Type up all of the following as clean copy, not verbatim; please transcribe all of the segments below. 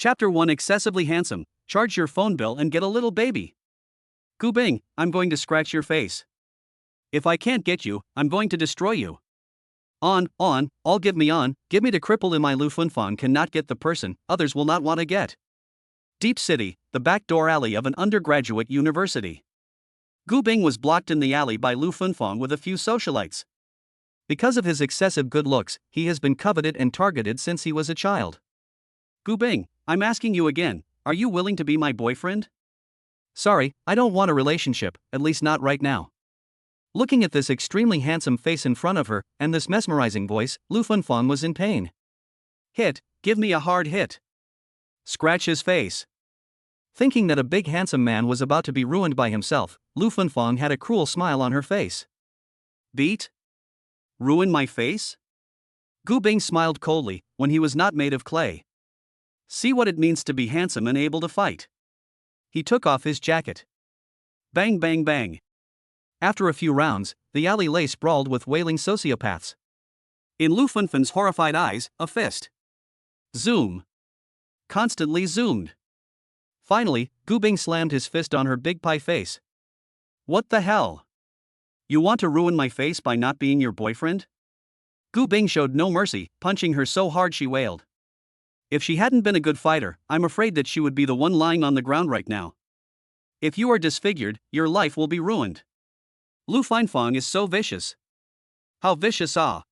Chapter 1 Excessively Handsome. Charge your phone bill and get a little baby. Gu Bing, I'm going to scratch your face. If I can't get you, I'm going to destroy you. On, all give me the cripple in my Lu Funfang cannot get the person others will not want to get. Deep City, the backdoor alley of an undergraduate university. Gu Bing was blocked in the alley by Lu Funfang with a few socialites. Because of his excessive good looks, he has been coveted and targeted since he was a child. Gu Bing, I'm asking you again, are you willing to be my boyfriend? Sorry, I don't want a relationship, at least not right now. Looking at this extremely handsome face in front of her, and this mesmerizing voice, Lu Funfang was in pain. Hit, give me a hard hit. Scratch his face. Thinking that a big handsome man was about to be ruined by himself, Lu Funfang had a cruel smile on her face. Beat? Ruin my face? Gu Bing smiled coldly, when he was not made of clay. See what it means to be handsome and able to fight. He took off his jacket. Bang bang bang. After a few rounds, the alley lay sprawled with wailing sociopaths. In Lu Funfang's horrified eyes, a fist. Zoom. Constantly zoomed. Finally, Gu Bing slammed his fist on her big pie face. What the hell? You want to ruin my face by not being your boyfriend? Gu Bing showed no mercy, punching her so hard she wailed. If she hadn't been a good fighter, I'm afraid that she would be the one lying on the ground right now. If you are disfigured, your life will be ruined. Lu Funfang is so vicious. How vicious ah!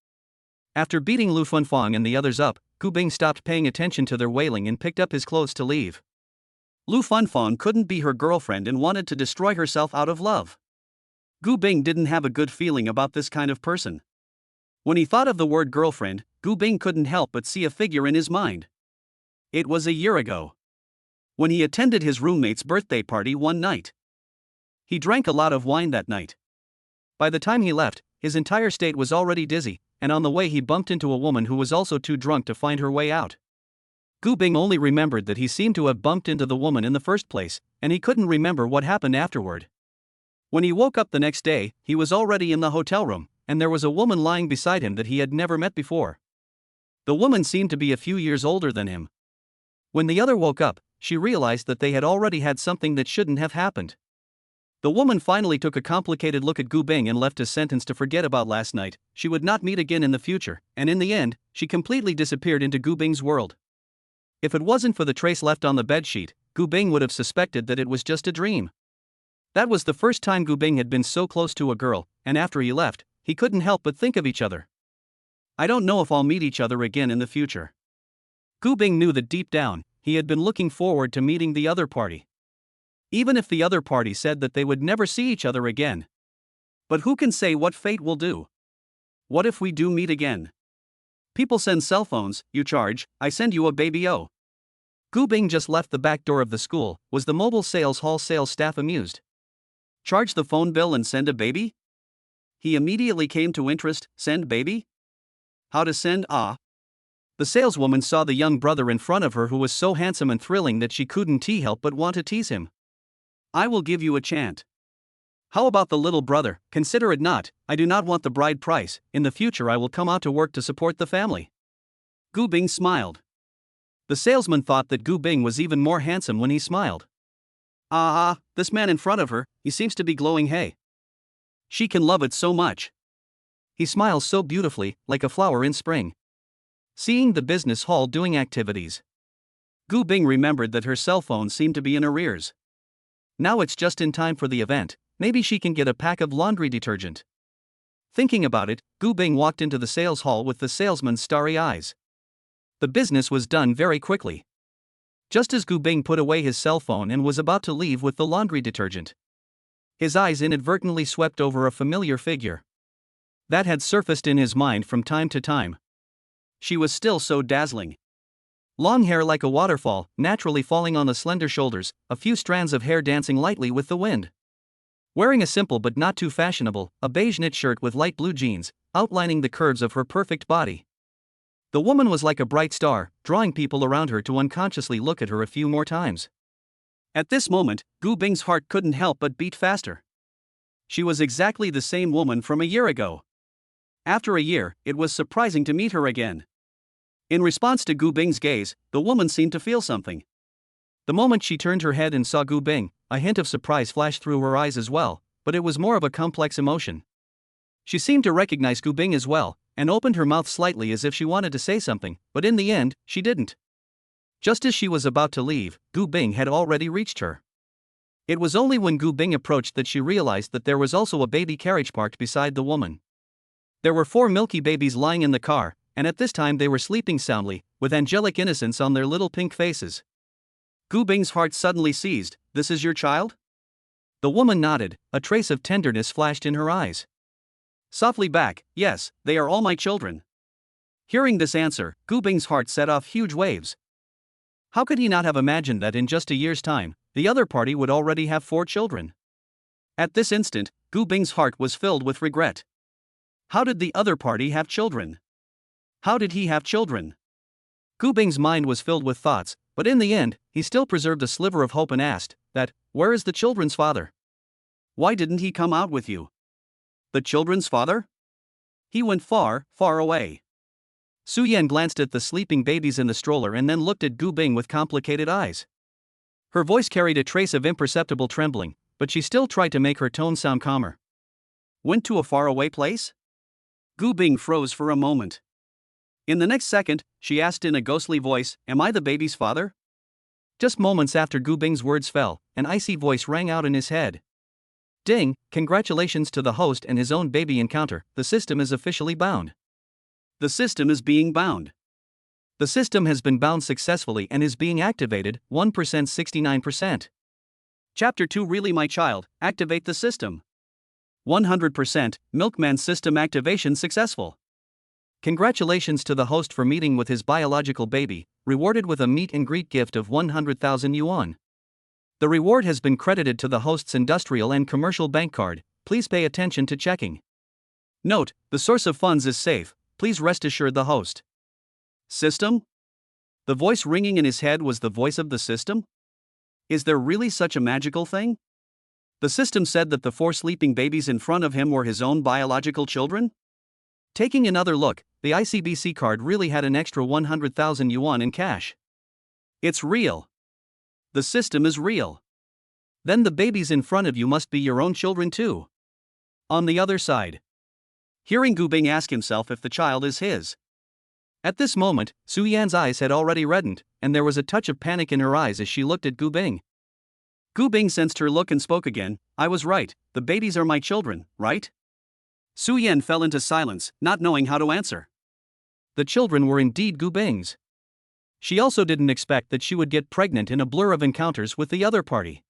After beating Lu Funfang and the others up, Gu Bing stopped paying attention to their wailing and picked up his clothes to leave. Lu Funfang couldn't be her girlfriend and wanted to destroy herself out of love. Gu Bing didn't have a good feeling about this kind of person. When he thought of the word girlfriend, Gu Bing couldn't help but see a figure in his mind. It was a year ago, when he attended his roommate's birthday party one night. He drank a lot of wine that night. By the time he left, his entire state was already dizzy, and on the way he bumped into a woman who was also too drunk to find her way out. Gu Bing only remembered that he seemed to have bumped into the woman in the first place, and he couldn't remember what happened afterward. When he woke up the next day, he was already in the hotel room, and there was a woman lying beside him that he had never met before. The woman seemed to be a few years older than him. When the other woke up, she realized that they had already had something that shouldn't have happened. The woman finally took a complicated look at Gu Bing and left a sentence to forget about last night. She would not meet again in the future, and in the end, she completely disappeared into Gu Bing's world. If it wasn't for the trace left on the bedsheet, Gu Bing would have suspected that it was just a dream. That was the first time Gu Bing had been so close to a girl, and after he left, he couldn't help but think of each other. I don't know if I'll meet each other again in the future. Gu Bing knew that deep down, he had been looking forward to meeting the other party. Even if the other party said that they would never see each other again. But who can say what fate will do? What if we do meet again? People send cell phones, you charge, I send you a baby oh. Gu Bing just left the back door of the school. Was the mobile sales hall sales staff amused? Charge the phone bill and send a baby? He immediately came to interest, send baby? How to send ah? The saleswoman saw the young brother in front of her who was so handsome and thrilling that she couldn't help but want to tease him. I will give you a chant. How about the little brother? Consider it not, I do not want the bride price, in the future I will come out to work to support the family. Gu Bing smiled. The salesman thought that Gu Bing was even more handsome when he smiled. This man in front of her, he seems to be glowing hey. She can love it so much. He smiles so beautifully, like a flower in spring. Seeing the business hall doing activities, Gu Bing remembered that her cell phone seemed to be in arrears. Now it's just in time for the event, maybe she can get a pack of laundry detergent. Thinking about it, Gu Bing walked into the sales hall with the salesman's starry eyes. The business was done very quickly. Just as Gu Bing put away his cell phone and was about to leave with the laundry detergent, his eyes inadvertently swept over a familiar figure that had surfaced in his mind from time to time. She was still so dazzling. Long hair like a waterfall, naturally falling on the slender shoulders, a few strands of hair dancing lightly with the wind. Wearing a simple but not too fashionable, a beige knit shirt with light blue jeans, outlining the curves of her perfect body. The woman was like a bright star, drawing people around her to unconsciously look at her a few more times. At this moment, Gu Bing's heart couldn't help but beat faster. She was exactly the same woman from a year ago. After a year, it was surprising to meet her again. In response to Gu Bing's gaze, the woman seemed to feel something. The moment she turned her head and saw Gu Bing, a hint of surprise flashed through her eyes as well, but it was more of a complex emotion. She seemed to recognize Gu Bing as well, and opened her mouth slightly as if she wanted to say something, but in the end, she didn't. Just as she was about to leave, Gu Bing had already reached her. It was only when Gu Bing approached that she realized that there was also a baby carriage parked beside the woman. There were 4 milky babies lying in the car, and at this time they were sleeping soundly, with angelic innocence on their little pink faces. Gu Bing's heart suddenly seized. "This is your child?" The woman nodded, a trace of tenderness flashed in her eyes. Softly back, "Yes, they are all my children." Hearing this answer, Gu Bing's heart set off huge waves. How could he not have imagined that in just a year's time, the other party would already have 4 children? At this instant, Gu Bing's heart was filled with regret. How did the other party have children? How did he have children? Gu Bing's mind was filled with thoughts, but in the end, he still preserved a sliver of hope and asked, "Where is the children's father? Why didn't he come out with you?" "The children's father? He went far, far away." Su Yan glanced at the sleeping babies in the stroller and then looked at Gu Bing with complicated eyes. Her voice carried a trace of imperceptible trembling, but she still tried to make her tone sound calmer. "Went to a faraway place?" Gu Bing froze for a moment. In the next second, she asked in a ghostly voice, "Am I the baby's father?" Just moments after Gu Bing's words fell, an icy voice rang out in his head. "Ding, congratulations to the host and his own baby encounter, the system is officially bound." The system is being bound. The system has been bound successfully and is being activated, 1% 69%. Chapter 2 Really my child, activate the system. 100%, Milkman system activation successful. Congratulations to the host for meeting with his biological baby, rewarded with a meet and greet gift of 100,000 yuan. The reward has been credited to the host's industrial and commercial bank card. Please pay attention to checking. Note, the source of funds is safe. Please rest assured the host. System? The voice ringing in his head was the voice of the system? Is there really such a magical thing? The system said that the 4 sleeping babies in front of him were his own biological children? Taking another look, the ICBC card really had an extra 100,000 yuan in cash. It's real. The system is real. Then the babies in front of you must be your own children too. On the other side. Hearing Gu Bing ask himself if the child is his. At this moment, Su Yan's eyes had already reddened, and there was a touch of panic in her eyes as she looked at Gu Bing. Gu Bing sensed her look and spoke again, "I was right, the babies are my children, right?" Su Yan fell into silence, not knowing how to answer. The children were indeed Gu Bing's. She also didn't expect that she would get pregnant in a blur of encounters with the other party.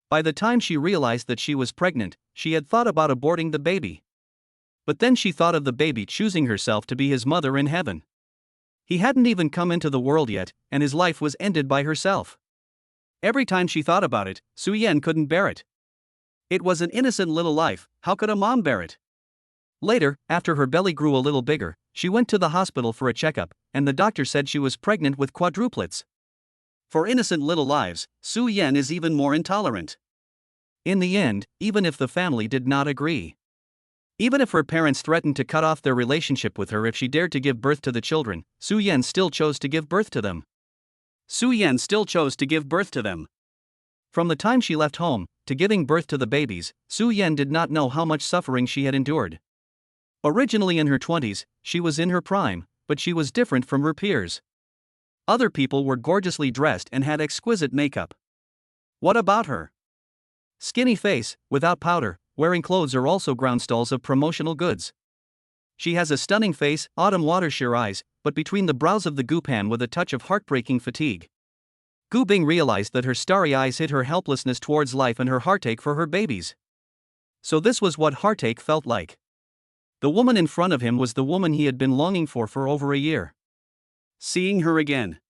By the time she realized that she was pregnant, she had thought about aborting the baby. But then she thought of the baby choosing herself to be his mother in heaven. He hadn't even come into the world yet, and his life was ended by herself. Every time she thought about it, Su Yan couldn't bear it. It was an innocent little life, how could a mom bear it? Later, after her belly grew a little bigger, she went to the hospital for a checkup, and the doctor said she was pregnant with quadruplets. For innocent little lives, Su Yan is even more intolerant. In the end, even if the family did not agree, even if her parents threatened to cut off their relationship with her if she dared to give birth to the children, Su Yan still chose to give birth to them. Su Yan still chose to give birth to them. From the time she left home, to giving birth to the babies, Su Yan did not know how much suffering she had endured. Originally in her 20s, she was in her prime, but she was different from her peers. Other people were gorgeously dressed and had exquisite makeup. What about her? Skinny face, without powder, wearing clothes are also ground stalls of promotional goods. She has a stunning face, autumn water sheer eyes, but between the brows of the Gupan with a touch of heartbreaking fatigue. Gu Bing realized that her starry eyes hid her helplessness towards life and her heartache for her babies. So this was what heartache felt like. The woman in front of him was the woman he had been longing for over a year. Seeing her again.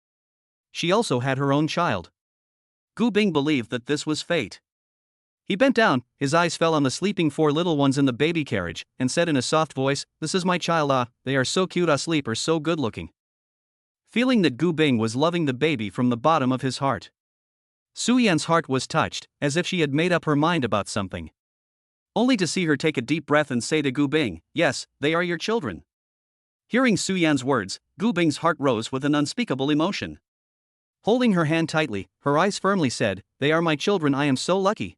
She also had her own child. Gu Bing believed that this was fate. He bent down, his eyes fell on the sleeping 4 little ones in the baby carriage, and said in a soft voice, "This is my child, they are so cute asleep or so good looking." Feeling that Gu Bing was loving the baby from the bottom of his heart. Su Yan's heart was touched, as if she had made up her mind about something. Only to see her take a deep breath and say to Gu Bing, "Yes, they are your children." Hearing Su Yan's words, Gu Bing's heart rose with an unspeakable emotion. Holding her hand tightly, her eyes firmly said, "They are my children, I am so lucky."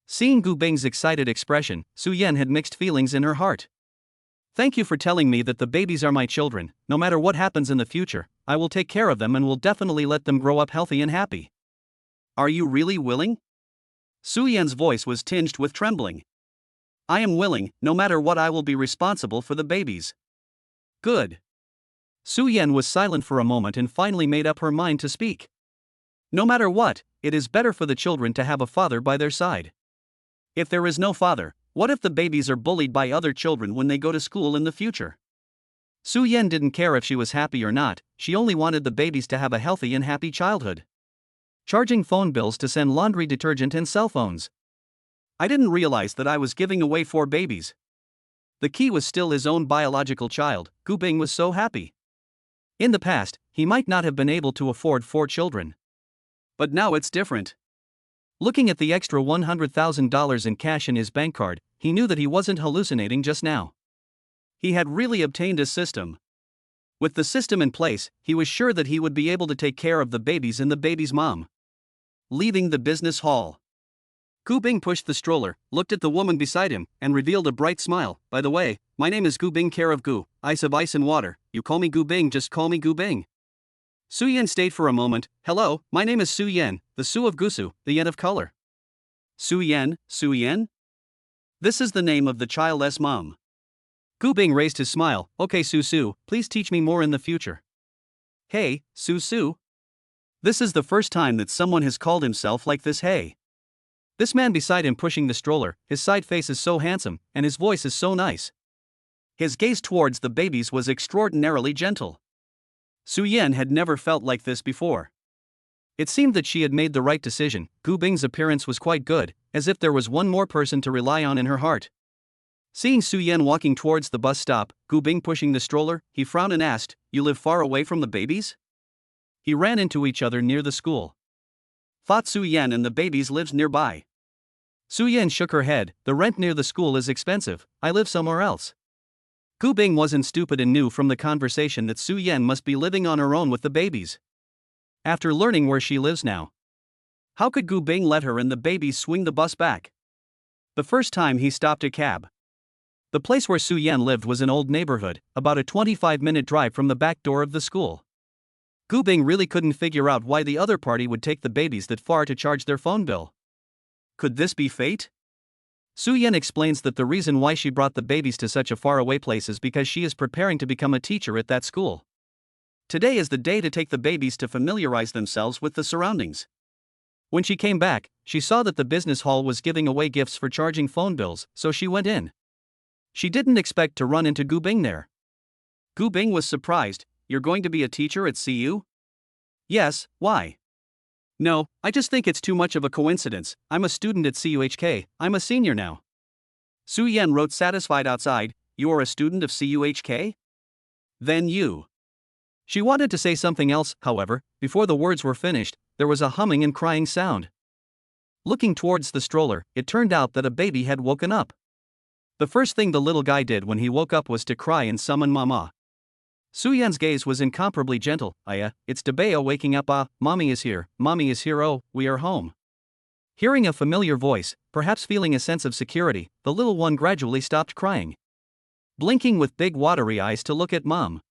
Seeing Gu Bing's excited expression, Su Yan had mixed feelings in her heart. "Thank you for telling me that the babies are my children. No matter what happens in the future, I will take care of them and will definitely let them grow up healthy and happy." "Are you really willing?" Su Yan's voice was tinged with trembling. "I am willing, no matter what, I will be responsible for the babies." "Good." Su Yan was silent for a moment and finally made up her mind to speak. "No matter what, it is better for the children to have a father by their side. If there is no father, what if the babies are bullied by other children when they go to school in the future?" Su Yan didn't care if she was happy or not, she only wanted the babies to have a healthy and happy childhood. Charging phone bills to send laundry detergent and cell phones. "I didn't realize that I was giving away 4 babies." The key was still his own biological child. Gu Bing was so happy. In the past, he might not have been able to afford 4 children. But now it's different. Looking at the extra $100,000 in cash in his bank card, he knew that he wasn't hallucinating just now. He had really obtained a system. With the system in place, he was sure that he would be able to take care of the babies and the baby's mom. Leaving the business hall, Gu Bing pushed the stroller, looked at the woman beside him, and revealed a bright smile. "By the way, my name is Gu Bing, care of Gu, ice of ice and water. You call me Gu Bing, just call me Gu Bing." Su Yan stayed for a moment. "Hello, my name is Su Yan, the Su of Gusu, the Yen of color." "Su Yan, Su Yan? This is the name of the child's mom." Gu Bing raised his smile. "Okay, Su, please teach me more in the future." "Hey, Su. This is the first time that someone has called himself like this, hey. This man beside him pushing the stroller, his side face is so handsome, and his voice is so nice." His gaze towards the babies was extraordinarily gentle. Su Yan had never felt like this before. It seemed that she had made the right decision. Gu Bing's appearance was quite good, as if there was one more person to rely on in her heart. Seeing Su Yan walking towards the bus stop, Gu Bing pushing the stroller, he frowned and asked, "You live far away from the babies?" He ran into each other near the school. Thought Su Yan and the babies lives nearby. Su Yan shook her head. "The rent near the school is expensive, I live somewhere else." Gu Bing wasn't stupid and knew from the conversation that Su Yan must be living on her own with the babies. After learning where she lives now, how could Gu Bing let her and the babies swing the bus back? The first time he stopped a cab. The place where Su Yan lived was an old neighborhood, about a 25-minute drive from the back door of the school. Gu Bing really couldn't figure out why the other party would take the babies that far to charge their phone bill. Could this be fate? Su Yan explains that the reason why she brought the babies to such a faraway place is because she is preparing to become a teacher at that school. Today is the day to take the babies to familiarize themselves with the surroundings. When she came back, she saw that the business hall was giving away gifts for charging phone bills, so she went in. She didn't expect to run into Gu Bing there. Gu Bing was surprised. "You're going to be a teacher at CU?" "Yes, why?" "No, I just think it's too much of a coincidence. I'm a student at CUHK, I'm a senior now." Su Yan wrote satisfied outside. "You are a student of CUHK? Then you." She wanted to say something else, however, before the words were finished, there was a humming and crying sound. Looking towards the stroller, it turned out that a baby had woken up. The first thing the little guy did when he woke up was to cry and summon Mama. Su Yan's gaze was incomparably gentle. "Aya, it's Debeo waking up, mommy is here, oh, we are home." Hearing a familiar voice, perhaps feeling a sense of security, the little one gradually stopped crying, blinking with big watery eyes to look at Mom.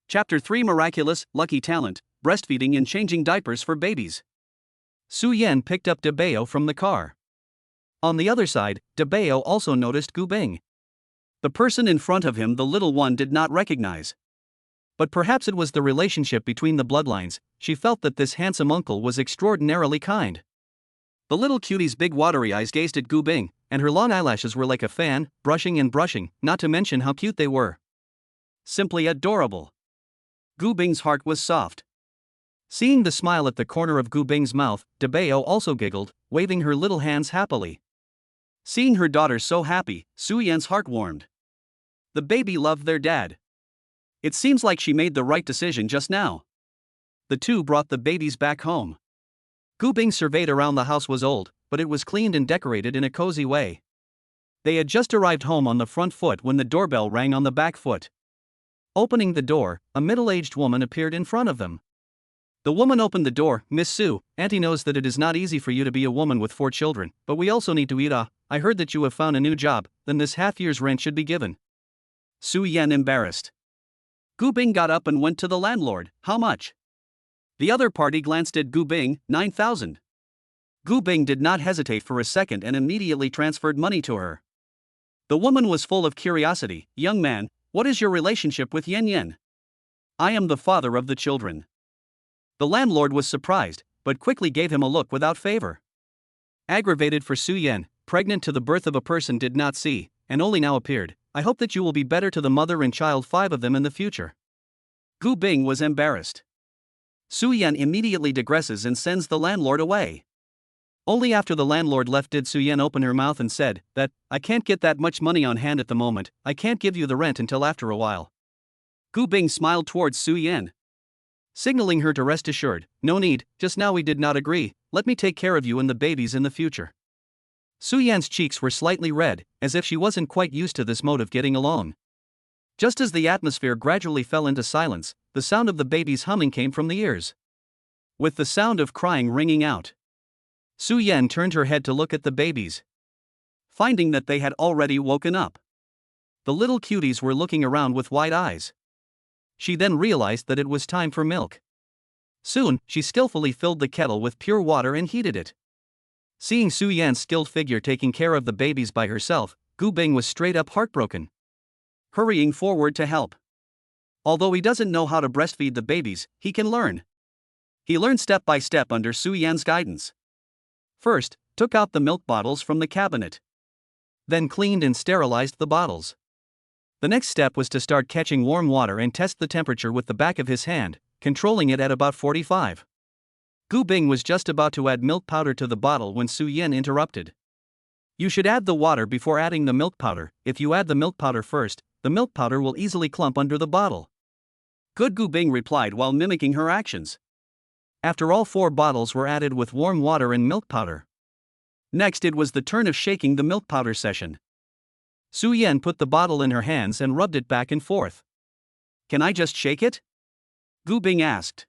Chapter 3 Miraculous, Lucky Talent, Breastfeeding and Changing Diapers for Babies. Su Yan picked up Debeo from the car. On the other side, Debeo also noticed Gu Bing. The person in front of him the little one did not recognize. But perhaps it was the relationship between the bloodlines, she felt that this handsome uncle was extraordinarily kind. The little cutie's big watery eyes gazed at Gu Bing, and her long eyelashes were like a fan, brushing and brushing, not to mention how cute they were. Simply adorable. Gu Bing's heart was soft. Seeing the smile at the corner of Gu Bing's mouth, Debeo also giggled, waving her little hands happily. Seeing her daughter so happy, Su Yan's heart warmed. The baby loved their dad. It seems like she made the right decision just now. The two brought the babies back home. Gu Bing surveyed around the house was old, but it was cleaned and decorated in a cozy way. They had just arrived home on the front foot when the doorbell rang on the back foot. Opening the door, a middle-aged woman appeared in front of them. The woman opened the door. Miss Sue, Auntie knows that it is not easy for you to be a woman with 4 children, but we also need to eat. I heard that you have found a new job, then this half-year's rent should be given. Su Yan embarrassed. Gu Bing got up and went to the landlord. How much? The other party glanced at Gu Bing. 9,000. Gu Bing did not hesitate for a second and immediately transferred money to her. The woman was full of curiosity. Young man, what is your relationship with Yen Yen? I am the father of the children. The landlord was surprised, but quickly gave him a look without favor. Aggravated for Su Yan, pregnant to the birth of a person did not see, and only now appeared. I hope that you will be better to the mother and child, 5 of them in the future. Gu Bing was embarrassed. Su Yan immediately digresses and sends the landlord away. Only after the landlord left did Su Yan open her mouth and said that, I can't get that much money on hand at the moment, I can't give you the rent until after a while. Gu Bing smiled towards Su Yan, signaling her to rest assured. No need, just now we did not agree, let me take care of you and the babies in the future. Su Yan's cheeks were slightly red, as if she wasn't quite used to this mode of getting along. Just as the atmosphere gradually fell into silence, the sound of the baby's humming came from the ears, with the sound of crying ringing out. Su Yan turned her head to look at the babies, finding that they had already woken up. The little cuties were looking around with wide eyes. She then realized that it was time for milk. Soon, she skillfully filled the kettle with pure water and heated it. Seeing Su Yan's skilled figure taking care of the babies by herself, Gu Bing was straight up heartbroken, hurrying forward to help. Although he doesn't know how to breastfeed the babies, he can learn. He learned step by step under Su Yan's guidance. First, took out the milk bottles from the cabinet. Then cleaned and sterilized the bottles. The next step was to start catching warm water and test the temperature with the back of his hand, controlling it at about 45. Gu Bing was just about to add milk powder to the bottle when Su Yan interrupted. You should add the water before adding the milk powder. If you add the milk powder first, the milk powder will easily clump under the bottle. Good, Gu Bing replied while mimicking her actions. After all 4 bottles were added with warm water and milk powder. Next it was the turn of shaking the milk powder session. Su Yan put the bottle in her hands and rubbed it back and forth. Can I just shake it? Gu Bing asked.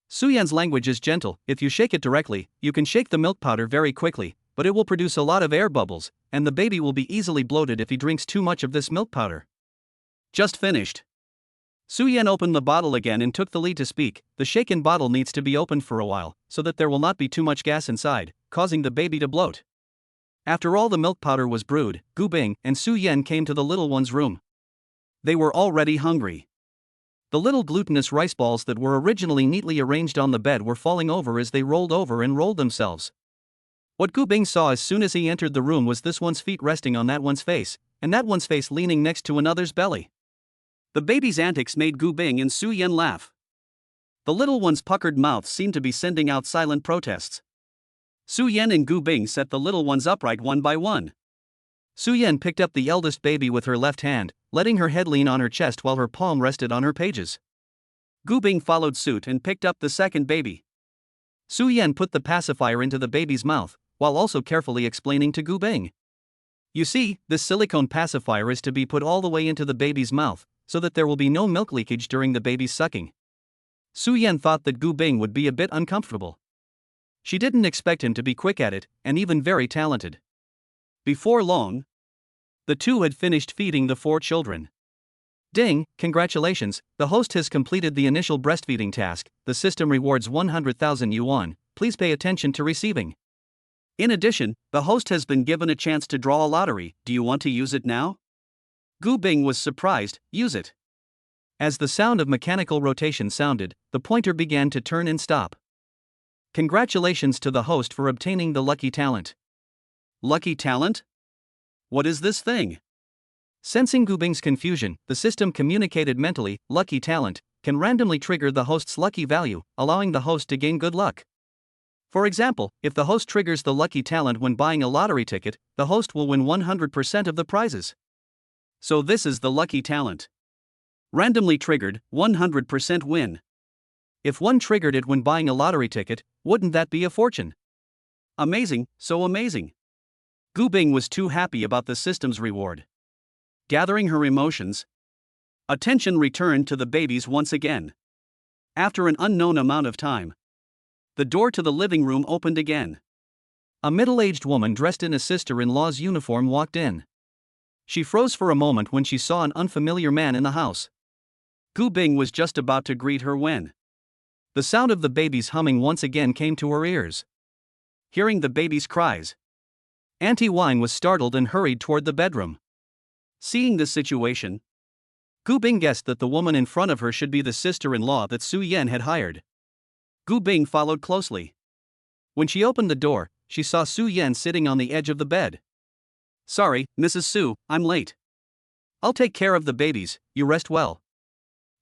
Su Yan's language is gentle. If you shake it directly, you can shake the milk powder very quickly, but it will produce a lot of air bubbles, and the baby will be easily bloated if he drinks too much of this milk powder. Just finished. Su Yan opened the bottle again and took the lead to speak. The shaken bottle needs to be opened for a while, so that there will not be too much gas inside, causing the baby to bloat. After all the milk powder was brewed, Gu Bing and Su Yan came to the little one's room. They were already hungry. The little glutinous rice balls that were originally neatly arranged on the bed were falling over as they rolled over and rolled themselves. What Gu Bing saw as soon as he entered the room was this one's feet resting on that one's face, and that one's face leaning next to another's belly. The baby's antics made Gu Bing and Su Yan laugh. The little one's puckered mouth seemed to be sending out silent protests. Su Yan and Gu Bing set the little ones upright one by one. Su Yan picked up the eldest baby with her left hand, letting her head lean on her chest while her palm rested on her pages. Gu Bing followed suit and picked up the second baby. Su Yan put the pacifier into the baby's mouth, while also carefully explaining to Gu Bing. You see, this silicone pacifier is to be put all the way into the baby's mouth, so that there will be no milk leakage during the baby's sucking. Su Yan thought that Gu Bing would be a bit uncomfortable. She didn't expect him to be quick at it, and even very talented. Before long, the two had finished feeding the 4 children. Ding, congratulations, the host has completed the initial breastfeeding task. The system rewards 100,000 yuan, please pay attention to receiving. In addition, the host has been given a chance to draw a lottery. Do you want to use it now? Gu Bing was surprised. Use it. As the sound of mechanical rotation sounded, the pointer began to turn and stop. Congratulations to the host for obtaining the lucky talent. Lucky talent? What is this thing? Sensing Gu Bing's confusion, the system communicated mentally. Lucky talent can randomly trigger the host's lucky value, allowing the host to gain good luck. For example, if the host triggers the lucky talent when buying a lottery ticket, the host will win 100% of the prizes. So this is the lucky talent. Randomly triggered, 100% win. If one triggered it when buying a lottery ticket, wouldn't that be a fortune? Amazing, so amazing. Gu Bing was too happy about the system's reward. Gathering her emotions, Attention returned to the babies once again. After an unknown amount of time, the door to the living room opened again. A middle-aged woman dressed in a sister-in-law's uniform walked in. She froze for a moment when she saw an unfamiliar man in the house. Gu Bing was just about to greet her when the sound of the baby's humming once again came to her ears. Hearing the baby's cries, Auntie Wang was startled and hurried toward the bedroom. Seeing this situation, Gu Bing guessed that the woman in front of her should be the sister-in-law that Su Yan had hired. Gu Bing followed closely. When she opened the door, she saw Su Yan sitting on the edge of the bed. "Sorry, Mrs. Su, I'm late. I'll take care of the babies, you rest well."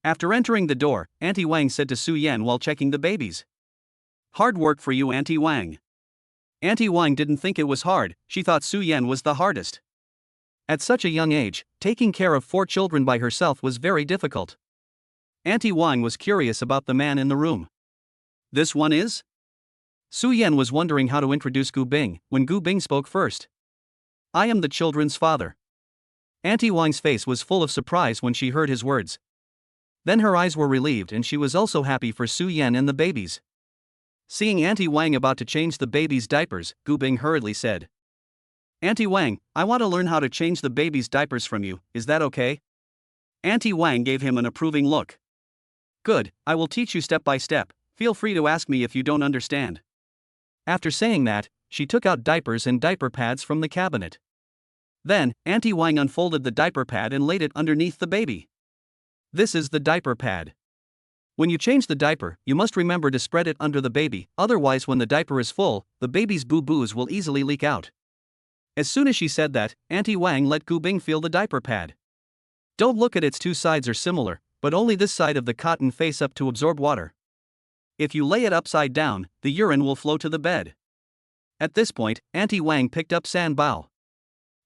After entering the door, Auntie Wang said to Su Yan while checking the babies. "Hard work for you, Auntie Wang." Auntie Wang didn't think it was hard, she thought Su Yan was the hardest. At such a young age, taking care of 4 children by herself was very difficult. Auntie Wang was curious about the man in the room. "This one is?" Su Yan was wondering how to introduce Gu Bing, when Gu Bing spoke first. "I am the children's father." Auntie Wang's face was full of surprise when she heard his words. Then her eyes were relieved and she was also happy for Su Yan and the babies. Seeing Auntie Wang about to change the babies' diapers, Gu Bing hurriedly said, "Auntie Wang, I want to learn how to change the babies' diapers from you, is that okay?" Auntie Wang gave him an approving look. "Good, I will teach you step by step, feel free to ask me if you don't understand." After saying that, she took out diapers and diaper pads from the cabinet. Then, Auntie Wang unfolded the diaper pad and laid it underneath the baby. This is the diaper pad. When you change the diaper, you must remember to spread it under the baby, otherwise when the diaper is full, the baby's boo-boos will easily leak out. As soon as she said that, Auntie Wang let Gu Bing feel the diaper pad. Don't look at its 2 sides are similar, but only this side of the cotton face up to absorb water. If you lay it upside down, the urine will flow to the bed. At this point, Auntie Wang picked up San Bao.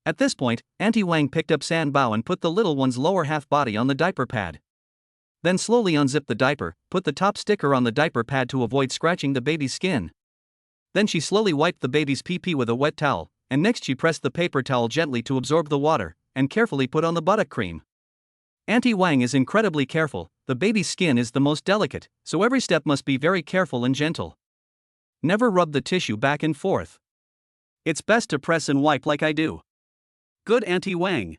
and put the little one's lower half body on the diaper pad. Then slowly unzipped the diaper, put the top sticker on the diaper pad to avoid scratching the baby's skin. Then she slowly wiped the baby's pee-pee with a wet towel, and next she pressed the paper towel gently to absorb the water, and carefully put on the buttock cream. Auntie Wang is incredibly careful, the baby's skin is the most delicate, so every step must be very careful and gentle. Never rub the tissue back and forth. It's best to press and wipe like I do. Good, Auntie Wang.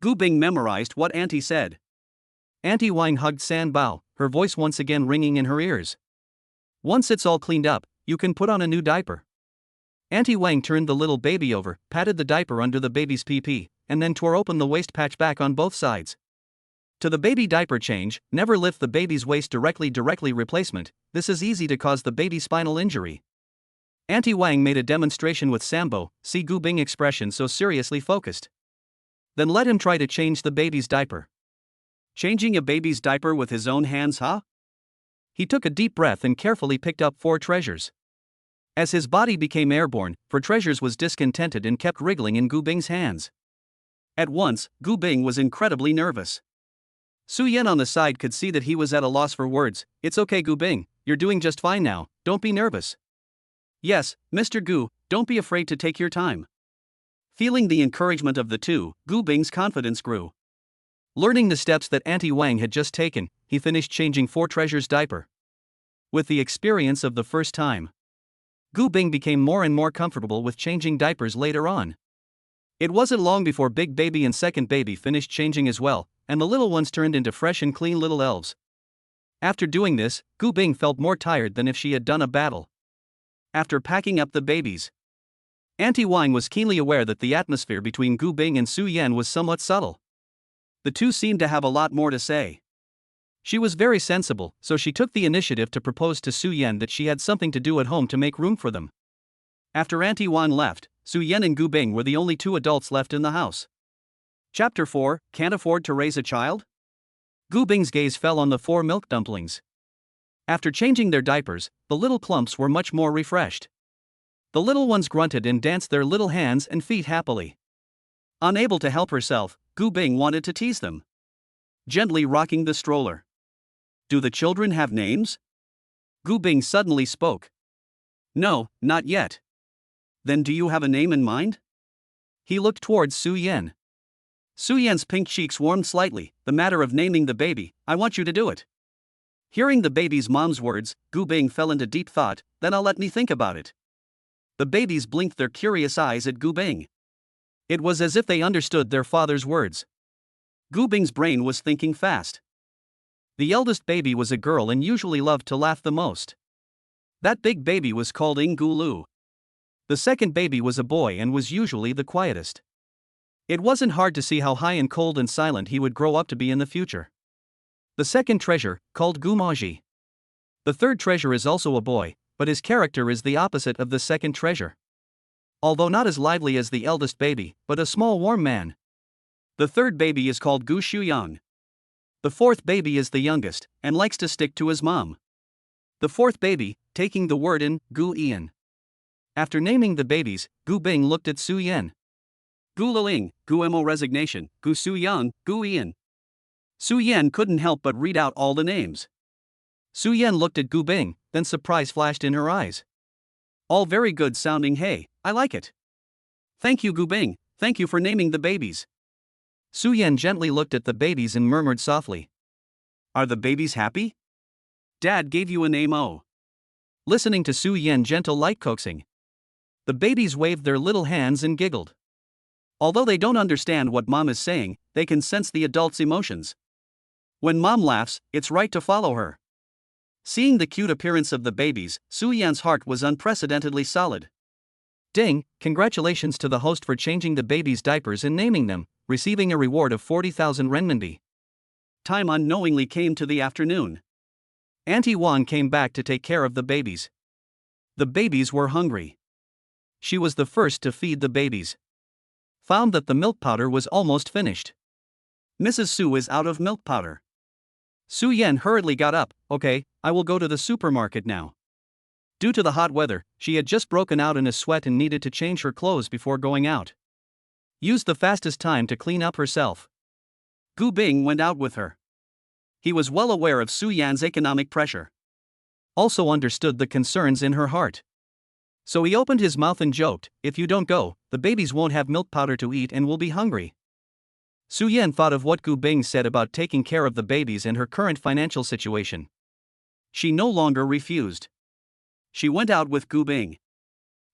Gu Bing memorized what Auntie said. Auntie Wang hugged San Bao, her voice once again ringing in her ears. "Once it's all cleaned up, you can put on a new diaper." Auntie Wang turned the little baby over, patted the diaper under the baby's pee-pee, and then tore open the waist patch back on both sides. To the baby diaper change, never lift the baby's waist directly replacement, this is easy to cause the baby spinal injury. Auntie Wang made a demonstration with Sambo, see Gu Bing expression so seriously focused. Then let him try to change the baby's diaper. Changing a baby's diaper with his own hands, huh? He took a deep breath and carefully picked up 4 treasures. As his body became airborne, 4 treasures was discontented and kept wriggling in Gu Bing's hands. At once, Gu Bing was incredibly nervous. Su Yan on the side could see that he was at a loss for words. "It's okay, Gu Bing, you're doing just fine now, don't be nervous." "Yes, Mr. Gu, don't be afraid to take your time." Feeling the encouragement of the two, Gu Bing's confidence grew. Learning the steps that Auntie Wang had just taken, he finished changing 4 treasures' diaper. With the experience of the first time, Gu Bing became more and more comfortable with changing diapers later on. It wasn't long before Big Baby and Second Baby finished changing as well, and the little ones turned into fresh and clean little elves. After doing this, Gu Bing felt more tired than if she had done a battle. After packing up the babies, Auntie Wang was keenly aware that the atmosphere between Gu Bing and Su Yan was somewhat subtle. The two seemed to have a lot more to say. She was very sensible, so she took the initiative to propose to Su Yan that she had something to do at home to make room for them. After Auntie Wang left, Su Yan and Gu Bing were the only 2 adults left in the house. Chapter 4, Can't Afford to Raise a Child? Gu Bing's gaze fell on the 4 milk dumplings. After changing their diapers, the little clumps were much more refreshed. The little ones grunted and danced their little hands and feet happily. Unable to help herself, Gu Bing wanted to tease them. Gently rocking the stroller. "Do the children have names?" Gu Bing suddenly spoke. "No, not yet." "Then do you have a name in mind?" He looked towards Su Yan. Su Yan's pink cheeks warmed slightly. The matter of naming the baby, I want you to do it. Hearing the baby's mom's words, Gu Bing fell into deep thought. Then I'll let me think about it. The babies blinked their curious eyes at Gu Bing. It was as if they understood their father's words. Gu Bing's brain was thinking fast. The eldest baby was a girl and usually loved to laugh the most. That big baby was called Ing Gu Lu. The second baby was a boy and was usually the quietest. It wasn't hard to see how high and cold and silent he would grow up to be in the future. The second treasure, called Gu Maji. The third treasure is also a boy, but his character is the opposite of the second treasure. Although not as lively as the eldest baby, but a small warm man. The third baby is called Gu Shuyang. The fourth baby is the youngest, and likes to stick to his mom. The fourth baby, taking the word in, Gu Ian. After naming the babies, Gu Bing looked at Su Yan. Gu Liling, Gu Mo Resignation, Gu Su Yang, Gu Ian. Su Yan couldn't help but read out all the names. Su Yan looked at Gu Bing, then surprise flashed in her eyes. All very good sounding. Hey, I like it. Thank you, Gu Bing, thank you for naming the babies. Su Yan gently looked at the babies and murmured softly. Are the babies happy? Dad gave you a name. Oh. Listening to Su Yan gentle light coaxing. The babies waved their little hands and giggled. Although they don't understand what mom is saying, they can sense the adult's emotions. When mom laughs, it's right to follow her. Seeing the cute appearance of the babies, Su Yan's heart was unprecedentedly solid. Ding, congratulations to the host for changing the babies' diapers and naming them, receiving a reward of 40,000 renminbi. Time unknowingly came to the afternoon. Auntie Wan came back to take care of the babies. The babies were hungry. She was the first to feed the babies. Found that the milk powder was almost finished. Mrs. Su is out of milk powder. Su Yan hurriedly got up. Okay, I will go to the supermarket now. Due to the hot weather, she had just broken out in a sweat and needed to change her clothes before going out. Used the fastest time to clean up herself. Gu Bing went out with her. He was well aware of Su Yan's economic pressure. Also understood the concerns in her heart. So he opened his mouth and joked, if you don't go, the babies won't have milk powder to eat and will be hungry. Su Yan thought of what Gu Bing said about taking care of the babies and her current financial situation. She no longer refused. She went out with Gu Bing.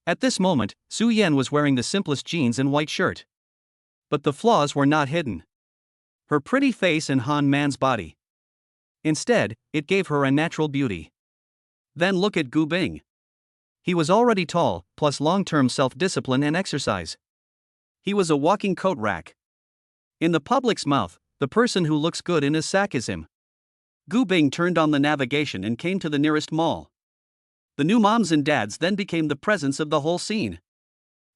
At this moment, Su Yan was wearing the simplest jeans and white shirt. But the flaws were not hidden. Her pretty face and Han Man's body. Instead, it gave her a natural beauty. Then look at Gu Bing. He was already tall, plus long-term self-discipline and exercise. He was a walking coat rack. In the public's mouth, the person who looks good in his sack is him. Gu Bing turned on the navigation and came to the nearest mall. The new moms and dads then became the presence of the whole scene.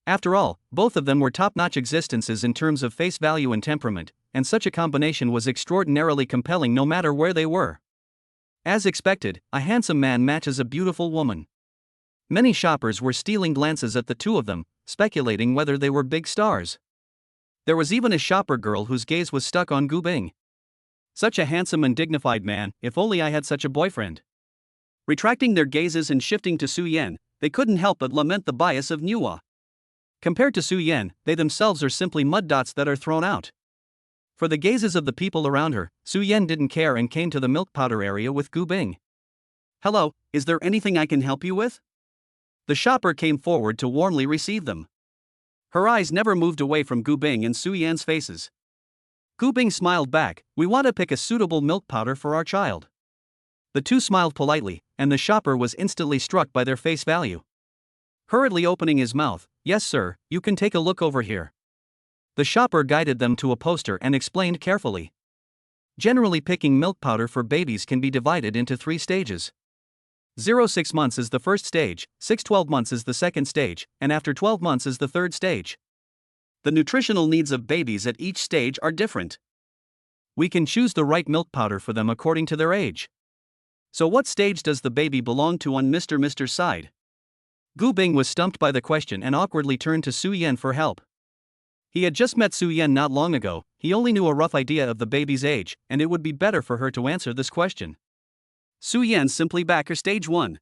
After all, both of them were top-notch existences in terms of face value and temperament, and such a combination was extraordinarily compelling no matter where they were. As expected, a handsome man matches a beautiful woman. Many shoppers were stealing glances at the two of them, speculating whether they were big stars. There was even a shopper girl whose gaze was stuck on Gu Bing. Such a handsome and dignified man, if only I had such a boyfriend. Retracting their gazes and shifting to Su Yan, they couldn't help but lament the bias of Nuwa. Compared to Su Yan, they themselves are simply mud dots that are thrown out. For the gazes of the people around her, Su Yan didn't care and came to the milk powder area with Gu Bing. Hello, is there anything I can help you with? The shopper came forward to warmly receive them. Her eyes never moved away from Gu Bing and Su Yan's faces. Gu Bing smiled back, we want to pick a suitable milk powder for our child. The two smiled politely, and the shopper was instantly struck by their face value. Hurriedly opening his mouth, yes sir, you can take a look over here. The shopper guided them to a poster and explained carefully. Generally picking milk powder for babies can be divided into 3 stages. 0-6 months is the first stage, 6-12 months is the second stage, and after 12 months is the third stage. The nutritional needs of babies at each stage are different. We can choose the right milk powder for them according to their age. So what stage does the baby belong to on Mr.'s side? Gu Bing was stumped by the question and awkwardly turned to Su Yan for help. He had just met Su Yan not long ago, he only knew a rough idea of the baby's age, and it would be better for her to answer this question. Su Yan simply backer stage 1.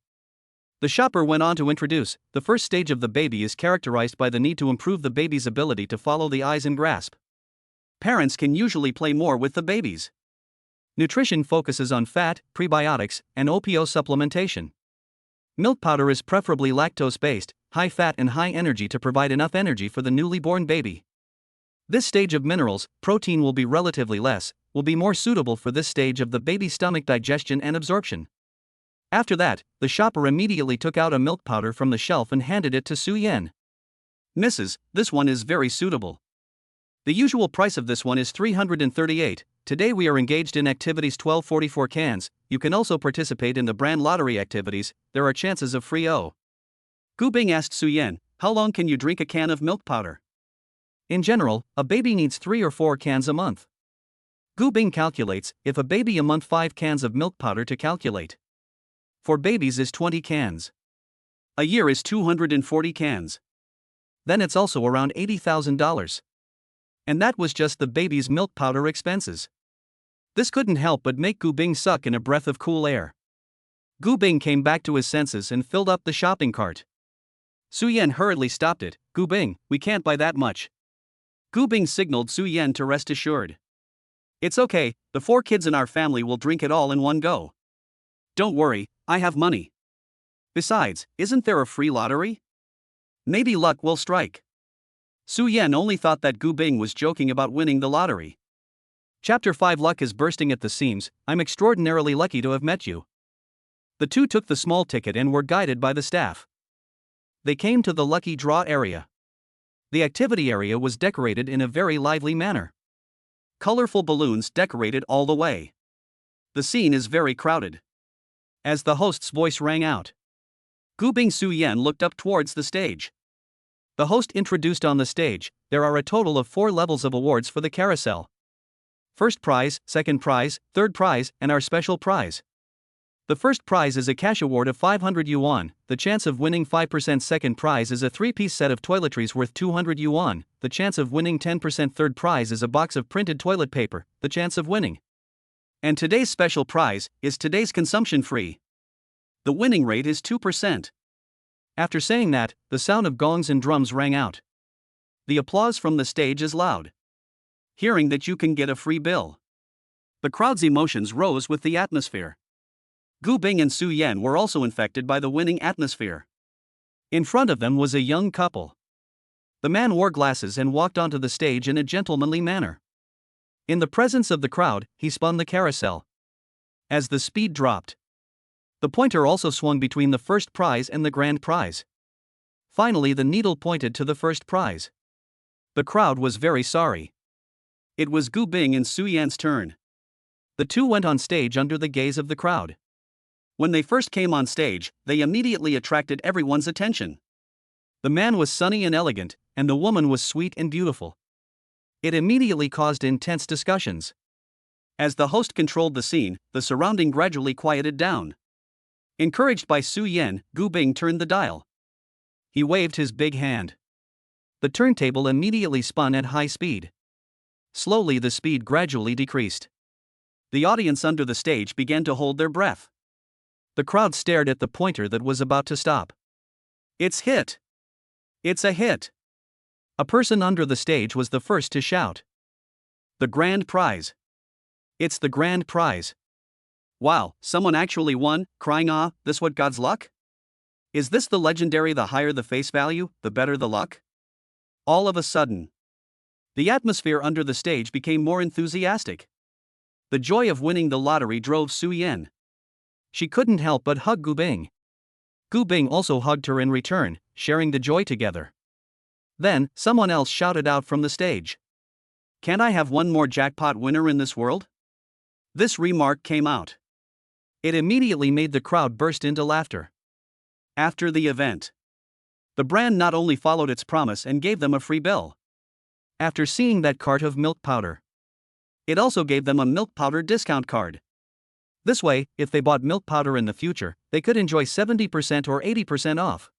The shopper went on to introduce, the first stage of the baby is characterized by the need to improve the baby's ability to follow the eyes and grasp. Parents can usually play more with the babies. Nutrition focuses on fat, prebiotics, and OPO supplementation. Milk powder is preferably lactose-based, high fat and high energy to provide enough energy for the newly born baby. This stage of minerals, protein will be relatively less, will be more suitable for this stage of the baby's stomach digestion and absorption. After that, the shopper immediately took out a milk powder from the shelf and handed it to Su Yan. Mrs., this one is very suitable. The usual price of this one is $338. Today we are engaged in activities 1244 cans. You can also participate in the brand lottery activities. There are chances of free O. Gu Bing asked Su Yan, how long can you drink a can of milk powder? In general, a baby needs 3 or 4 cans a month. Gu Bing calculates, if a baby a month 5 cans of milk powder to calculate. For babies is 20 cans. A year is 240 cans. Then it's also around $80,000. And that was just the baby's milk powder expenses. This couldn't help but make Gu Bing suck in a breath of cool air. Gu Bing came back to his senses and filled up the shopping cart. Su Yan hurriedly stopped it. Gu Bing, we can't buy that much. Gu Bing signaled Su Yan to rest assured. It's okay, the 4 kids in our family will drink it all in one go. Don't worry, I have money. Besides, isn't there a free lottery? Maybe luck will strike. Su Yan only thought that Gu Bing was joking about winning the lottery. Chapter 5 Luck is bursting at the seams. I'm extraordinarily lucky to have met you. The two took the small ticket and were guided by the staff. They came to the lucky draw area. The activity area was decorated in a very lively manner. Colorful balloons decorated all the way. The scene is very crowded. As the host's voice rang out, Gu Bing Su Yan looked up towards the stage. The host introduced on the stage, there are a total of 4 levels of awards for the carousel. First prize, second prize, third prize, and our special prize. The first prize is a cash award of 500 yuan, the chance of winning 5%. Second prize is a 3-piece set of toiletries worth 200 yuan, the chance of winning 10%. Third prize is a box of printed toilet paper, the chance of winning. And today's special prize is today's consumption free. The winning rate is 2%. After saying that, the sound of gongs and drums rang out. The applause from the stage is loud. Hearing that you can get a free bill. The crowd's emotions rose with the atmosphere. Gu Bing and Su Yan were also infected by the winning atmosphere. In front of them was a young couple. The man wore glasses and walked onto the stage in a gentlemanly manner. In the presence of the crowd, he spun the carousel. As the speed dropped, the pointer also swung between the first prize and the grand prize. Finally, the needle pointed to the first prize. The crowd was very sorry. It was Gu Bing and Su Yan's turn. The two went on stage under the gaze of the crowd. When they first came on stage, they immediately attracted everyone's attention. The man was sunny and elegant, and the woman was sweet and beautiful. It immediately caused intense discussions. As the host controlled the scene, the surrounding gradually quieted down. Encouraged by Su Yan, Gu Bing turned the dial. He waved his big hand. The turntable immediately spun at high speed. Slowly the speed gradually decreased. The audience under the stage began to hold their breath. The crowd stared at the pointer that was about to stop. It's hit! It's a hit! A person under the stage was the first to shout. The grand prize! It's the grand prize! Wow, someone actually won, crying ah, this what God's luck? Is this the legendary the higher the face value, the better the luck? All of a sudden, the atmosphere under the stage became more enthusiastic. The joy of winning the lottery drove Su Yan. She couldn't help but hug Gu Bing. Gu Bing also hugged her in return, sharing the joy together. Then, someone else shouted out from the stage. Can't I have one more jackpot winner in this world? This remark came out. It immediately made the crowd burst into laughter. After the event, the brand not only followed its promise and gave them a free bill. After seeing that cart of milk powder, it also gave them a milk powder discount card. This way, if they bought milk powder in the future, they could enjoy 70% or 80% off.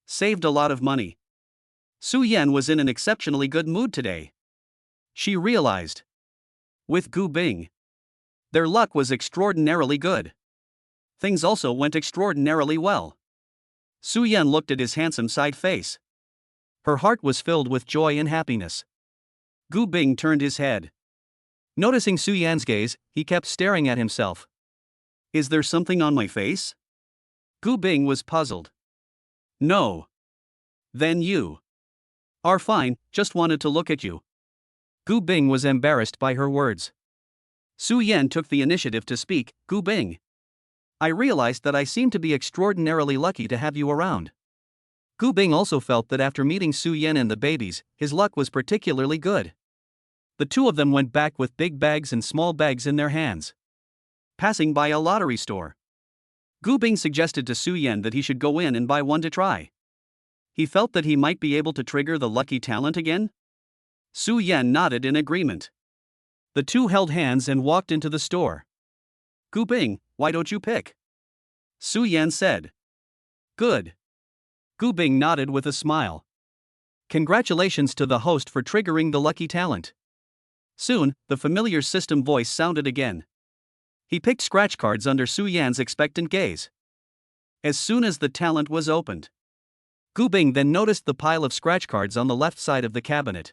Saved a lot of money. Su Yan was in an exceptionally good mood today. She realized. With Gu Bing, their luck was extraordinarily good. Things also went extraordinarily well. Su Yan looked at his handsome side face. Her heart was filled with joy and happiness. Gu Bing turned his head. Noticing Su Yan's gaze, he kept staring at himself. Is there something on my face? Gu Bing was puzzled. No. Then you are fine, just wanted to look at you. Gu Bing was embarrassed by her words. Su Yan took the initiative to speak. Gu Bing, I realized that I seem to be extraordinarily lucky to have you around. Gu Bing also felt that after meeting Su Yan and the babies, his luck was particularly good. The two of them went back with big bags and small bags in their hands. Passing by a lottery store, Gu Bing suggested to Su Yan that he should go in and buy one to try. He felt that he might be able to trigger the lucky talent again. Su Yan nodded in agreement. The two held hands and walked into the store. Gu Bing, why don't you pick? Su Yan said. Good. Gu Bing nodded with a smile. Congratulations to the host for triggering the lucky talent. Soon, the familiar system voice sounded again. He picked scratch cards under Su Yan's expectant gaze. As soon as the talent was opened, Gu Bing then noticed the pile of scratch cards on the left side of the cabinet.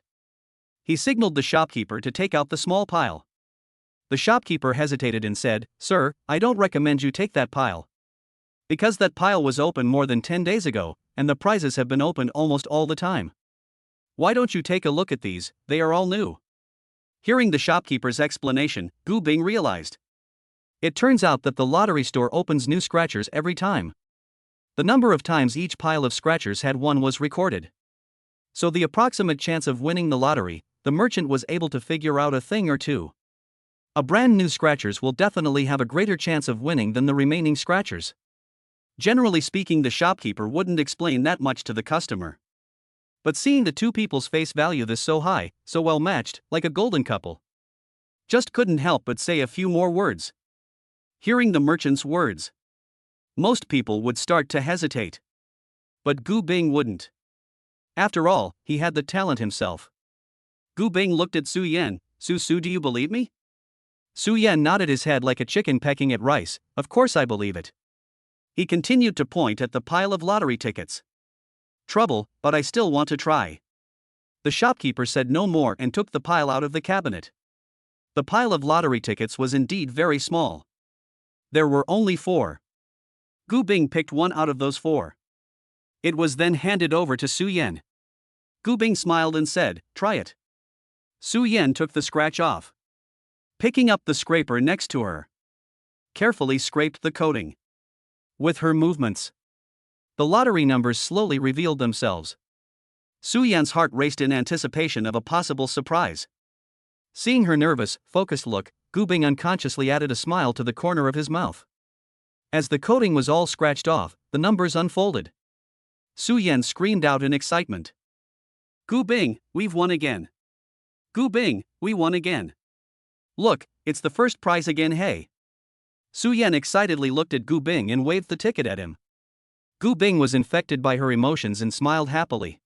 He signaled the shopkeeper to take out the small pile. The shopkeeper hesitated and said, Sir, I don't recommend you take that pile. Because that pile was open more than 10 days ago, and the prizes have been opened almost all the time. Why don't you take a look at these, they are all new. Hearing the shopkeeper's explanation, Gu Bing realized. It turns out that the lottery store opens new scratchers every time. The number of times each pile of scratchers had won was recorded. So the approximate chance of winning the lottery, the merchant was able to figure out a thing or two. A brand new scratchers will definitely have a greater chance of winning than the remaining scratchers. Generally speaking, the shopkeeper wouldn't explain that much to the customer. But seeing the two people's face value this so high, so well matched, like a golden couple, just couldn't help but say a few more words. Hearing the merchant's words, most people would start to hesitate. But Gu Bing wouldn't. After all, he had the talent himself. Gu Bing looked at Su Yan. Su, do you believe me? Su Yan nodded his head like a chicken pecking at rice. Of course I believe it. He continued to point at the pile of lottery tickets. Trouble, but I still want to try. The shopkeeper said no more and took the pile out of the cabinet. The pile of lottery tickets was indeed very small. There were only 4. Gu Bing picked one out of those 4. It was then handed over to Su Yan. Gu Bing smiled and said, Try it. Su Yan took the scratch off. Picking up the scraper next to her, carefully scraped the coating. With her movements, the lottery numbers slowly revealed themselves. Su Yan's heart raced in anticipation of a possible surprise. Seeing her nervous, focused look, Gu Bing unconsciously added a smile to the corner of his mouth. As the coating was all scratched off, the numbers unfolded. Su Yan screamed out in excitement. Gu Bing, we've won again. Gu Bing, we won again. Look, it's the first prize again, hey. Su Yan excitedly looked at Gu Bing and waved the ticket at him. Gu Bing was infected by her emotions and smiled happily.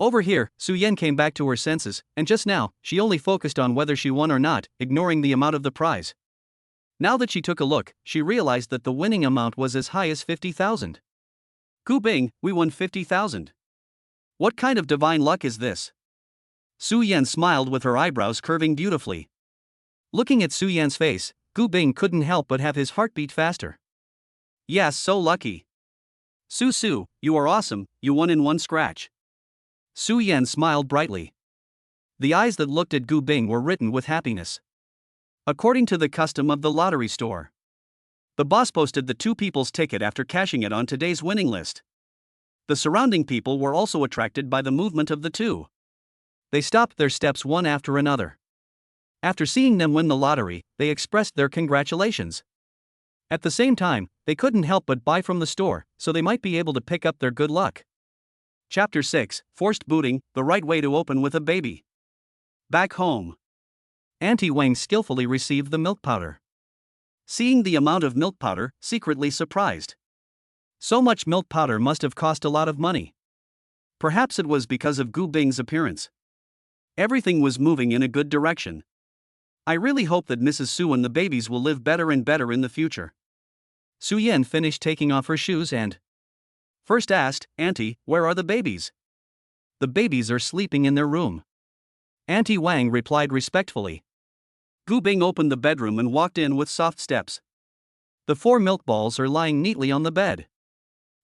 Over here, Su Yan came back to her senses, and just now, she only focused on whether she won or not, ignoring the amount of the prize. Now that she took a look, she realized that the winning amount was as high as 50,000. Gu Bing, we won 50,000. What kind of divine luck is this? Su Yan smiled with her eyebrows curving beautifully. Looking at Su Yan's face, Gu Bing couldn't help but have his heart beat faster. Yes, so lucky. Su, you are awesome, you won in one scratch. Su Yan smiled brightly. The eyes that looked at Gu Bing were written with happiness. According to the custom of the lottery store, the boss posted the two people's ticket after cashing it on today's winning list. The surrounding people were also attracted by the movement of the two. They stopped their steps one after another. After seeing them win the lottery, they expressed their congratulations. At the same time, they couldn't help but buy from the store, so they might be able to pick up their good luck. Chapter 6, Forced Booting, the right way to open with a baby. Back home, Auntie Wang skillfully received the milk powder. Seeing the amount of milk powder, secretly surprised. So much milk powder must have cost a lot of money. Perhaps it was because of Gu Bing's appearance. Everything was moving in a good direction. I really hope that Mrs. Su and the babies will live better and better in the future. Su Yan finished taking off her shoes and first asked, Auntie, where are the babies? The babies are sleeping in their room. Auntie Wang replied respectfully. Gu Bing opened the bedroom and walked in with soft steps. The 4 milk balls are lying neatly on the bed,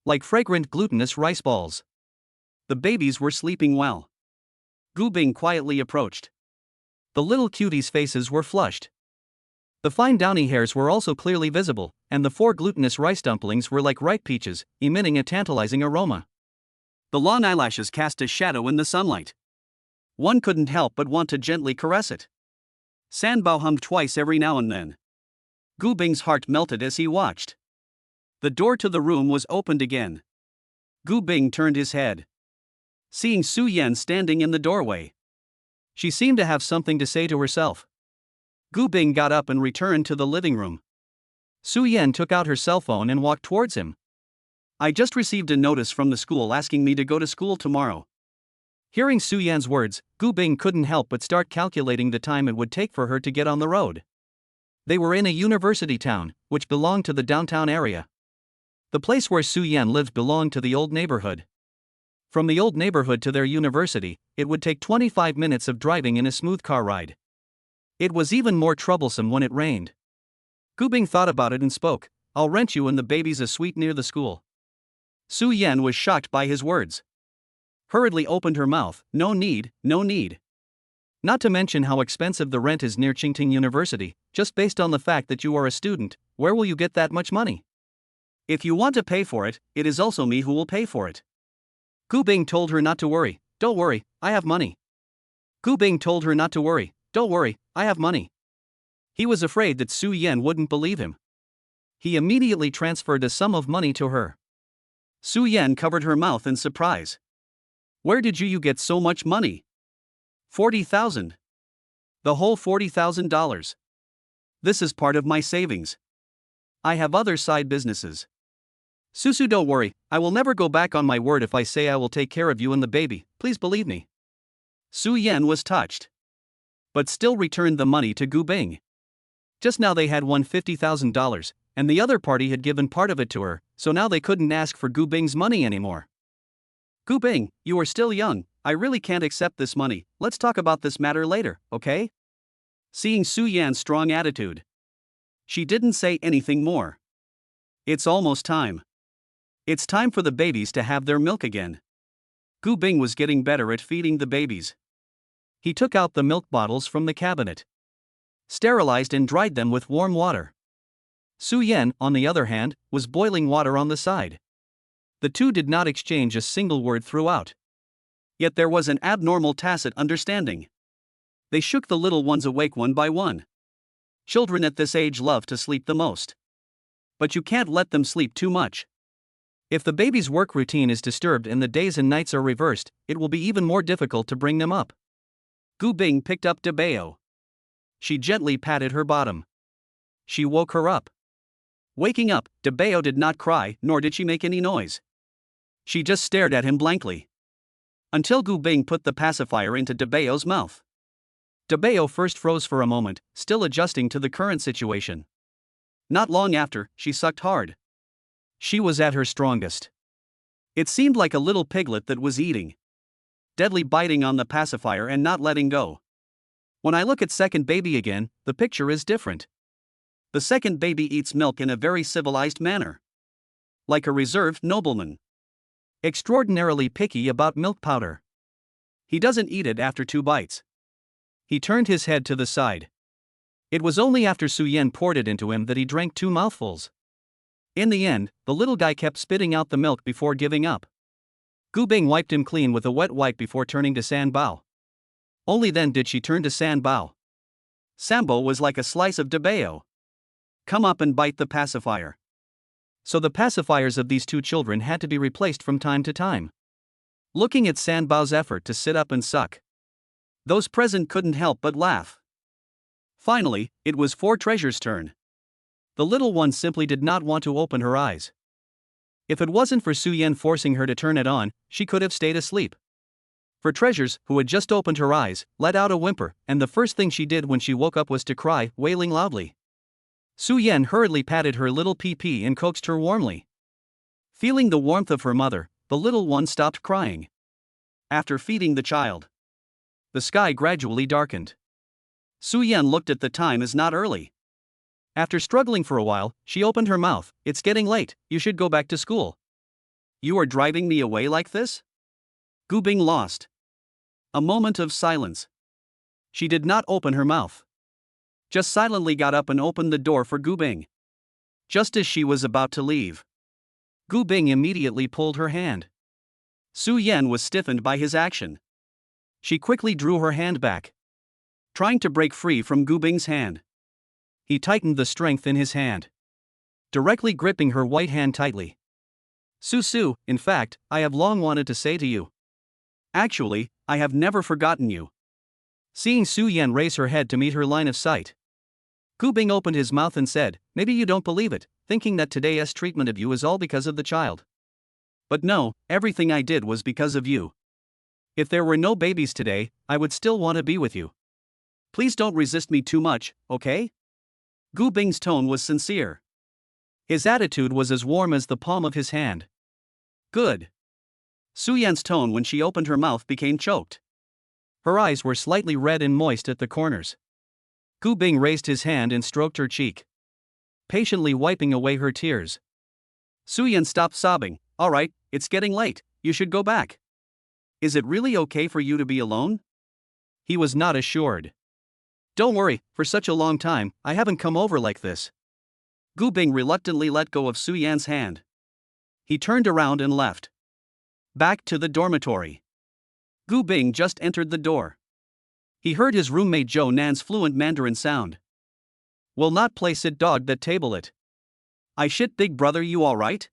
like fragrant glutinous rice balls. The babies were sleeping well. Gu Bing quietly approached. The little cuties' faces were flushed. The fine downy hairs were also clearly visible, and the 4 glutinous rice dumplings were like ripe peaches, emitting a tantalizing aroma. The long eyelashes cast a shadow in the sunlight. One couldn't help but want to gently caress it. Sanbao hummed twice every now and then. Gu Bing's heart melted as he watched. The door to the room was opened again. Gu Bing turned his head, seeing Su Yan standing in the doorway. She seemed to have something to say to herself. Gu Bing got up and returned to the living room. Su Yan took out her cell phone and walked towards him. I just received a notice from the school asking me to go to school tomorrow. Hearing Su Yan's words, Gu Bing couldn't help but start calculating the time it would take for her to get on the road. They were in a university town, which belonged to the downtown area. The place where Su Yan lived belonged to the old neighborhood. From the old neighborhood to their university, it would take 25 minutes of driving in a smooth car ride. It was even more troublesome when it rained. Gu Bing thought about it and spoke. I'll rent you and the babies a suite near the school. Su Yan was shocked by his words. Hurriedly opened her mouth. No need, no need. Not to mention how expensive the rent is near Qingting University, just based on the fact that you are a student, where will you get that much money? If you want to pay for it, it is also me who will pay for it. Gu Bing told her not to worry. Don't worry, I have money. Gu Bing told her not to worry. Don't worry, I have money. He was afraid that Su Yan wouldn't believe him. He immediately transferred a sum of money to her. Su Yan covered her mouth in surprise. Where did you get so much money? 40,000. The whole $40,000. This is part of my savings. I have other side businesses. Susu, don't worry, I will never go back on my word if I say I will take care of you and the baby, please believe me. Su Yan was touched, but still returned the money to Gu Bing. Just now they had won $50,000, and the other party had given part of it to her, so now they couldn't ask for Gu Bing's money anymore. Gu Bing, you are still young, I really can't accept this money, let's talk about this matter later, okay? Seeing Su Yan's strong attitude, she didn't say anything more. It's almost time. It's time for the babies to have their milk again. Gu Bing was getting better at feeding the babies. He took out the milk bottles from the cabinet, sterilized and dried them with warm water. Su Yan, on the other hand, was boiling water on the side. The two did not exchange a single word throughout. Yet there was an abnormal tacit understanding. They shook the little ones awake one by one. Children at this age love to sleep the most. But you can't let them sleep too much. If the baby's work routine is disturbed and the days and nights are reversed, it will be even more difficult to bring them up. Gu Bing picked up Debeo. She gently patted her bottom. She woke her up. Waking up, Debeo did not cry, nor did she make any noise. She just stared at him blankly, until Gu Bing put the pacifier into Debeo's mouth. Debeo first froze for a moment, still adjusting to the current situation. Not long after, she sucked hard. She was at her strongest. It seemed like a little piglet that was eating, deadly biting on the pacifier and not letting go. When I look at second baby again, the picture is different. The second baby eats milk in a very civilized manner, like a reserved nobleman. Extraordinarily picky about milk powder. He doesn't eat it after 2 bites. He turned his head to the side. It was only after Su Yan poured it into him that he drank 2 mouthfuls. In the end, the little guy kept spitting out the milk before giving up. Gu Bing wiped him clean with a wet wipe before turning to Sanbao. Only then did she turn to Sanbao. Sambo was like a slice of Debeo. Come up and bite the pacifier. So the pacifiers of these 2 children had to be replaced from time to time. Looking at Sanbao's effort to sit up and suck, those present couldn't help but laugh. Finally, it was 4 Treasure's turn. The little one simply did not want to open her eyes. If it wasn't for Su Yan forcing her to turn it on, she could have stayed asleep. For Treasures, who had just opened her eyes, let out a whimper, and the first thing she did when she woke up was to cry, wailing loudly. Su Yan hurriedly patted her little pee-pee and coaxed her warmly. Feeling the warmth of her mother, the little one stopped crying. After feeding the child, the sky gradually darkened. Su Yan looked at the time as not early. After struggling for a while, she opened her mouth. It's getting late, you should go back to school. You are driving me away like this? Gu Bing lost. A moment of silence. She did not open her mouth. Just silently got up and opened the door for Gu Bing. Just as she was about to leave, Gu Bing immediately pulled her hand. Su Yan was stiffened by his action. She quickly drew her hand back, trying to break free from Gu Bing's hand. He tightened the strength in his hand, directly gripping her white hand tightly. Su, in fact, I have long wanted to say to you. Actually, I have never forgotten you. Seeing Su Yan raise her head to meet her line of sight, Gu Bing opened his mouth and said, maybe you don't believe it, thinking that today's treatment of you is all because of the child. But no, everything I did was because of you. If there were no babies today, I would still want to be with you. Please don't resist me too much, okay? Gu Bing's tone was sincere. His attitude was as warm as the palm of his hand. Good. Su Yan's tone when she opened her mouth became choked. Her eyes were slightly red and moist at the corners. Gu Bing raised his hand and stroked her cheek, patiently wiping away her tears. Su Yan stopped sobbing. All right, it's getting late, you should go back. Is it really okay for you to be alone? He was not assured. Don't worry, for such a long time, I haven't come over like this. Gu Bing reluctantly let go of Su Yan's hand. He turned around and left. Back to the dormitory. Gu Bing just entered the door. He heard his roommate Zhou Nan's fluent Mandarin sound. Will not play sit dog that table it. I shit big brother, you alright?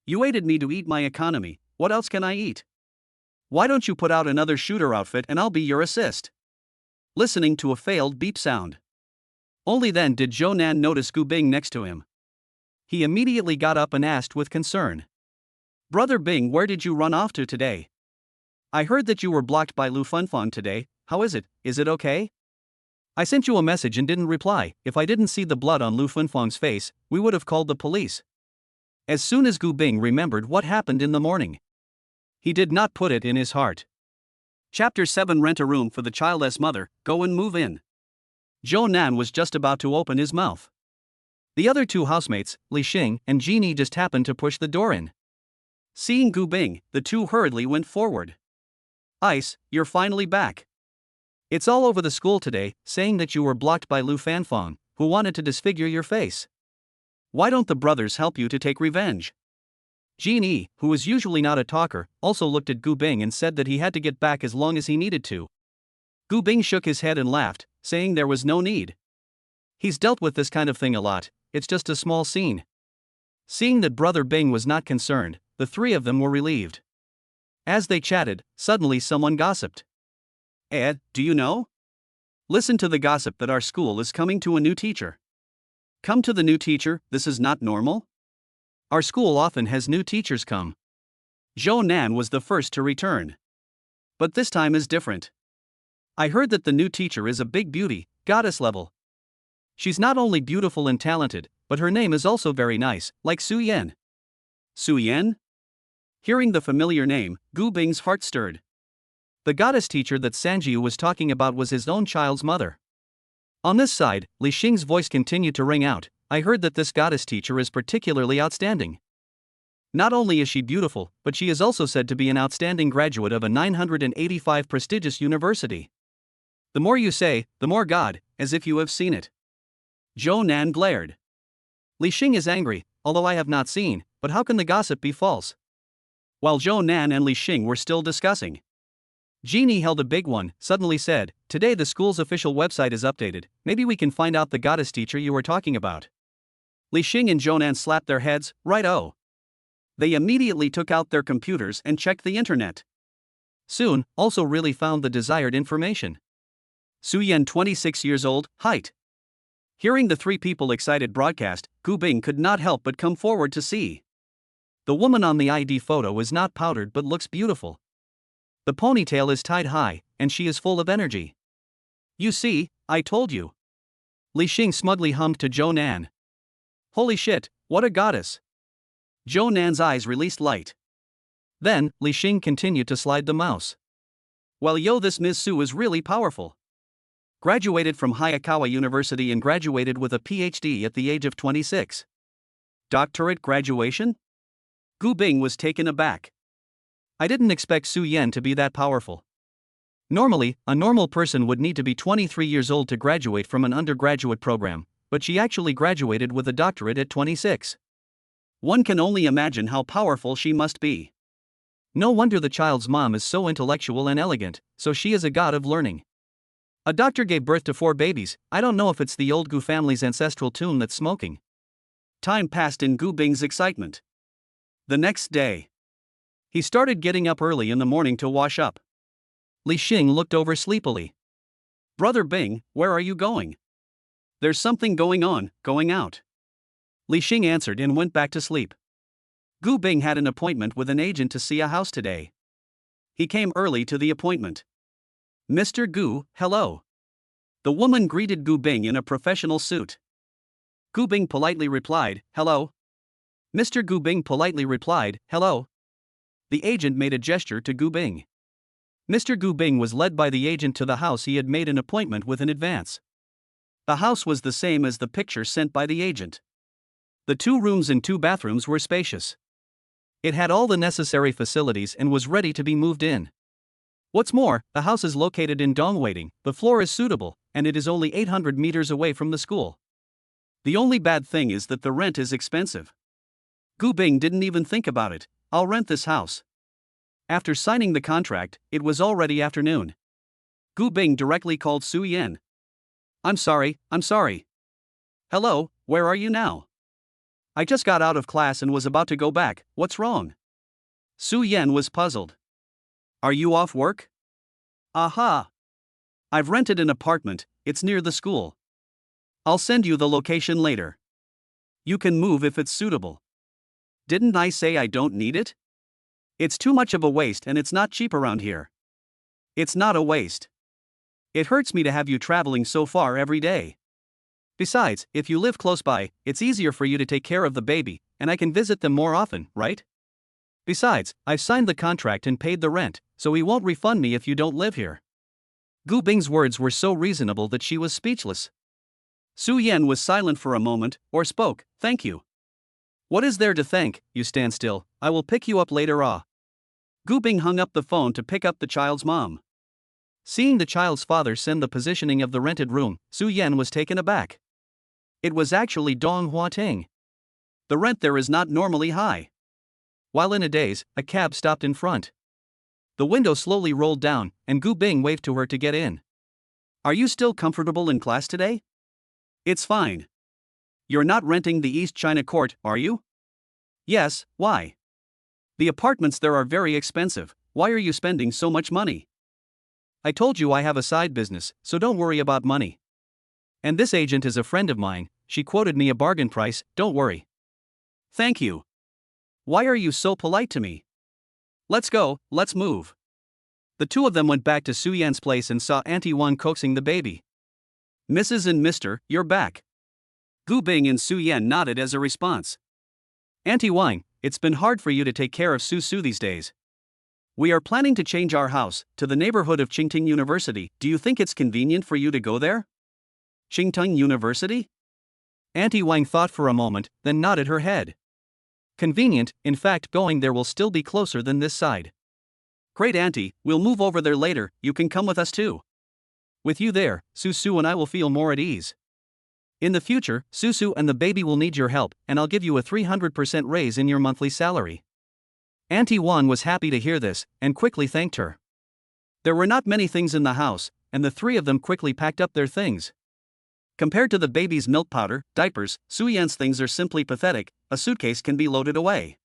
You aided me to eat my economy, what else can I eat? Why don't you put out another shooter outfit and I'll be your assist? Listening to a failed beep sound. Only then did Zhou Nan notice Gu Bing next to him. He immediately got up and asked with concern. Brother Bing, where did you run off to today? I heard that you were blocked by Lu Funfang today, how is it okay? I sent you a message and didn't reply. If I didn't see the blood on Lu Funfang's face, we would have called the police. As soon as Gu Bing remembered what happened in the morning, he did not put it in his heart. Chapter 7 Rent a room for the childless mother, go and move in. Zhou Nan was just about to open his mouth. The other two housemates, Li Xing and Jeannie, just happened to push the door in. Seeing Gu Bing, the two hurriedly went forward. Ice, you're finally back. It's all over the school today, saying that you were blocked by Lu Fanfang, who wanted to disfigure your face. Why don't the brothers help you to take revenge? Jeannie, who was usually not a talker, also looked at Gu Bing and said that he had to get back as long as he needed to. Gu Bing shook his head and laughed, saying there was no need. He's dealt with this kind of thing a lot, it's just a small scene. Seeing that Brother Bing was not concerned, the three of them were relieved. As they chatted, suddenly someone gossiped. Ed, do you know? Listen to the gossip that our school is coming to a new teacher. Come to the new teacher, this is not normal? Our school often has new teachers come. Zhou Nan was the first to return. But this time is different. I heard that the new teacher is a big beauty, goddess level. She's not only beautiful and talented, but her name is also very nice, like Su Yan. Su Yan? Hearing the familiar name, Gu Bing's heart stirred. The goddess teacher that Sanjiu was talking about was his own child's mother. On this side, Li Xing's voice continued to ring out. I heard that this goddess teacher is particularly outstanding. Not only is she beautiful, but she is also said to be an outstanding graduate of a 985 prestigious university. The more you say, the more God, as if you have seen it. Zhou Nan glared. Li Xing is angry, although I have not seen, but how can the gossip be false? While Zhou Nan and Li Xing were still discussing, Jeannie held a big one, suddenly said, today the school's official website is updated, maybe we can find out the goddess teacher you were talking about. Li Xing and Zhou Nan slapped their heads, right-o. They immediately took out their computers and checked the internet. Soon, also really found the desired information. Su Yan 26 years old, height. Hearing the three people excited broadcast, Gu Bing could not help but come forward to see. The woman on the ID photo is not powdered but looks beautiful. The ponytail is tied high, and she is full of energy. You see, I told you. Li Xing smugly hummed to Zhou Nan. Holy shit, what a goddess. Zhou Nan's eyes released light. Then, Li Xing continued to slide the mouse. Well, yo, this Ms. Su is really powerful. Graduated from Hayakawa University and graduated with a PhD at the age of 26. Doctorate graduation? Gu Bing was taken aback. I didn't expect Su Yan to be that powerful. Normally, a normal person would need to be 23 years old to graduate from an undergraduate program, but she actually graduated with a doctorate at 26. One can only imagine how powerful she must be. No wonder the child's mom is so intellectual and elegant, so she is a god of learning. A doctor gave birth to 4 babies. I don't know if it's the old Gu family's ancestral tune that's smoking. Time passed in Gu Bing's excitement. The next day, he started getting up early in the morning to wash up. Li Xing looked over sleepily. Brother Bing, where are you going? There's something going out. Li Xing answered and went back to sleep. Gu Bing had an appointment with an agent to see a house today. He came early to the appointment. Mr. Gu, hello. The woman greeted Gu Bing in a professional suit. Gu Bing politely replied, hello. Mr. Gu Bing politely replied, hello. The agent made a gesture to Gu Bing. Mr. Gu Bing was led by the agent to the house he had made an appointment with in advance. The house was the same as the picture sent by the agent. The 2 rooms and 2 bathrooms were spacious. It had all the necessary facilities and was ready to be moved in. What's more, the house is located in Dongwaiting, the floor is suitable, and it is only 800 meters away from the school. The only bad thing is that the rent is expensive. Gu Bing didn't even think about it. I'll rent this house. After signing the contract, it was already afternoon. Gu Bing directly called Su Yan. I'm sorry. Hello, where are you now? I just got out of class and was about to go back. What's wrong? Su Yan was puzzled. Are you off work? Aha! I've rented an apartment, it's near the school. I'll send you the location later. You can move if it's suitable. Didn't I say I don't need it? It's too much of a waste and it's not cheap around here. It's not a waste. It hurts me to have you traveling so far every day. Besides, if you live close by, it's easier for you to take care of the baby, and I can visit them more often, right? Besides, I've signed the contract and paid the rent, so he won't refund me if you don't live here. Gu Bing's words were so reasonable that she was speechless. Su Yan was silent for a moment, or spoke, thank you. What is there to thank? You stand still, I will pick you up later. Gu Bing hung up the phone to pick up the child's mom. Seeing the child's father send the positioning of the rented room, Su Yan was taken aback. It was actually Dong Hua Ting. The rent there is not normally high. While in a daze, a cab stopped in front. The window slowly rolled down, and Gu Bing waved to her to get in. Are you still comfortable in class today? It's fine. You're not renting the East China Court, are you? Yes, why? The apartments there are very expensive. Why are you spending so much money? I told you I have a side business, so don't worry about money. And this agent is a friend of mine, she quoted me a bargain price, don't worry. Thank you. Why are you so polite to me? Let's go, let's move. The 2 of them went back to Su Yan's place and saw Auntie Wan coaxing the baby. Mrs. and Mr., you're back. Gu Bing and Su Yan nodded as a response. Auntie Wan, it's been hard for you to take care of Su Su these days. We are planning to change our house to the neighborhood of Qingting University. Do you think it's convenient for you to go there? Qingting University? Auntie Wang thought for a moment, then nodded her head. Convenient, in fact, going there will still be closer than this side. Great, Auntie, we'll move over there later, you can come with us too. With you there, Su Su and I will feel more at ease. In the future, Su Su and the baby will need your help, and I'll give you a 300% raise in your monthly salary. Auntie Wan was happy to hear this, and quickly thanked her. There were not many things in the house, and the 3 of them quickly packed up their things. Compared to the baby's milk powder, diapers, Su Yan's things are simply pathetic, a suitcase can be loaded away.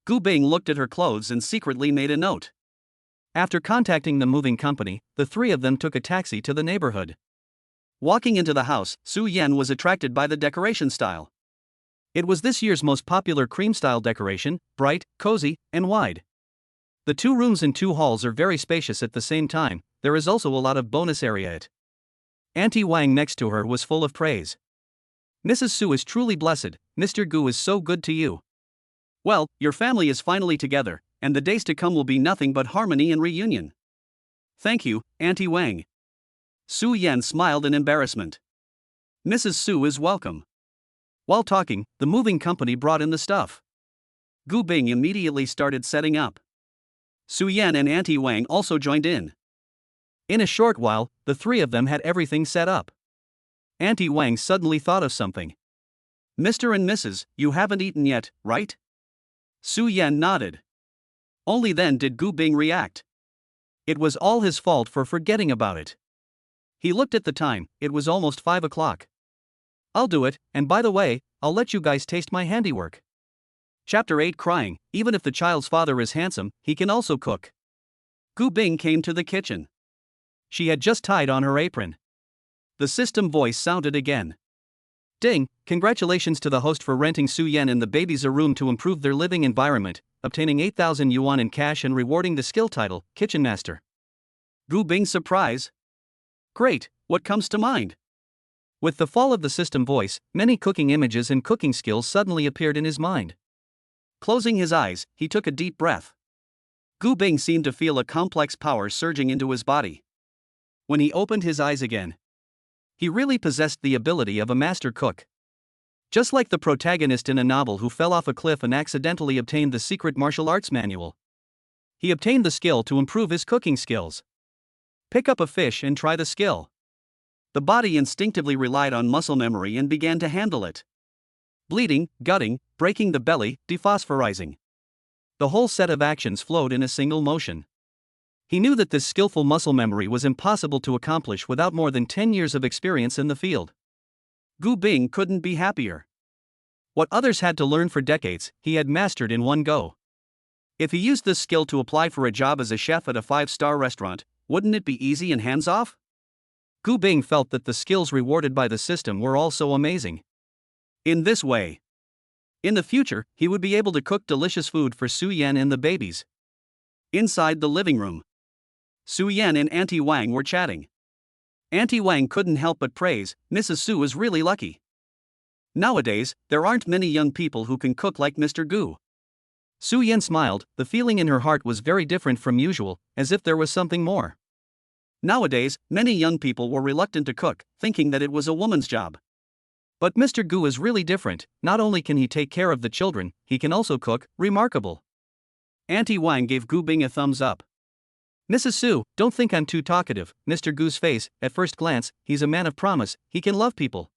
Gu Bing looked at her clothes and secretly made a note. After contacting the moving company, the 3 of them took a taxi to the neighborhood. Walking into the house, Su Yan was attracted by the decoration style. It was this year's most popular cream-style decoration, bright, cozy, and wide. The 2 rooms and 2 halls are very spacious at the same time, there is also a lot of bonus area at. Auntie Wang next to her was full of praise. Mrs. Su is truly blessed, Mr. Gu is so good to you. Well, your family is finally together, and the days to come will be nothing but harmony and reunion. Thank you, Auntie Wang. Su Yan smiled in embarrassment. Mrs. Su is welcome. While talking, the moving company brought in the stuff. Gu Bing immediately started setting up. Su Yan and Auntie Wang also joined in. In a short while, the three of them had everything set up. Auntie Wang suddenly thought of something. Mr. and Mrs., you haven't eaten yet, right? Su Yan nodded. Only then did Gu Bing react. It was all his fault for forgetting about it. He looked at the time, it was almost 5 o'clock. I'll do it, and by the way, I'll let you guys taste my handiwork. Chapter 8 Crying, even if the child's father is handsome, he can also cook. Gu Bing came to the kitchen. She had just tied on her apron. The system voice sounded again. Ding, congratulations to the host for renting Su Yan and the babies a room to improve their living environment, obtaining 8,000 yuan in cash and rewarding the skill title, Kitchen Master. Gu Bing's surprise. Great, what comes to mind? With the fall of the system voice, many cooking images and cooking skills suddenly appeared in his mind. Closing his eyes, he took a deep breath. Gu Bing seemed to feel a complex power surging into his body. When he opened his eyes again, he really possessed the ability of a master cook. Just like the protagonist in a novel who fell off a cliff and accidentally obtained the secret martial arts manual. He obtained the skill to improve his cooking skills. Pick up a fish and try the skill. The body instinctively relied on muscle memory and began to handle it. Bleeding, gutting, breaking the belly, dephosphorizing. The whole set of actions flowed in a single motion. He knew that this skillful muscle memory was impossible to accomplish without more than 10 years of experience in the field. Gu Bing couldn't be happier. What others had to learn for decades, he had mastered in one go. If he used this skill to apply for a job as a chef at a 5-star restaurant, wouldn't it be easy and hands-off? Gu Bing felt that the skills rewarded by the system were also amazing. In this way, in the future, he would be able to cook delicious food for Su Yan and the babies. Inside the living room, Su Yan and Auntie Wang were chatting. Auntie Wang couldn't help but praise, Mrs. Su is really lucky. Nowadays, there aren't many young people who can cook like Mr. Gu. Su Yan smiled, the feeling in her heart was very different from usual, as if there was something more. Nowadays, many young people were reluctant to cook, thinking that it was a woman's job. But Mr. Gu is really different, not only can he take care of the children, he can also cook, remarkable. Auntie Wang gave Gu Bing a thumbs up. Mrs. Su, don't think I'm too talkative, Mr. Gu's face, at first glance, he's a man of promise, he can love people.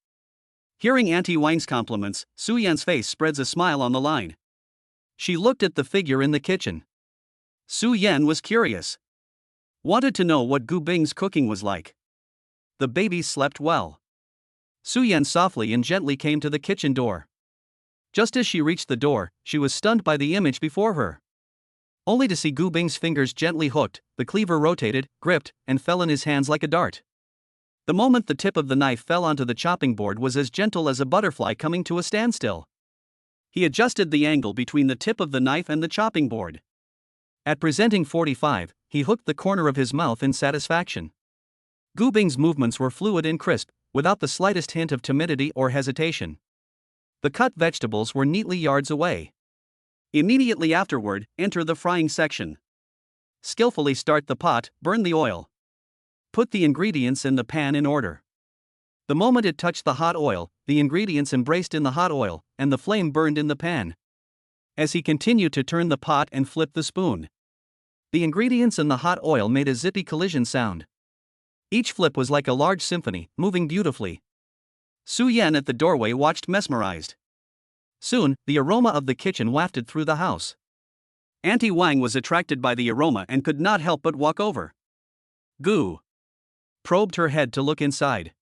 Hearing Auntie Wang's compliments, Su Yan's face spreads a smile on the line. She looked at the figure in the kitchen. Su Yan was curious. Wanted to know what Gu Bing's cooking was like. The babies slept well. Su Yan softly and gently came to the kitchen door. Just as she reached the door, she was stunned by the image before her. Only to see Gu Bing's fingers gently hooked, the cleaver rotated, gripped, and fell in his hands like a dart. The moment the tip of the knife fell onto the chopping board was as gentle as a butterfly coming to a standstill. He adjusted the angle between the tip of the knife and the chopping board. At presenting 45, he hooked the corner of his mouth in satisfaction. Gu Bing's movements were fluid and crisp, without the slightest hint of timidity or hesitation. The cut vegetables were neatly yards away. Immediately afterward, enter the frying section. Skillfully start the pot, burn the oil. Put the ingredients in the pan in order. The moment it touched the hot oil, the ingredients embraced in the hot oil, and the flame burned in the pan. As he continued to turn the pot and flip the spoon, the ingredients in the hot oil made a zippy collision sound. Each flip was like a large symphony, moving beautifully. Su Yan at the doorway watched mesmerized. Soon, the aroma of the kitchen wafted through the house. Auntie Wang was attracted by the aroma and could not help but walk over. Gu probed her head to look inside.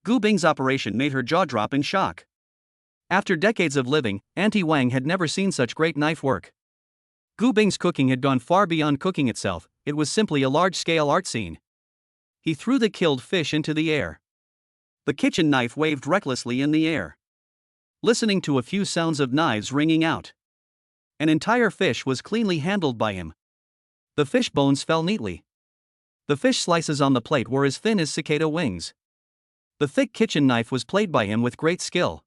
Gu Bing's operation made her jaw drop in shock. After decades of living, Auntie Wang had never seen such great knife work. Gu Bing's cooking had gone far beyond cooking itself, it was simply a large-scale art scene. He threw the killed fish into the air. The kitchen knife waved recklessly in the air. Listening to a few sounds of knives ringing out. An entire fish was cleanly handled by him. The fish bones fell neatly. The fish slices on the plate were as thin as cicada wings. The thick kitchen knife was played by him with great skill.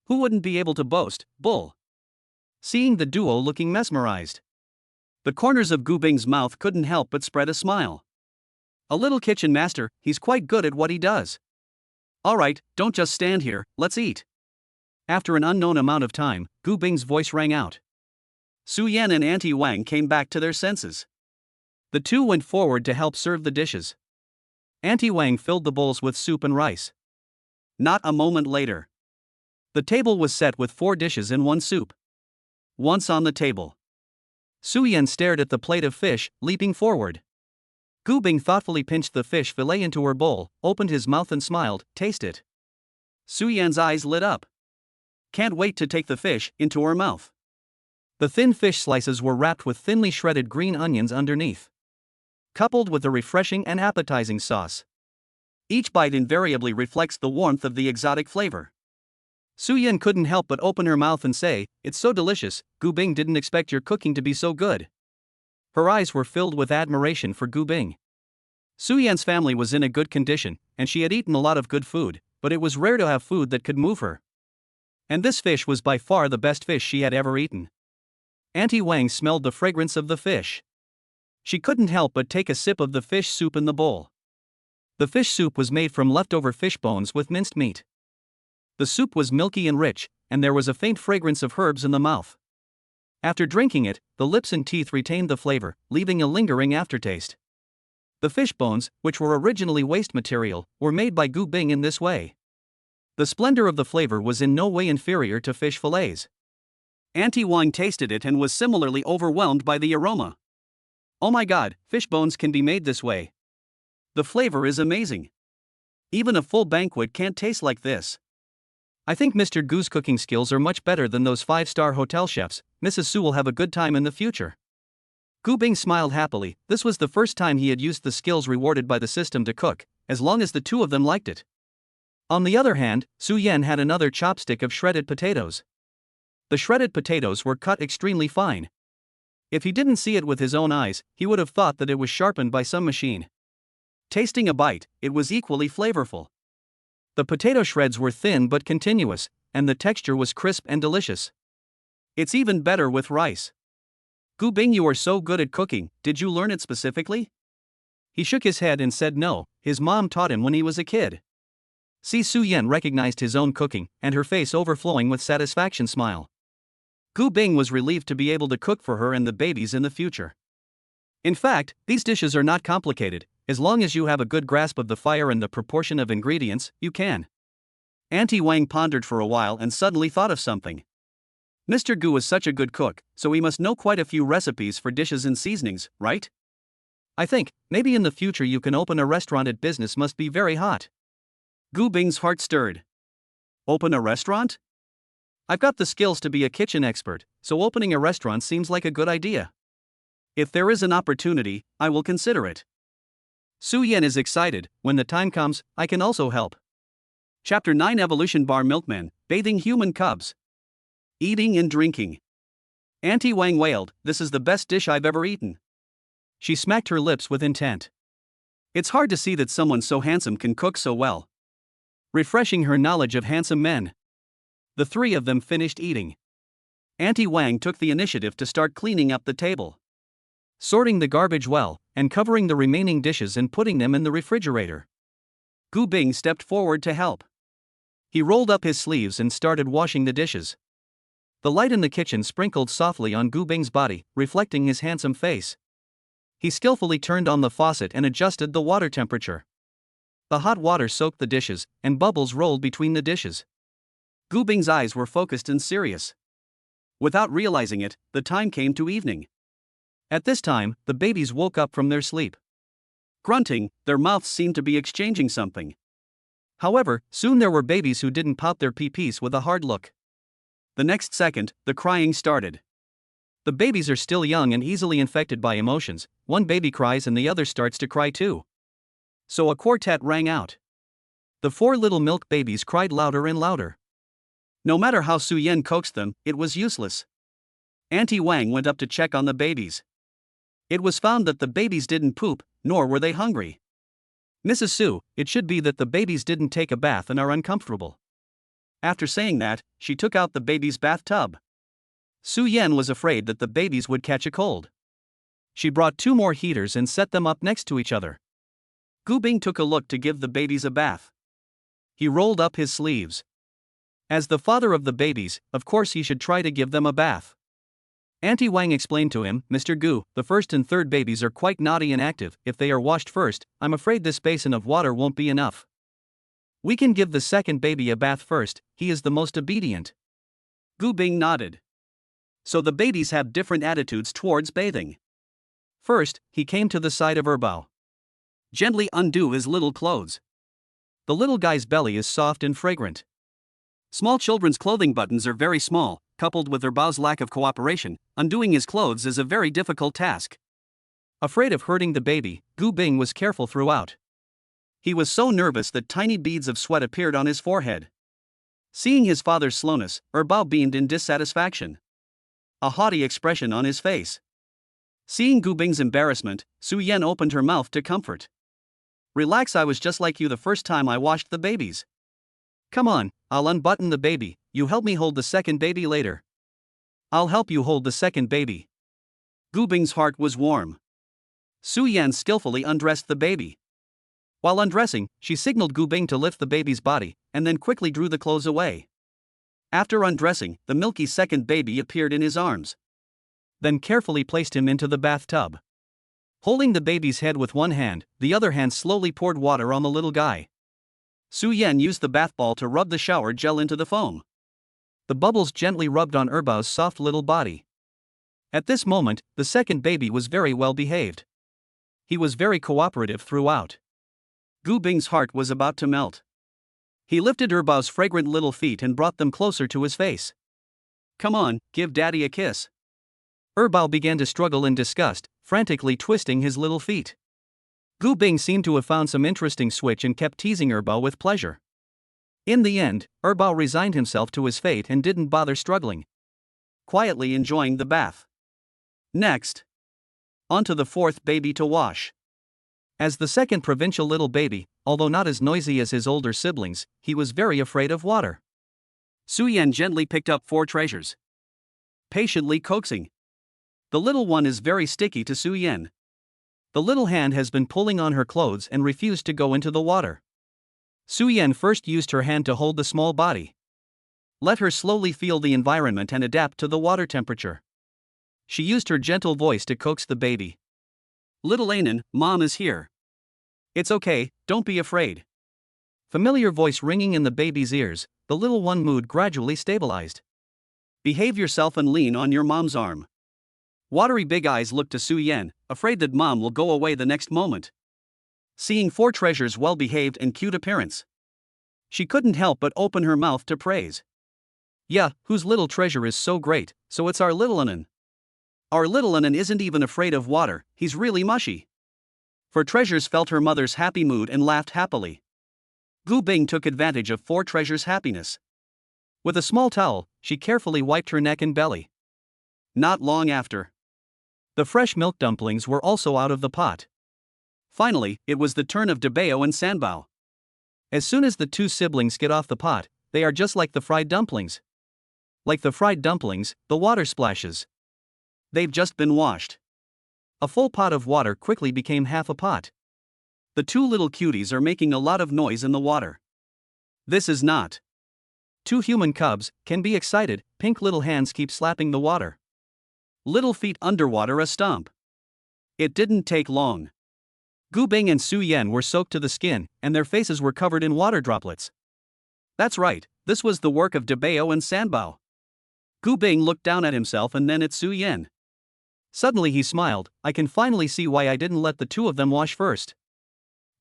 Who wouldn't be able to boast, bull? Seeing the duo looking mesmerized, the corners of Gu Bing's mouth couldn't help but spread a smile. A little kitchen master, he's quite good at what he does. Alright, don't just stand here, let's eat. After an unknown amount of time, Gu Bing's voice rang out. Su Yan and Auntie Wang came back to their senses. The two went forward to help serve the dishes. Auntie Wang filled the bowls with soup and rice. Not a moment later, the table was set with 4 dishes and 1 soup. Once on the table, Su Yan stared at the plate of fish, leaping forward. Gu Bing thoughtfully pinched the fish fillet into her bowl, opened his mouth and smiled, taste it. Su Yan's eyes lit up. Can't wait to take the fish into her mouth. The thin fish slices were wrapped with thinly shredded green onions underneath, coupled with a refreshing and appetizing sauce. Each bite invariably reflects the warmth of the exotic flavor. Su Yan couldn't help but open her mouth and say, "It's so delicious, Gu Bing didn't expect your cooking to be so good." Her eyes were filled with admiration for Gu Bing. Su Yan's family was in a good condition, and she had eaten a lot of good food, but it was rare to have food that could move her. And this fish was by far the best fish she had ever eaten. Auntie Wang smelled the fragrance of the fish. She couldn't help but take a sip of the fish soup in the bowl. The fish soup was made from leftover fish bones with minced meat. The soup was milky and rich, and there was a faint fragrance of herbs in the mouth. After drinking it, the lips and teeth retained the flavor, leaving a lingering aftertaste. The fish bones, which were originally waste material, were made by Gu Bing in this way. The splendor of the flavor was in no way inferior to fish fillets. Auntie Wang tasted it and was similarly overwhelmed by the aroma. Oh my god, fish bones can be made this way. The flavor is amazing. Even a full banquet can't taste like this. I think Mr. Gu's cooking skills are much better than those 5-star hotel chefs. Mrs. Su will have a good time in the future. Gu Bing smiled happily. This was the first time he had used the skills rewarded by the system to cook, as long as the two of them liked it. On the other hand, Su Yan had another chopstick of shredded potatoes. The shredded potatoes were cut extremely fine. If he didn't see it with his own eyes, he would have thought that it was sharpened by some machine. Tasting a bite, it was equally flavorful. The potato shreds were thin but continuous, and the texture was crisp and delicious. It's even better with rice. Gu Bing, you are so good at cooking, did you learn it specifically? He shook his head and said no, his mom taught him when he was a kid. Su Yan recognized his own cooking, and her face overflowing with satisfaction smile. Gu Bing was relieved to be able to cook for her and the babies in the future. In fact, these dishes are not complicated. As long as you have a good grasp of the fire and the proportion of ingredients, you can. Auntie Wang pondered for a while and suddenly thought of something. Mr. Gu is such a good cook, so he must know quite a few recipes for dishes and seasonings, right? I think, maybe in the future you can open a restaurant. At business must be very hot. Gu Bing's heart stirred. Open a restaurant? I've got the skills to be a kitchen expert, so opening a restaurant seems like a good idea. If there is an opportunity, I will consider it. Su Yan is excited. When the time comes, I can also help. Chapter 9 Evolution Bar Milkman, Bathing Human Cubs. Eating and drinking. Auntie Wang wailed, "This is the best dish I've ever eaten." She smacked her lips with intent. It's hard to see that someone so handsome can cook so well. Refreshing her knowledge of handsome men. The three of them finished eating. Auntie Wang took the initiative to start cleaning up the table, sorting the garbage well, and covering the remaining dishes and putting them in the refrigerator. Gu Bing stepped forward to help. He rolled up his sleeves and started washing the dishes. The light in the kitchen sprinkled softly on Gu Bing's body, reflecting his handsome face. He skillfully turned on the faucet and adjusted the water temperature. The hot water soaked the dishes, and bubbles rolled between the dishes. Gu Bing's eyes were focused and serious. Without realizing it, the time came to evening. At this time, the babies woke up from their sleep. Grunting, their mouths seemed to be exchanging something. However, soon there were babies who didn't pout their pee-pees with a hard look. The next second, the crying started. The babies are still young and easily infected by emotions. One baby cries and the other starts to cry too. So a quartet rang out. The 4 little milk babies cried louder and louder. No matter how Su Yan coaxed them, it was useless. Auntie Wang went up to check on the babies. It was found that the babies didn't poop, nor were they hungry. Mrs. Su, it should be that the babies didn't take a bath and are uncomfortable. After saying that, she took out the baby's bathtub. Su Yan was afraid that the babies would catch a cold. She brought 2 more heaters and set them up next to each other. Gu Bing took a look to give the babies a bath. He rolled up his sleeves. As the father of the babies, of course he should try to give them a bath. Auntie Wang explained to him, Mr. Gu, the first and third babies are quite naughty and active. If they are washed first, I'm afraid this basin of water won't be enough. We can give the second baby a bath first, he is the most obedient. Gu Bing nodded. So the babies have different attitudes towards bathing. First, he came to the side of Erbao. Gently undo his little clothes. The little guy's belly is soft and fragrant. Small children's clothing buttons are very small, coupled with Erbao's lack of cooperation, undoing his clothes is a very difficult task. Afraid of hurting the baby, Gu Bing was careful throughout. He was so nervous that tiny beads of sweat appeared on his forehead. Seeing his father's slowness, Erbao beamed in dissatisfaction. A haughty expression on his face. Seeing Gu Bing's embarrassment, Su Yan opened her mouth to comfort. Relax, I was just like you the first time I washed the babies. Come on, I'll unbutton the baby, you help me hold the second baby later. I'll help you hold the second baby. Gu Bing's heart was warm. Su Yan skillfully undressed the baby. While undressing, she signaled Gu Bing to lift the baby's body, and then quickly drew the clothes away. After undressing, the milky second baby appeared in his arms. Then carefully placed him into the bathtub. Holding the baby's head with one hand, the other hand slowly poured water on the little guy. Su Yan used the bath ball to rub the shower gel into the foam. The bubbles gently rubbed on Erbao's soft little body. At this moment, the second baby was very well behaved. He was very cooperative throughout. Gu Bing's heart was about to melt. He lifted Erbao's fragrant little feet and brought them closer to his face. Come on, give daddy a kiss. Erbao began to struggle in disgust, frantically twisting his little feet. Gu Bing seemed to have found some interesting switch and kept teasing Erbao with pleasure. In the end, Erbao resigned himself to his fate and didn't bother struggling. Quietly enjoying the bath. Next. On to the fourth baby to wash. As the second provincial little baby, although not as noisy as his older siblings, he was very afraid of water. Su Yan gently picked up 4 treasures. Patiently coaxing. The little one is very sticky to Su Yan. The little hand has been pulling on her clothes and refused to go into the water. Su Yan first used her hand to hold the small body. Let her slowly feel the environment and adapt to the water temperature. She used her gentle voice to coax the baby. Little Anan, mom is here. It's okay, don't be afraid. Familiar voice ringing in the baby's ears, the little one mood gradually stabilized. Behave yourself and lean on your mom's arm. Watery big eyes looked to Su Yan, afraid that mom will go away the next moment. Seeing 4 treasures' well-behaved and cute appearance, she couldn't help but open her mouth to praise. Yeah, whose little treasure is so great, so it's our little Anan. Our little Anan isn't even afraid of water, he's really mushy. For treasures felt her mother's happy mood and laughed happily. Gu Bing took advantage of 4 treasures' happiness. With a small towel, she carefully wiped her neck and belly. Not long after, the fresh milk dumplings were also out of the pot. Finally, it was the turn of Debao and Sanbao. As soon as the 2 siblings get off the pot, they are just like the fried dumplings. Like the fried dumplings, the water splashes. They've just been washed. A full pot of water quickly became half a pot. The 2 little cuties are making a lot of noise in the water. This is not. 2 human cubs can be excited, pink little hands keep slapping the water. Little feet underwater a stomp. It didn't take long. Gu Bing and Su Yan were soaked to the skin, and their faces were covered in water droplets. That's right, this was the work of Debao and Sanbao. Gu Bing looked down at himself and then at Su Yan. Suddenly he smiled, I can finally see why I didn't let the 2 of them wash first.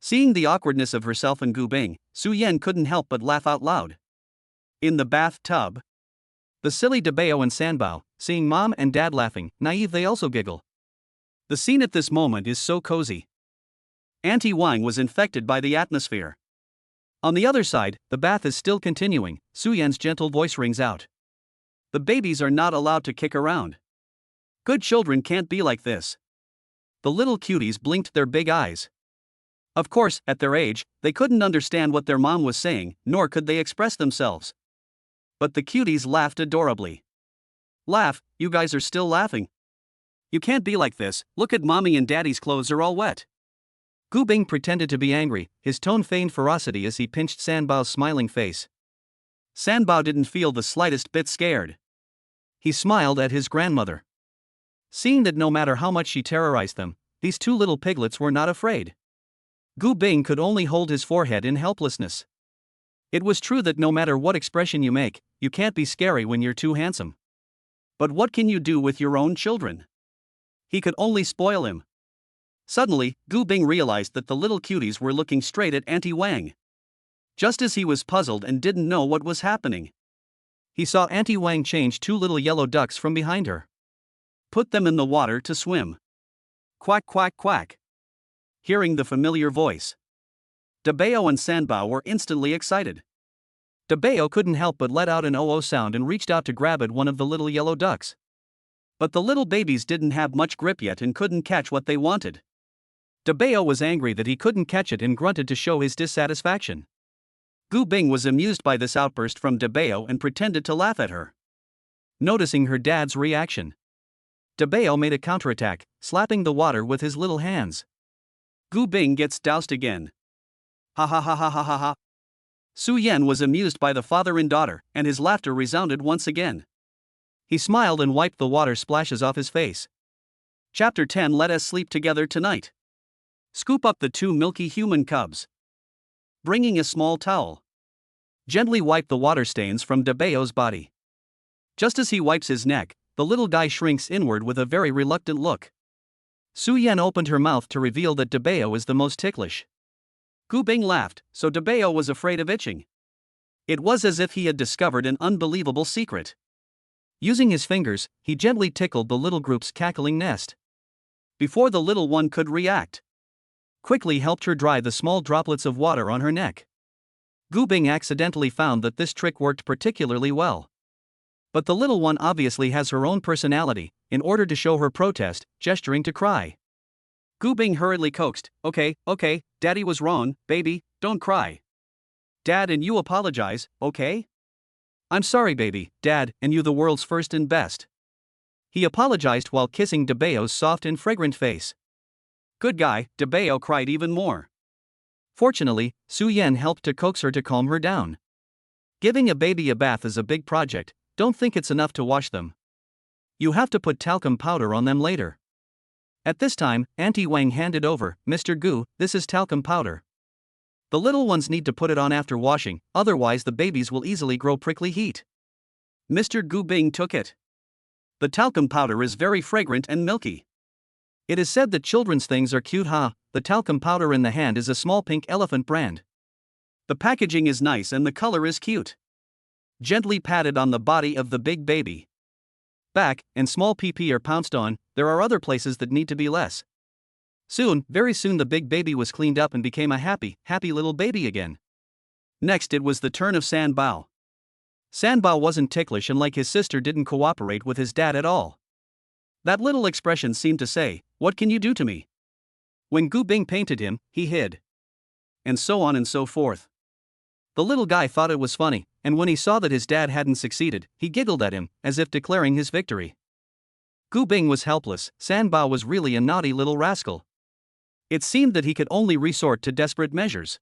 Seeing the awkwardness of herself and Gu Bing, Su Yan couldn't help but laugh out loud. In the bathtub, the silly Debao and Sanbao, seeing mom and dad laughing, naive, they also giggle. The scene at this moment is so cozy. Auntie Wang was infected by the atmosphere. On the other side, the bath is still continuing, Su Yan's gentle voice rings out. The babies are not allowed to kick around. Good children can't be like this. The little cuties blinked their big eyes. Of course, at their age, they couldn't understand what their mom was saying, nor could they express themselves. But the cuties laughed adorably. Laugh, you guys are still laughing. You can't be like this, look at mommy and daddy's clothes are all wet. Gu Bing pretended to be angry, his tone feigned ferocity as he pinched Sanbao's smiling face. Sanbao didn't feel the slightest bit scared. He smiled at his grandmother. Seeing that no matter how much she terrorized them, these two little piglets were not afraid. Gu Bing could only hold his forehead in helplessness. It was true that no matter what expression you make, you can't be scary when you're too handsome. But what can you do with your own children? He could only spoil him. Suddenly, Gu Bing realized that the little cuties were looking straight at Auntie Wang. Just as he was puzzled and didn't know what was happening, he saw Auntie Wang change two little yellow ducks from behind her. Put them in the water to swim. Quack quack quack. Hearing the familiar voice, Dabeo and Sanbao were instantly excited. Dabeo couldn't help but let out an oh-oh sound and reached out to grab at one of the little yellow ducks. But the little babies didn't have much grip yet and couldn't catch what they wanted. Dabeo was angry that he couldn't catch it and grunted to show his dissatisfaction. Gu Bing was amused by this outburst from Dabeo and pretended to laugh at her. Noticing her dad's reaction, Dabeo made a counterattack, slapping the water with his little hands. Gu Bing gets doused again. Ha ha ha ha ha ha ha. Su Yan was amused by the father and daughter, and his laughter resounded once again. He smiled and wiped the water splashes off his face. Chapter 10. Let us sleep together tonight. Scoop up the two milky human cubs. Bringing a small towel, gently wipe the water stains from Dabeo's body. Just as he wipes his neck, the little guy shrinks inward with a very reluctant look. Su Yan opened her mouth to reveal that Dabeo is the most ticklish. Gu Bing laughed, so Dabeo was afraid of itching. It was as if he had discovered an unbelievable secret. Using his fingers, he gently tickled the little group's cackling nest. Before the little one could react, quickly helped her dry the small droplets of water on her neck. Gu Bing accidentally found that this trick worked particularly well. But the little one obviously has her own personality. In order to show her protest, gesturing to cry, Gu Bing hurriedly coaxed, Okay, Daddy was wrong, baby, don't cry. Dad and you apologize, okay? I'm sorry baby, Dad, and you the world's first and best. He apologized while kissing Dabeo's soft and fragrant face. Good guy, Dabeo cried even more. Fortunately, Su Yan helped to coax her to calm her down. Giving a baby a bath is a big project, don't think it's enough to wash them. You have to put talcum powder on them later. At this time, Auntie Wang handed over, Mr. Gu, this is talcum powder. The little ones need to put it on after washing, otherwise the babies will easily grow prickly heat. Mr. Gu Bing took it. The talcum powder is very fragrant and milky. It is said that children's things are cute, huh? The talcum powder in the hand is a small pink elephant brand. The packaging is nice and the color is cute. Gently patted on the body of the big baby. Back and small PP are pounced on, there are other places that need to be less. Very soon the big baby was cleaned up and became a happy little baby again. Next it was the turn of Sanbao. Sanbao wasn't ticklish and like his sister didn't cooperate with his dad at all. That little expression seemed to say, what can you do to me? When Gu Bing painted him, he hid. And so on and so forth. The little guy thought it was funny, and when he saw that his dad hadn't succeeded, he giggled at him, as if declaring his victory. Gu Bing was helpless, Sanbao was really a naughty little rascal. It seemed that he could only resort to desperate measures.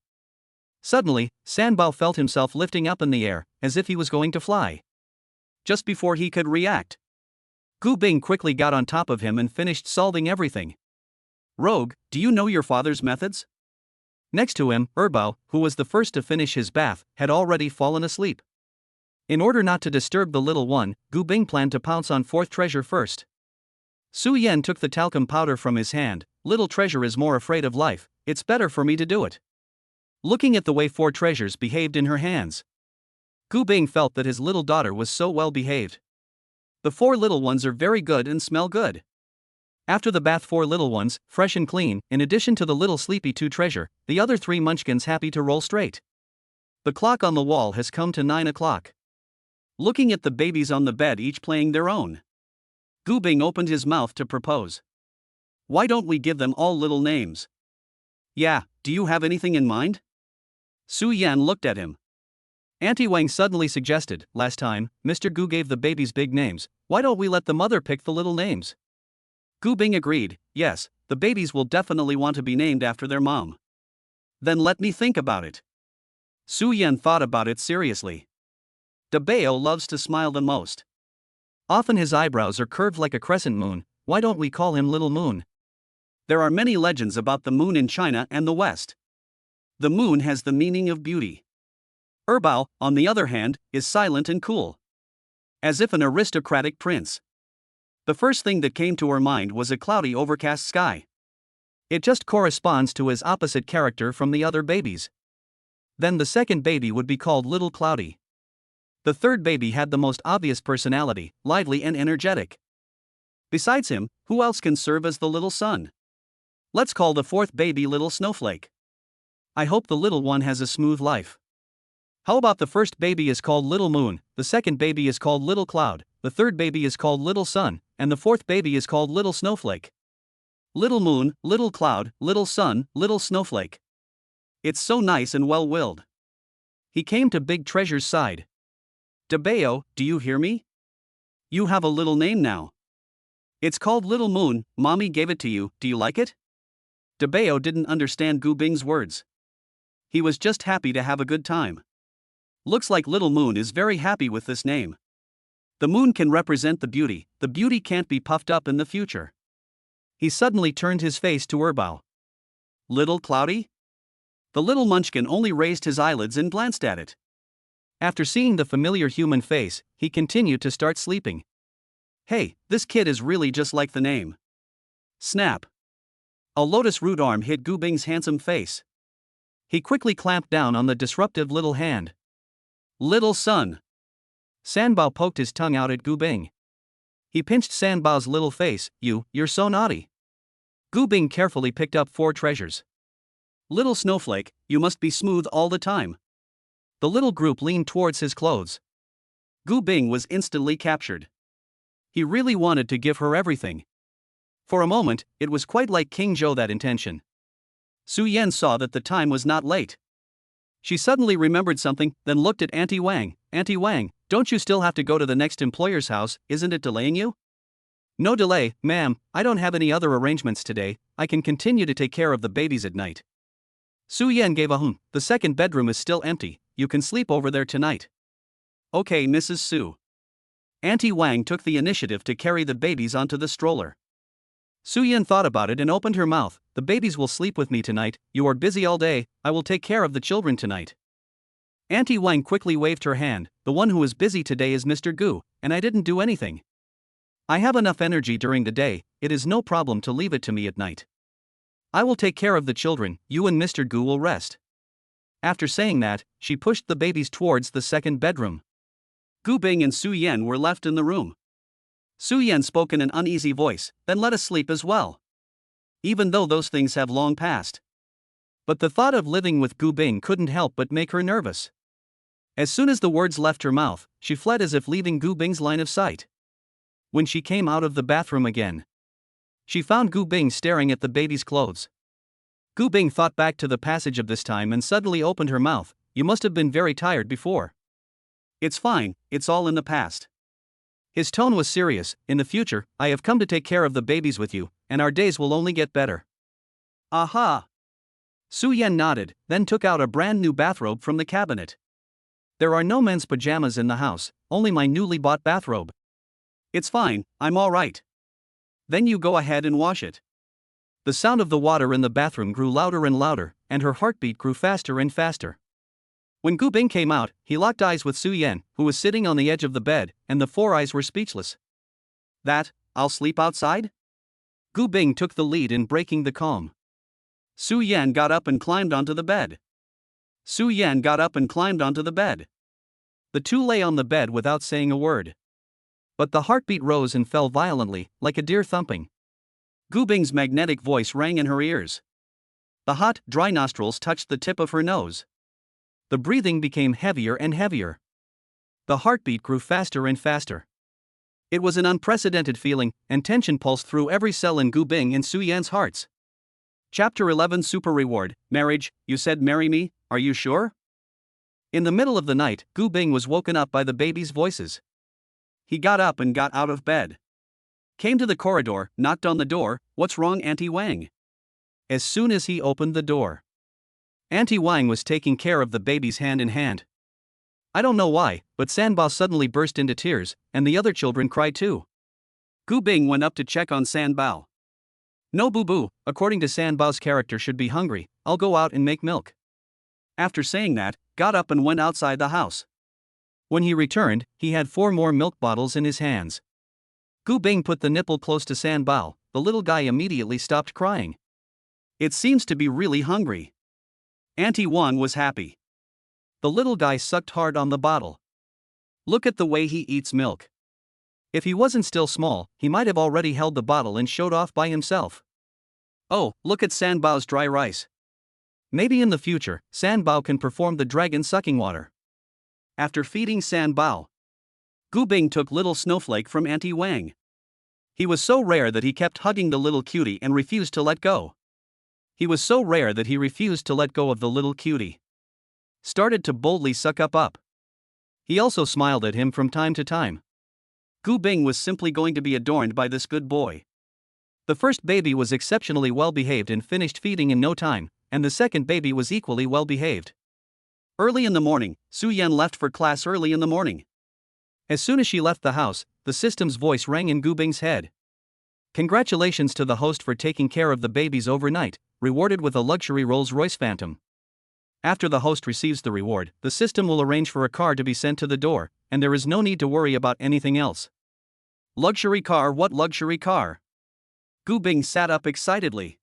Suddenly, Sanbao felt himself lifting up in the air, as if he was going to fly. Just before he could react, Gu Bing quickly got on top of him and finished solving everything. Rogue, do you know your father's methods? Next to him, Erbao, who was the first to finish his bath, had already fallen asleep. In order not to disturb the little one, Gu Bing planned to pounce on fourth treasure first. Su Yan took the talcum powder from his hand. Little treasure is more afraid of life, it's better for me to do it. Looking at the way four treasures behaved in her hands, Gu Bing felt that his little daughter was so well behaved. The four little ones are very good and smell good. After the bath, four little ones, fresh and clean, in addition to the little sleepy two treasure, the other three munchkins happy to roll straight. The clock on the wall has come to 9 o'clock. Looking at the babies on the bed each playing their own, Gu Bing opened his mouth to propose. Why don't we give them all little names? Yeah, do you have anything in mind? Su Yan looked at him. Auntie Wang suddenly suggested, last time, Mr. Gu gave the babies big names, why don't we let the mother pick the little names? Gu Bing agreed, yes, the babies will definitely want to be named after their mom. Then let me think about it. Su Yan thought about it seriously. De Bao loves to smile the most. Often his eyebrows are curved like a crescent moon. Why don't we call him Little Moon? There are many legends about the moon in China and the West. The moon has the meaning of beauty. Erbao, on the other hand, is silent and cool. As if an aristocratic prince. The first thing that came to her mind was a cloudy, overcast sky. It just corresponds to his opposite character from the other babies. Then the second baby would be called Little Cloudy. The third baby had the most obvious personality, lively and energetic. Besides him, who else can serve as the little sun? Let's call the fourth baby Little Snowflake. I hope the little one has a smooth life. How about the first baby is called Little Moon, the second baby is called Little Cloud, the third baby is called Little Sun, and the fourth baby is called Little Snowflake? Little Moon, Little Cloud, Little Sun, Little Snowflake. It's so nice and well-willed. He came to Big Treasure's side. De Bao, do you hear me? You have a little name now. It's called Little Moon, Mommy gave it to you, do you like it? De Bao didn't understand Gu Bing's words. He was just happy to have a good time. Looks like Little Moon is very happy with this name. The moon can represent the beauty can't be puffed up in the future. He suddenly turned his face to Erbao. Little Cloudy? The little munchkin only raised his eyelids and glanced at it. After seeing the familiar human face, he continued to start sleeping. Hey, this kid is really just like the name. Snap. A lotus root arm hit Gu Bing's handsome face. He quickly clamped down on the disruptive little hand. Little Sun. Sanbao poked his tongue out at Gu Bing. He pinched Sanbao's little face. You're so naughty. Gu Bing carefully picked up 4 treasures. Little Snowflake, you must be smooth all the time. The little group leaned towards his clothes. Gu Bing was instantly captured. He really wanted to give her everything. For a moment, it was quite like King Zhou that intention. Su Yan saw that the time was not late. She suddenly remembered something, then looked at Auntie Wang. Auntie Wang, don't you still have to go to the next employer's house, isn't it delaying you? No delay, ma'am, I don't have any other arrangements today, I can continue to take care of the babies at night. Su Yan gave a the second bedroom is still empty, you can sleep over there tonight. Okay, Mrs. Su. Auntie Wang took the initiative to carry the babies onto the stroller. Su Yan thought about it and opened her mouth. The babies will sleep with me tonight, you are busy all day, I will take care of the children tonight. Auntie Wang quickly waved her hand. The one who is busy today is Mr. Gu, and I didn't do anything. I have enough energy during the day, it is no problem to leave it to me at night. I will take care of the children, you and Mr. Gu will rest. After saying that, she pushed the babies towards the second bedroom. Gu Bing and Su Yan were left in the room. Su Yan spoke in an uneasy voice, then let us sleep as well. Even though those things have long passed. But the thought of living with Gu Bing couldn't help but make her nervous. As soon as the words left her mouth, she fled as if leaving Gu Bing's line of sight. When she came out of the bathroom again, she found Gu Bing staring at the baby's clothes. Gu Bing thought back to the passage of this time and suddenly opened her mouth. You must have been very tired before. It's fine, it's all in the past. His tone was serious. In the future, I have come to take care of the babies with you, and our days will only get better. Aha! Su Yan nodded, then took out a brand new bathrobe from the cabinet. There are no men's pajamas in the house, only my newly bought bathrobe. It's fine, I'm all right. Then you go ahead and wash it. The sound of the water in the bathroom grew louder and louder, and her heartbeat grew faster and faster. When Gu Bing came out, he locked eyes with Su Yan, who was sitting on the edge of the bed, and the 4 eyes were speechless. I'll sleep outside? Gu Bing took the lead in breaking the calm. Su Yan got up and climbed onto the bed. Su Yan got up and climbed onto the bed. The two lay on the bed without saying a word. But the heartbeat rose and fell violently, like a deer thumping. Gu Bing's magnetic voice rang in her ears. The hot, dry nostrils touched the tip of her nose. The breathing became heavier and heavier. The heartbeat grew faster and faster. It was an unprecedented feeling, and tension pulsed through every cell in Gu Bing and Su Yan's hearts. Chapter 11 Super Reward, Marriage, you said marry me, are you sure? In the middle of the night, Gu Bing was woken up by the babies' voices. He got up and got out of bed. came to the corridor, knocked on the door. What's wrong, Auntie Wang? As soon as he opened the door, Auntie Wang was taking care of the babies hand in hand. I don't know why, but Sanbao suddenly burst into tears, and the other children cried too. Gu Bing went up to check on Sanbao. No, boo-boo, according to Sanbao's character should be hungry, I'll go out and make milk. After saying that, got up and went outside the house. When he returned, he had 4 more milk bottles in his hands. Gu Bing put the nipple close to Sanbao. The little guy immediately stopped crying. It seems to be really hungry. Auntie Wang was happy. The little guy sucked hard on the bottle. Look at the way he eats milk. If he wasn't still small, he might have already held the bottle and showed off by himself. Oh, look at Sanbao's dry rice. Maybe in the future, Sanbao can perform the dragon sucking water. After feeding Sanbao, Gu Bing took little Snowflake from Auntie Wang. He was so rare that he kept hugging the little cutie and refused to let go. He was so rare that he refused to let go of the little cutie. Started to boldly suck up. He also smiled at him from time to time. Gu Bing was simply going to be adorned by this good boy. The first baby was exceptionally well behaved and finished feeding in no time, and the second baby was equally well behaved. Early in the morning, Su Yan left for class early in the morning. As soon as she left the house, the system's voice rang in Gu Bing's head. Congratulations to the host for taking care of the babies overnight, rewarded with a luxury Rolls-Royce Phantom. After the host receives the reward, the system will arrange for a car to be sent to the door, and there is no need to worry about anything else. Luxury car? What luxury car? Gu Bing sat up excitedly.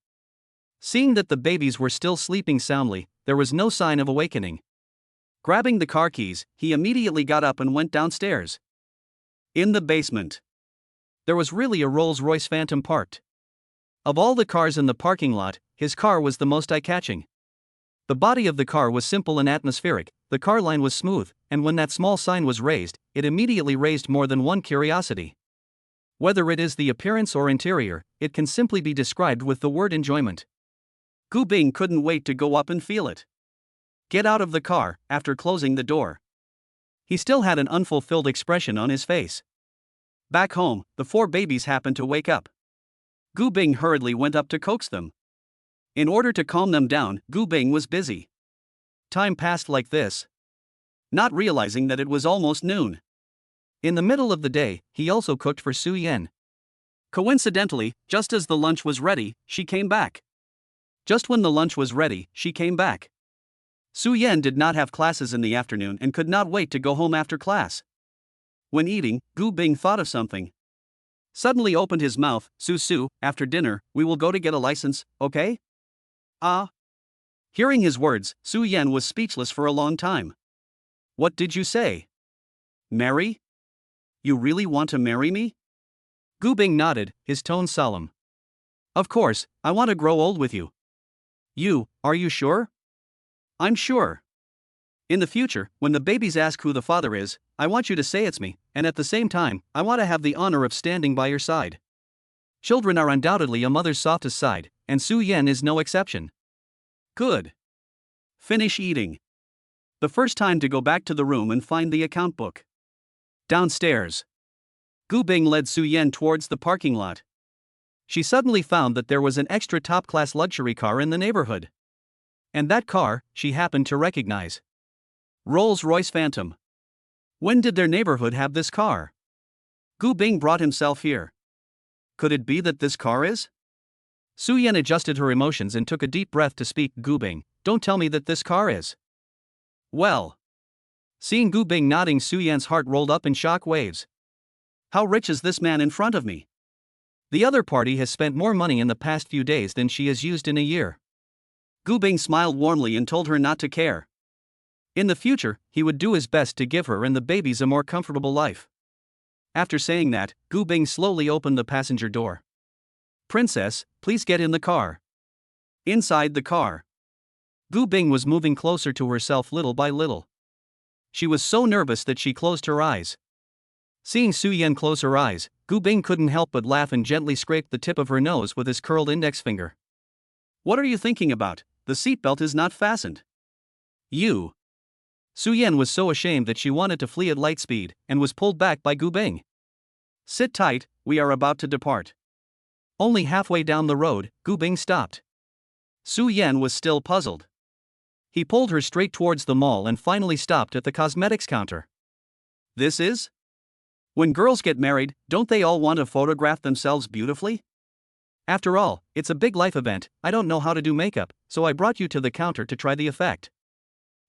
Seeing that the babies were still sleeping soundly, there was no sign of awakening. Grabbing the car keys, he immediately got up and went downstairs. In the basement, there was really a Rolls-Royce Phantom parked. Of all the cars in the parking lot, his car was the most eye-catching. The body of the car was simple and atmospheric, the car line was smooth, and when that small sign was raised, it immediately raised more than one curiosity. Whether it is the appearance or interior, it can simply be described with the word enjoyment. Gu Bing couldn't wait to go up and feel it. Get out of the car, after closing the door. He still had an unfulfilled expression on his face. Back home, the 4 babies happened to wake up. Gu Bing hurriedly went up to coax them. In order to calm them down, Gu Bing was busy. Time passed like this, not realizing that it was almost noon. In the middle of the day, he also cooked for Su Yan. Coincidentally, just as the lunch was ready, she came back. Just when the lunch was ready, she came back. Su Yan did not have classes in the afternoon and could not wait to go home after class. When eating, Gu Bing thought of something. Suddenly opened his mouth. Su, after dinner, we will go to get a license, okay? Ah. Hearing his words, Su Yan was speechless for a long time. What did you say? Marry? You really want to marry me? Gu Bing nodded, his tone solemn. Of course, I want to grow old with you. Are you sure? I'm sure. In the future, when the babies ask who the father is, I want you to say it's me, and at the same time, I want to have the honor of standing by your side. Children are undoubtedly a mother's softest side, and Su Yan is no exception. Good. Finish eating. The first time to go back to the room and find the account book. Downstairs. Gu Bing led Su Yan towards the parking lot. She suddenly found that there was an extra top-class luxury car in the neighborhood. And that car, she happened to recognize. Rolls-Royce Phantom. When did their neighborhood have this car? Gu Bing brought himself here. Could it be that this car is? Su Yan adjusted her emotions and took a deep breath to speak. Gu Bing, don't tell me that this car is. Well. Seeing Gu Bing nodding, Su Yan's heart rolled up in shock waves. How rich is this man in front of me? The other party has spent more money in the past few days than she has used in a year. Gu Bing smiled warmly and told her not to care. In the future, he would do his best to give her and the babies a more comfortable life. After saying that, Gu Bing slowly opened the passenger door. Princess, please get in the car. Inside the car, Gu Bing was moving closer to herself little by little. She was so nervous that she closed her eyes. Seeing Su Yan close her eyes, Gu Bing couldn't help but laugh and gently scraped the tip of her nose with his curled index finger. What are you thinking about? The seatbelt is not fastened. Su Yan was so ashamed that she wanted to flee at light speed, and was pulled back by Gu Bing. Sit tight, we are about to depart. Only halfway down the road, Gu Bing stopped. Su Yan was still puzzled. He pulled her straight towards the mall and finally stopped at the cosmetics counter. This is? When girls get married, don't they all want to photograph themselves beautifully? After all, it's a big life event. I don't know how to do makeup, so I brought you to the counter to try the effect.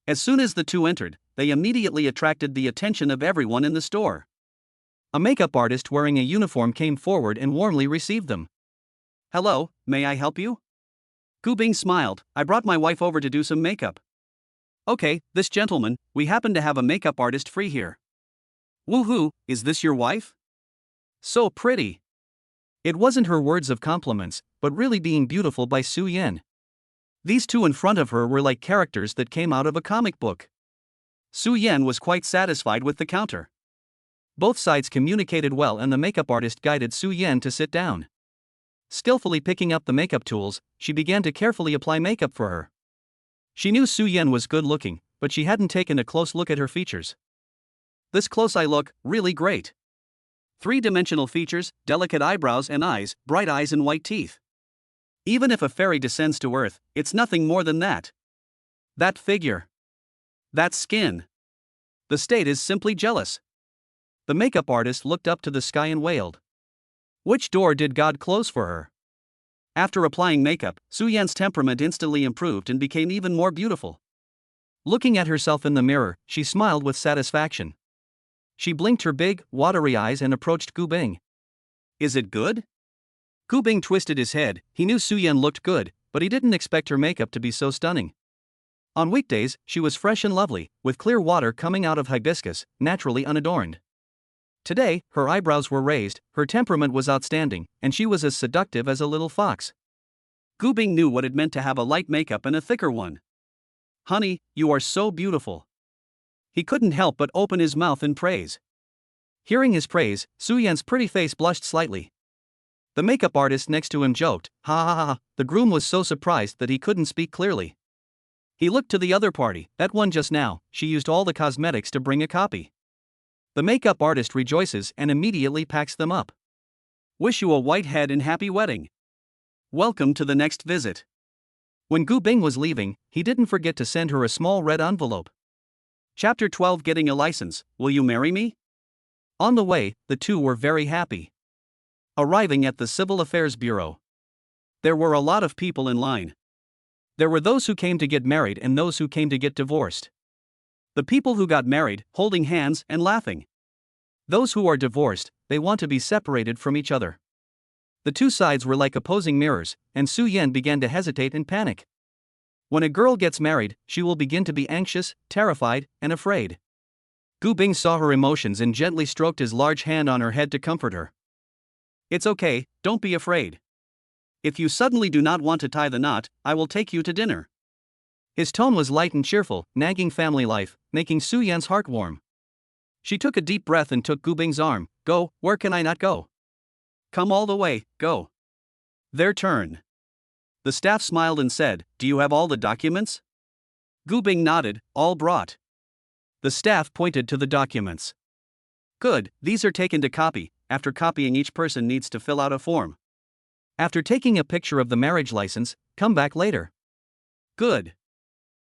As soon as the two entered, they immediately attracted the attention of everyone in the store. A makeup artist wearing a uniform came forward and warmly received them. Hello, may I help you? Gu Bing smiled. I brought my wife over to do some makeup. Okay, this gentleman, we happen to have a makeup artist free here. Woohoo, is this your wife? So pretty. It wasn't her words of compliments, but really being beautiful by Su Yan. These two in front of her were like characters that came out of a comic book. Su Yan was quite satisfied with the counter. Both sides communicated well and the makeup artist guided Su Yan to sit down. Skillfully picking up the makeup tools, she began to carefully apply makeup for her. She knew Su Yan was good looking, but she hadn't taken a close look at her features. This close eye look, really great. Three-dimensional features, delicate eyebrows and eyes, bright eyes and white teeth. Even if a fairy descends to earth, it's nothing more than that. That figure. That skin. The state is simply jealous. The makeup artist looked up to the sky and wailed. Which door did God close for her? After applying makeup, Su Yan's temperament instantly improved and became even more beautiful. Looking at herself in the mirror, she smiled with satisfaction. She blinked her big, watery eyes and approached Gu Bing. Is it good? Gu Bing twisted his head. He knew Su Yan looked good, but he didn't expect her makeup to be so stunning. On weekdays, she was fresh and lovely, with clear water coming out of hibiscus, naturally unadorned. Today, her eyebrows were raised, her temperament was outstanding, and she was as seductive as a little fox. Gu Bing knew what it meant to have a light makeup and a thicker one. Honey, you are so beautiful. He couldn't help but open his mouth in praise. Hearing his praise, Su Yan's pretty face blushed slightly. The makeup artist next to him joked, ha ha ha ha. The groom was so surprised that he couldn't speak clearly. He looked to the other party, that one just now, she used all the cosmetics to bring a copy. The makeup artist rejoices and immediately packs them up. Wish you a white head and happy wedding. Welcome to the next visit. When Gu Bing was leaving, he didn't forget to send her a small red envelope. Chapter 12 Getting a License, Will You Marry Me? On the way, the two were very happy. Arriving at the Civil Affairs Bureau. There were a lot of people in line. There were those who came to get married and those who came to get divorced. The people who got married, holding hands and laughing. Those who are divorced, they want to be separated from each other. The two sides were like opposing mirrors, and Su Yan began to hesitate and panic. When a girl gets married, she will begin to be anxious, terrified, and afraid. Gu Bing saw her emotions and gently stroked his large hand on her head to comfort her. It's okay, don't be afraid. If you suddenly do not want to tie the knot, I will take you to dinner. His tone was light and cheerful, nagging family life, making Su Yan's heart warm. She took a deep breath and took Gu Bing's arm. Go, where can I not go? Come all the way, go. Their turn. The staff smiled and said, Do you have all the documents? Gu Bing nodded, all brought. The staff pointed to the documents. Good, these are taken to copy. After copying, each person needs to fill out a form. After taking a picture of the marriage license, come back later. Good.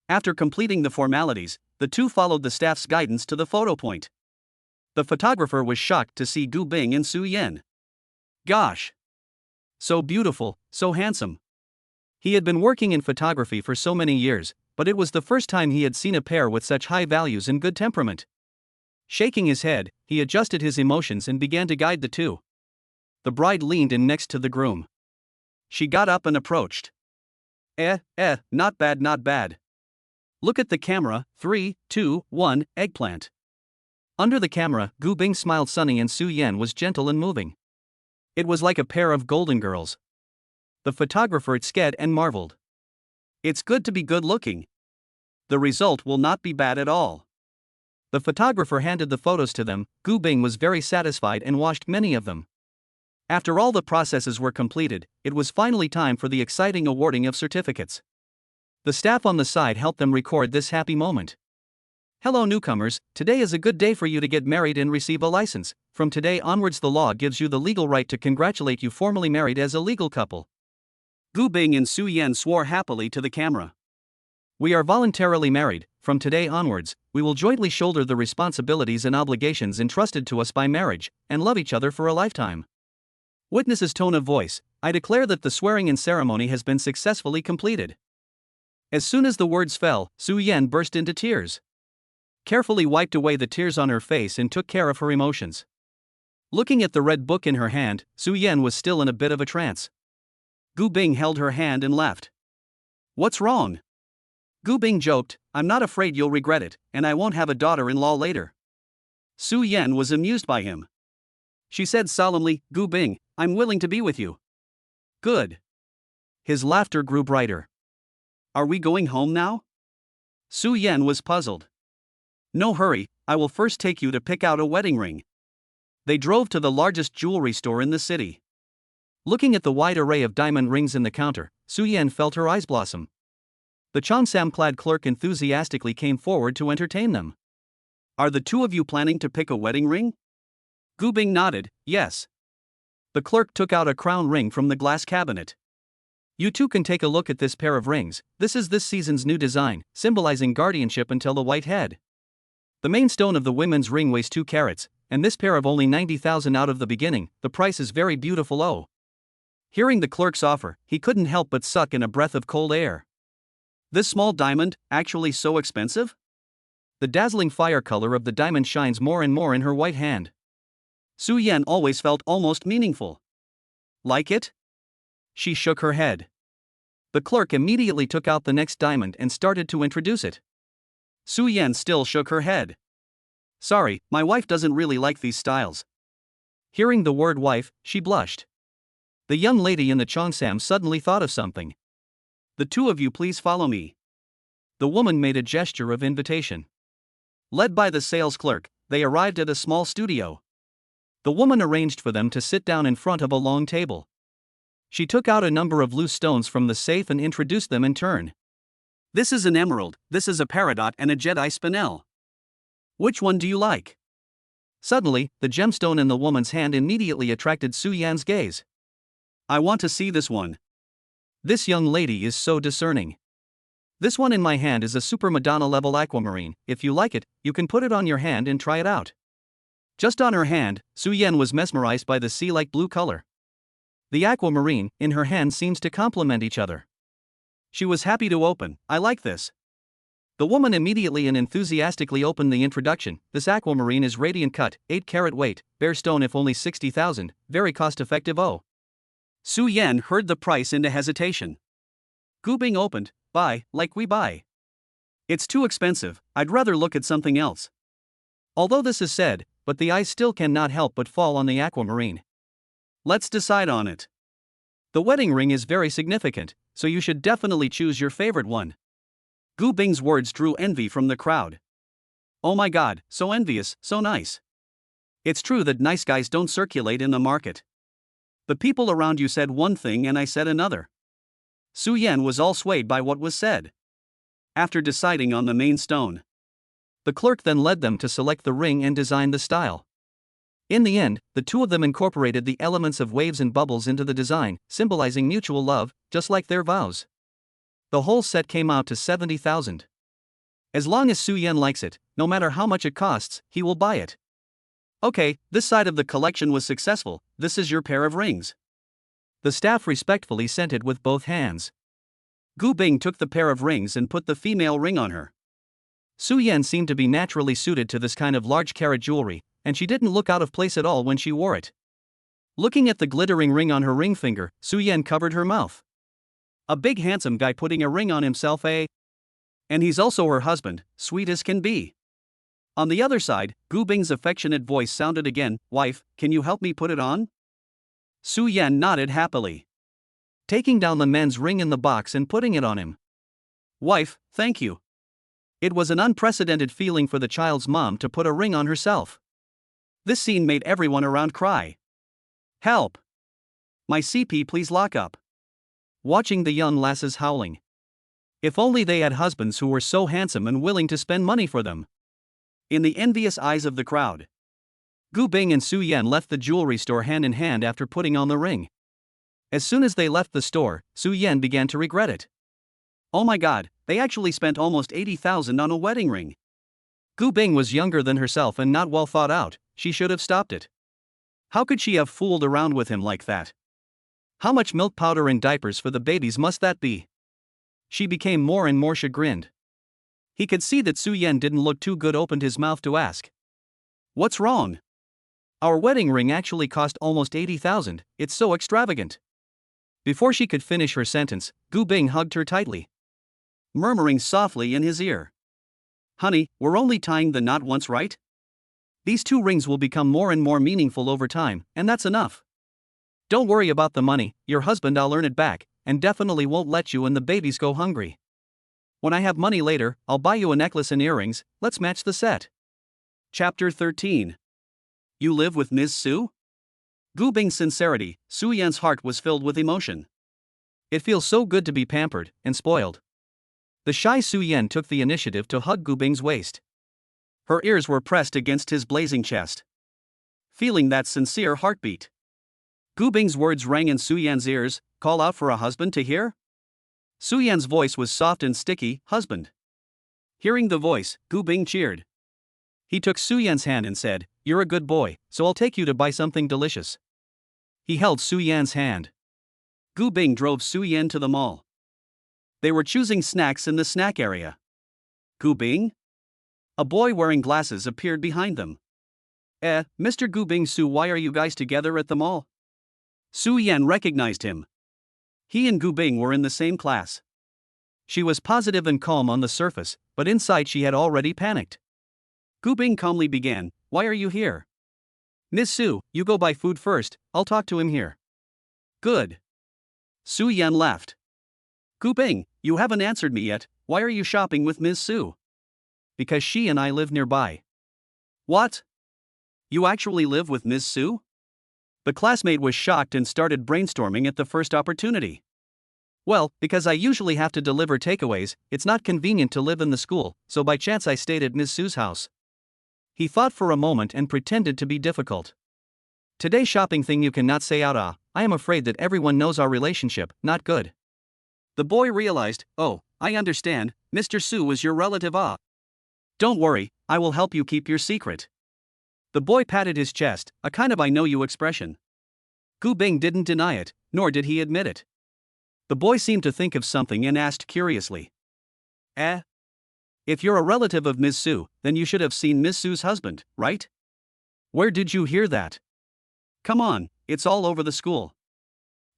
After completing the formalities, the two followed the staff's guidance to the photo point. The photographer was shocked to see Gu Bing and Su Yan. Gosh! So beautiful, so handsome. He had been working in photography for so many years, but it was the first time he had seen a pair with such high values and good temperament. Shaking his head, he adjusted his emotions and began to guide the two. The bride leaned in next to the groom. She got up and approached. Not bad, not bad. Look at the camera, 3, 2, 1, eggplant. Under the camera, Gu Bing smiled sunny and Su Yan was gentle and moving. It was like a pair of golden girls. The photographer sked and marveled. It's good to be good looking. The result will not be bad at all. The photographer handed the photos to them. Gu Bing was very satisfied and washed many of them. After all the processes were completed, it was finally time for the exciting awarding of certificates. The staff on the side helped them record this happy moment. Hello newcomers, today is a good day for you to get married and receive a license. From today onwards the law gives you the legal right to congratulate you formally married as a legal couple. Gu Bing and Su Yan swore happily to the camera. We are voluntarily married. From today onwards, we will jointly shoulder the responsibilities and obligations entrusted to us by marriage, and love each other for a lifetime. Witness's tone of voice, I declare that the swearing-in ceremony has been successfully completed. As soon as the words fell, Su Yan burst into tears. Carefully wiped away the tears on her face and took care of her emotions. Looking at the red book in her hand, Su Yan was still in a bit of a trance. Gu Bing held her hand and laughed. What's wrong? Gu Bing joked, I'm not afraid you'll regret it, and I won't have a daughter-in-law later. Su Yan was amused by him. She said solemnly, Gu Bing, I'm willing to be with you. Good. His laughter grew brighter. Are we going home now? Su Yan was puzzled. No hurry, I will first take you to pick out a wedding ring. They drove to the largest jewelry store in the city. Looking at the wide array of diamond rings in the counter, Su Yan felt her eyes blossom. The cheongsam-clad clerk enthusiastically came forward to entertain them. Are the two of you planning to pick a wedding ring? Gu Bing nodded, yes. The clerk took out a crown ring from the glass cabinet. You two can take a look at this pair of rings. This is this season's new design, symbolizing guardianship until the white head. The main stone of the women's ring weighs 2 carats, and this pair of only 90,000 out of the beginning. The price is very beautiful. Oh. Hearing the clerk's offer, he couldn't help but suck in a breath of cold air. This small diamond, actually so expensive? The dazzling fire color of the diamond shines more and more in her white hand. Su Yan always felt almost meaningful. Like it? She shook her head. The clerk immediately took out the next diamond and started to introduce it. Su Yan still shook her head. Sorry, my wife doesn't really like these styles. Hearing the word wife, she blushed. The young lady in the cheongsam suddenly thought of something. The two of you please follow me. The woman made a gesture of invitation. Led by the sales clerk, they arrived at a small studio. The woman arranged for them to sit down in front of a long table. She took out a number of loose stones from the safe and introduced them in turn. This is an emerald, this is a peridot and a Jedi spinel. Which one do you like? Suddenly, the gemstone in the woman's hand immediately attracted Su Yan's gaze. I want to see this one. This young lady is so discerning. This one in my hand is a Super Madonna level aquamarine. If you like it, you can put it on your hand and try it out. Just on her hand, Su Yan was mesmerized by the sea-like blue color. The aquamarine, in her hand, seems to complement each other. She was happy to open. I like this. The woman immediately and enthusiastically opened the introduction. This aquamarine is radiant cut, 8-carat weight, bare stone if only 60,000, very cost-effective. Oh. Su Yan heard the price into hesitation. Gu Bing opened, buy, like we buy. It's too expensive, I'd rather look at something else. Although this is said, but the eyes still cannot help but fall on the aquamarine. Let's decide on it. The wedding ring is very significant, so you should definitely choose your favorite one. Gu Bing's words drew envy from the crowd. Oh my god, so envious, so nice. It's true that nice guys don't circulate in the market. The people around you said one thing and I said another. Su Yan was all swayed by what was said. After deciding on the main stone, the clerk then led them to select the ring and design the style. In the end, the two of them incorporated the elements of waves and bubbles into the design, symbolizing mutual love, just like their vows. The whole set came out to 70,000. As long as Su Yan likes it, no matter how much it costs, he will buy it. Okay, this side of the collection was successful. This is your pair of rings. The staff respectfully sent it with both hands. Gu Bing took the pair of rings and put the female ring on her. Su Yan seemed to be naturally suited to this kind of large-carat jewelry, and she didn't look out of place at all when she wore it. Looking at the glittering ring on her ring finger, Su Yan covered her mouth. A big handsome guy putting a ring on himself, eh? And he's also her husband, sweet as can be. On the other side, Gu Bing's affectionate voice sounded again, wife, can you help me put it on? Su Yan nodded happily, taking down the men's ring in the box and putting it on him. Wife, thank you. It was an unprecedented feeling for the child's mom to put a ring on herself. This scene made everyone around cry. Help! My CP, please lock up. Watching the young lasses howling. If only they had husbands who were so handsome and willing to spend money for them. in the envious eyes of the crowd. Gu Bing and Su Yan left the jewelry store hand in hand after putting on the ring. As soon as they left the store, Su Yan began to regret it. Oh my god, they actually spent almost 80,000 on a wedding ring. Gu Bing was younger than herself and not well thought out, she should have stopped it. How could she have fooled around with him like that? How much milk powder and diapers for the babies must that be? She became more and more chagrined. He could see that Su Yan didn't look too good, opened his mouth to ask. What's wrong? Our wedding ring actually cost almost 80,000, it's so extravagant. Before she could finish her sentence, Gu Bing hugged her tightly, murmuring softly in his ear. Honey, we're only tying the knot once, right? These two rings will become more and more meaningful over time, and that's enough. Don't worry about the money, your husband I'll earn it back, and definitely won't let you and the babies go hungry. When I have money later, I'll buy you a necklace and earrings, let's match the set. Chapter 13. You live with Ms. Su? Gu Bing's sincerity, Su Yan's heart was filled with emotion. It feels so good to be pampered and spoiled. The shy Su Yan took the initiative to hug Gu Bing's waist. Her ears were pressed against his blazing chest. Feeling that sincere heartbeat, Gu Bing's words rang in Su Yan's ears, call out for a husband to hear? Su Yan's voice was soft and sticky, husband. Hearing the voice, Gu Bing cheered. He took Su Yan's hand and said, you're a good boy, so I'll take you to buy something delicious. He held Su Yan's hand. Gu Bing drove Su Yan to the mall. They were choosing snacks in the snack area. Gu Bing? A boy wearing glasses appeared behind them. Mr. Gu Bing Su, why are you guys together at the mall? Su Yan recognized him. He and Gu Bing were in the same class. She was positive and calm on the surface, but inside she had already panicked. Gu Bing calmly began, why are you here? Miss Su, you go buy food first, I'll talk to him here. Good. Su Yan laughed. Gu Bing, you haven't answered me yet, why are you shopping with Ms. Su? Because she and I live nearby. What? You actually live with Ms. Su? The classmate was shocked and started brainstorming at the first opportunity. Well, because I usually have to deliver takeaways, it's not convenient to live in the school, so by chance I stayed at Ms. Su's house. He thought for a moment and pretended to be difficult. Today shopping thing you cannot say out I am afraid that everyone knows our relationship, not good. The boy realized, oh, I understand, Mr. Su was your relative Don't worry, I will help you keep your secret. The boy patted his chest, a kind of I know you expression. Gu Bing didn't deny it, nor did he admit it. The boy seemed to think of something and asked curiously. If you're a relative of Ms. Su, then you should have seen Ms. Su's husband, right? Where did you hear that? Come on, it's all over the school.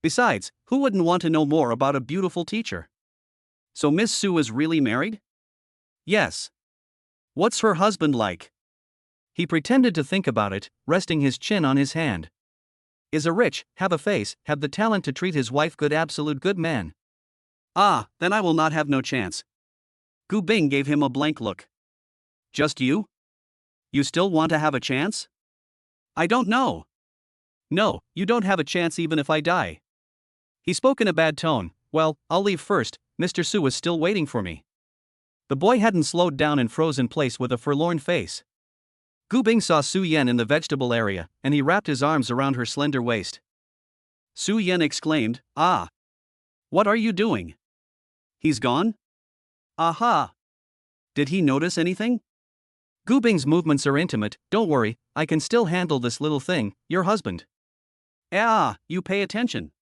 Besides, who wouldn't want to know more about a beautiful teacher? So Ms. Su is really married? Yes. What's her husband like? He pretended to think about it, resting his chin on his hand. Is a rich, have a face, have the talent to treat his wife good, absolute good man. Then I will not have no chance. Gu Bing gave him a blank look. Just you? You still want to have a chance? I don't know. No, you don't have a chance even if I die. He spoke in a bad tone. Well, I'll leave first, Mr. Su is still waiting for me. The boy hadn't slowed down and froze in place with a forlorn face. Gu Bing saw Su Yan in the vegetable area, and he wrapped his arms around her slender waist. Su Yan exclaimed, what are you doing? He's gone? Aha! Did he notice anything? Gu Bing's movements are intimate, don't worry, I can still handle this little thing, your husband. You pay attention.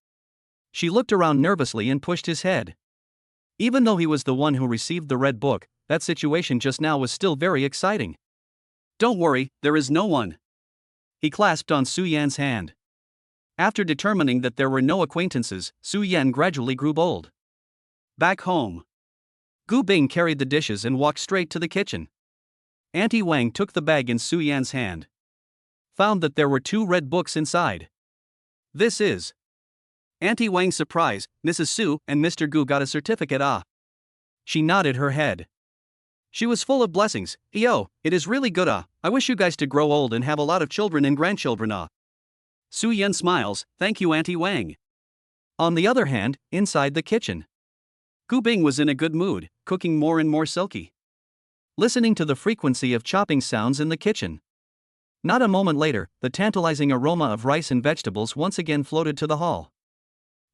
She looked around nervously and pushed his head. Even though he was the one who received the red book, that situation just now was still very exciting. Don't worry, there is no one. He clasped on Su Yan's hand. After determining that there were no acquaintances, Su Yan gradually grew bold. Back home. Gu Bing carried the dishes and walked straight to the kitchen. Auntie Wang took the bag in Su Yan's hand. Found that there were 2 red books inside. This is. Auntie Wang's surprise, Mrs. Su and Mr. Gu got a certificate. She nodded her head. She was full of blessings. Yo, it is really good. I wish you guys to grow old and have a lot of children and grandchildren. Su Yan smiles, thank you Auntie Wang. On the other hand, inside the kitchen, Gu Bing was in a good mood, cooking more and more silky. listening to the frequency of chopping sounds in the kitchen. Not a moment later, the tantalizing aroma of rice and vegetables once again floated to the hall.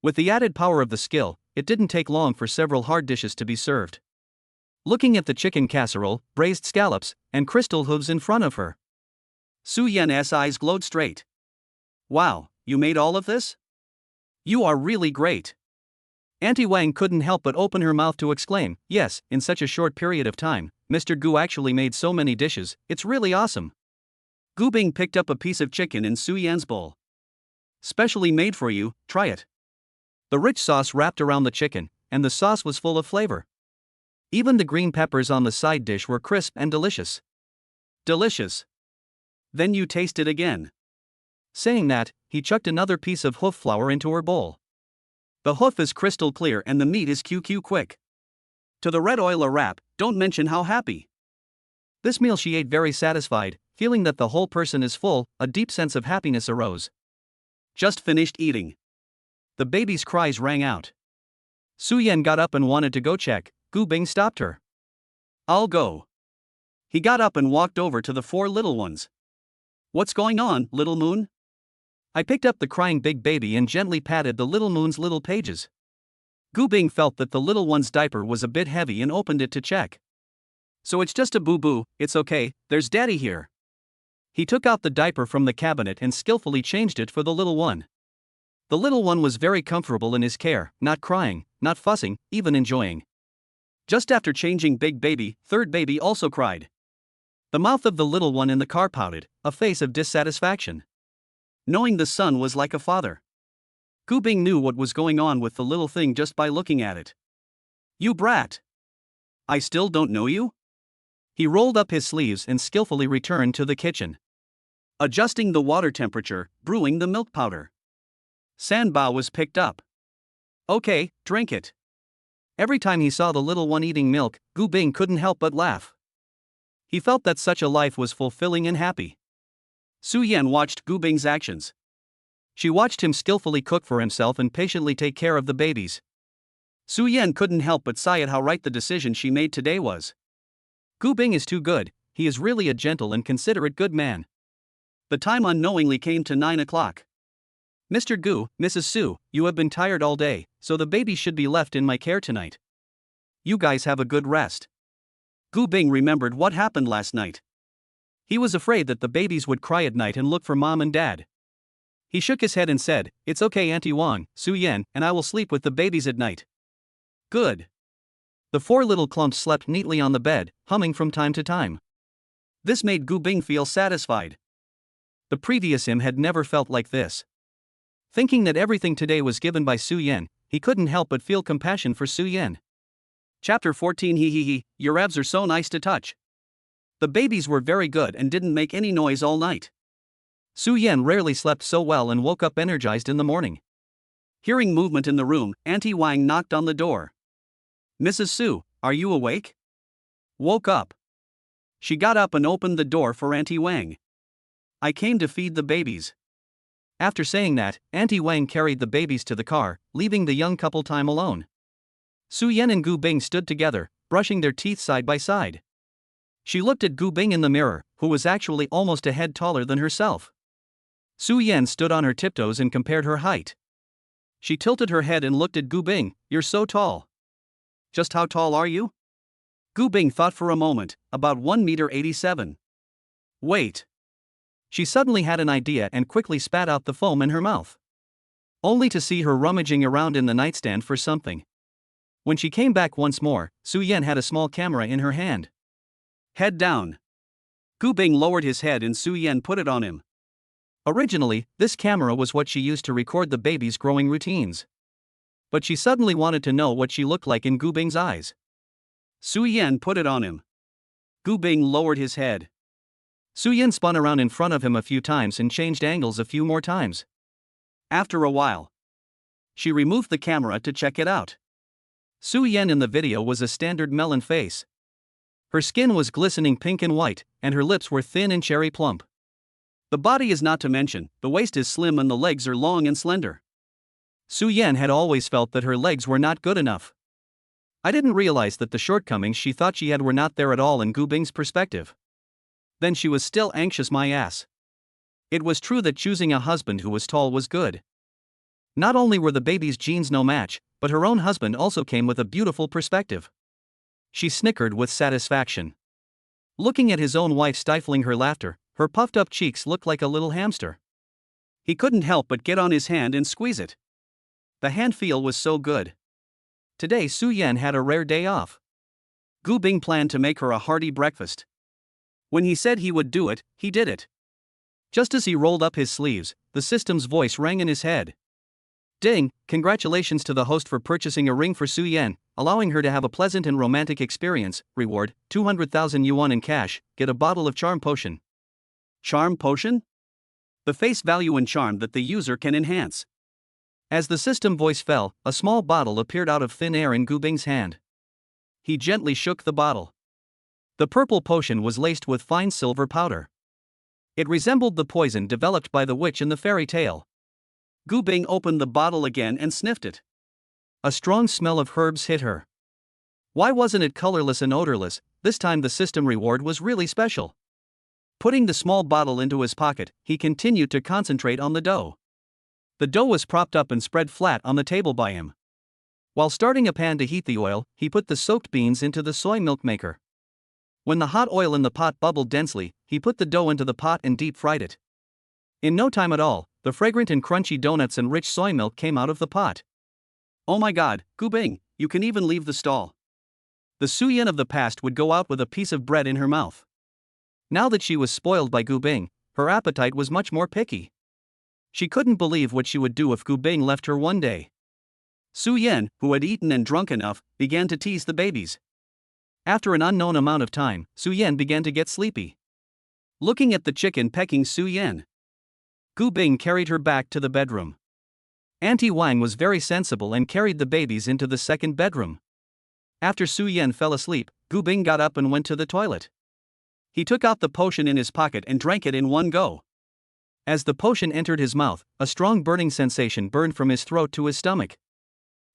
With the added power of the skill, it didn't take long for several hard dishes to be served. Looking at the chicken casserole, braised scallops, and crystal hooves in front of her, Su Yan's eyes glowed straight. Wow, you made all of this? You are really great. Auntie Wang couldn't help but open her mouth to exclaim, yes, in such a short period of time, Mr. Gu actually made so many dishes, it's really awesome. Gu Bing picked up a piece of chicken in Su Yan's bowl. Specially made for you, try it. The rich sauce wrapped around the chicken, and the sauce was full of flavor. Even the green peppers on the side dish were crisp and delicious. Delicious. Then you taste it again. Saying that, he chucked another piece of hoof flour into her bowl. The hoof is crystal clear and the meat is QQ quick. To the red oil a wrap, don't mention how happy. This meal she ate very satisfied, feeling that the whole person is full, a deep sense of happiness arose. Just finished eating. The baby's cries rang out. Su Yan got up and wanted to go check, Gu Bing stopped her. I'll go. He got up and walked over to the 4 little ones. What's going on, little moon? I picked up the crying big baby and gently patted the little moon's little pages. Gu Bing felt that the little one's diaper was a bit heavy and opened it to check. So it's just a boo-boo, it's okay, there's daddy here. He took out the diaper from the cabinet and skillfully changed it for the little one. The little one was very comfortable in his care, not crying, not fussing, even enjoying. Just after changing big baby, third baby also cried. The mouth of the little one in the car pouted, a face of dissatisfaction. Knowing the son was like a father. Gu Bing knew what was going on with the little thing just by looking at it. You brat! I still don't know you? He rolled up his sleeves and skillfully returned to the kitchen. Adjusting the water temperature, brewing the milk powder. Sanbao was picked up. Okay, drink it. Every time he saw the little one eating milk, Gu Bing couldn't help but laugh. He felt that such a life was fulfilling and happy. Su Yan watched Gu Bing's actions. She watched him skillfully cook for himself and patiently take care of the babies. Su Yan couldn't help but sigh at how right the decision she made today was. Gu Bing is too good, he is really a gentle and considerate good man. The time unknowingly came to 9 o'clock. Mr. Gu, Mrs. Su, you have been tired all day, so the baby should be left in my care tonight. You guys have a good rest. Gu Bing remembered what happened last night. He was afraid that the babies would cry at night and look for mom and dad. He shook his head and said, it's okay Auntie Wang, Su Yan, and I will sleep with the babies at night. Good. The 4 little clumps slept neatly on the bed, humming from time to time. This made Gu Bing feel satisfied. The previous him had never felt like this. Thinking that everything today was given by Su Yan, he couldn't help but feel compassion for Su Yan. Chapter 14 He, your abs are so nice to touch. The babies were very good and didn't make any noise all night. Su Yan rarely slept so well and woke up energized in the morning. Hearing movement in the room, Auntie Wang knocked on the door. Mrs. Su, are you awake? Woke up. She got up and opened the door for Auntie Wang. I came to feed the babies. After saying that, Auntie Wang carried the babies to the car, leaving the young couple time alone. Su Yan and Gu Bing stood together, brushing their teeth side by side. She looked at Gu Bing in the mirror, who was actually almost a head taller than herself. Su Yan stood on her tiptoes and compared her height. She tilted her head and looked at Gu Bing, you're so tall. Just how tall are you? Gu Bing thought for a moment, about 1.87 meters. Wait. She suddenly had an idea and quickly spat out the foam in her mouth. Only to see her rummaging around in the nightstand for something. When she came back once more, Su Yan had a small camera in her hand. Head down. Gu Bing lowered his head and Su Yan put it on him. Originally, this camera was what she used to record the baby's growing routines. But she suddenly wanted to know what she looked like in Gu Bing's eyes. Su Yan put it on him. Gu Bing lowered his head. Su Yan spun around in front of him a few times and changed angles a few more times. After a while, she removed the camera to check it out. Su Yan in the video was a standard melon face. Her skin was glistening pink and white, and her lips were thin and cherry plump. The body is not to mention, the waist is slim and the legs are long and slender. Su Yan had always felt that her legs were not good enough. I didn't realize that the shortcomings she thought she had were not there at all in Gu Bing's perspective. Then she was still anxious my ass. It was true that choosing a husband who was tall was good. Not only were the baby's genes no match, but her own husband also came with a beautiful perspective. She snickered with satisfaction. Looking at his own wife stifling her laughter, her puffed up cheeks looked like a little hamster. He couldn't help but get on his hand and squeeze it. The hand feel was so good. Today Su Yan had a rare day off. Gu Bing planned to make her a hearty breakfast. When he said he would do it, he did it. Just as he rolled up his sleeves, the system's voice rang in his head. Ding, congratulations to the host for purchasing a ring for Su Yan, allowing her to have a pleasant and romantic experience. Reward, 200,000 yuan in cash, get a bottle of charm potion. Charm potion? The face value and charm that the user can enhance. As the system voice fell, a small bottle appeared out of thin air in Gu Bing's hand. He gently shook the bottle. The purple potion was laced with fine silver powder. It resembled the poison developed by the witch in the fairy tale. Gu Bing opened the bottle again and sniffed it. A strong smell of herbs hit her. Why wasn't it colorless and odorless? This time the system reward was really special. Putting the small bottle into his pocket, he continued to concentrate on the dough. The dough was propped up and spread flat on the table by him. While starting a pan to heat the oil, he put the soaked beans into the soy milk maker. When the hot oil in the pot bubbled densely, he put the dough into the pot and deep fried it. In no time at all, the fragrant and crunchy donuts and rich soy milk came out of the pot. Oh my god, Gu Bing, you can even leave the stall. The Su Yan of the past would go out with a piece of bread in her mouth. Now that she was spoiled by Gu Bing, her appetite was much more picky. She couldn't believe what she would do if Gu Bing left her one day. Su Yan, who had eaten and drunk enough, began to tease the babies. After an unknown amount of time, Su Yan began to get sleepy. Looking at the chicken pecking Su Yan, Gu Bing carried her back to the bedroom. Auntie Wang was very sensible and carried the babies into the second bedroom. After Su Yan fell asleep, Gu Bing got up and went to the toilet. He took out the potion in his pocket and drank it in one go. As the potion entered his mouth, a strong burning sensation burned from his throat to his stomach.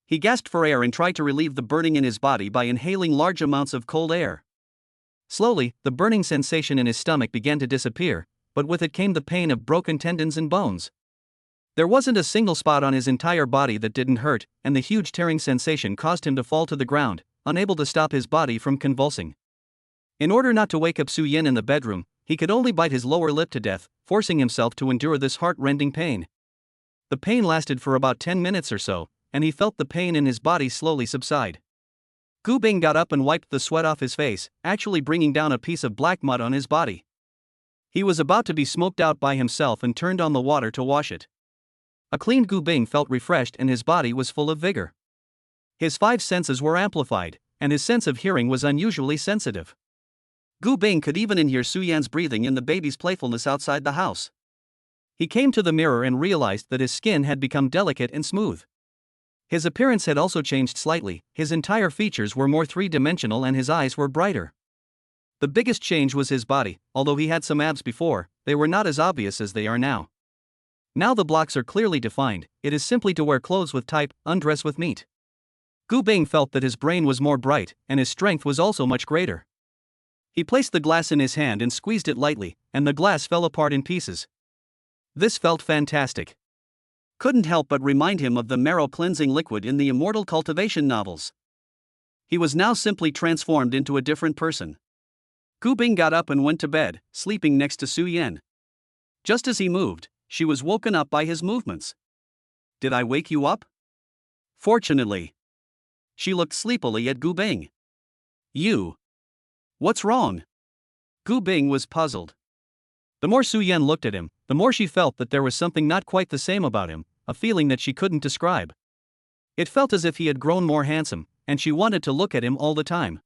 He gasped for air and tried to relieve the burning in his body by inhaling large amounts of cold air. Slowly, the burning sensation in his stomach began to disappear, but with it came the pain of broken tendons and bones. There wasn't a single spot on his entire body that didn't hurt, and the huge tearing sensation caused him to fall to the ground, unable to stop his body from convulsing. In order not to wake up Su Yan in the bedroom, he could only bite his lower lip to death, forcing himself to endure this heart-rending pain. The pain lasted for about 10 minutes or so, and he felt the pain in his body slowly subside. Gu Bing got up and wiped the sweat off his face, actually bringing down a piece of black mud on his body. He was about to be smoked out by himself and turned on the water to wash it. A cleaned Gu Bing felt refreshed and his body was full of vigor. His 5 senses were amplified, and his sense of hearing was unusually sensitive. Gu Bing could even hear Su Yan's breathing and the baby's playfulness outside the house. He came to the mirror and realized that his skin had become delicate and smooth. His appearance had also changed slightly, his entire features were more three-dimensional and his eyes were brighter. The biggest change was his body. Although he had some abs before, they were not as obvious as they are now. Now the blocks are clearly defined, it is simply to wear clothes with type, undress with meat. Gu Bing felt that his brain was more bright, and his strength was also much greater. He placed the glass in his hand and squeezed it lightly, and the glass fell apart in pieces. This felt fantastic. Couldn't help but remind him of the marrow-cleansing liquid in the immortal cultivation novels. He was now simply transformed into a different person. Gu Bing got up and went to bed, sleeping next to Su Yan. Just as he moved, she was woken up by his movements. Did I wake you up? Fortunately. She looked sleepily at Gu Bing. You. What's wrong? Gu Bing was puzzled. The more Su Yan looked at him, the more she felt that there was something not quite the same about him, a feeling that she couldn't describe. It felt as if he had grown more handsome, and she wanted to look at him all the time.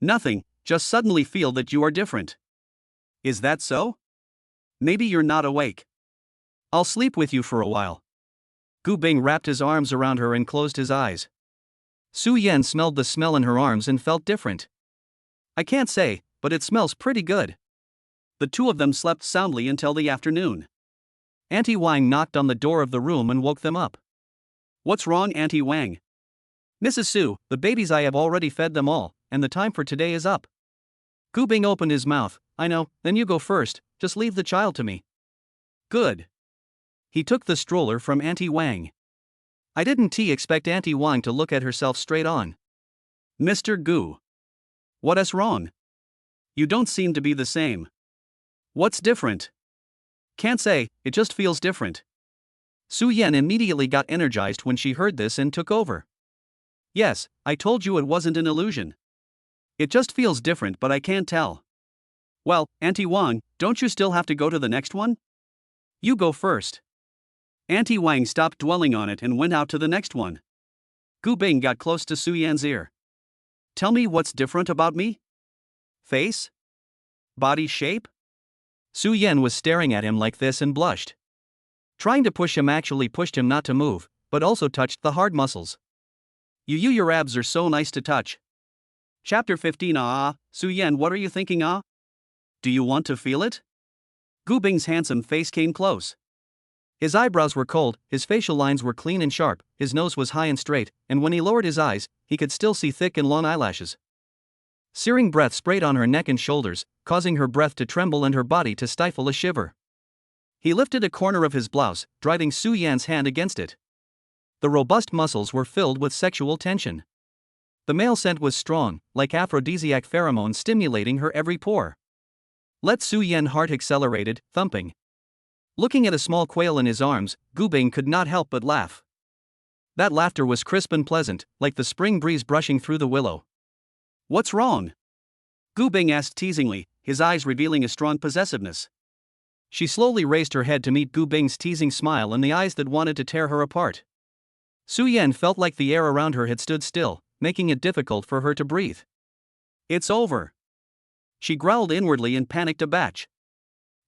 Nothing, just suddenly feel that you are different. Is that so? Maybe you're not awake. I'll sleep with you for a while. Gu Bing wrapped his arms around her and closed his eyes. Su Yan smelled the smell in her arms and felt different. I can't say, but it smells pretty good. The two of them slept soundly until the afternoon. Auntie Wang knocked on the door of the room and woke them up. What's wrong, Auntie Wang? Mrs. Su, the babies I have already fed them all, and the time for today is up. Gu Bing opened his mouth. I know, then you go first, just leave the child to me. Good. He took the stroller from Auntie Wang. I didn't expect Auntie Wang to look at herself straight on. Mr. Gu. What's wrong? You don't seem to be the same. What's different? Can't say, it just feels different. Su Yan immediately got energized when she heard this and took over. Yes, I told you it wasn't an illusion. It just feels different, but I can't tell. Well, Auntie Wang, don't you still have to go to the next one? You go first. Auntie Wang stopped dwelling on it and went out to the next one. Gu Bing got close to Su Yan's ear. Tell me what's different about me? Face? Body shape? Su Yan was staring at him like this and blushed. Trying to push him actually pushed him not to move, but also touched the hard muscles. Your abs are so nice to touch. Chapter 15. Su Yan, what are you thinking? Do you want to feel it? Gu Bing's handsome face came close. His eyebrows were cold, his facial lines were clean and sharp, his nose was high and straight, and when he lowered his eyes, he could still see thick and long eyelashes. Searing breath sprayed on her neck and shoulders, causing her breath to tremble and her body to stifle a shiver. He lifted a corner of his blouse, driving Su Yan's hand against it. The robust muscles were filled with sexual tension. The male scent was strong, like aphrodisiac pheromones stimulating her every pore. Let Su Yan's heart accelerated, thumping. Looking at a small quail in his arms, Gu Bing could not help but laugh. That laughter was crisp and pleasant, like the spring breeze brushing through the willow. What's wrong? Gu Bing asked teasingly, his eyes revealing a strong possessiveness. She slowly raised her head to meet Gu Bing's teasing smile and the eyes that wanted to tear her apart. Su Yan felt like the air around her had stood still, making it difficult for her to breathe. It's over. She growled inwardly and panicked a batch.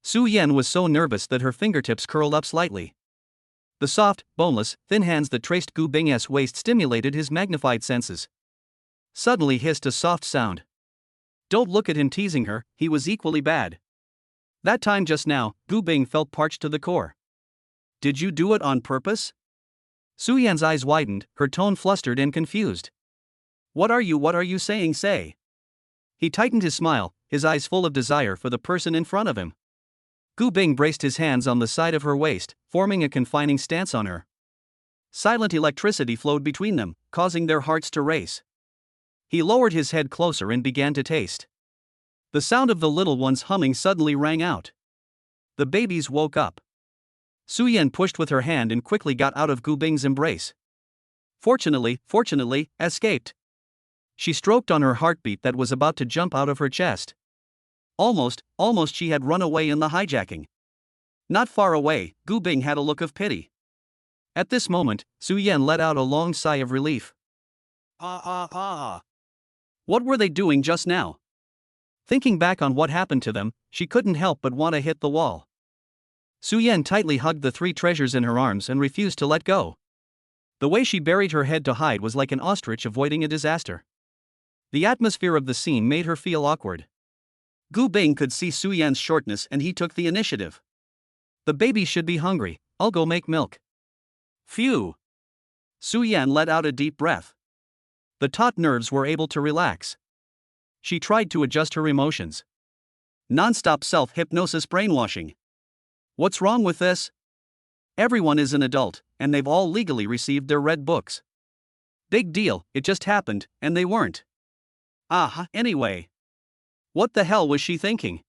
Su Yan was so nervous that her fingertips curled up slightly. The soft, boneless, thin hands that traced Gu Bing's waist stimulated his magnified senses. Suddenly hissed a soft sound. Don't look at him teasing her, he was equally bad. That time just now, Gu Bing felt parched to the core. Did you do it on purpose? Su Yan's eyes widened, her tone flustered and confused. What are you saying? Say. He tightened his smile, his eyes full of desire for the person in front of him. Gu Bing braced his hands on the side of her waist, forming a confining stance on her. Silent electricity flowed between them, causing their hearts to race. He lowered his head closer and began to taste. The sound of the little one's humming suddenly rang out. The babies woke up. Su Yan pushed with her hand and quickly got out of Gu Bing's embrace. Fortunately, escaped. She stroked on her heartbeat that was about to jump out of her chest. Almost she had run away in the hijacking. Not far away, Gu Bing had a look of pity. At this moment, Su Yan let out a long sigh of relief. What were they doing just now? Thinking back on what happened to them, she couldn't help but want to hit the wall. Su Yan tightly hugged the three treasures in her arms and refused to let go. The way she buried her head to hide was like an ostrich avoiding a disaster. The atmosphere of the scene made her feel awkward. Gu Bing could see Su Yan's shortness and he took the initiative. The baby should be hungry, I'll go make milk. Phew. Su Yan let out a deep breath. The taut nerves were able to relax. She tried to adjust her emotions. Non-stop self-hypnosis brainwashing. What's wrong with this? Everyone is an adult, and they've all legally received their red books. Big deal, it just happened, and they weren't. Anyway. What the hell was she thinking?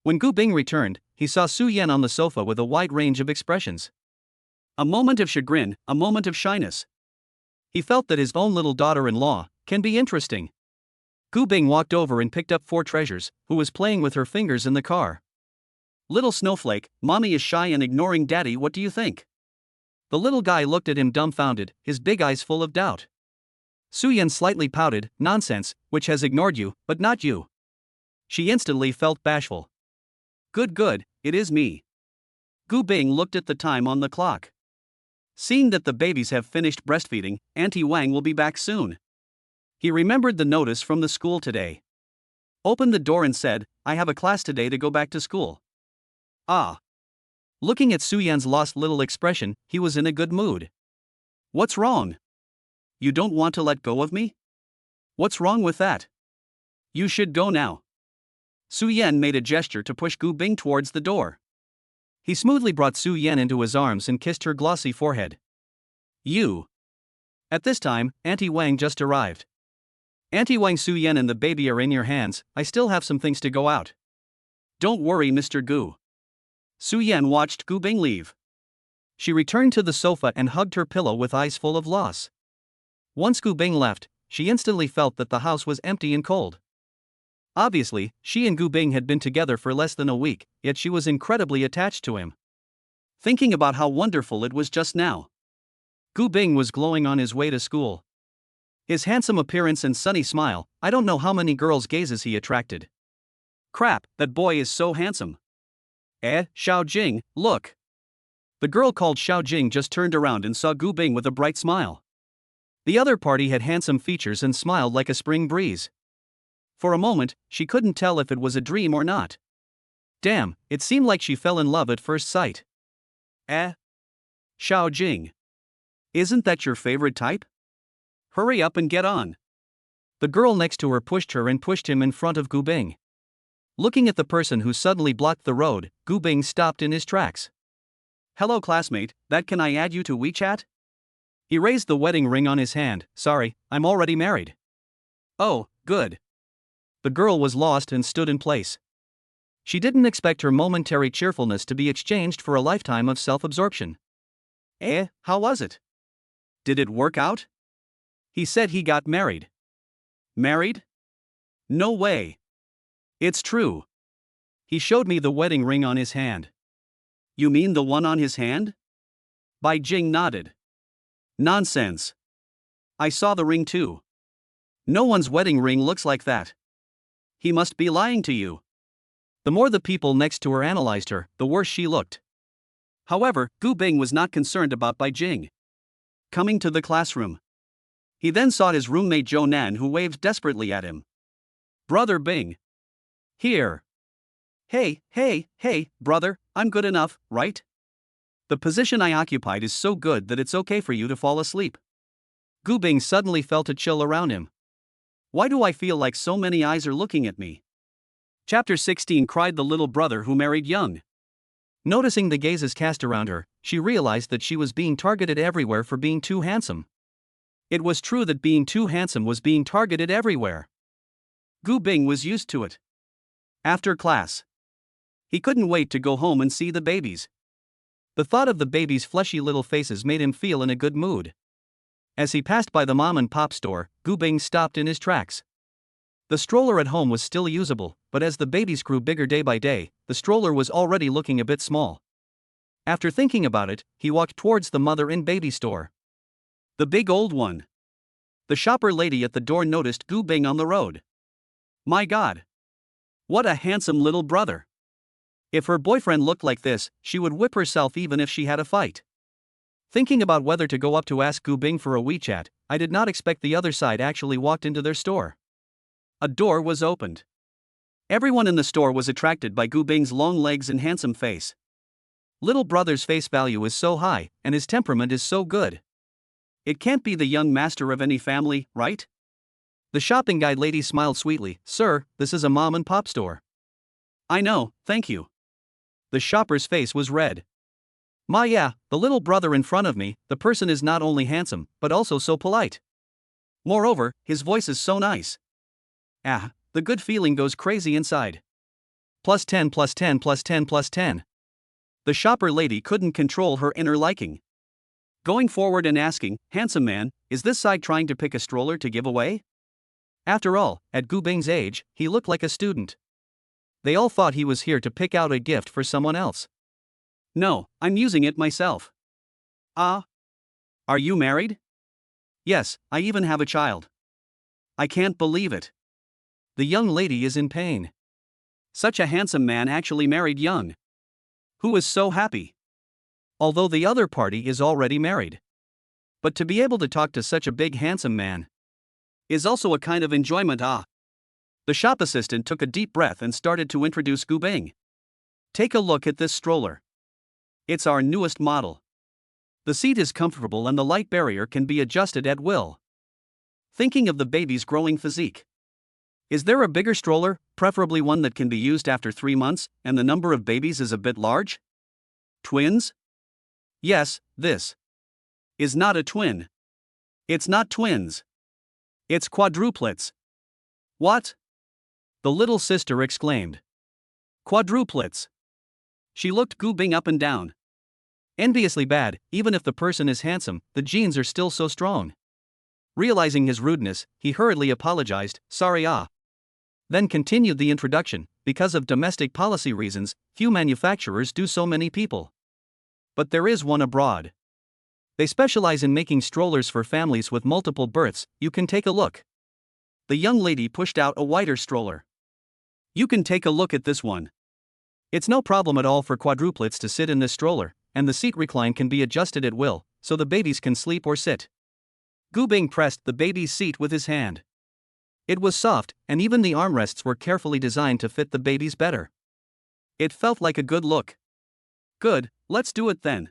When Gu Bing returned, he saw Su Yan on the sofa with a wide range of expressions. A moment of chagrin, a moment of shyness. He felt that his own little daughter-in-law can be interesting. Gu Bing walked over and picked up four treasures, who was playing with her fingers in the car. Little snowflake, mommy is shy and ignoring daddy, what do you think? The little guy looked at him dumbfounded, his big eyes full of doubt. Su Yan slightly pouted, nonsense, which has ignored you, but not you. She instantly felt bashful. Good, it is me. Gu Bing looked at the time on the clock. Seeing that the babies have finished breastfeeding, Auntie Wang will be back soon. He remembered the notice from the school today. Opened the door and said, I have a class today to go back to school. Looking at Su Yan's lost little expression, he was in a good mood. What's wrong? You don't want to let go of me? What's wrong with that? You should go now. Su Yan made a gesture to push Gu Bing towards the door. He smoothly brought Su Yan into his arms and kissed her glossy forehead. You. At this time, Auntie Wang just arrived. Auntie Wang, Su Yan and the baby are in your hands. I still have some things to go out. Don't worry, Mr. Gu. Su Yan watched Gu Bing leave. She returned to the sofa and hugged her pillow with eyes full of loss. Once Gu Bing left, she instantly felt that the house was empty and cold. Obviously, she and Gu Bing had been together for less than a week, yet she was incredibly attached to him. Thinking about how wonderful it was just now. Gu Bing was glowing on his way to school. His handsome appearance and sunny smile, I don't know how many girls' gazes he attracted. Crap, that boy is so handsome. Xiao Jing, look. The girl called Xiao Jing just turned around and saw Gu Bing with a bright smile. The other party had handsome features and smiled like a spring breeze. For a moment, she couldn't tell if it was a dream or not. Damn, it seemed like she fell in love at first sight. Xiao Jing. Isn't that your favorite type? Hurry up and get on. The girl next to her pushed her and pushed him in front of Gu Bing. Looking at the person who suddenly blocked the road, Gu Bing stopped in his tracks. Hello classmate, can I add you to WeChat? He raised the wedding ring on his hand. Sorry, I'm already married. Oh, good. The girl was lost and stood in place. She didn't expect her momentary cheerfulness to be exchanged for a lifetime of self-absorption. How was it? Did it work out? He said he got married. Married? No way. It's true. He showed me the wedding ring on his hand. You mean the one on his hand? Bai Jing nodded. Nonsense. I saw the ring too. No one's wedding ring looks like that. He must be lying to you. The more the people next to her analyzed her, the worse she looked. However, Gu Bing was not concerned about Bai Jing. Coming to the classroom. He then saw his roommate Zhou Nan, who waved desperately at him. Brother Bing. Here. Hey, brother, I'm good enough, right? The position I occupied is so good that it's okay for you to fall asleep. Gu Bing suddenly felt a chill around him. Why do I feel like so many eyes are looking at me? Chapter 16 cried the little brother who married young. Noticing the gazes cast around her, she realized that she was being targeted everywhere for being too handsome. It was true that being too handsome was being targeted everywhere. Gu Bing was used to it. After class, he couldn't wait to go home and see the babies. The thought of the babies' fleshy little faces made him feel in a good mood. As he passed by the mom and pop store, Gu Bing stopped in his tracks. The stroller at home was still usable, but as the babies grew bigger day by day, the stroller was already looking a bit small. After thinking about it, he walked towards the mother and baby store. The big old one. The shopper lady at the door noticed Gu Bing on the road. My God! What a handsome little brother! If her boyfriend looked like this, she would whip herself even if she had a fight. Thinking about whether to go up to ask Gu Bing for a WeChat, I did not expect the other side actually walked into their store. A door was opened. Everyone in the store was attracted by Gu Bing's long legs and handsome face. Little brother's face value is so high, and his temperament is so good. It can't be the young master of any family, right? The shopping guide lady smiled sweetly. Sir, this is a mom and pop store. I know, thank you. The shopper's face was red. Yeah, the little brother in front of me, the person is not only handsome, but also so polite. Moreover, his voice is so nice. The good feeling goes crazy inside. +10, +10, +10, +10. The shopper lady couldn't control her inner liking. Going forward and asking, handsome man, is this side trying to pick a stroller to give away? After all, at Gu Bing's age, he looked like a student. They all thought he was here to pick out a gift for someone else. No, I'm using it myself. Are you married? Yes, I even have a child. I can't believe it. The young lady is in pain. Such a handsome man actually married young. Who is so happy? Although the other party is already married. But to be able to talk to such a big handsome man is also a kind of enjoyment. The shop assistant took a deep breath and started to introduce Gu Bing. Take a look at this stroller. It's our newest model. The seat is comfortable and the light barrier can be adjusted at will. thinking of the baby's growing physique. Is there a bigger stroller, preferably one that can be used after 3 months, and the number of babies is a bit large? Twins? Yes, this is not a twin. It's not twins. It's quadruplets. What? The little sister exclaimed. Quadruplets. She looked Gu Bing up and down. Enviously bad, even if the person is handsome, the genes are still so strong. Realizing his rudeness, he hurriedly apologized, sorry then continued the introduction, because of domestic policy reasons, few manufacturers do so many people. But there is one abroad. They specialize in making strollers for families with multiple births, you can take a look. The young lady pushed out a wider stroller. You can take a look at this one. It's no problem at all for quadruplets to sit in this stroller, and the seat recline can be adjusted at will, so the babies can sleep or sit. Gu Bing pressed the baby's seat with his hand. It was soft, and even the armrests were carefully designed to fit the babies better. It felt like a good look. Good, let's do it then.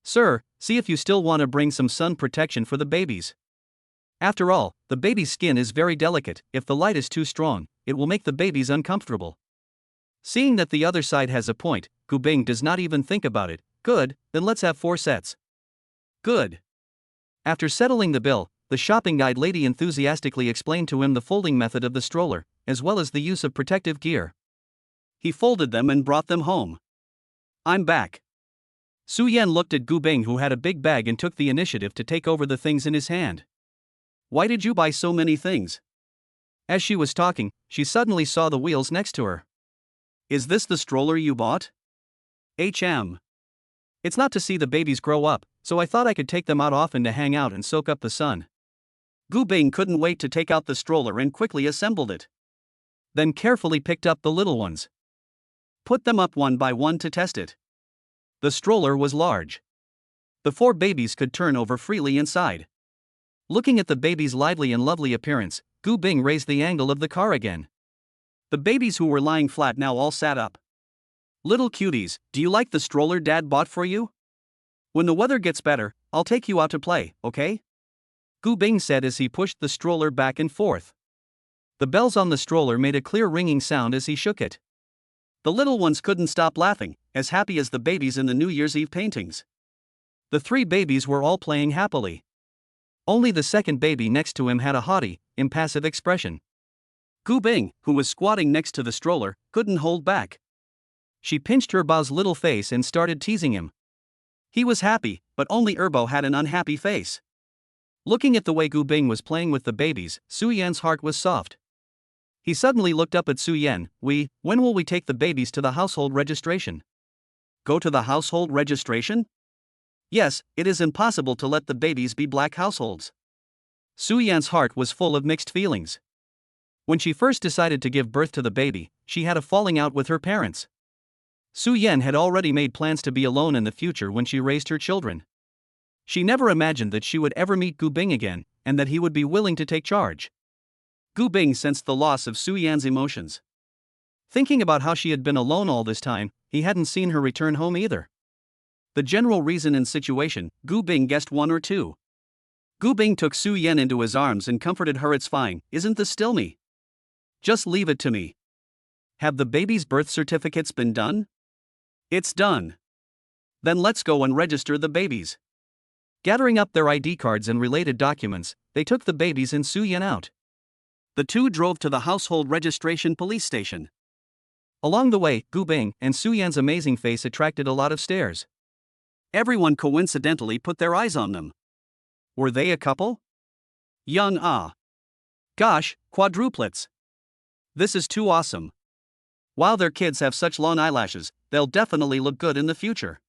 Sir, see if you still want to bring some sun protection for the babies. After all, the baby's skin is very delicate, if the light is too strong, it will make the babies uncomfortable. Seeing that the other side has a point, Gu Bing does not even think about it. Good, then let's have 4 sets. Good. After settling the bill, the shopping guide lady enthusiastically explained to him the folding method of the stroller, as well as the use of protective gear. He folded them and brought them home. I'm back. Su Yan looked at Gu Bing, who had a big bag, and took the initiative to take over the things in his hand. Why did you buy so many things? As she was talking, she suddenly saw the wheels next to her. Is this the stroller you bought? It's not to see the babies grow up, so I thought I could take them out often to hang out and soak up the sun. Gu Bing couldn't wait to take out the stroller and quickly assembled it. Then carefully picked up the little ones. Put them up one by one to test it. The stroller was large. The 4 babies could turn over freely inside. Looking at the baby's lively and lovely appearance, Gu Bing raised the angle of the car again. The babies who were lying flat now all sat up. Little cuties, do you like the stroller Dad bought for you? When the weather gets better, I'll take you out to play, okay? Gu Bing said as he pushed the stroller back and forth. The bells on the stroller made a clear ringing sound as he shook it. The little ones couldn't stop laughing, as happy as the babies in the New Year's Eve paintings. The 3 babies were all playing happily. Only the second baby next to him had a haughty, impassive expression. Gu Bing, who was squatting next to the stroller, couldn't hold back. She pinched Erbo's little face and started teasing him. He was happy, but only Erbo had an unhappy face. Looking at the way Gu Bing was playing with the babies, Su Yan's heart was soft. He suddenly looked up at Su Yan. When will we take the babies to the household registration? Go to the household registration? Yes, it is impossible to let the babies be black households. Su Yan's heart was full of mixed feelings. When she first decided to give birth to the baby, she had a falling out with her parents. Su Yan had already made plans to be alone in the future when she raised her children. She never imagined that she would ever meet Gu Bing again, and that he would be willing to take charge. Gu Bing sensed the loss of Su Yan's emotions. Thinking about how she had been alone all this time, he hadn't seen her return home either. The general reason and situation, Gu Bing guessed 1 or 2. Gu Bing took Su Yan into his arms and comforted her. It's fine, isn't this still me? Just leave it to me. Have the baby's birth certificates been done? It's done. Then let's go and register the babies. Gathering up their ID cards and related documents, they took the babies and Su Yan out. The 2 drove to the household registration police station. Along the way, Gu Bing and Su Yan's amazing face attracted a lot of stares. Everyone coincidentally put their eyes on them. Were they a couple? Young Gosh, quadruplets. This is too awesome. While their kids have such long eyelashes, they'll definitely look good in the future.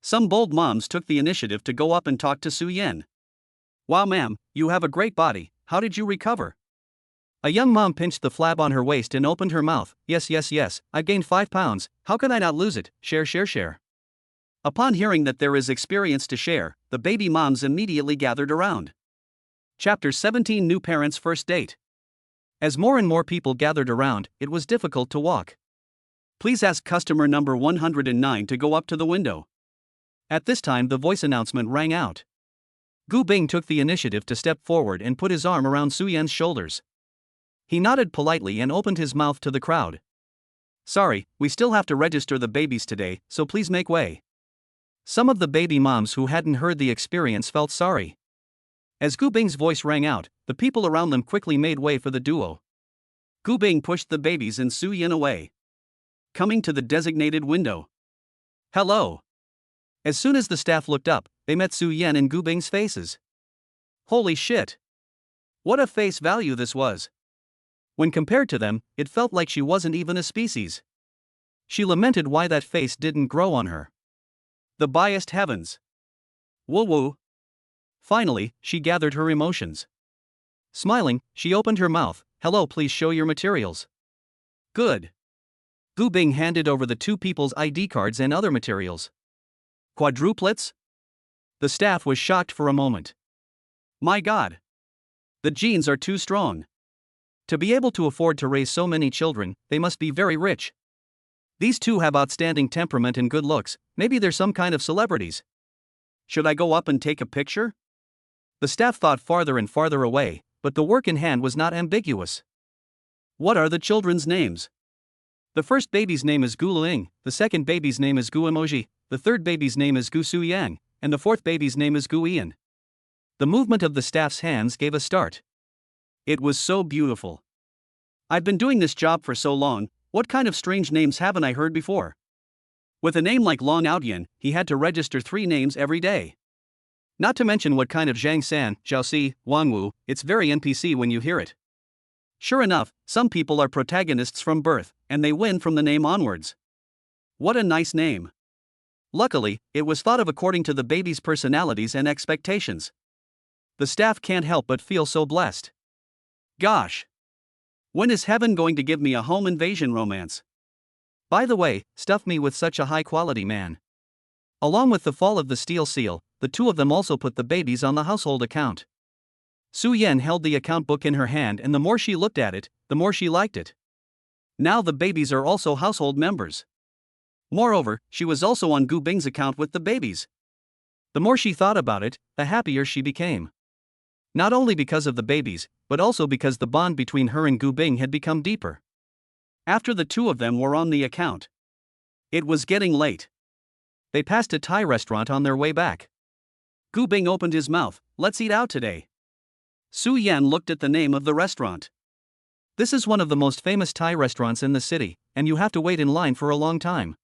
Some bold moms took the initiative to go up and talk to Su Yan. Wow, ma'am, you have a great body, how did you recover? A young mom pinched the flab on her waist and opened her mouth. Yes, I've gained 5 pounds, how can I not lose it? Share. Upon hearing that there is experience to share, the baby moms immediately gathered around. Chapter 17 New Parents' First Date. As more and more people gathered around, it was difficult to walk. Please ask customer number 109 to go up to the window. At this time the voice announcement rang out. Gu Bing took the initiative to step forward and put his arm around Su Yan's shoulders. He nodded politely and opened his mouth to the crowd. Sorry, we still have to register the babies today, so please make way. Some of the baby moms who hadn't heard the experience felt sorry. As Gu Bing's voice rang out, the people around them quickly made way for the duo. Gu Bing pushed the babies and Su Yan away, coming to the designated window. Hello. As soon as the staff looked up, they met Su Yan and Gu Bing's faces. Holy shit! What a face value this was! When compared to them, it felt like she wasn't even a species. She lamented why that face didn't grow on her. The biased heavens! Woo woo! Finally, she gathered her emotions. Smiling, she opened her mouth. Hello, please show your materials. Good. Gu Bing handed over the two people's ID cards and other materials. Quadruplets? The staff was shocked for a moment. My god! The genes are too strong. To be able to afford to raise so many children, they must be very rich. These two have outstanding temperament and good looks, maybe they're some kind of celebrities. Should I go up and take a picture? The staff thought farther and farther away, but the work in hand was not ambiguous. What are the children's names? The first baby's name is Gu Ling, the second baby's name is Gu Emoji, the third baby's name is Gu Su Yang, and the fourth baby's name is Gu Ian. The movement of the staff's hands gave a start. It was so beautiful. I've been doing this job for so long, what kind of strange names haven't I heard before? With a name like Long Outyan, he had to register 3 names every day. Not to mention what kind of Zhang San, Zhao Si, Wang Wu, it's very NPC when you hear it. Sure enough, some people are protagonists from birth, and they win from the name onwards. What a nice name. Luckily, it was thought of according to the baby's personalities and expectations. The staff can't help but feel so blessed. Gosh! When is heaven going to give me a home invasion romance? By the way, stuff me with such a high-quality man. Along with the fall of the steel seal, the two of them also put the babies on the household account. Su Yan held the account book in her hand, and the more she looked at it, the more she liked it. Now the babies are also household members. Moreover, she was also on Gu Bing's account with the babies. The more she thought about it, the happier she became. Not only because of the babies, but also because the bond between her and Gu Bing had become deeper. After the two of them were on the account, it was getting late. They passed a Thai restaurant on their way back. Gu Bing opened his mouth. Let's eat out today. Su Yan looked at the name of the restaurant. This is one of the most famous Thai restaurants in the city, and you have to wait in line for a long time.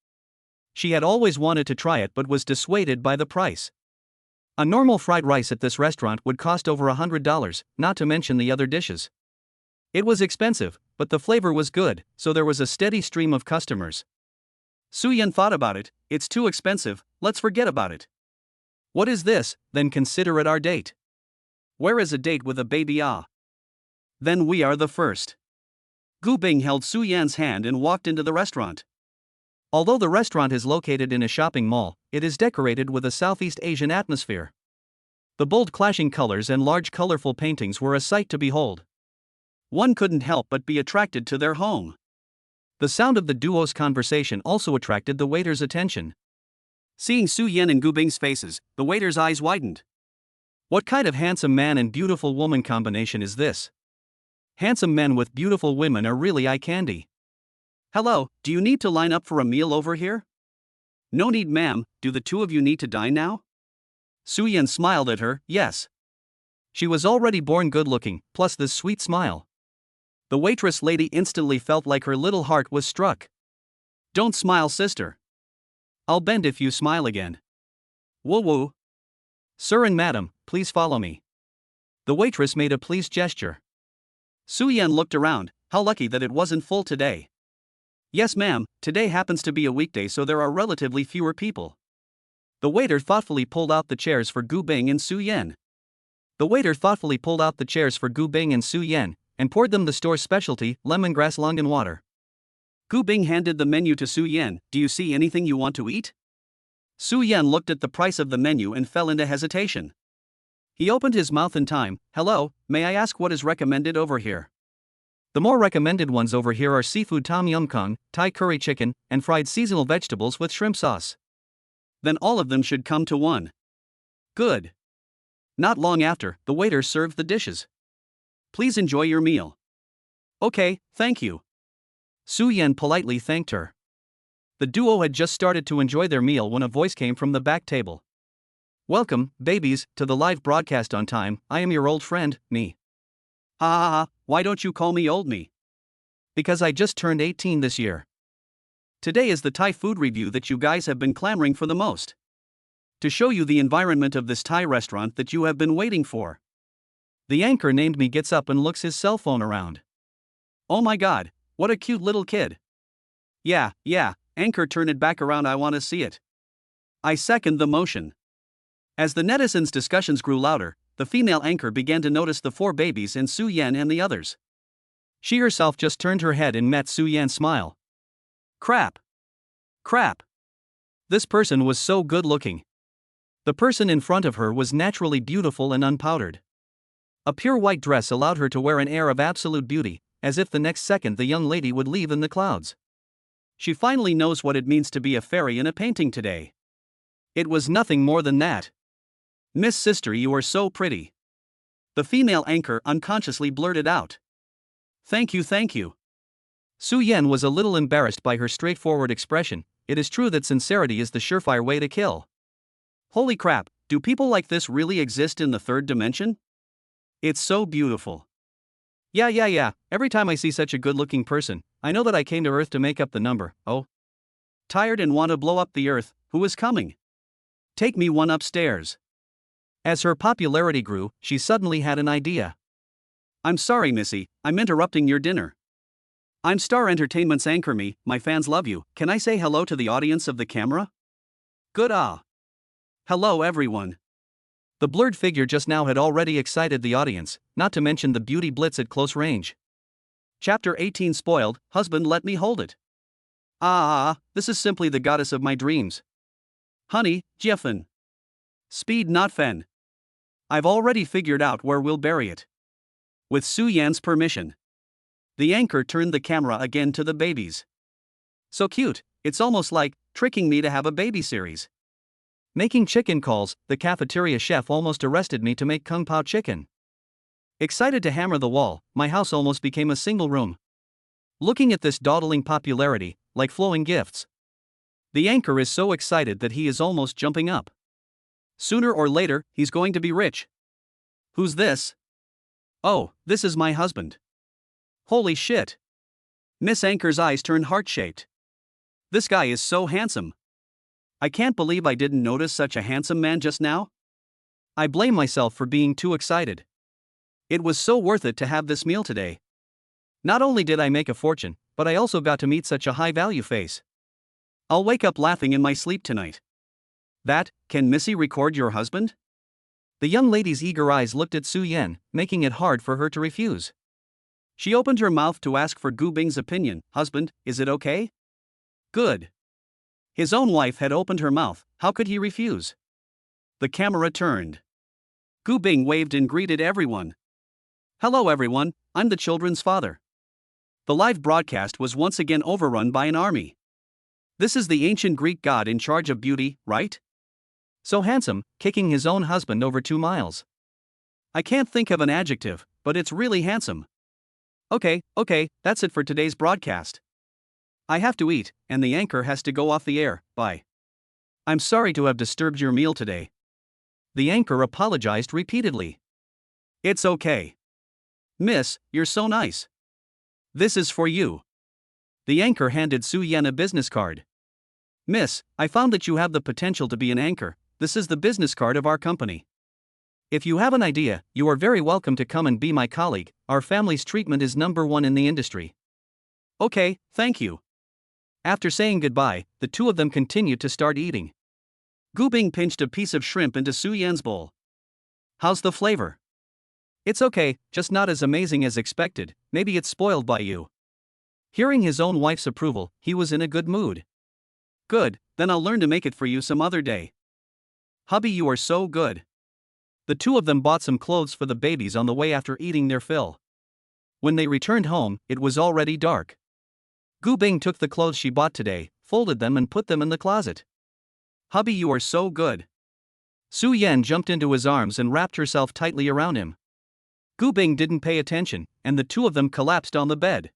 She had always wanted to try it but was dissuaded by the price. A normal fried rice at this restaurant would cost over $100, not to mention the other dishes. It was expensive, but the flavor was good, so there was a steady stream of customers. Su Yan thought about it. It's too expensive, let's forget about it. What is this? Then consider it our date. Where is a date with a baby? Then we are the first. Gu Bing held Su Yan's hand and walked into the restaurant. Although the restaurant is located in a shopping mall, it is decorated with a Southeast Asian atmosphere. The bold clashing colors and large colorful paintings were a sight to behold. One couldn't help but be attracted to their home. The sound of the duo's conversation also attracted the waiter's attention. Seeing Su Yan and Gu Bing's faces, the waiter's eyes widened. What kind of handsome man and beautiful woman combination is this? Handsome men with beautiful women are really eye candy. Hello, do you need to line up for a meal over here? No need, ma'am. Do the two of you need to dine now? Su Yan smiled at her. Yes. She was already born good-looking, plus this sweet smile. The waitress lady instantly felt like her little heart was struck. Don't smile, sister. I'll bend if you smile again. Woo woo. Sir and madam, please follow me. The waitress made a pleased gesture. Su Yan looked around. How lucky that it wasn't full today. Yes, ma'am, today happens to be a weekday, so there are relatively fewer people. The waiter thoughtfully pulled out the chairs for Gu Bing and Su Yan. And poured them the store's specialty, lemongrass longan water. Gu Bing handed the menu to Su Yan. Do you see anything you want to eat? Su Yan looked at the price of the menu and fell into hesitation. He opened his mouth in time. Hello, may I ask what is recommended over here? The more recommended ones over here are seafood tom yum kong, Thai curry chicken, and fried seasonal vegetables with shrimp sauce. Then all of them should come to one. Good. Not long after, the waiter served the dishes. Please enjoy your meal. Okay, thank you. Su Yan politely thanked her. The duo had just started to enjoy their meal when a voice came from the back table. Welcome, babies, to the live broadcast on time. I am your old friend, me. Ha ha ha, why don't you call me old me? Because I just turned 18 this year. Today is the Thai food review that you guys have been clamoring for the most. To show you the environment of this Thai restaurant that you have been waiting for. The anchor named me gets up and looks his cell phone around. Oh my god, what a cute little kid. Yeah, anchor turn it back around, I wanna see it. I second the motion. As the netizens' discussions grew louder, the female anchor began to notice the 4 babies and Su Yan and the others. She herself just turned her head and met Su Yan's smile. Crap. This person was so good looking. The person in front of her was naturally beautiful and unpowdered. A pure white dress allowed her to wear an air of absolute beauty, as if the next second the young lady would leave in the clouds. She finally knows what it means to be a fairy in a painting today. It was nothing more than that. Miss Sister, you are so pretty. The female anchor unconsciously blurted out. Thank you. Su Yan was a little embarrassed by her straightforward expression. It is true that sincerity is the surefire way to kill. Holy crap, do people like this really exist in the 3rd dimension? It's so beautiful. Yeah, every time I see such a good-looking person, I know that I came to Earth to make up the number. Oh. Tired and want to blow up the Earth, who is coming? Take me one upstairs. As her popularity grew, she suddenly had an idea. I'm sorry, Missy, I'm interrupting your dinner. I'm Star Entertainment's Anchor Me, my fans love you. Can I say hello to the audience of the camera? Good Hello everyone. The blurred figure just now had already excited the audience, not to mention the beauty blitz at close range. Chapter 18 spoiled, husband let me hold it. This is simply the goddess of my dreams. Honey, Jiafen. Speed not fen. I've already figured out where we'll bury it. With Su Yan's permission. The anchor turned the camera again to the babies. So cute, it's almost like tricking me to have a baby series. Making chicken calls, the cafeteria chef almost arrested me to make kung pao chicken. Excited to hammer the wall, my house almost became a single room. Looking at this dawdling popularity, like flowing gifts. The anchor is so excited that he is almost jumping up. Sooner or later, he's going to be rich. Who's this? Oh, this is my husband. Holy shit. Miss Anchor's eyes turned heart-shaped. This guy is so handsome. I can't believe I didn't notice such a handsome man just now. I blame myself for being too excited. It was so worth it to have this meal today. Not only did I make a fortune, but I also got to meet such a high-value face. I'll wake up laughing in my sleep tonight. Can Missy record your husband? The young lady's eager eyes looked at Su Yan, making it hard for her to refuse. She opened her mouth to ask for Gu Bing's opinion. Husband, is it okay? Good. His own wife had opened her mouth, how could he refuse? The camera turned. Gu Bing waved and greeted everyone. Hello everyone, I'm the children's father. The live broadcast was once again overrun by an army. This is the ancient Greek god in charge of beauty, right? So handsome, kicking his own husband over 2 miles. I can't think of an adjective, but it's really handsome. Okay, that's it for today's broadcast. I have to eat, and the anchor has to go off the air, bye. I'm sorry to have disturbed your meal today. The anchor apologized repeatedly. It's okay. Miss, you're so nice. This is for you. The anchor handed Su Yan a business card. Miss, I found that you have the potential to be an anchor. This is the business card of our company. If you have an idea, you are very welcome to come and be my colleague. Our family's treatment is #1 in the industry. Okay, thank you. After saying goodbye, the two of them continued to start eating. Gu Bing pinched a piece of shrimp into Su Yan's bowl. How's the flavor? It's okay, just not as amazing as expected, maybe it's spoiled by you. Hearing his own wife's approval, he was in a good mood. Good, then I'll learn to make it for you some other day. Hubby, you are so good. The two of them bought some clothes for the babies on the way after eating their fill. When they returned home, it was already dark. Gu Bing took the clothes she bought today, folded them and put them in the closet. Hubby, you are so good. Su Yan jumped into his arms and wrapped herself tightly around him. Gu Bing didn't pay attention, and the two of them collapsed on the bed.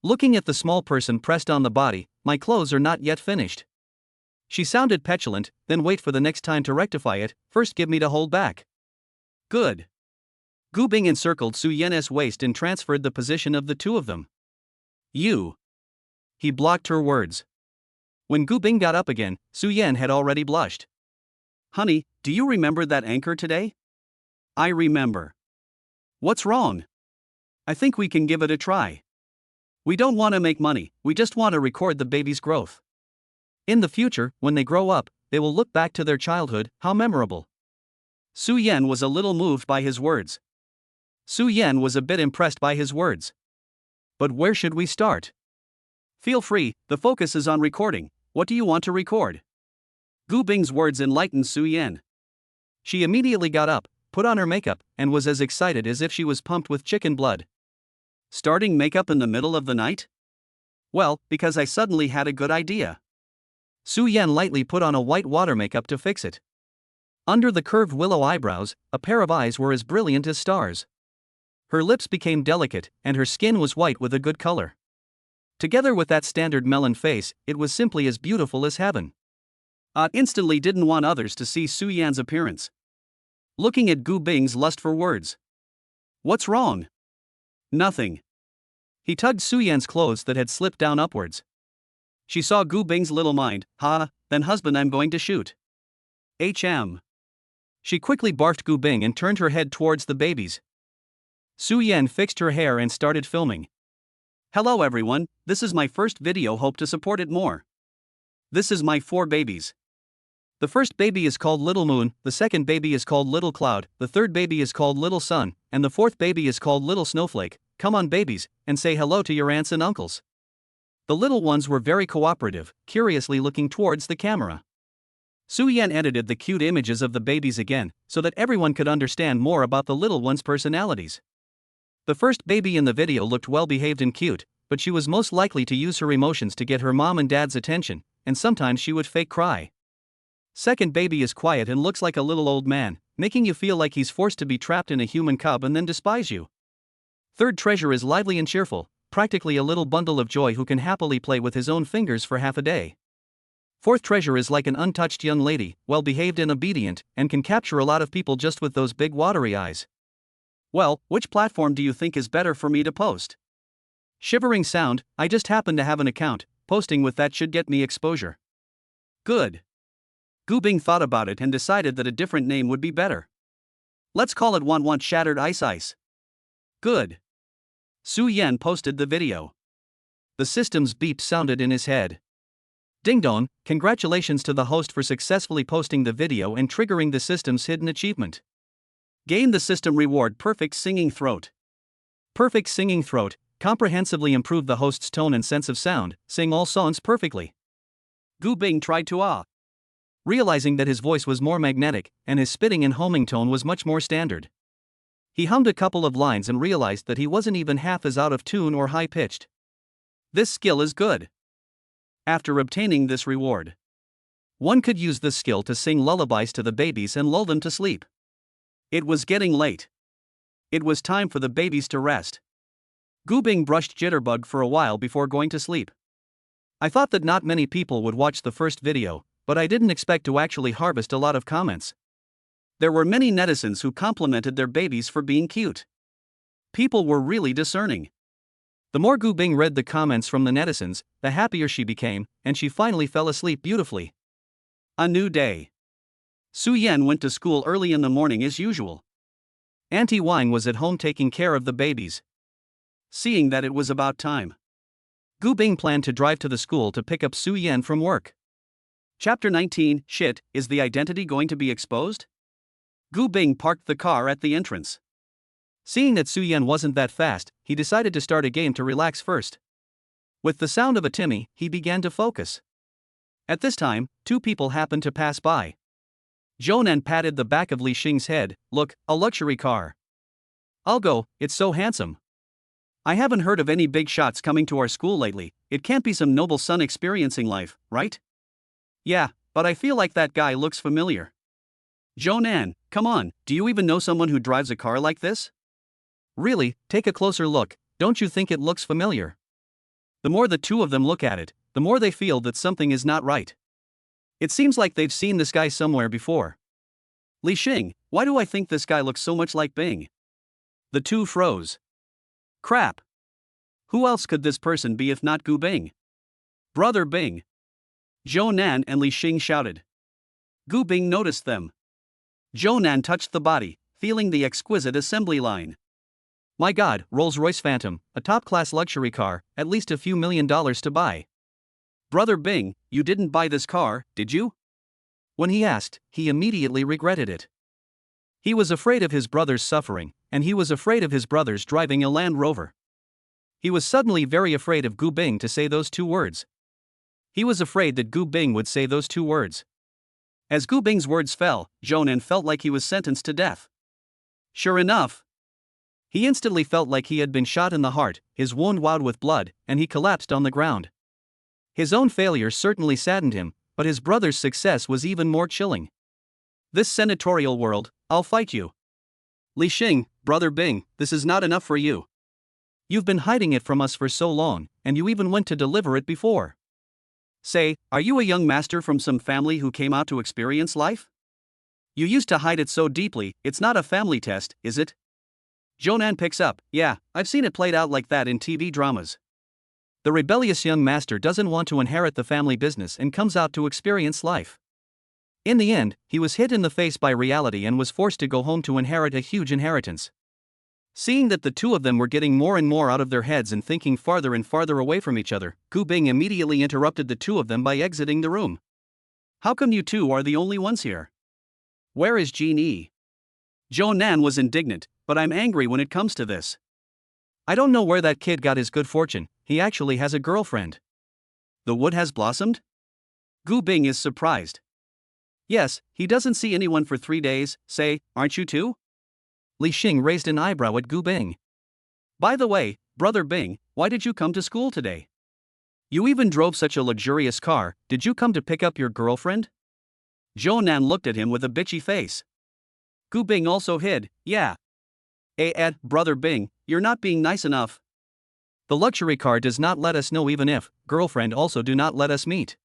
Looking at the small person pressed on the body, "My clothes are not yet finished." She sounded petulant, "Then wait for the next time to rectify it, first give me to hold back." "Good." Gu Bing encircled Su Yan's waist and transferred the position of the two of them. "You." He blocked her words. When Gu Bing got up again, Su Yan had already blushed. "Honey, do you remember that anchor today?" "I remember." "What's wrong?" "I think we can give it a try. We don't want to make money, we just want to record the baby's growth. In the future, when they grow up, they will look back to their childhood, how memorable." Su Yan was a little moved by his words. Su Yan was a bit impressed by his words. "But where should we start?" "Feel free, the focus is on recording. What do you want to record?" Gu Bing's words enlightened Su Yan. She immediately got up, put on her makeup, and was as excited as if she was pumped with chicken blood. "Starting makeup in the middle of the night?" "Well, because I suddenly had a good idea." Su Yan lightly put on a white water makeup to fix it. Under the curved willow eyebrows, a pair of eyes were as brilliant as stars. Her lips became delicate, and her skin was white with a good color. Together with that standard melon face, it was simply as beautiful as heaven. Instantly didn't want others to see Su Yan's appearance. Looking at Gu Bing's lust for words. "What's wrong?" "Nothing." He tugged Su Yan's clothes that had slipped down upwards. She saw Gu Bing's little mind. Then husband, I'm going to shoot. HM. She quickly barfed Gu Bing and turned her head towards the babies. Su Yan fixed her hair and started filming. "Hello everyone, this is my first video, hope to support it more. This is my 4 babies. The first baby is called Little Moon, the second baby is called Little Cloud, the third baby is called Little Sun, and the fourth baby is called Little Snowflake. Come on babies, and say hello to your aunts and uncles." The little ones were very cooperative, curiously looking towards the camera. Su Yan edited the cute images of the babies again, so that everyone could understand more about the little ones' personalities. The first baby in the video looked well behaved and cute, but she was most likely to use her emotions to get her mom and dad's attention, and sometimes she would fake cry. Second baby is quiet and looks like a little old man, making you feel like he's forced to be trapped in a human cub and then despise you. Third treasure is lively and cheerful, practically a little bundle of joy who can happily play with his own fingers for half a day. Fourth treasure is like an untouched young lady, well behaved and obedient, and can capture a lot of people just with those big watery eyes. Well, which platform do you think is better for me to post? Shivering sound, I just happen to have an account, posting with that should get me exposure. Good. Gu Bing thought about it and decided that a different name would be better. Let's call it Want Shattered Ice. Good. Su Yan posted the video. The system's beep sounded in his head. Ding dong, congratulations to the host for successfully posting the video and triggering the system's hidden achievement. Gain the system reward Perfect Singing Throat. Perfect Singing Throat, comprehensively improve the host's tone and sense of sound, sing all songs perfectly. Gu Bing tried to realizing that his voice was more magnetic, and his spitting and homing tone was much more standard. He hummed a couple of lines and realized that he wasn't even half as out of tune or high-pitched. This skill is good. After obtaining this reward, one could use this skill to sing lullabies to the babies and lull them to sleep. It was getting late. It was time for the babies to rest. Gu Bing brushed Jitterbug for a while before going to sleep. I thought that not many people would watch the first video, but I didn't expect to actually harvest a lot of comments. There were many netizens who complimented their babies for being cute. People were really discerning. The more Gu Bing read the comments from the netizens, the happier she became, and she finally fell asleep beautifully. A new day. Su Yan went to school early in the morning as usual. Auntie Wang was at home taking care of the babies. Seeing that it was about time, Gu Bing planned to drive to the school to pick up Su Yan from work. Chapter 19, Shit, is the identity going to be exposed? Gu Bing parked the car at the entrance. Seeing that Su Yan wasn't that fast, he decided to start a game to relax first. With the sound of a Timmy, he began to focus. At this time, 2 people happened to pass by. Zhounan patted the back of Li Xing's head. Look, a luxury car. I'll go, it's so handsome. I haven't heard of any big shots coming to our school lately, it can't be some noble son experiencing life, right? Yeah, but I feel like that guy looks familiar. Jonan, come on, do you even know someone who drives a car like this? Really, take a closer look, don't you think it looks familiar? The more the two of them look at it, the more they feel that something is not right. It seems like they've seen this guy somewhere before. Li Xing, why do I think this guy looks so much like Bing? The two froze. Crap. Who else could this person be if not Gu Bing? Brother Bing. Zhou Nan and Li Xing shouted. Gu Bing noticed them. Zhou Nan touched the body, feeling the exquisite assembly line. My God, Rolls-Royce Phantom, a top-class luxury car, at least a few $1,000,000 to buy. Brother Bing, you didn't buy this car, did you? When he asked, he immediately regretted it. He was afraid of his brother's suffering, and he was afraid of his brother's driving a Land Rover. He was suddenly very afraid of Gu Bing to say those two words. He was afraid that Gu Bing would say those two words. As Gu Bing's words fell, Zhou felt like he was sentenced to death. Sure enough, he instantly felt like he had been shot in the heart, his wound wowed with blood, and he collapsed on the ground. His own failure certainly saddened him, but his brother's success was even more chilling. This senatorial world, I'll fight you. Li Xing, Brother Bing, this is not enough for you. You've been hiding it from us for so long, and you even went to deliver it before. Say, are you a young master from some family who came out to experience life? You used to hide it so deeply, it's not a family test, is it? Jonan picks up, yeah, I've seen it played out like that in TV dramas. The rebellious young master doesn't want to inherit the family business and comes out to experience life. In the end, he was hit in the face by reality and was forced to go home to inherit a huge inheritance. Seeing that the two of them were getting more and more out of their heads and thinking farther and farther away from each other, Gu Bing immediately interrupted the two of them by exiting the room. How come you two are the only ones here? Where is Jean E? Zhou Nan was indignant, but I'm angry when it comes to this. I don't know where that kid got his good fortune, he actually has a girlfriend. The wood has blossomed? Gu Bing is surprised. Yes, he doesn't see anyone for 3 days, say, aren't you too? Li Xing raised an eyebrow at Gu Bing. By the way, Brother Bing, why did you come to school today? You even drove such a luxurious car, did you come to pick up your girlfriend? Zhou Nan looked at him with a bitchy face. Gu Bing also hid, yeah. Brother Bing, you're not being nice enough. The luxury car does not let us know even if, girlfriend also do not let us meet.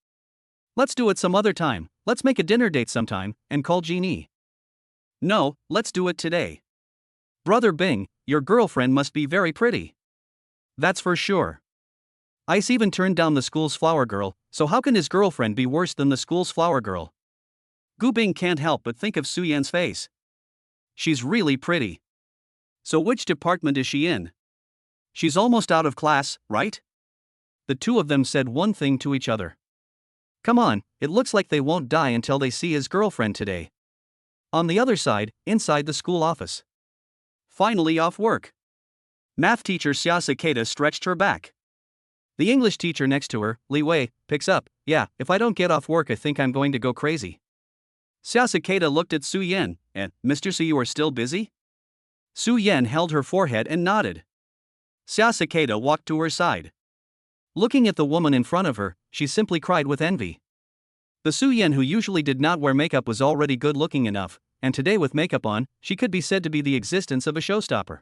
Let's do it some other time, let's make a dinner date sometime, and call Jeannie. No, let's do it today. Brother Bing, your girlfriend must be very pretty. That's for sure. Ice even turned down the school's flower girl, so how can his girlfriend be worse than the school's flower girl? Gu Bing can't help but think of Su Yan's face. She's really pretty. So which department is she in? She's almost out of class, right? The two of them said one thing to each other. Come on, it looks like they won't die until they see his girlfriend today. On the other side, inside the school office. Finally off work. Math teacher Xia Cicada stretched her back. The English teacher next to her, Li Wei, picks up, yeah, if I don't get off work I think I'm going to go crazy. Xia Cicada looked at Su Yan, Mr. Su, you are still busy? Su Yan held her forehead and nodded. Xia Cicada walked to her side. Looking at the woman in front of her, she simply cried with envy. The Su Yan who usually did not wear makeup was already good looking enough, and today with makeup on, she could be said to be the existence of a showstopper.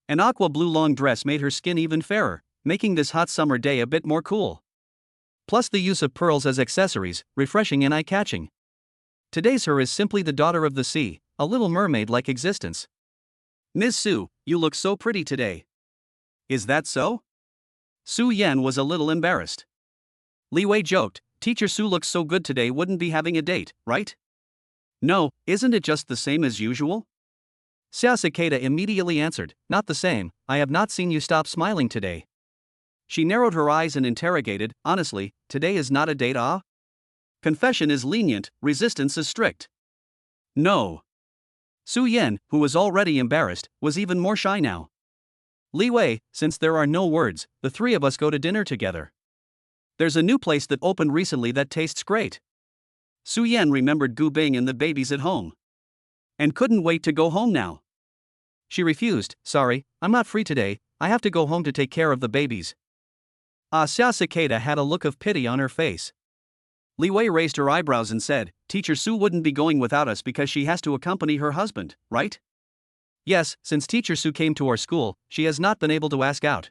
An aqua blue long dress made her skin even fairer, making this hot summer day a bit more cool. Plus the use of pearls as accessories, refreshing and eye-catching. Today's her is simply the daughter of the sea, a little mermaid-like existence. Ms. Su, you look so pretty today. Is that so? Su Yan was a little embarrassed. Li Wei joked, Teacher Su looks so good today, wouldn't be having a date, right? No, isn't it just the same as usual? Xia Cicada immediately answered, not the same, I have not seen you stop smiling today. She narrowed her eyes and interrogated, honestly, today is not a date, ah? Confession is lenient, resistance is strict. No. Su Yan, who was already embarrassed, was even more shy now. Li Wei, since there are no words, the three of us go to dinner together. There's a new place that opened recently that tastes great. Su Yan remembered Gu Bing and the babies at home. And couldn't wait to go home now. She refused, sorry, I'm not free today, I have to go home to take care of the babies. Xia Cicada had a look of pity on her face. Li Wei raised her eyebrows and said, Teacher Su wouldn't be going without us because she has to accompany her husband, right? Yes, since Teacher Su came to our school, she has not been able to ask out.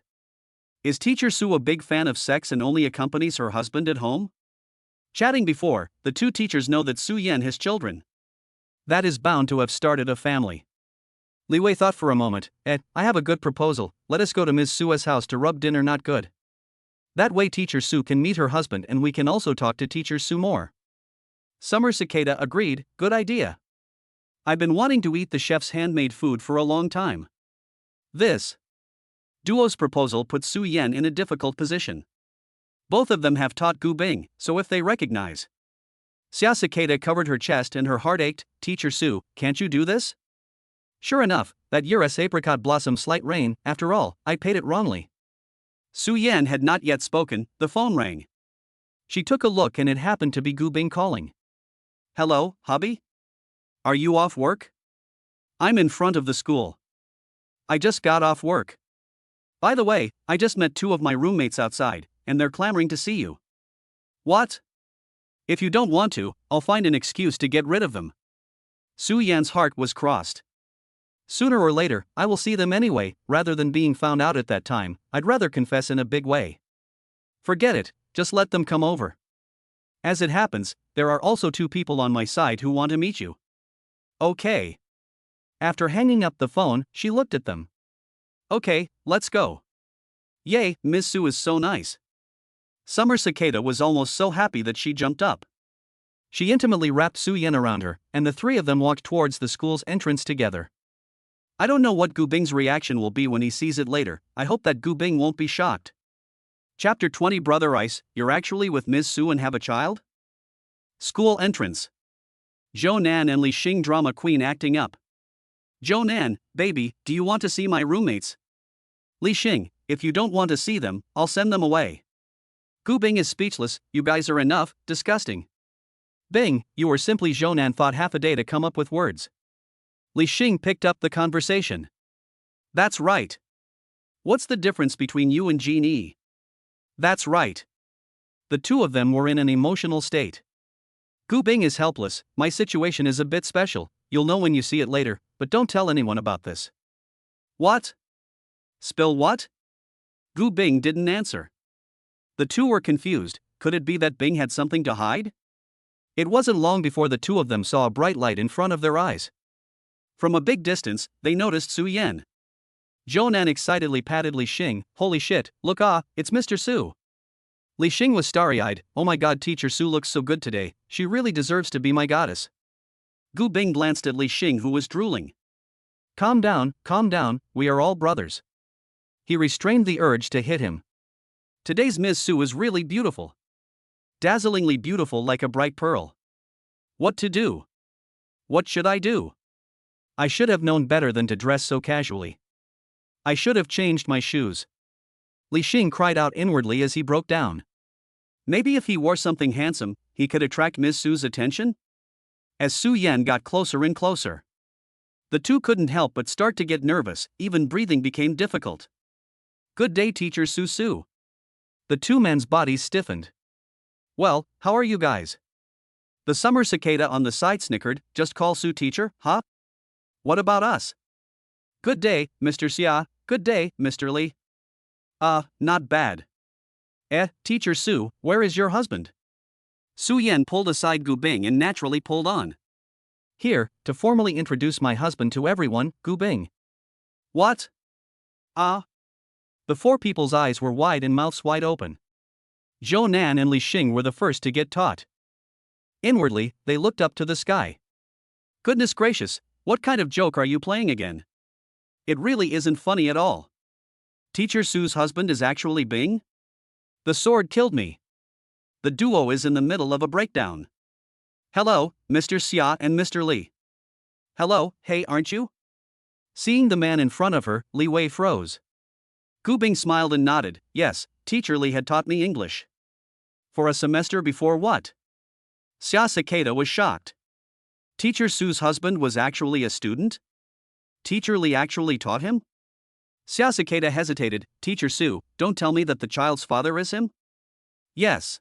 Is Teacher Su a big fan of sex and only accompanies her husband at home? Chatting before, the two teachers know that Su Yan has children. That is bound to have started a family. Li Wei thought for a moment. I have a good proposal. Let us go to Ms. Su's house to rub dinner. Not good. That way Teacher Su can meet her husband and we can also talk to Teacher Su more. Summer Cicada agreed, good idea. I've been wanting to eat the chef's handmade food for a long time. This duo's proposal put Su Yan in a difficult position. Both of them have taught Gu Bing, so if they recognize. Xia Cicada covered her chest and her heart ached. Teacher Su, can't you do this? Sure enough, that year's apricot blossom slight rain, after all, I paid it wrongly. Su Yan had not yet spoken, the phone rang. She took a look and it happened to be Gu Bing calling. Hello, hubby? Are you off work? I'm in front of the school. I just got off work. By the way, I just met two of my roommates outside, and they're clamoring to see you. What? If you don't want to, I'll find an excuse to get rid of them. Su Yan's heart was crossed. Sooner or later, I will see them anyway, rather than being found out at that time. I'd rather confess in a big way. Forget it, just let them come over. As it happens, there are also two people on my side who want to meet you. Okay. After hanging up the phone, she looked at them. Okay, let's go. Yay, Miss Su is so nice. Summer Cicada was almost so happy that she jumped up. She intimately wrapped Su Yan around her, and the three of them walked towards the school's entrance together. I don't know what Gu Bing's reaction will be when he sees it later. I hope that Gu Bing won't be shocked. Chapter 20 Brother Ice, you're actually with Ms. Su and have a child? School entrance. Zhou Nan and Li Xing drama queen acting up. Zhou Nan, baby, do you want to see my roommates? Li Xing, if you don't want to see them, I'll send them away. Gu Bing is speechless. You guys are enough, disgusting. Bing, you or simply Zhou Nan fought half a day to come up with words. Li Xing picked up the conversation. That's right. What's the difference between you and Jean Yi? That's right. The two of them were in an emotional state. Gu Bing is helpless. My situation is a bit special. You'll know when you see it later, but don't tell anyone about this. What? Spill what? Gu Bing didn't answer. The two were confused. Could it be that Bing had something to hide? It wasn't long before the two of them saw a bright light in front of their eyes. From a big distance, they noticed Su Yan. Zhou Nan excitedly patted Li Xing. Holy shit, look it's Mr. Su. Li Xing was starry-eyed. Oh my god, Teacher Su looks so good today, she really deserves to be my goddess. Gu Bing glanced at Li Xing who was drooling. Calm down, we are all brothers. He restrained the urge to hit him. Today's Ms. Su is really beautiful. Dazzlingly beautiful like a bright pearl. What to do? What should I do? I should have known better than to dress so casually. I should have changed my shoes. Li Xing cried out inwardly as he broke down. Maybe if he wore something handsome, he could attract Ms. Su's attention? As Su Yan got closer and closer, the two couldn't help but start to get nervous, even breathing became difficult. Good day, Teacher Su. The two men's bodies stiffened. Well, how are you guys? The summer cicada on the side snickered. Just call Su teacher, huh? What about us? Good day, Mr. Xia. Good day, Mr. Li. Not bad. Teacher Su, where is your husband? Su Yan pulled aside Gu Bing and naturally pulled on. Here, to formally introduce my husband to everyone, Gu Bing. What? The four people's eyes were wide and mouths wide open. Zhou Nan and Li Xing were the first to get taught. Inwardly, they looked up to the sky. Goodness gracious, what kind of joke are you playing again? It really isn't funny at all. Teacher Su's husband is actually Bing? The sword killed me. The duo is in the middle of a breakdown. Hello, Mr. Xia and Mr. Li. Hello, hey, aren't you? Seeing the man in front of her, Li Wei froze. Gu Bing smiled and nodded. Yes, Teacher Li had taught me English. For a semester before what? Xia Cicada was shocked. Teacher Su's husband was actually a student? Teacher Li actually taught him? Xia Cicada hesitated. Teacher Su, don't tell me that the child's father is him? Yes.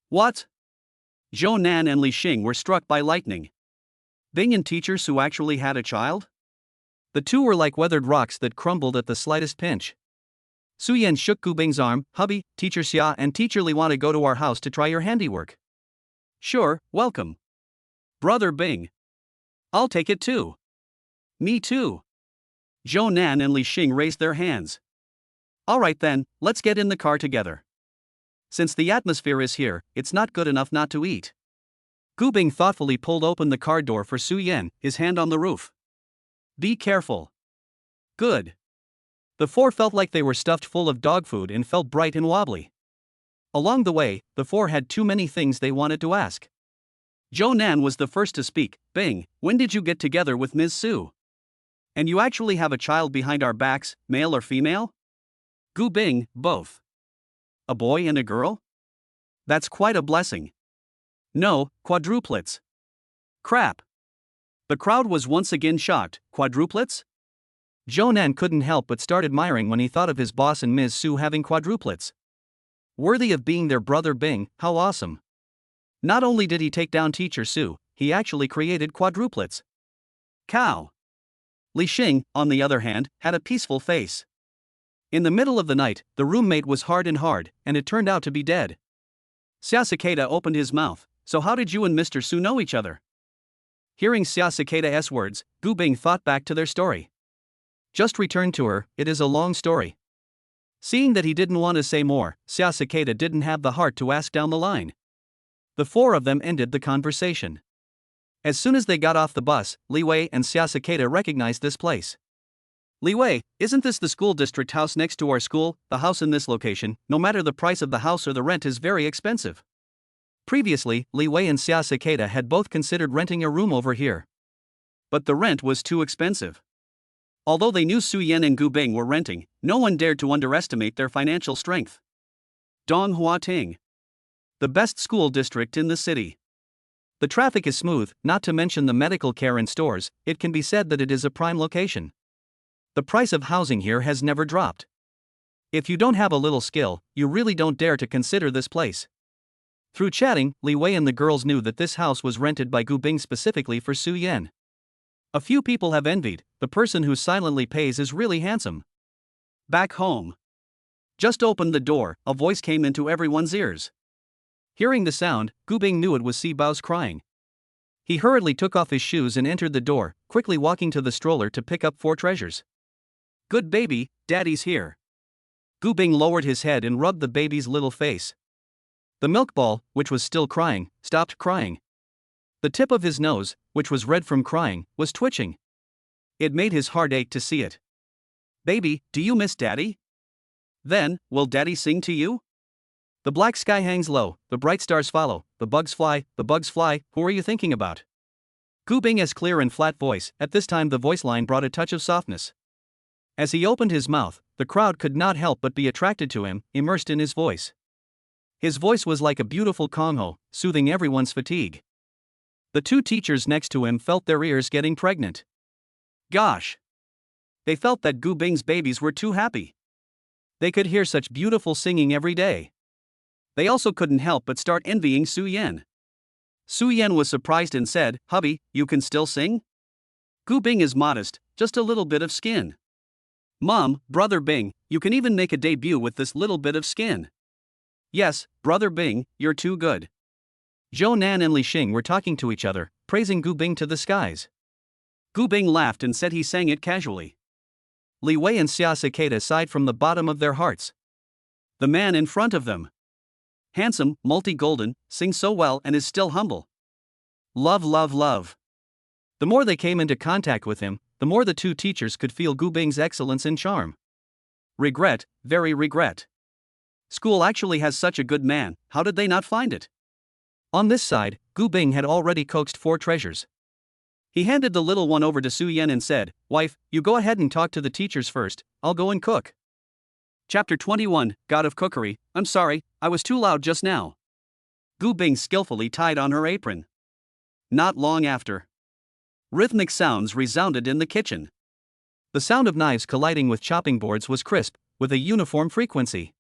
What? Zhou Nan and Li Xing were struck by lightning. Bing and Teacher Su actually had a child? The two were like weathered rocks that crumbled at the slightest pinch. Su Yan shook Gu Bing's arm. Hubby, Teacher Xia and Teacher Li want to go to our house to try your handiwork. Sure, welcome. Brother Bing. I'll take it too. Me too. Zhou Nan and Li Xing raised their hands. Alright then, let's get in the car together. Since the atmosphere is here, it's not good enough not to eat. Gu Bing thoughtfully pulled open the car door for Su Yan, his hand on the roof. Be careful. Good. The four felt like they were stuffed full of dog food and felt bright and wobbly. Along the way, the four had too many things they wanted to ask. Zhou Nan was the first to speak. Bing, when did you get together with Ms. Su? And you actually have a child behind our backs, male or female? Gu Bing, both. A boy and a girl? That's quite a blessing. No, quadruplets. Crap. The crowd was once again shocked. Quadruplets? Zhou Nan couldn't help but start admiring when he thought of his boss and Ms. Su having quadruplets. Worthy of being their brother Bing, how awesome. Not only did he take down Teacher Su, he actually created quadruplets. Cow. Li Xing, on the other hand, had a peaceful face. In the middle of the night, the roommate was hard, and it turned out to be dead. Xiaosiketa opened his mouth. So how did you and Mr. Su know each other? Hearing Xiaosiketa's words, Gu Bing thought back to their story. Just returned to her, it is a long story. Seeing that he didn't want to say more, Xiaosiketa didn't have the heart to ask down the line. The four of them ended the conversation. As soon as they got off the bus, Li Wei and Xiaosiketa recognized this place. Li Wei, isn't this the school district house next to our school? The house in this location, no matter the price of the house or the rent, is very expensive. Previously, Li Wei and Xiaosiketa had both considered renting a room over here. But the rent was too expensive. Although they knew Su Yan and Gu Bing were renting, no one dared to underestimate their financial strength. Dong Hua Ting. The best school district in the city. The traffic is smooth, not to mention the medical care and stores. It can be said that it is a prime location. The price of housing here has never dropped. If you don't have a little skill, you really don't dare to consider this place. Through chatting, Li Wei and the girls knew that this house was rented by Gu Bing specifically for Su Yan. A few people have envied. The person who silently pays is really handsome. Back home. Just opened the door, a voice came into everyone's ears. Hearing the sound, Gu Bing knew it was Si Bao's crying. He hurriedly took off his shoes and entered the door, quickly walking to the stroller to pick up four treasures. Good baby, daddy's here. Gu Bing lowered his head and rubbed the baby's little face. The milk ball, which was still crying, stopped crying. The tip of his nose, which was red from crying, was twitching. It made his heart ache to see it. Baby, do you miss daddy? Then, will daddy sing to you? The black sky hangs low, the bright stars follow, the bugs fly, who are you thinking about? Gu Bing's clear and flat voice, at this time the voice line brought a touch of softness. As he opened his mouth, the crowd could not help but be attracted to him, immersed in his voice. His voice was like a beautiful kongho, soothing everyone's fatigue. The two teachers next to him felt their ears getting pregnant. Gosh! They felt that Gu Bing's babies were too happy. They could hear such beautiful singing every day. They also couldn't help but start envying Su Yan. Su Yan was surprised and said, Hubby, you can still sing? Gu Bing is modest, just a little bit of skin. Mom, Brother Bing, you can even make a debut with this little bit of skin. Yes, Brother Bing, you're too good. Zhou Nan and Li Xing were talking to each other, praising Gu Bing to the skies. Gu Bing laughed and said he sang it casually. Li Wei and Xiaosiketa sighed from the bottom of their hearts. The man in front of them. Handsome, multi-golden, sings so well and is still humble. Love, love, love. The more they came into contact with him, the more the two teachers could feel Gu Bing's excellence and charm. Regret, very regret. School actually has such a good man, how did they not find it? On this side, Gu Bing had already coaxed four treasures. He handed the little one over to Su Yan and said, Wife, you go ahead and talk to the teachers first, I'll go and cook. Chapter 21, God of Cookery. I'm sorry, I was too loud just now. Gu Bing skillfully tied on her apron. Not long after. Rhythmic sounds resounded in the kitchen. The sound of knives colliding with chopping boards was crisp, with a uniform frequency.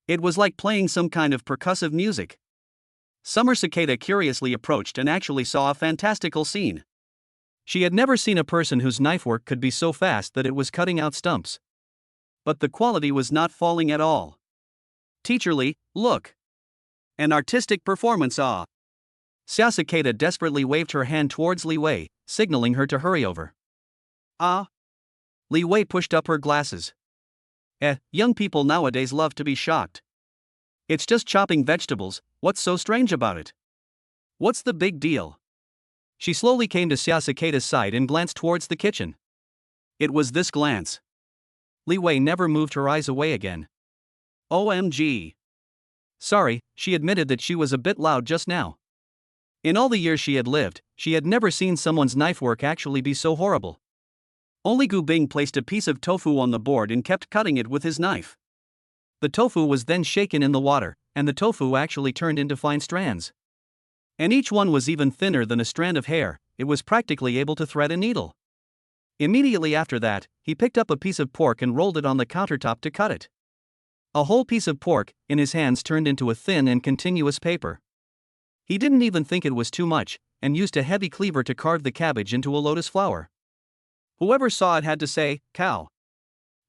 It was like playing some kind of percussive music. Summer Cicada curiously approached and actually saw a fantastical scene. She had never seen a person whose knife work could be so fast that it was cutting out stumps. But the quality was not falling at all. Teacher Lee, look! An artistic performance, ah! Xiao Cicada desperately waved her hand towards Li Wei, signaling her to hurry over. Ah! Li Wei pushed up her glasses. Young people nowadays love to be shocked. It's just chopping vegetables, what's so strange about it? What's the big deal? She slowly came to Xiao Cicada's side and glanced towards the kitchen. It was this glance. Li Wei never moved her eyes away again. OMG. Sorry, she admitted that she was a bit loud just now. In all the years she had lived, she had never seen someone's knife work actually be so horrible. Only Gu Bing placed a piece of tofu on the board and kept cutting it with his knife. The tofu was then shaken in the water, and the tofu actually turned into fine strands. And each one was even thinner than a strand of hair, it was practically able to thread a needle. Immediately after that, he picked up a piece of pork and rolled it on the countertop to cut it. A whole piece of pork, in his hands, turned into a thin and continuous paper. He didn't even think it was too much, and used a heavy cleaver to carve the cabbage into a lotus flower. Whoever saw it had to say, cow.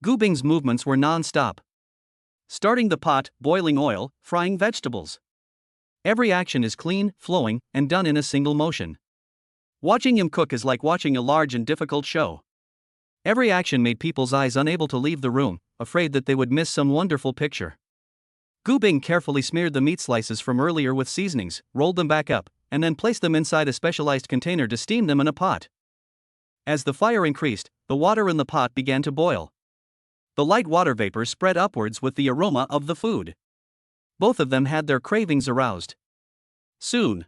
Gu Bing's movements were non-stop. Starting the pot, boiling oil, frying vegetables. Every action is clean, flowing, and done in a single motion. Watching him cook is like watching a large and difficult show. Every action made people's eyes unable to leave the room, afraid that they would miss some wonderful picture. Gu Bing carefully smeared the meat slices from earlier with seasonings, rolled them back up, and then placed them inside a specialized container to steam them in a pot. As the fire increased, the water in the pot began to boil. The light water vapor spread upwards with the aroma of the food. Both of them had their cravings aroused. Soon,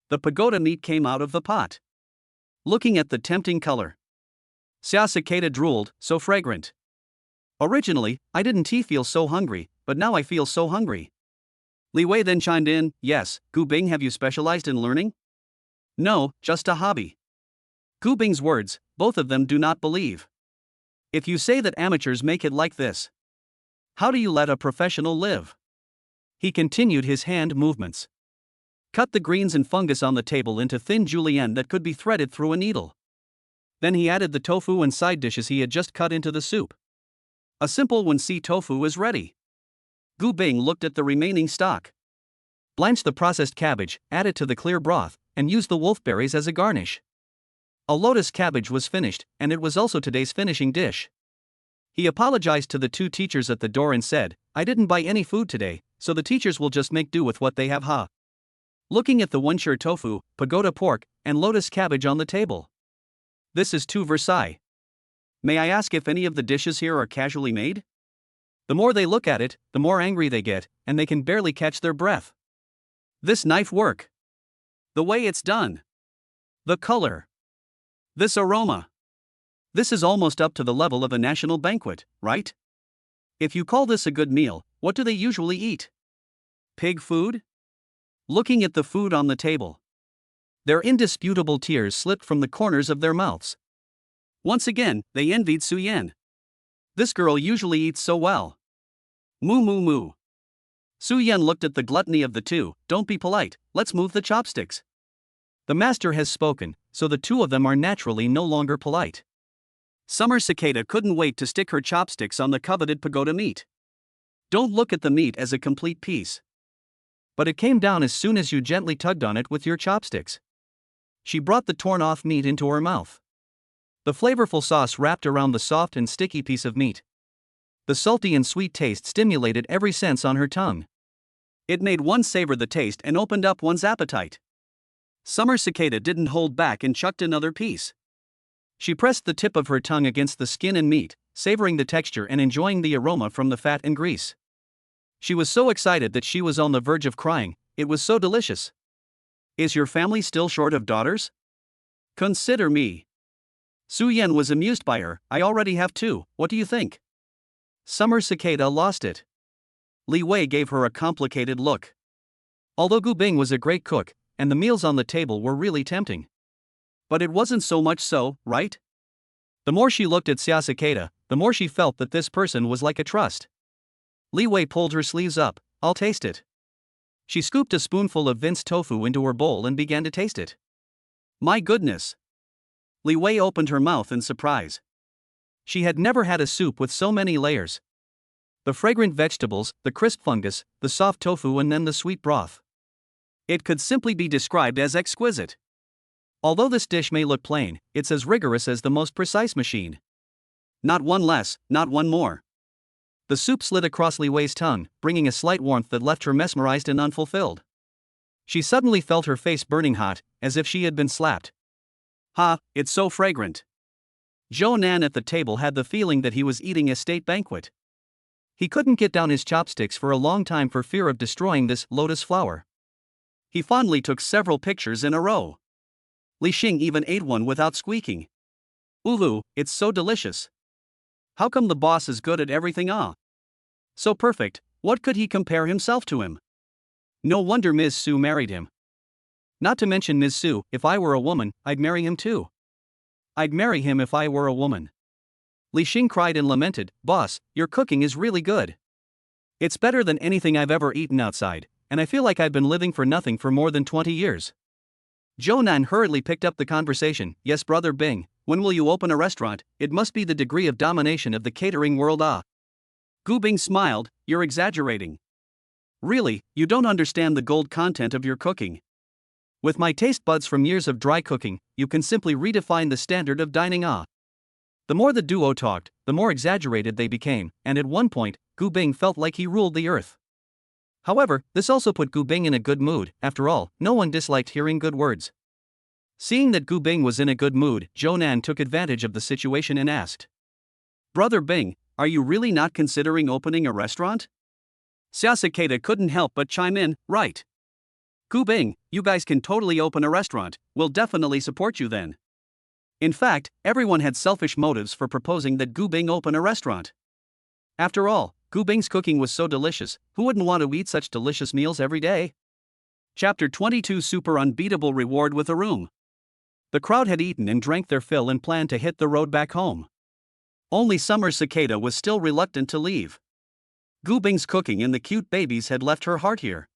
the pagoda meat came out of the pot. Looking at the tempting color, Xiao Cicada drooled, so fragrant. Originally, I didn't feel so hungry, but now I feel so hungry. Li Wei then chimed in, yes, Gu Bing, have you specialized in learning? No, just a hobby. Gu Bing's words, both of them do not believe. If you say that amateurs make it like this, how do you let a professional live? He continued his hand movements. Cut the greens and fungus on the table into thin julienne that could be threaded through a needle. Then he added the tofu and side dishes he had just cut into the soup. A simple Wen-si tofu is ready. Gu Bing looked at the remaining stock. Blanch the processed cabbage, add it to the clear broth, and use the wolfberries as a garnish. A lotus cabbage was finished, and it was also today's finishing dish. He apologized to the two teachers at the door and said, I didn't buy any food today, so the teachers will just make do with what they have, ha. Looking at the Wenshi tofu, pagoda pork, and lotus cabbage on the table. This is too Versailles. May I ask if any of the dishes here are casually made? The more they look at it, the more angry they get, and they can barely catch their breath. This knife work. The way it's done. The color. This aroma. This is almost up to the level of a national banquet, right? If you call this a good meal, what do they usually eat? Pig food? Looking at the food on the table, their indisputable tears slipped from the corners of their mouths. Once again, they envied Su Yan. This girl usually eats so well. Moo moo moo. Su Yan looked at the gluttony of the two, don't be polite, let's move the chopsticks. The master has spoken, so the two of them are naturally no longer polite. Summer Cicada couldn't wait to stick her chopsticks on the coveted pagoda meat. Don't look at the meat as a complete piece. But it came down as soon as you gently tugged on it with your chopsticks. She brought the torn-off meat into her mouth. The flavorful sauce wrapped around the soft and sticky piece of meat. The salty and sweet taste stimulated every sense on her tongue. It made one savor the taste and opened up one's appetite. Summer Cicada didn't hold back and chucked another piece. She pressed the tip of her tongue against the skin and meat, savoring the texture and enjoying the aroma from the fat and grease. She was so excited that she was on the verge of crying, it was so delicious. Is your family still short of daughters? Consider me. Su Yan was amused by her, I already have two, what do you think? Summer Cicada lost it. Li Wei gave her a complicated look. Although Gu Bing was a great cook, and the meals on the table were really tempting. But it wasn't so much so, right? The more she looked at Xiao Cicada, the more she felt that this person was like a trust. Li Wei pulled her sleeves up, I'll taste it. She scooped a spoonful of Vince tofu into her bowl and began to taste it. My goodness! Li Wei opened her mouth in surprise. She had never had a soup with so many layers. The fragrant vegetables, the crisp fungus, the soft tofu, and then the sweet broth. It could simply be described as exquisite. Although this dish may look plain, it's as rigorous as the most precise machine. Not one less, not one more. The soup slid across Li Wei's tongue, bringing a slight warmth that left her mesmerized and unfulfilled. She suddenly felt her face burning hot, as if she had been slapped. Ha, it's so fragrant. Zhou Nan at the table had the feeling that he was eating a state banquet. He couldn't get down his chopsticks for a long time for fear of destroying this lotus flower. He fondly took several pictures in a row. Li Xing even ate one without squeaking. Ulu, it's so delicious. How come the boss is good at everything? So perfect, what could he compare himself to him? No wonder Ms. Su married him. Not to mention Ms. Su, if I were a woman, I'd marry him too. I'd marry him if I were a woman. Li Xing cried and lamented, Boss, your cooking is really good. It's better than anything I've ever eaten outside, and I feel like I've been living for nothing for more than 20 years. Zhou Nan hurriedly picked up the conversation. Yes, Brother Bing, when will you open a restaurant? It must be the degree of domination of the catering world. Gu Bing smiled, you're exaggerating. Really, you don't understand the gold content of your cooking. With my taste buds from years of dry cooking, you can simply redefine the standard of dining. The more the duo talked, the more exaggerated they became, and at one point, Gu Bing felt like he ruled the earth. However, this also put Gu Bing in a good mood. After all, no one disliked hearing good words. Seeing that Gu Bing was in a good mood, Zhou Nan took advantage of the situation and asked, Brother Bing, are you really not considering opening a restaurant? Xia Cicada couldn't help but chime in, right. Gu Bing, you guys can totally open a restaurant, we'll definitely support you then. In fact, everyone had selfish motives for proposing that Gu Bing open a restaurant. After all, Gu Bing's cooking was so delicious, who wouldn't want to eat such delicious meals every day? Chapter 22 Super Unbeatable Reward with a Room. The crowd had eaten and drank their fill and planned to hit the road back home. Only Summer Cicada was still reluctant to leave. Gu Bing's cooking and the cute babies had left her heart here.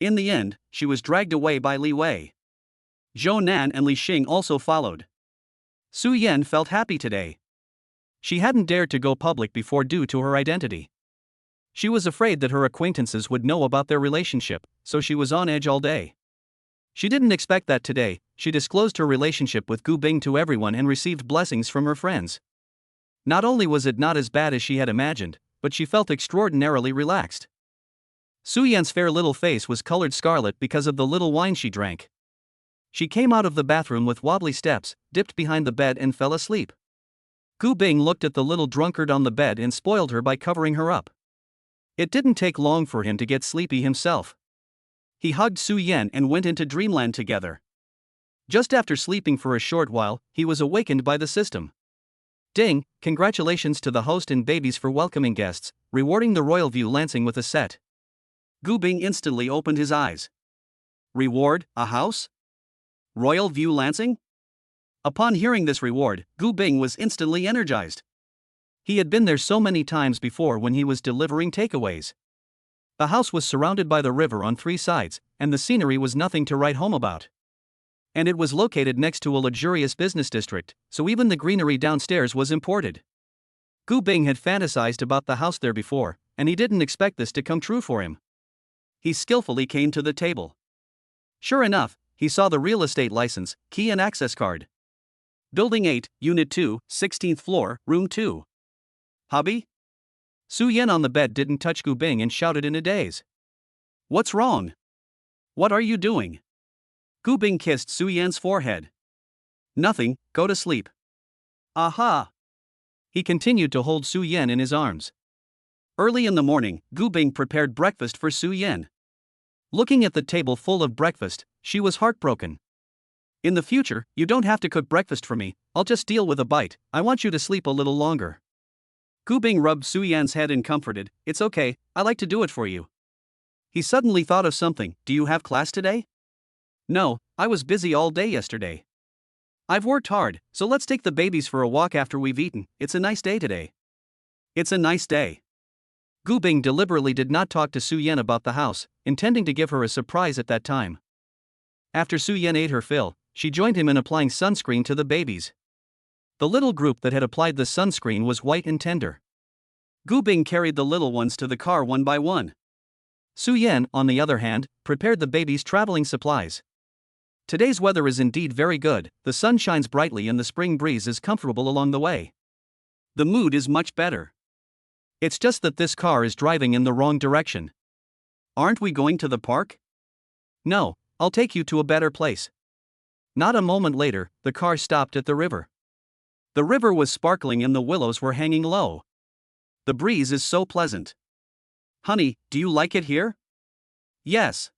In the end, she was dragged away by Li Wei. Zhou Nan and Li Xing also followed. Su Yan felt happy today. She hadn't dared to go public before due to her identity. She was afraid that her acquaintances would know about their relationship, so she was on edge all day. She didn't expect that today. She disclosed her relationship with Gu Bing to everyone and received blessings from her friends. Not only was it not as bad as she had imagined, but she felt extraordinarily relaxed. Su Yan's fair little face was colored scarlet because of the little wine she drank. She came out of the bathroom with wobbly steps, dipped behind the bed and fell asleep. Gu Bing looked at the little drunkard on the bed and spoiled her by covering her up. It didn't take long for him to get sleepy himself. He hugged Su Yan and went into dreamland together. Just after sleeping for a short while, he was awakened by the system. Ding, congratulations to the host and babies for welcoming guests, rewarding the Royal View Lansing with a set. Gu Bing instantly opened his eyes. Reward, a house? Royal View Lansing? Upon hearing this reward, Gu Bing was instantly energized. He had been there so many times before when he was delivering takeaways. The house was surrounded by the river on 3 sides, and the scenery was nothing to write home about. And it was located next to a luxurious business district, so even the greenery downstairs was imported. Gu Bing had fantasized about the house there before, and he didn't expect this to come true for him. He skillfully came to the table. Sure enough, he saw the real estate license, key and access card. Building 8, Unit 2, 16th floor, Room 2. Hubby? Su Yan on the bed didn't touch Gu Bing and shouted in a daze. What's wrong? What are you doing? Gu Bing kissed Su Yan's forehead. Nothing, go to sleep. Aha! He continued to hold Su Yan in his arms. Early in the morning, Gu Bing prepared breakfast for Su Yan. Looking at the table full of breakfast, she was heartbroken. In the future, you don't have to cook breakfast for me, I'll just deal with a bite, I want you to sleep a little longer. Gu Bing rubbed Su Yan's head and comforted, it's okay, I like to do it for you. He suddenly thought of something, do you have class today? No, I was busy all day yesterday. I've worked hard, so let's take the babies for a walk after we've eaten, it's a nice day today. It's a nice day. Gu Bing deliberately did not talk to Su Yan about the house, intending to give her a surprise at that time. After Su Yan ate her fill, she joined him in applying sunscreen to the babies. The little group that had applied the sunscreen was white and tender. Gu Bing carried the little ones to the car one by one. Su Yan, on the other hand, prepared the babies' traveling supplies. Today's weather is indeed very good, the sun shines brightly and the spring breeze is comfortable along the way. The mood is much better. It's just that this car is driving in the wrong direction. Aren't we going to the park? No, I'll take you to a better place. Not a moment later, the car stopped at the river. The river was sparkling and the willows were hanging low. The breeze is so pleasant. Honey, do you like it here? Yes.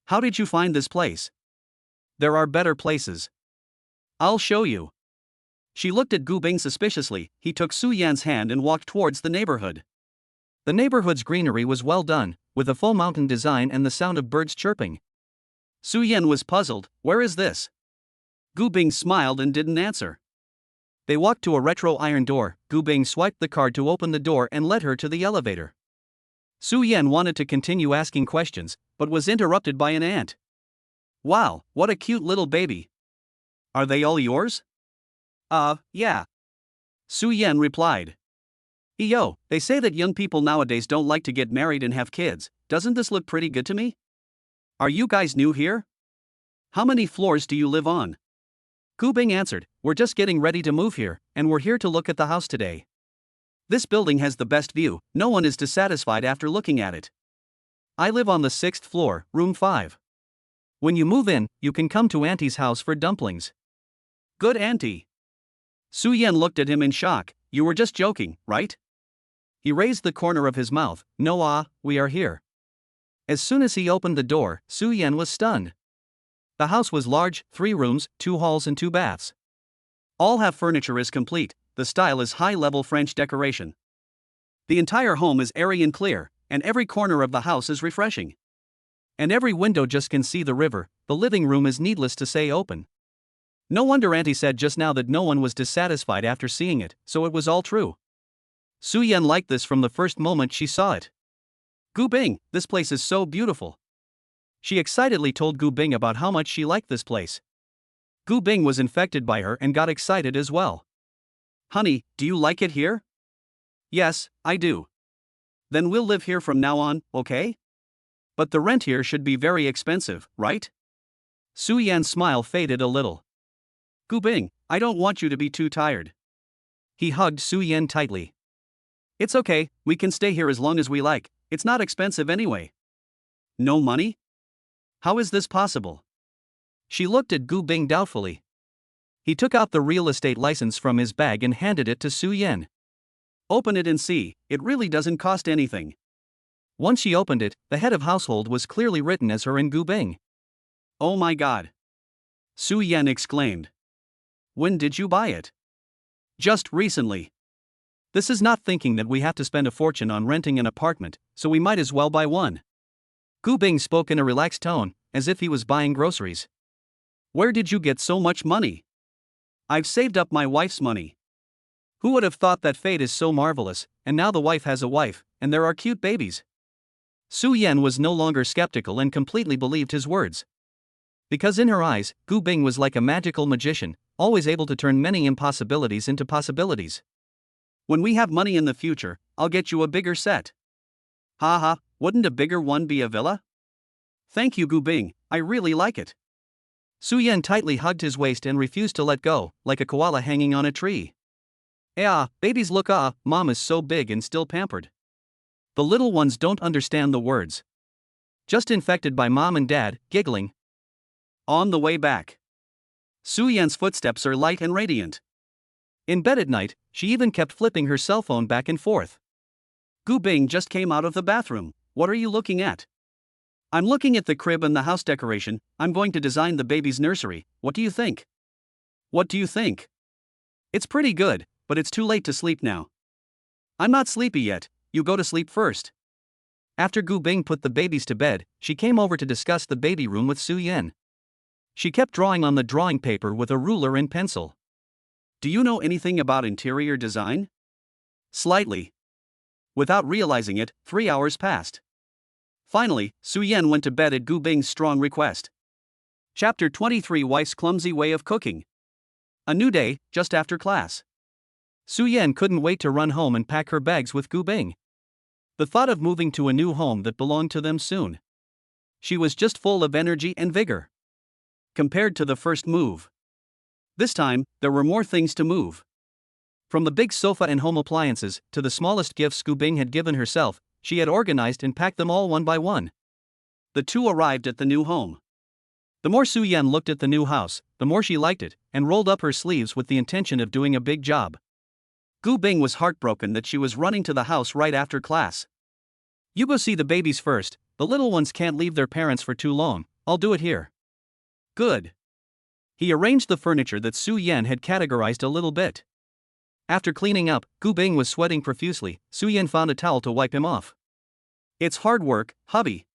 How did you find this place? There are better places. I'll show you. She looked at Gu Bing suspiciously. He took Su Yan's hand and walked towards the neighborhood. The neighborhood's greenery was well done, with a full mountain design and the sound of birds chirping. Su Yan was puzzled. Where is this? Gu Bing smiled and didn't answer. They walked to a retro iron door. Gu Bing swiped the card to open the door and led her to the elevator. Su Yan wanted to continue asking questions, but was interrupted by an ant. Wow, what a cute little baby. Are they all yours? Yeah. Su Yan replied. Yo, they say that young people nowadays don't like to get married and have kids. Doesn't this look pretty good to me? Are you guys new here? How many floors do you live on? Gu Bing answered, we're just getting ready to move here, and we're here to look at the house today. This building has the best view, no one is dissatisfied after looking at it. I live on the 6th floor, room 5. When you move in, you can come to Auntie's house for dumplings. Good Auntie. Su Yan looked at him in shock. You were just joking, right? He raised the corner of his mouth. No, we are here. As soon as he opened the door, Su Yan was stunned. The house was large, 3 rooms, 2 halls and 2 baths. All have furniture is complete, the style is high-level French decoration. The entire home is airy and clear, and every corner of the house is refreshing. And every window just can see the river. The living room is needless to say open. No wonder Auntie said just now that no one was dissatisfied after seeing it, so it was all true. Su Yan liked this from the first moment she saw it. Gu Bing, this place is so beautiful. She excitedly told Gu Bing about how much she liked this place. Gu Bing was infected by her and got excited as well. Honey, do you like it here? Yes, I do. Then we'll live here from now on, okay? But the rent here should be very expensive, right? Su Yan's smile faded a little. Gu Bing, I don't want you to be too tired. He hugged Su Yan tightly. It's okay, we can stay here as long as we like, it's not expensive anyway. No money? How is this possible? She looked at Gu Bing doubtfully. He took out the real estate license from his bag and handed it to Su Yan. Open it and see, it really doesn't cost anything. Once she opened it, the head of household was clearly written as her and Gu Bing. Oh my god! Su Yan exclaimed. When did you buy it? Just recently. This is not thinking that we have to spend a fortune on renting an apartment, so we might as well buy one. Gu Bing spoke in a relaxed tone, as if he was buying groceries. Where did you get so much money? I've saved up my wife's money. Who would have thought that fate is so marvelous, and now the wife has a wife, and there are cute babies. Su Yan was no longer skeptical and completely believed his words. Because in her eyes, Gu Bing was like a magical magician, always able to turn many impossibilities into possibilities. When we have money in the future, I'll get you a bigger set. Haha, wouldn't a bigger one be a villa? Thank you Gu Bing, I really like it. Su Yan tightly hugged his waist and refused to let go, like a koala hanging on a tree. Babies look mom is so big and still pampered. The little ones don't understand the words. Just infected by mom and dad, giggling. On the way back. Su Yan's footsteps are light and radiant. In bed at night, she even kept flipping her cell phone back and forth. Gu Bing just came out of the bathroom. What are you looking at? I'm looking at the crib and the house decoration. I'm going to design the baby's nursery. What do you think? What do you think? It's pretty good, but it's too late to sleep now. I'm not sleepy yet, you go to sleep first. After Gu Bing put the babies to bed, she came over to discuss the baby room with Su Yan. She kept drawing on the drawing paper with a ruler and pencil. Do you know anything about interior design? Slightly. Without realizing it, 3 hours passed. Finally, Su Yan went to bed at Gu Bing's strong request. Chapter 23: Wife's Clumsy Way of Cooking. A new day, just after class. Su Yan couldn't wait to run home and pack her bags with Gu Bing. The thought of moving to a new home that belonged to them soon. She was just full of energy and vigor. Compared to the first move. This time, there were more things to move. From the big sofa and home appliances to the smallest gifts Gu Bing had given herself, she had organized and packed them all one by one. The two arrived at the new home. The more Su Yan looked at the new house, the more she liked it, and rolled up her sleeves with the intention of doing a big job. Gu Bing was heartbroken that she was running to the house right after class. "You go see the babies first, the little ones can't leave their parents for too long, I'll do it here." "Good." He arranged the furniture that Su Yan had categorized a little bit. After cleaning up, Gu Bing was sweating profusely. Su Yan found a towel to wipe him off. "It's hard work, hubby."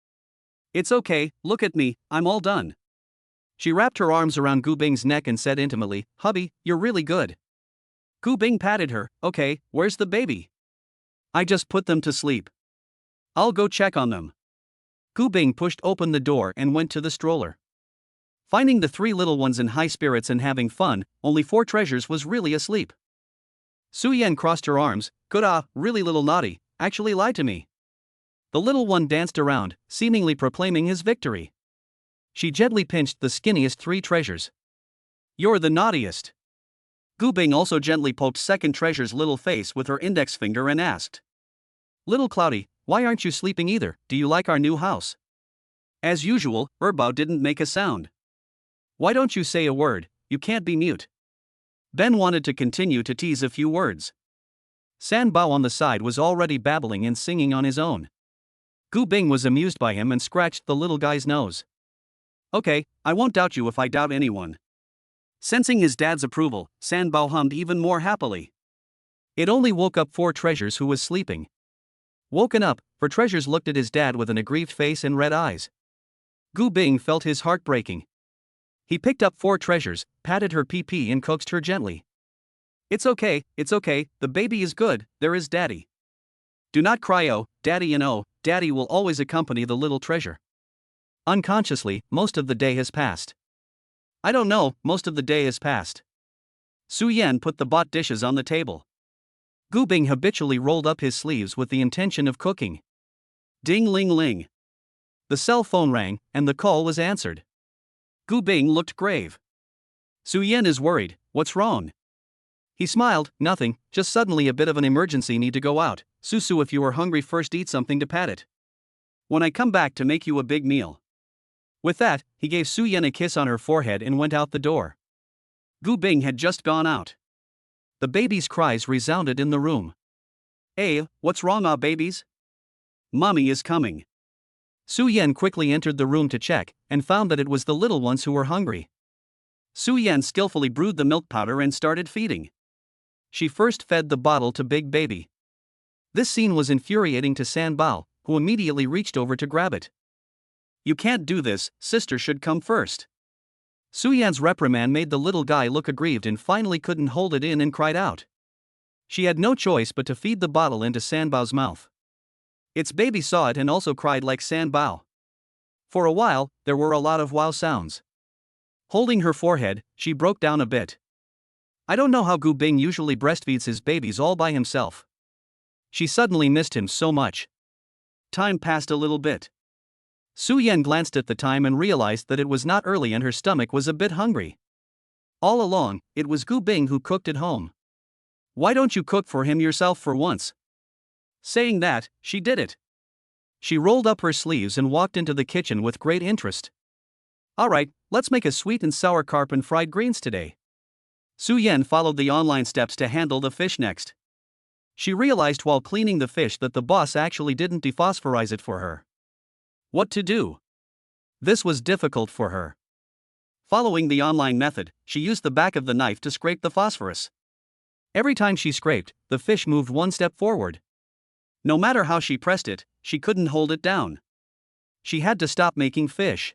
"It's okay, look at me, I'm all done." She wrapped her arms around Gu Bing's neck and said intimately, "Hubby, you're really good." Gu Bing patted her. "Okay, where's the baby?" "I just put them to sleep." "I'll go check on them." Gu Bing pushed open the door and went to the stroller. Finding the three little ones in high spirits and having fun, only 4 treasures was really asleep. Su Yan crossed her arms. "Good, really little naughty, actually lied to me." The little one danced around, seemingly proclaiming his victory. She gently pinched the skinniest 3 treasures. "You're the naughtiest." Gu Bing also gently poked second treasure's little face with her index finger and asked, "Little Cloudy, why aren't you sleeping either? Do you like our new house?" As usual, Erbao didn't make a sound. "Why don't you say a word? You can't be mute." Ben wanted to continue to tease a few words. San Bao on the side was already babbling and singing on his own. Gu Bing was amused by him and scratched the little guy's nose. "Okay, I won't doubt you if I doubt anyone." Sensing his dad's approval, San Bao hummed even more happily. It only woke up 4 treasures who was sleeping. Woken up, 4 treasures looked at his dad with an aggrieved face and red eyes. Gu Bing felt his heart breaking. He picked up 4 treasures, patted her pee-pee and coaxed her gently. It's okay, the baby is good, there is daddy." "Do not cry, oh, daddy, and oh, daddy will always accompany the little treasure." Unconsciously, most of the day has passed. "I don't know, most of the day has passed." Su Yan put the bought dishes on the table. Gu Bing habitually rolled up his sleeves with the intention of cooking. Ding-ling-ling. The cell phone rang, and the call was answered. Gu Bing looked grave. "Su Yan is worried, what's wrong?" He smiled. "Nothing, just suddenly a bit of an emergency, need to go out. Susu, if you are hungry, first eat something to pat it. When I come back to make you a big meal." With that, he gave Su Yan a kiss on her forehead and went out the door. Gu Bing had just gone out. The babies' cries resounded in the room. "Hey, what's wrong, babies?" "Mommy is coming." Su Yan quickly entered the room to check, and found that it was the little ones who were hungry. Su Yan skillfully brewed the milk powder and started feeding. She first fed the bottle to Big Baby. This scene was infuriating to San Bao, who immediately reached over to grab it. "You can't do this, sister should come first." Su Yan's reprimand made the little guy look aggrieved and finally couldn't hold it in and cried out. She had no choice but to feed the bottle into San Bao's mouth. Its baby saw it and also cried like San Bao. For a while, there were a lot of wow sounds. Holding her forehead, she broke down a bit. I don't know how Gu Bing usually breastfeeds his babies all by himself. She suddenly missed him so much. Time passed a little bit. Su Yan glanced at the time and realized that it was not early and her stomach was a bit hungry. All along, it was Gu Bing who cooked at home. "Why don't you cook for him yourself for once?" Saying that, she did it. She rolled up her sleeves and walked into the kitchen with great interest. "Alright, let's make a sweet and sour carp and fried greens today." Su Yan followed the online steps to handle the fish next. She realized while cleaning the fish that the boss actually didn't dephosphorize it for her. What to do? This was difficult for her. Following the online method, she used the back of the knife to scrape the phosphorus. Every time she scraped, the fish moved 1 step forward. No matter how she pressed it, she couldn't hold it down. She had to stop making fish.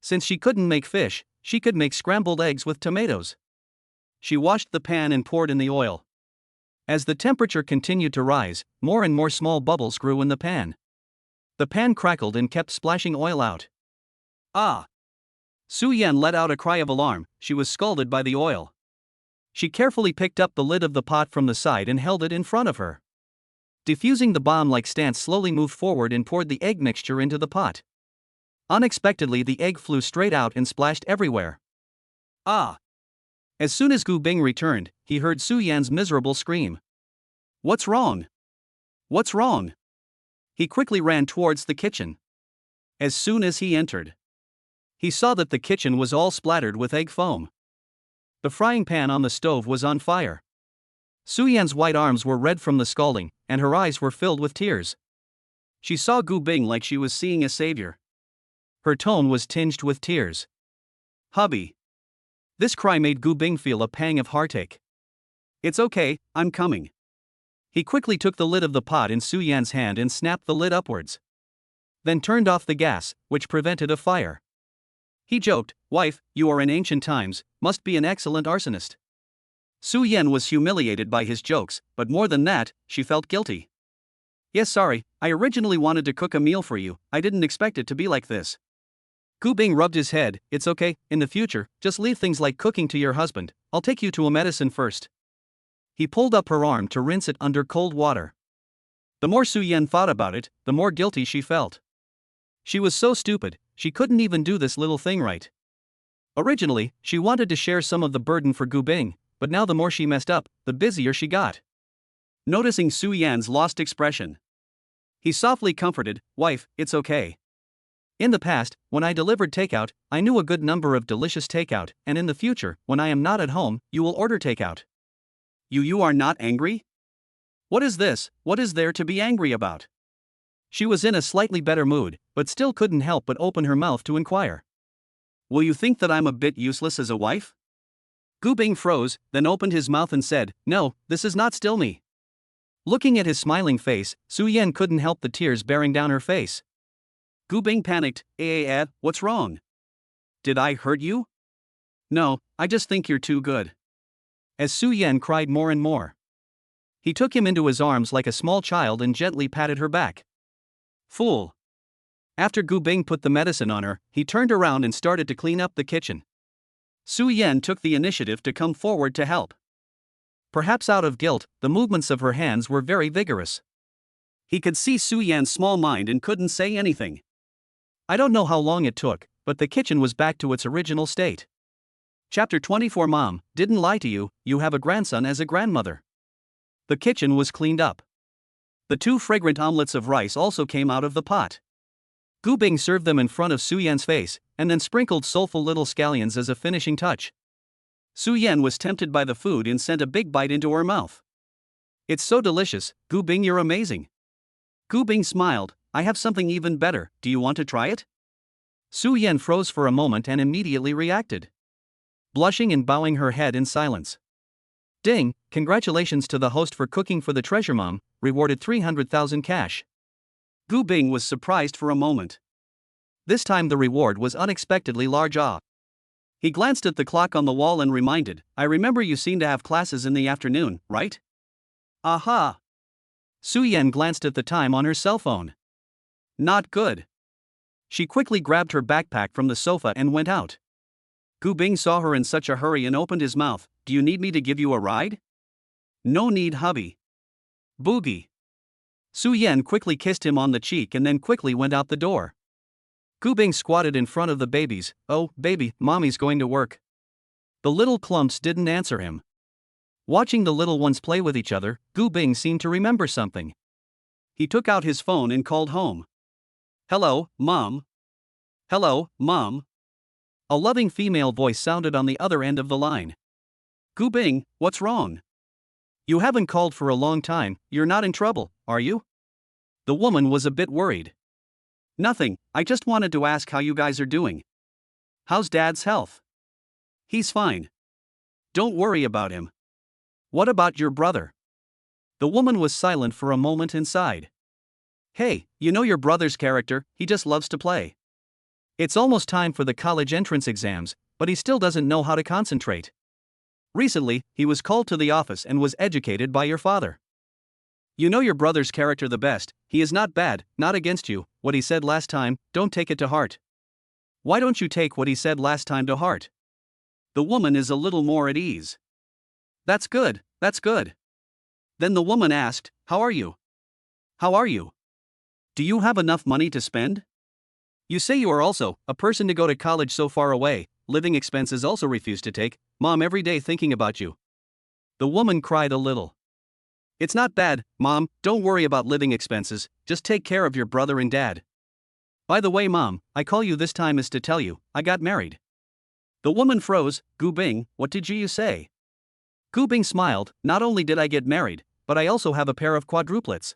Since she couldn't make fish, she could make scrambled eggs with tomatoes. She washed the pan and poured in the oil. As the temperature continued to rise, more and more small bubbles grew in the pan. The pan crackled and kept splashing oil out. Ah! Su Yan let out a cry of alarm. She was scalded by the oil. She carefully picked up the lid of the pot from the side and held it in front of her. Diffusing the bomb-like stance slowly moved forward and poured the egg mixture into the pot. Unexpectedly, the egg flew straight out and splashed everywhere. Ah! As soon as Gu Bing returned, he heard Su Yan's miserable scream. What's wrong? What's wrong? He quickly ran towards the kitchen. As soon as he entered, he saw that the kitchen was all splattered with egg foam. The frying pan on the stove was on fire. Su Yan's white arms were red from the scalding, and her eyes were filled with tears. She saw Gu Bing like she was seeing a savior. Her tone was tinged with tears. Hubby. This cry made Gu Bing feel a pang of heartache. It's okay, I'm coming. He quickly took the lid of the pot in Su Yan's hand and snapped the lid upwards. Then turned off the gas, which prevented a fire. He joked, Wife, you are in ancient times, must be an excellent arsonist. Su Yan was humiliated by his jokes, but more than that, she felt guilty. Yes, sorry, I originally wanted to cook a meal for you, I didn't expect it to be like this. Gu Bing rubbed his head. It's okay, in the future, just leave things like cooking to your husband, I'll take you to a medicine first. He pulled up her arm to rinse it under cold water. The more Su Yan thought about it, the more guilty she felt. She was so stupid, she couldn't even do this little thing right. Originally, she wanted to share some of the burden for Gu Bing, but now the more she messed up, the busier she got. Noticing Su Yan's lost expression, he softly comforted, Wife, it's okay. In the past, when I delivered takeout, I knew a good number of delicious takeout, and in the future, when I am not at home, you will order takeout. You are not angry? What is this? What is there to be angry about? She was in a slightly better mood, but still couldn't help but open her mouth to inquire. Will you think that I'm a bit useless as a wife? Gu Bing froze, then opened his mouth and said, No, this is not still me. Looking at his smiling face, Su Yan couldn't help the tears bearing down her face. Gu Bing panicked, what's wrong? Did I hurt you? No, I just think you're too good. As Su Yan cried more and more, he took him into his arms like a small child and gently patted her back. Fool. After Gu Bing put the medicine on her, he turned around and started to clean up the kitchen. Su Yan took the initiative to come forward to help. Perhaps out of guilt, the movements of her hands were very vigorous. He could see Su Yan's small mind and couldn't say anything. I don't know how long it took, but the kitchen was back to its original state. Chapter 24 Mom, didn't lie to you, you have a grandson as a grandmother. The kitchen was cleaned up. The 2 fragrant omelets of rice also came out of the pot. Gu Bing served them in front of Su Yan's face, and then sprinkled soulful little scallions as a finishing touch. Su Yan was tempted by the food and sent a big bite into her mouth. It's so delicious, Gu Bing, you're amazing. Gu Bing smiled, I have something even better, do you want to try it? Su Yan froze for a moment and immediately reacted, blushing and bowing her head in silence. Ding, congratulations to the host for cooking for the treasure mom, rewarded 300,000 cash. Gu Bing was surprised for a moment. This time the reward was unexpectedly large. He glanced at the clock on the wall and reminded, I remember you seem to have classes in the afternoon, right? Aha! Su Yan glanced at the time on her cell phone. Not good. She quickly grabbed her backpack from the sofa and went out. Gu Bing saw her in such a hurry and opened his mouth, Do you need me to give you a ride? No need, hubby. Boogie. Su Yan quickly kissed him on the cheek and then quickly went out the door. Gu Bing squatted in front of the babies. Oh, baby, mommy's going to work. The little clumps didn't answer him. Watching the little ones play with each other, Gu Bing seemed to remember something. He took out his phone and called home. Hello, Mom. Hello, Mom. A loving female voice sounded on the other end of the line. Gu Bing, what's wrong? You haven't called for a long time, you're not in trouble, are you? The woman was a bit worried. Nothing, I just wanted to ask how you guys are doing. How's Dad's health? He's fine. Don't worry about him. What about your brother? The woman was silent for a moment and sighed. Hey, you know your brother's character, he just loves to play. It's almost time for the college entrance exams, but he still doesn't know how to concentrate. Recently, he was called to the office and was educated by your father. You know your brother's character the best, he is not bad, not against you, what he said last time, don't take it to heart. Why don't you take what he said last time to heart? The woman is a little more at ease. That's good, that's good. Then the woman asked, how are you? How are you? Do you have enough money to spend? You say you are also a person to go to college so far away, living expenses also refuse to take, Mom every day thinking about you. The woman cried a little. It's not bad, Mom, don't worry about living expenses, just take care of your brother and Dad. By the way, Mom, I call you this time is to tell you, I got married. The woman froze. Gu Bing, what did you say? Gu Bing smiled, not only did I get married, but I also have a pair of quadruplets.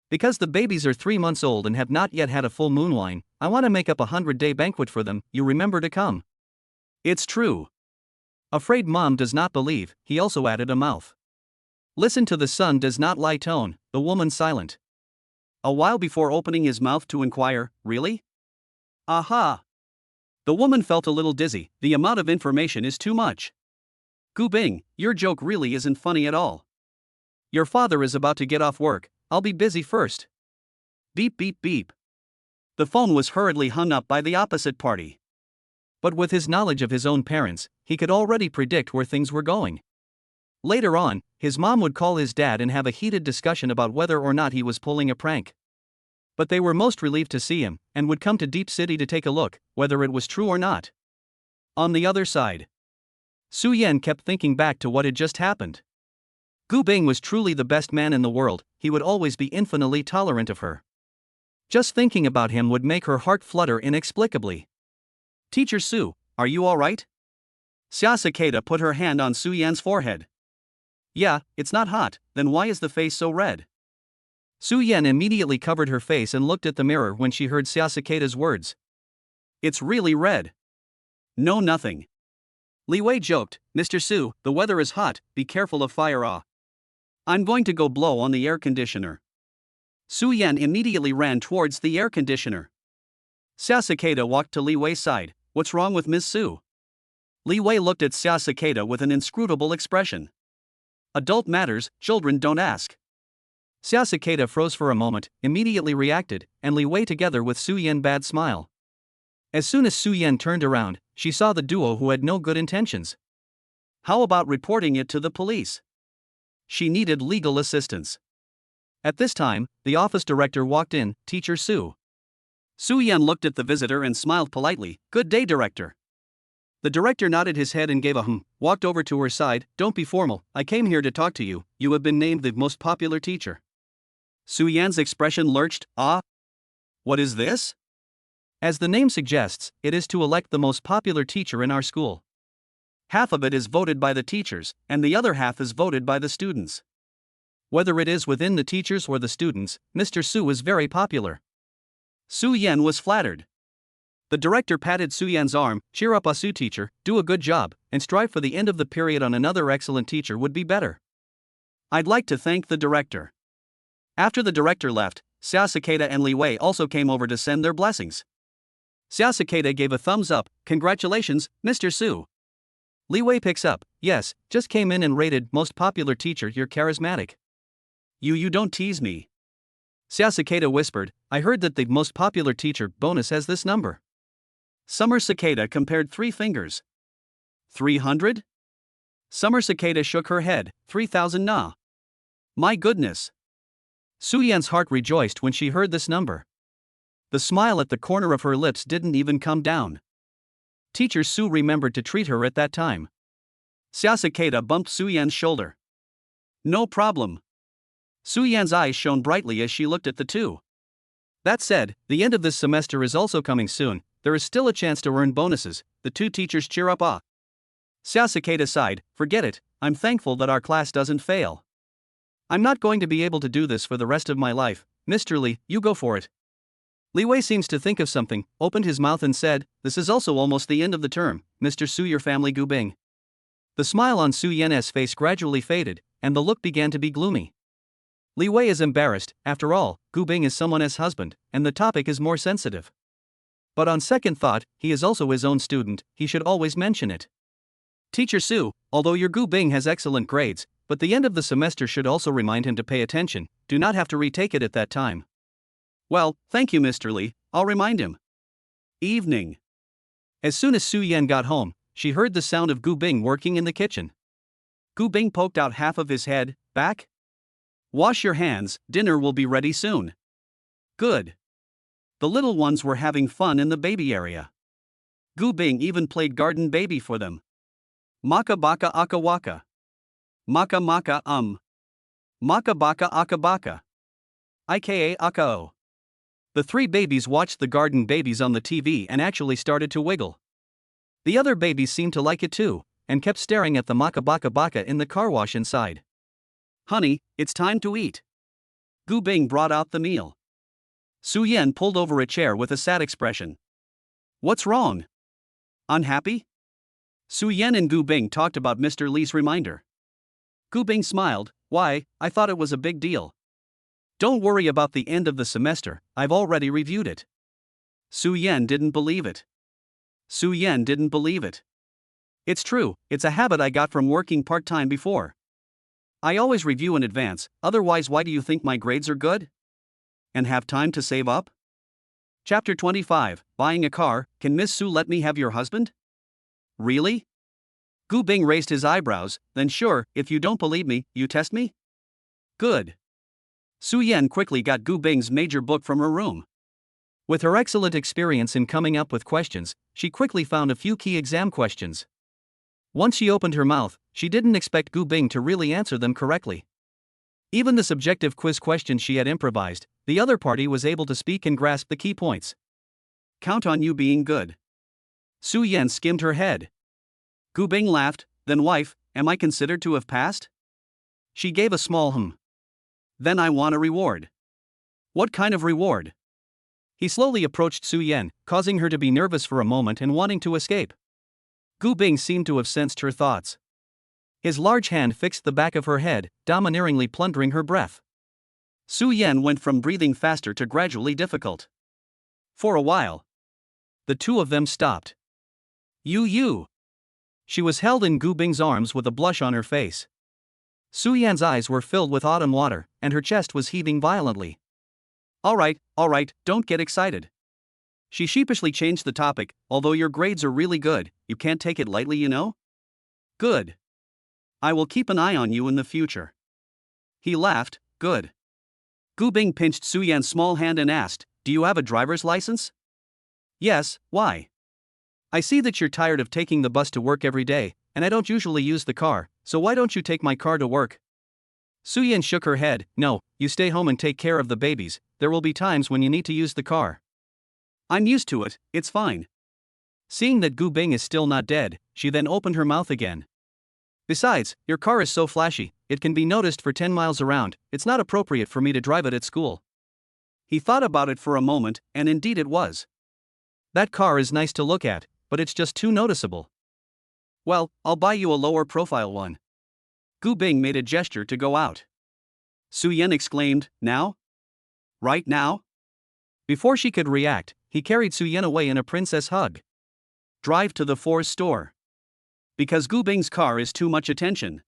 Because the babies are 3 months old and have not yet had a full moon wine, I want to make up a 100-day banquet for them, you remember to come. It's true. Afraid Mom does not believe, he also added a mouth. Listen to the son does not lie tone, the woman silent. A while before opening his mouth to inquire, really? Aha! The woman felt a little dizzy, the amount of information is too much. Gu Bing, your joke really isn't funny at all. Your father is about to get off work, I'll be busy first. Beep beep beep. The phone was hurriedly hung up by the opposite party. But with his knowledge of his own parents, he could already predict where things were going. Later on, his mom would call his dad and have a heated discussion about whether or not he was pulling a prank. But they were most relieved to see him, and would come to Deep City to take a look, whether it was true or not. On the other side, Su Yan kept thinking back to what had just happened. Gu Bing was truly the best man in the world, he would always be infinitely tolerant of her. Just thinking about him would make her heart flutter inexplicably. Teacher Su, are you alright? Xia Cicada put her hand on Su Yan's forehead. Yeah, it's not hot, then why is the face so red? Su Yan immediately covered her face and looked at the mirror when she heard Xia Cicada's words. It's really red. No, nothing. Li Wei joked, Mr. Su, the weather is hot, be careful of fire. I'm going to go blow on the air conditioner. Su Yan immediately ran towards the air conditioner. Xia Cicada walked to Li Wei's side. What's wrong with Miss Su? Li Wei looked at Xia Cicada with an inscrutable expression. Adult matters, children don't ask. Xia Cicada froze for a moment, immediately reacted, and Li Wei together with Su Yan bad smile. As soon as Su Yan turned around, she saw the duo who had no good intentions. How about reporting it to the police? She needed legal assistance. At this time, the office director walked in, Teacher Su. Su Yan looked at the visitor and smiled politely, Good day, director. The director nodded his head and gave a walked over to her side, Don't be formal, I came here to talk to you, you have been named the most popular teacher. Su Yan's expression lurched, What is this? As the name suggests, it is to elect the most popular teacher in our school. Half of it is voted by the teachers, and the other half is voted by the students. Whether it is within the teachers or the students, Mr. Su is very popular. Su Yan was flattered. The director patted Su Yan's arm, Cheer up, Su teacher, do a good job, and strive for the end of the period on another excellent teacher would be better. I'd like to thank the director. After the director left, Xia Cicada and Li Wei also came over to send their blessings. Xia Cicada gave a thumbs up, Congratulations, Mr. Su. Li Wei picks up, Yes, just came in and rated most popular teacher, you're charismatic. You don't tease me. Xia Cicada whispered, I heard that the most popular teacher bonus has this number. Summer Cicada compared 3 fingers. 300? Summer Cicada shook her head, 3,000 na. My goodness. Su Yan's heart rejoiced when she heard this number. The smile at the corner of her lips didn't even come down. Teacher Su remembered to treat her at that time. Xia Cicada bumped Su Yan's shoulder. No problem. Su Yan's eyes shone brightly as she looked at the two. That said, the end of this semester is also coming soon, there is still a chance to earn bonuses, the two teachers cheer up. Xia Cicada sighed, Forget it, I'm thankful that our class doesn't fail. I'm not going to be able to do this for the rest of my life, Mr. Li, you go for it. Li Wei seems to think of something, opened his mouth and said, This is also almost the end of the term, Mr. Su your family Gu Bing. The smile on Su Yan's face gradually faded, and the look began to be gloomy. Li Wei is embarrassed, after all, Gu Bing is someone's husband, and the topic is more sensitive. But on second thought, he is also his own student, he should always mention it. Teacher Sue, although your Gu Bing has excellent grades, but the end of the semester should also remind him to pay attention, do not have to retake it at that time. Well, thank you Mr. Lee, I'll remind him. Evening. As soon as Su Yan got home, she heard the sound of Gu Bing working in the kitchen. Gu Bing poked out half of his head, back. Wash your hands, dinner will be ready soon. Good. The little ones were having fun in the baby area. Gu Bing even played garden baby for them. Maka baka aka waka. Maka maka Maka baka aka baka. Ika aka o. The three babies watched the garden babies on the TV and actually started to wiggle. The other babies seemed to like it too, and kept staring at the maka baka baka in the car wash inside. Honey, it's time to eat. Gu Bing brought out the meal. Su Yan pulled over a chair with a sad expression. What's wrong? Unhappy? Su Yan and Gu Bing talked about Mr. Lee's reminder. Gu Bing smiled. Why, I thought it was a big deal. Don't worry about the end of the semester, I've already reviewed it. Su Yan didn't believe it. Su Yan didn't believe it. It's true, it's a habit I got from working part-time before. I always review in advance, otherwise why do you think my grades are good? And have time to save up? Chapter 25, Buying a Car, Can Miss Sue let me have your husband? Really? Gu Bing raised his eyebrows, then sure, if you don't believe me, you test me? Good. Su Yan quickly got Gu Bing's major book from her room. With her excellent experience in coming up with questions, she quickly found a few key exam questions. Once she opened her mouth, she didn't expect Gu Bing to really answer them correctly. Even the subjective quiz questions she had improvised, the other party was able to speak and grasp the key points. Count on you being good. Su Yan skimmed her head. Gu Bing laughed, then wife, am I considered to have passed? She gave a small Then I want a reward. What kind of reward? He slowly approached Su Yan, causing her to be nervous for a moment and wanting to escape. Gu Bing seemed to have sensed her thoughts. His large hand fixed the back of her head, domineeringly plundering her breath. Su Yan went from breathing faster to gradually difficult. For a while, the two of them stopped. You. She was held in Gu Bing's arms with a blush on her face. Su Yan's eyes were filled with autumn water, and her chest was heaving violently. All right, don't get excited. She sheepishly changed the topic, although your grades are really good, you can't take it lightly, you know? Good. I will keep an eye on you in the future. He laughed, good. Gu Bing pinched Su Yan's small hand and asked, do you have a driver's license? Yes, why? I see that you're tired of taking the bus to work every day, and I don't usually use the car, so why don't you take my car to work? Su Yan shook her head, no, you stay home and take care of the babies, there will be times when you need to use the car. I'm used to it, it's fine. Seeing that Gu Bing is still not dead, she then opened her mouth again. Besides, your car is so flashy, it can be noticed for 10 miles around, it's not appropriate for me to drive it at school. He thought about it for a moment, and indeed it was. That car is nice to look at, but it's just too noticeable. Well, I'll buy you a lower profile one. Gu Bing made a gesture to go out. Su Yan exclaimed, now? Right now? Before she could react, he carried Su Yan away in a princess hug. Drive to the Fours store. Because Gu Bing's car is too much attention.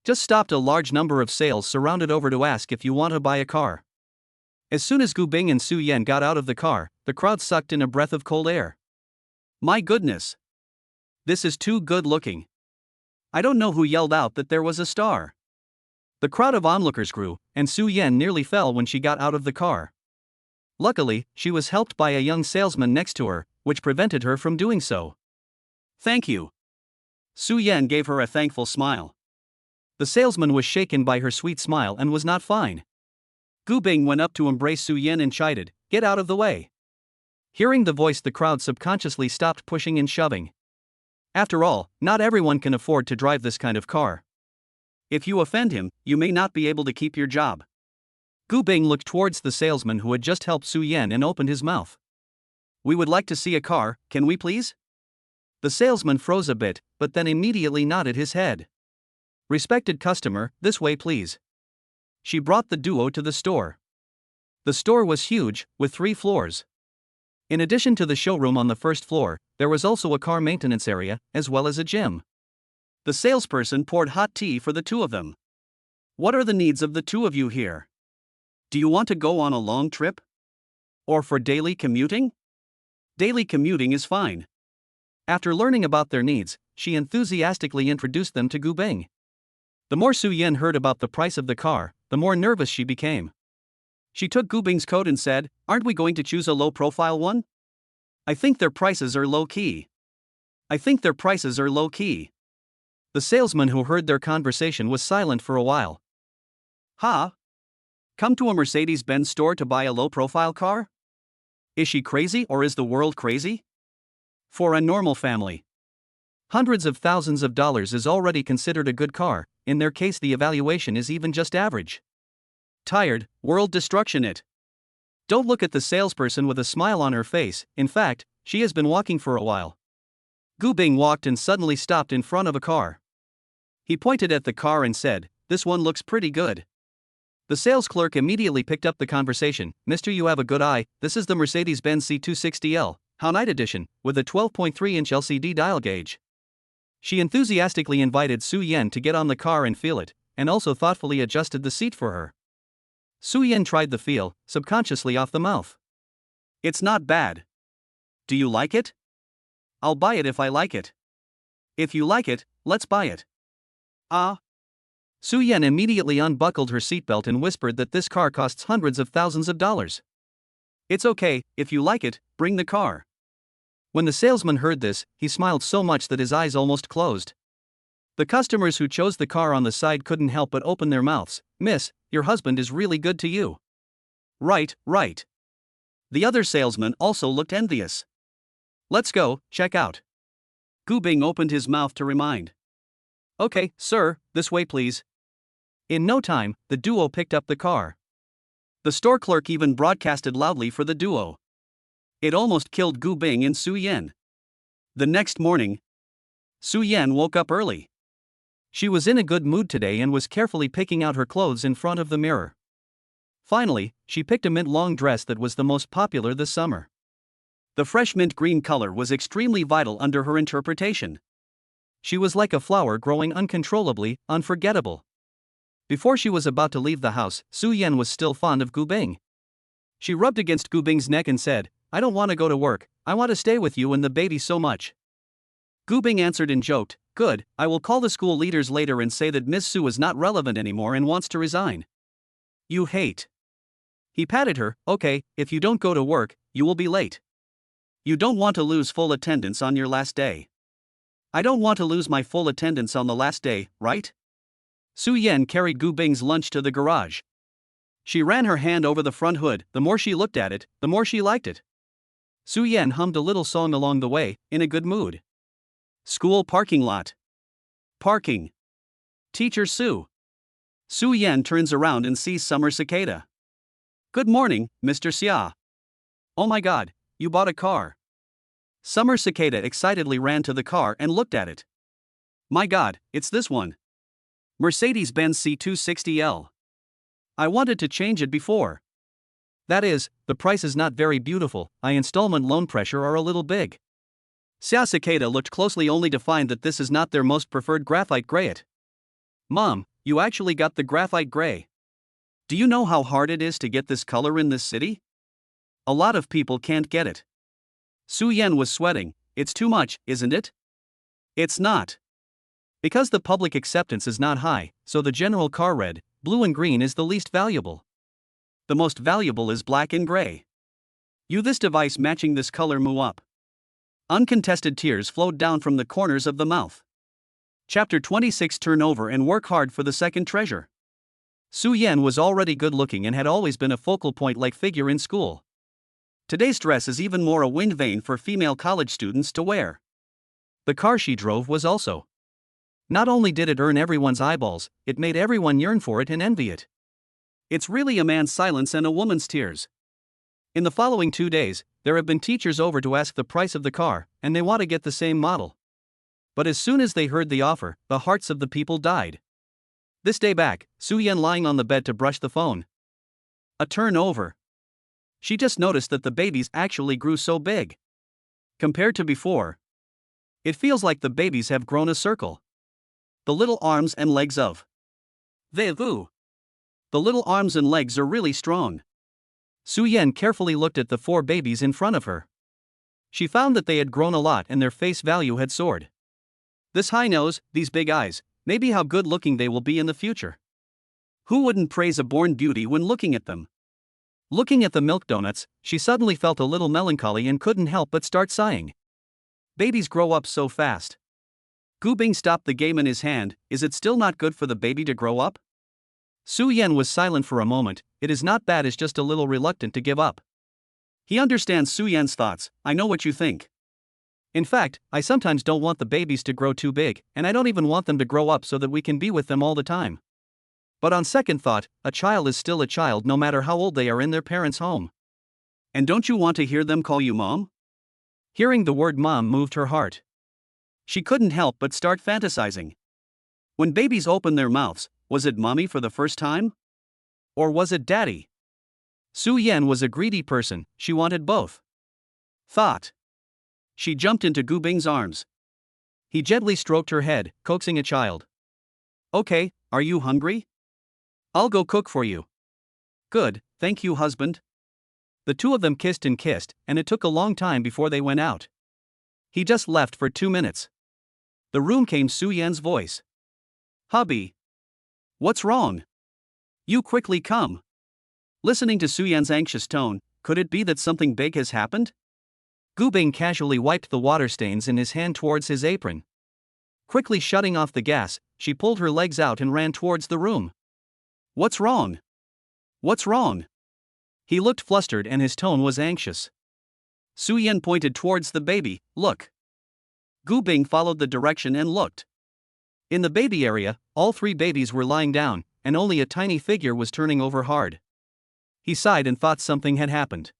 Just stopped a large number of sales surrounded over to ask if you want to buy a car. As soon as Gu Bing and Su Yan got out of the car, the crowd sucked in a breath of cold air. My goodness. This is too good looking. I don't know who yelled out that there was a star. The crowd of onlookers grew, and Su Yan nearly fell when she got out of the car. Luckily, she was helped by a young salesman next to her, which prevented her from doing so. Thank you. Su Yan gave her a thankful smile. The salesman was shaken by her sweet smile and was not fine. Gu Bing went up to embrace Su Yan and chided, get out of the way. Hearing the voice, the crowd subconsciously stopped pushing and shoving. After all, not everyone can afford to drive this kind of car. If you offend him, you may not be able to keep your job. Gu Bing looked towards the salesman who had just helped Su Yan and opened his mouth. We would like to see a car, can we please? The salesman froze a bit, but then immediately nodded his head. Respected customer, this way please. She brought the duo to the store. The store was huge, with 3 floors. In addition to the showroom on the first floor, there was also a car maintenance area, as well as a gym. The salesperson poured hot tea for the two of them. What are the needs of the two of you here? Do you want to go on a long trip? Or for daily commuting? Daily commuting is fine. After learning about their needs, she enthusiastically introduced them to Gu Bing. The more Su Yan heard about the price of the car, the more nervous she became. She took Gu Bing's coat and said, "Aren't we going to choose a low-profile one? I think their prices are low-key. I think their prices are low-key." The salesman who heard their conversation was silent for a while. "Ha? Come to a Mercedes-Benz store to buy a low-profile car? Is she crazy or is the world crazy? For a normal family, hundreds of thousands of dollars is already considered a good car. In their case, the evaluation is even just average. Tired, world destruction it." Don't look at the salesperson with a smile on her face. In fact, she has been walking for a while. Gu Bing walked and suddenly stopped in front of a car. He pointed at the car and said, "This one looks pretty good." The sales clerk immediately picked up the conversation. "Mister, you have a good eye. This is the Mercedes-Benz C260L, Night Edition, with a 12.3-inch LCD dial gauge." She enthusiastically invited Su Yan to get on the car and feel it, and also thoughtfully adjusted the seat for her. Su Yan tried the feel, subconsciously off the mouth. "It's not bad. Do you like it? I'll buy it if I like it. If you like it, let's buy it." "Ah." Su Yan immediately unbuckled her seatbelt and whispered that this car costs hundreds of thousands of dollars. "It's okay, if you like it, bring the car." When the salesman heard this, he smiled so much that his eyes almost closed. The customers who chose the car on the side couldn't help but open their mouths. "Miss, your husband is really good to you." "Right, right." The other salesman also looked envious. "Let's go, check out." Gu Bing opened his mouth to remind. "Okay, sir, this way please." In no time, the duo picked up the car. The store clerk even broadcasted loudly for the duo. It almost killed Gu Bing and Su Yan. The next morning, Su Yan woke up early. She was in a good mood today and was carefully picking out her clothes in front of the mirror. Finally, she picked a mint-long dress that was the most popular this summer. The fresh mint green color was extremely vital under her interpretation. She was like a flower growing uncontrollably, unforgettable. Before she was about to leave the house, Su Yan was still fond of Gu Bing. She rubbed against Gu Bing's neck and said, "I don't want to go to work, I want to stay with you and the baby so much." Gu Bing answered and joked, "Good, I will call the school leaders later and say that Miss Su is not relevant anymore and wants to resign." "You hate." He patted her. "Okay, if you don't go to work, you will be late. You don't want to lose full attendance on your last day." "I don't want to lose my full attendance on the last day, right?" Su Yan carried Gu Bing's lunch to the garage. She ran her hand over the front hood. The more she looked at it, the more she liked it. Su Yan hummed a little song along the way, in a good mood. School parking lot. Parking. Teacher Su. Su Yan turns around and sees Summer Cicada. "Good morning, Mr. Xia. Oh my god, you bought a car." Summer Cicada excitedly ran to the car and looked at it. "My god, it's this one. Mercedes-Benz C260L. I wanted to change it before. That is, the price is not very beautiful, installment loan pressure are a little big." Xia Cicada looked closely only to find that this is not their most preferred graphite gray. "Mom, you actually got the graphite gray. Do you know how hard it is to get this color in this city? A lot of people can't get it." Su Yan was sweating. "It's too much, isn't it?" "It's not. Because the public acceptance is not high, so the general car red, blue and green is the least valuable. The most valuable is black and gray. You this device matching this color move up." Uncontested tears flowed down from the corners of the mouth. Chapter 26. Turn over and work hard for the second treasure. Su Yan was already good looking and had always been a focal point-like figure in school. Today's dress is even more a wind vane for female college students to wear. The car she drove was also. Not only did it earn everyone's eyeballs, it made everyone yearn for it and envy it. It's really a man's silence and a woman's tears. In the following 2 days, there have been teachers over to ask the price of the car, and they want to get the same model. But as soon as they heard the offer, the hearts of the people died. This day back, Su Yan lying on the bed to brush the phone. A turnover. She just noticed that the babies actually grew so big. Compared to before, it feels like the babies have grown a circle. the little arms and legs of Vu. The little arms and legs are really strong. Su Yan carefully looked at the 4 babies in front of her. She found that they had grown a lot and their face value had soared. This high nose, these big eyes, maybe how good looking they will be in the future. Who wouldn't praise a born beauty when looking at them? Looking at the milk donuts, she suddenly felt a little melancholy and couldn't help but start sighing. Babies grow up so fast. Gu Bing stopped the game in his hand. Is it still not good for the baby to grow up? Su Yan was silent for a moment. It is not bad, is just a little reluctant to give up. He understands Su Yan's thoughts. I know what you think. In fact, I sometimes don't want the babies to grow too big, and I don't even want them to grow up so that we can be with them all the time. But on second thought, a child is still a child no matter how old they are in their parents' home. And don't you want to hear them call you mom? Hearing the word mom moved her heart. She couldn't help but start fantasizing. When babies open their mouths, was it mommy for the first time? Or was it daddy? Su Yan was a greedy person, she wanted both. Thought. She jumped into Gu Bing's arms. He gently stroked her head, coaxing a child. Okay, are you hungry? I'll go cook for you. Good, thank you, husband. The 2 of them kissed, and it took a long time before they went out. He just left for 2 minutes. The room came Su Yan's voice. Hubby. What's wrong? You quickly come. Listening to Su Yan's anxious tone, could it be that something big has happened? Gu Bing casually wiped the water stains in his hand towards his apron. Quickly shutting off the gas, she pulled her legs out and ran towards the room. What's wrong? What's wrong? He looked flustered and his tone was anxious. Su Yan pointed towards the baby. Look. Gu Bing followed the direction and looked. In the baby area, all 3 babies were lying down, and only a tiny figure was turning over hard. He sighed and thought something had happened.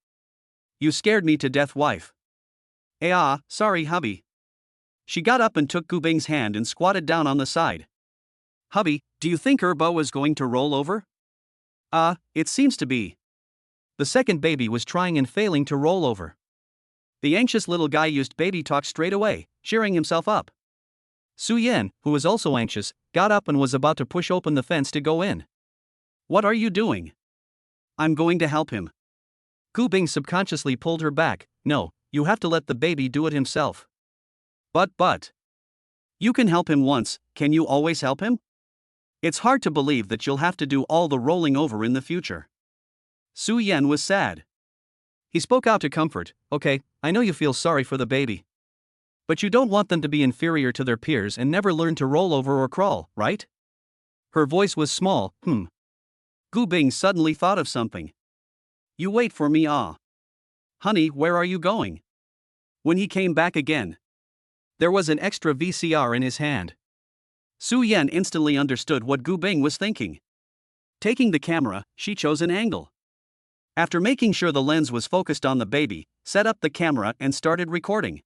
You scared me to death, wife. Sorry, hubby. She got up and took Gu Bing's hand and squatted down on the side. Hubby, do you think Erbo is going to roll over? It seems to be. The second baby was trying and failing to roll over. The anxious little guy used baby talk straight away, cheering himself up. Su Yan, who was also anxious, got up and was about to push open the fence to go in. What are you doing? I'm going to help him. Gu Bing subconsciously pulled her back. No, you have to let the baby do it himself. But. You can help him once, can you always help him? It's hard to believe that you'll have to do all the rolling over in the future. Su Yan was sad. He spoke out to comfort. Okay, I know you feel sorry for the baby. But you don't want them to be inferior to their peers and never learn to roll over or crawl, right? Her voice was small. Gu Bing suddenly thought of something. You wait for me, Honey, where are you going? When he came back again, there was an extra VCR in his hand. Su Yan instantly understood what Gu Bing was thinking. Taking the camera, she chose an angle. After making sure the lens was focused on the baby, set up the camera and started recording.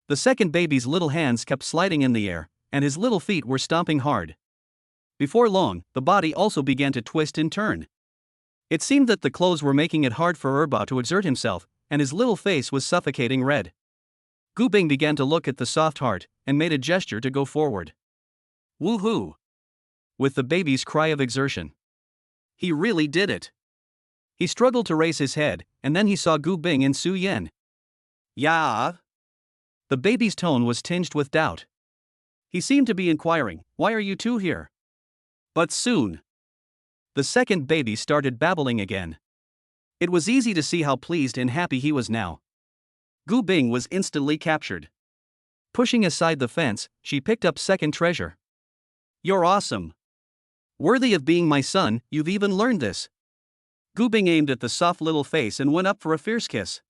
The second baby's little hands kept sliding in the air, and his little feet were stomping hard. Before long, the body also began to twist and turn. It seemed that the clothes were making it hard for Erba to exert himself, and his little face was suffocating red. Gu Bing began to look at the soft heart, and made a gesture to go forward. Woohoo! With the baby's cry of exertion. He really did it. He struggled to raise his head, and then he saw Gu Bing and Su Yan. Yeah? The baby's tone was tinged with doubt. He seemed to be inquiring, why are you 2 here? But soon, the second baby started babbling again. It was easy to see how pleased and happy he was now. Gu Bing was instantly captured. Pushing aside the fence, she picked up second treasure. You're awesome. Worthy of being my son, you've even learned this. Gu Bing aimed at the soft little face and went up for a fierce kiss.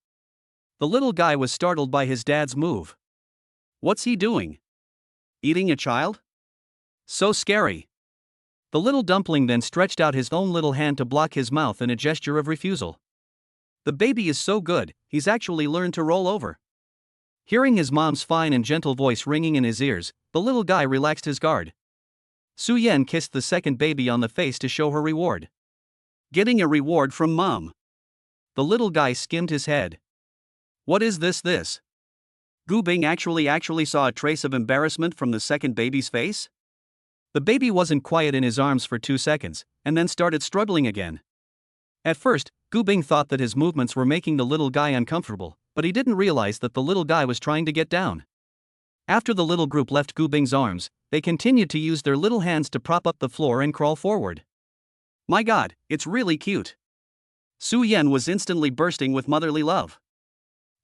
The little guy was startled by his dad's move. What's he doing? Eating a child? So scary. The little dumpling then stretched out his own little hand to block his mouth in a gesture of refusal. The baby is so good, he's actually learned to roll over. Hearing his mom's fine and gentle voice ringing in his ears, the little guy relaxed his guard. Su Yan kissed the second baby on the face to show her reward. Getting a reward from mom. The little guy skimmed his head. What is this? Gu Bing actually saw a trace of embarrassment from the second baby's face? The baby wasn't quiet in his arms for 2 seconds, and then started struggling again. At first, Gu Bing thought that his movements were making the little guy uncomfortable, but he didn't realize that the little guy was trying to get down. After the little group left Gu Bing's arms, they continued to use their little hands to prop up the floor and crawl forward. My God, it's really cute. Su Yan was instantly bursting with motherly love.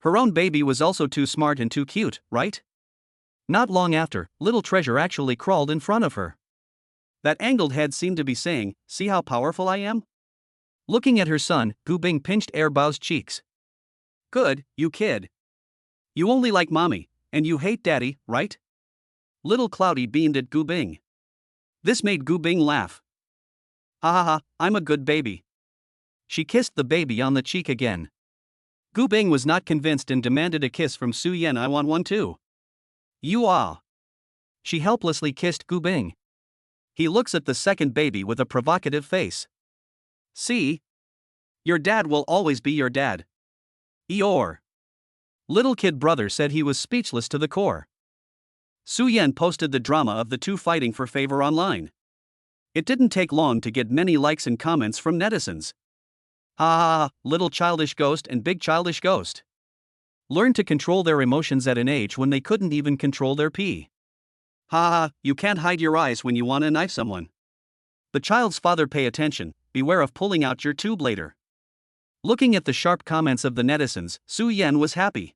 Her own baby was also too smart and too cute, right? Not long after, little Treasure actually crawled in front of her. That angled head seemed to be saying, "See how powerful I am?" Looking at her son, Gu Bing pinched Bao's cheeks. Good, you kid. You only like mommy, and you hate daddy, right? Little Cloudy beamed at Gu Bing. This made Gu Bing laugh. Ha ha ha, I'm a good baby. She kissed the baby on the cheek again. Gu Bing was not convinced and demanded a kiss from Su Yan. I want one too. You ah. She helplessly kissed Gu Bing. He looks at the second baby with a provocative face. See? Your dad will always be your dad. Eeyore. Little kid brother said he was speechless to the core. Su Yan posted the drama of the two fighting for favor online. It didn't take long to get many likes and comments from netizens. Ha ha ha, little childish ghost and big childish ghost. Learned to control their emotions at an age when they couldn't even control their pee. Ha ha, you can't hide your eyes when you want to knife someone. The child's father, pay attention, beware of pulling out your tube later. Looking at the sharp comments of the netizens, Su Yan was happy.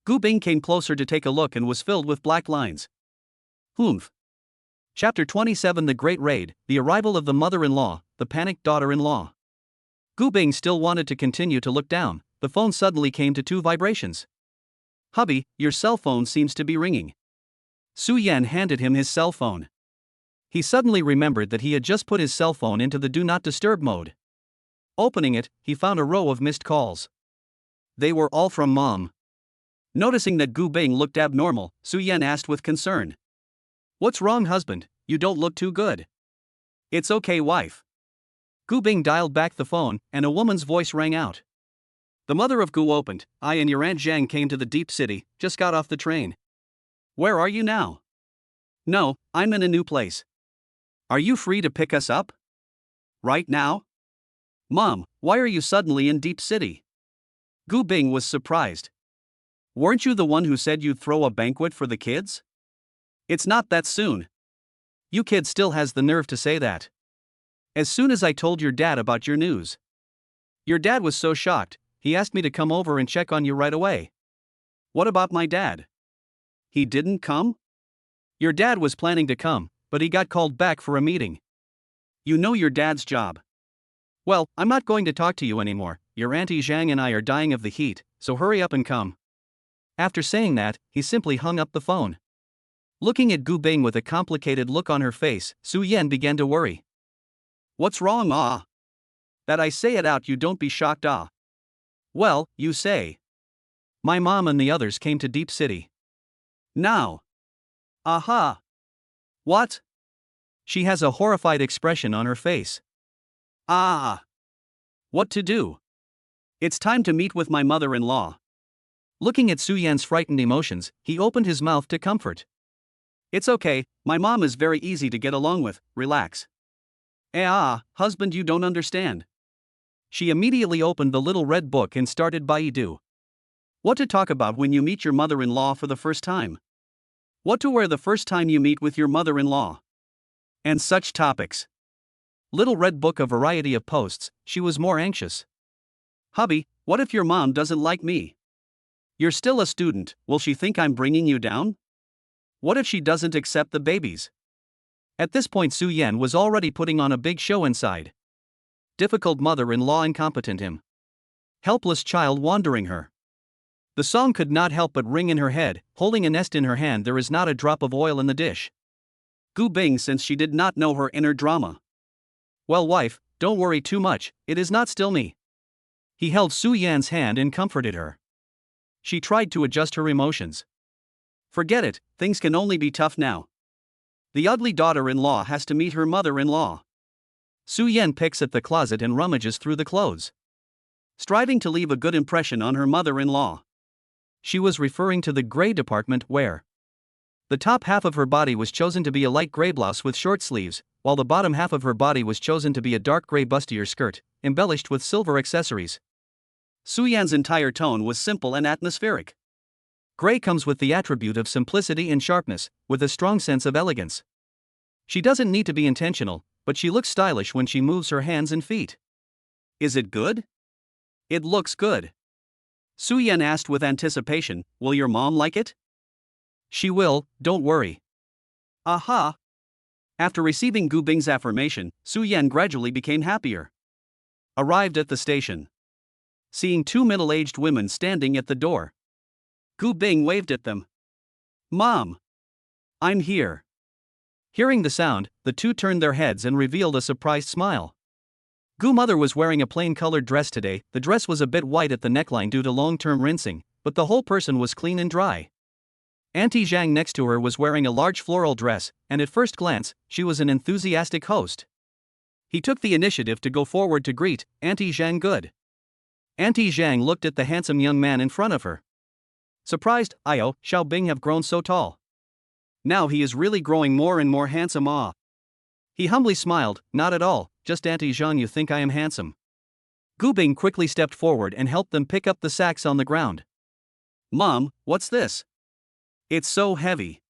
Gu Bing came closer to take a look and was filled with black lines. Humph. Chapter 27: The Great Raid, the arrival of the mother-in-law, the panicked daughter-in-law. Gu Bing still wanted to continue to look down. The phone suddenly came to 2 vibrations. Hubby, your cell phone seems to be ringing. Su Yan handed him his cell phone. He suddenly remembered that he had just put his cell phone into the do not disturb mode. Opening it, he found a row of missed calls. They were all from mom. Noticing that Gu Bing looked abnormal, Su Yan asked with concern. What's wrong, husband? You don't look too good. It's okay, wife. Gu Bing dialed back the phone, and a woman's voice rang out. The mother of Gu opened. I and your Aunt Zhang came to the deep city, just got off the train. Where are you now? No, I'm in a new place. Are you free to pick us up? Right now? Mom, why are you suddenly in deep city? Gu Bing was surprised. Weren't you the one who said you'd throw a banquet for the kids? It's not that soon. You kid still has the nerve to say that. As soon as I told your dad about your news. Your dad was so shocked, he asked me to come over and check on you right away. What about my dad? He didn't come? Your dad was planning to come, but he got called back for a meeting. You know your dad's job. Well, I'm not going to talk to you anymore. Your Auntie Zhang and I are dying of the heat, so hurry up and come. After saying that, he simply hung up the phone. Looking at Gu Bing with a complicated look on her face, Su Yan began to worry. What's wrong, ah? That I say it out, you don't be shocked, ah? Well, you say. My mom and the others came to Deep City. Now. Aha. What? She has a horrified expression on her face. Ah. What to do? It's time to meet with my mother-in-law. Looking at Su Yan's frightened emotions, he opened his mouth to comfort. It's okay, my mom is very easy to get along with, relax. Husband, you don't understand. She immediately opened the little red book and started Baidu. What to talk about when you meet your mother-in-law for the first time? What to wear the first time you meet with your mother-in-law? And such topics. Little red book, a variety of posts. She was more anxious. Hubby, what if your mom doesn't like me? You're still a student, will she think I'm bringing you down? What if she doesn't accept the babies? At this point Su Yan was already putting on a big show inside. Difficult mother-in-law, incompetent him. Helpless child wandering her. The song could not help but ring in her head. Holding a nest in her hand, there is not a drop of oil in the dish. Gu Bing, since she did not know her inner drama. Well, wife, don't worry too much, it is not still me. He held Su Yan's hand and comforted her. She tried to adjust her emotions. Forget it, things can only be tough now. The ugly daughter-in-law has to meet her mother-in-law. Su Yan picks at the closet and rummages through the clothes, striving to leave a good impression on her mother-in-law. She was referring to the gray department where The top half of her body was chosen to be a light gray blouse with short sleeves, while the bottom half of her body was chosen to be a dark gray bustier skirt, embellished with silver accessories. Suyan's entire tone was simple and atmospheric. Gray comes with the attribute of simplicity and sharpness, with a strong sense of elegance. She doesn't need to be intentional, but she looks stylish when she moves her hands and feet. Is it good? It looks good. Suyan asked with anticipation, will your mom like it? She will, don't worry. Aha! After receiving Gu Bing's affirmation, Suyan gradually became happier. Arrived at the station. Seeing two middle-aged women standing at the door. Gu Bing waved at them. Mom! I'm here. Hearing the sound, the two turned their heads and revealed a surprised smile. Gu mother was wearing a plain-colored dress today. The dress was a bit white at the neckline due to long-term rinsing, but the whole person was clean and dry. Auntie Zhang next to her was wearing a large floral dress, and at first glance, she was an enthusiastic host. He took the initiative to go forward to greet Auntie Zhang good. Auntie Zhang looked at the handsome young man in front of her. Surprised, Io, Xiao Bing have grown so tall. Now he is really growing more and more handsome. Ah. He humbly smiled, not at all, just Auntie Zhang, you think I am handsome. Gu Bing quickly stepped forward and helped them pick up the sacks on the ground. Mom, what's this? It's so heavy.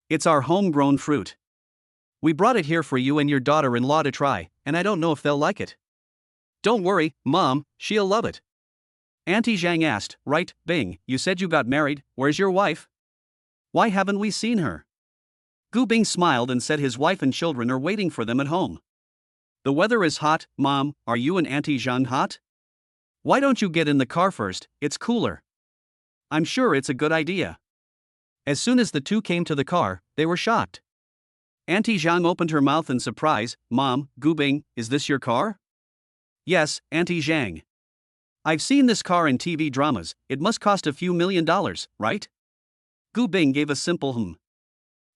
It's our homegrown fruit. We brought it here for you and your daughter-in-law to try, and I don't know if they'll like it. Don't worry, Mom, she'll love it. Auntie Zhang asked, right, Bing, you said you got married, where's your wife? Why haven't we seen her? Gu Bing smiled and said his wife and children are waiting for them at home. The weather is hot, Mom, are you and Auntie Zhang hot? Why don't you get in the car first, it's cooler. I'm sure it's a good idea. As soon as the two came to the car, they were shocked. Auntie Zhang opened her mouth in surprise. Mom, Gu Bing, is this your car? Yes, Auntie Zhang. I've seen this car in TV dramas, it must cost a few $1 million, right? Gu Bing gave a simple hmm.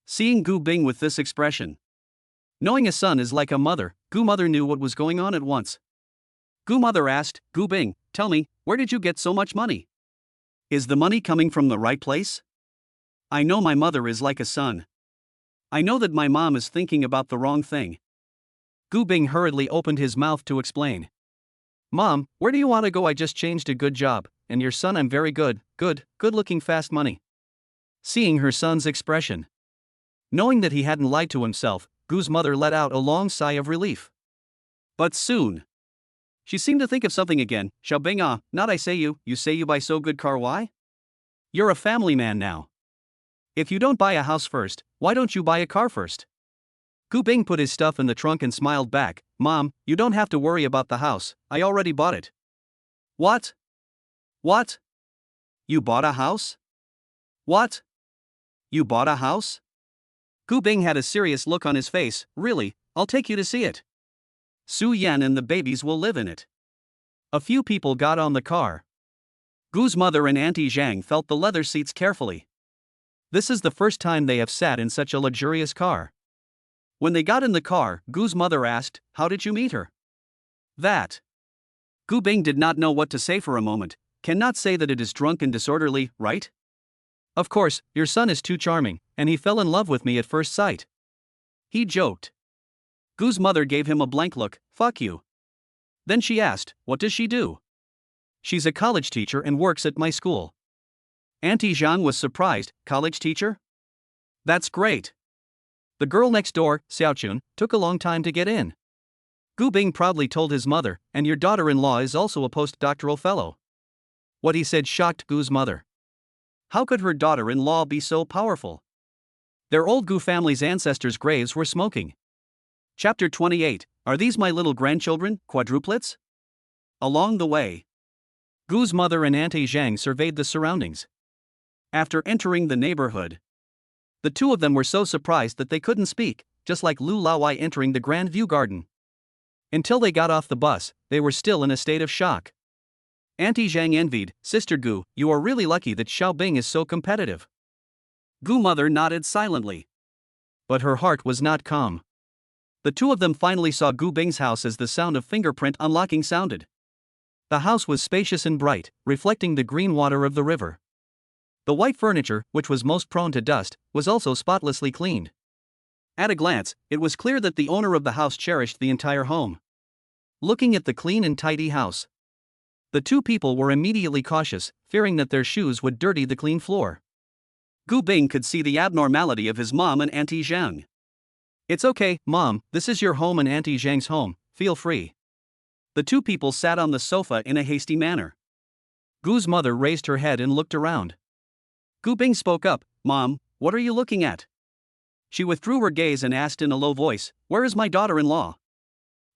Seeing Gu Bing with this expression. Knowing a son is like a mother, Gu mother knew what was going on at once. Gu mother asked, Gu Bing, tell me, where did you get so much money? Is the money coming from the right place? I know my mother is like a son. I know that my mom is thinking about the wrong thing. Gu Bing hurriedly opened his mouth to explain. Mom, where do you want to go? I just changed a good job, and your son I'm very good looking fast money. Seeing her son's expression. Knowing that he hadn't lied to himself, Gu's mother let out a long sigh of relief. But soon. She seemed to think of something again. Xiao Bing not I say you say you buy so good car why? You're a family man now. If you don't buy a house first, why don't you buy a car first? Gu Bing put his stuff in the trunk and smiled back. Mom, you don't have to worry about the house, I already bought it. What? What? You bought a house? What? You bought a house? Gu Bing had a serious look on his face. Really, I'll take you to see it. Su Yan and the babies will live in it. A few people got on the car. Gu's mother and Auntie Zhang felt the leather seats carefully. This is the first time they have sat in such a luxurious car. When they got in the car, Gu's mother asked, how did you meet her? That. Gu Bing did not know what to say for a moment. Cannot say that it is drunk and disorderly, right? Of course, your son is too charming, and he fell in love with me at first sight. He joked. Gu's mother gave him a blank look. Fuck you. Then she asked, what does she do? She's a college teacher and works at my school. Auntie Zhang was surprised. College teacher? That's great. The girl next door, Xiaochun, took a long time to get in. Gu Bing proudly told his mother, and your daughter-in-law is also a postdoctoral fellow. What he said shocked Gu's mother. How could her daughter-in-law be so powerful? Their old Gu family's ancestors' graves were smoking. Chapter 28, Are these my little grandchildren, quadruplets? Along the way, Gu's mother and Auntie Zhang surveyed the surroundings. After entering the neighborhood, the two of them were so surprised that they couldn't speak, just like Lu Laowai entering the Grand View Garden. Until they got off the bus, they were still in a state of shock. Auntie Zhang envied, Sister Gu, you are really lucky that Xiao Bing is so competitive. Gu mother nodded silently. But her heart was not calm. The two of them finally saw Gu Bing's house as the sound of fingerprint unlocking sounded. The house was spacious and bright, reflecting the green water of the river. The white furniture, which was most prone to dust, was also spotlessly cleaned. At a glance, it was clear that the owner of the house cherished the entire home. Looking at the clean and tidy house, the two people were immediately cautious, fearing that their shoes would dirty the clean floor. Gu Bing could see the abnormality of his mom and Auntie Zhang. "It's okay, Mom, this is your home and Auntie Zhang's home, feel free." The two people sat on the sofa in a hasty manner. Gu's mother raised her head and looked around. Gu Bing spoke up, "Mom, what are you looking at?" She withdrew her gaze and asked in a low voice, "Where is my daughter-in-law?"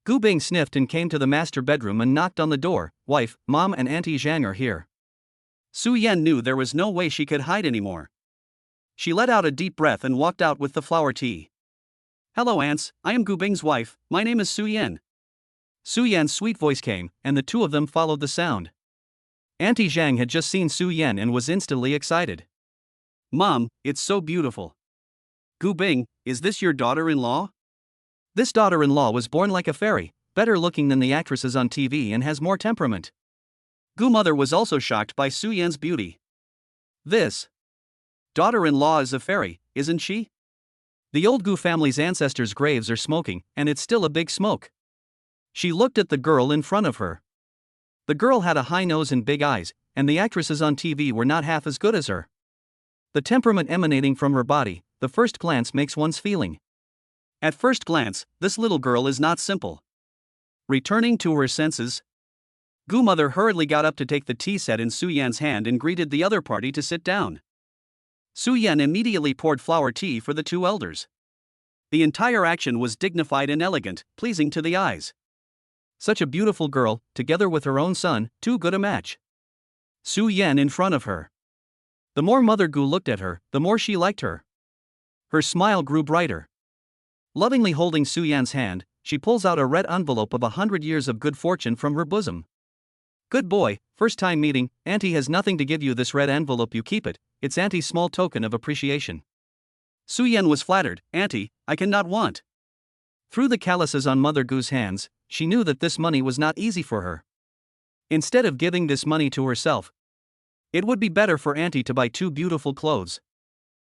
Gu Bing sniffed and came to the master bedroom and knocked on the door. "Wife, Mom and Auntie Zhang are here." Su Yan knew there was no way she could hide anymore. She let out a deep breath and walked out with the flower tea. "Hello aunts, I am Gu Bing's wife, my name is Su Yan." Su Yan's sweet voice came, and the two of them followed the sound. Auntie Zhang had just seen Su Yan and was instantly excited. "Mom, it's so beautiful." "Gu Bing, is this your daughter-in-law?" This daughter-in-law was born like a fairy, better looking than the actresses on TV and has more temperament. Gu mother was also shocked by Su Yan's beauty. "This daughter-in-law is a fairy, isn't she?" The old Gu family's ancestors' graves are smoking, and it's still a big smoke. She looked at the girl in front of her. The girl had a high nose and big eyes, and the actresses on TV were not half as good as her. The temperament emanating from her body, the first glance makes one's feeling. At first glance, this little girl is not simple. Returning to her senses, Gu mother hurriedly got up to take the tea set in Su Yan's hand and greeted the other party to sit down. Su Yan immediately poured flower tea for the two elders. The entire action was dignified and elegant, pleasing to the eyes. Such a beautiful girl, together with her own son, too good a match. Su Yan in front of her. The more Mother Gu looked at her, the more she liked her. Her smile grew brighter. Lovingly holding Su Yan's hand, she pulls out a red envelope of 100 years of good fortune from her bosom. "Good boy, first time meeting, Auntie has nothing to give you this red envelope, you keep it, it's Auntie's small token of appreciation." Su Yan was flattered, "Auntie, I cannot want." Through the calluses on Mother Gu's hands, she knew that this money was not easy for her. Instead of giving this money to herself, it would be better for Auntie to buy 2 beautiful clothes.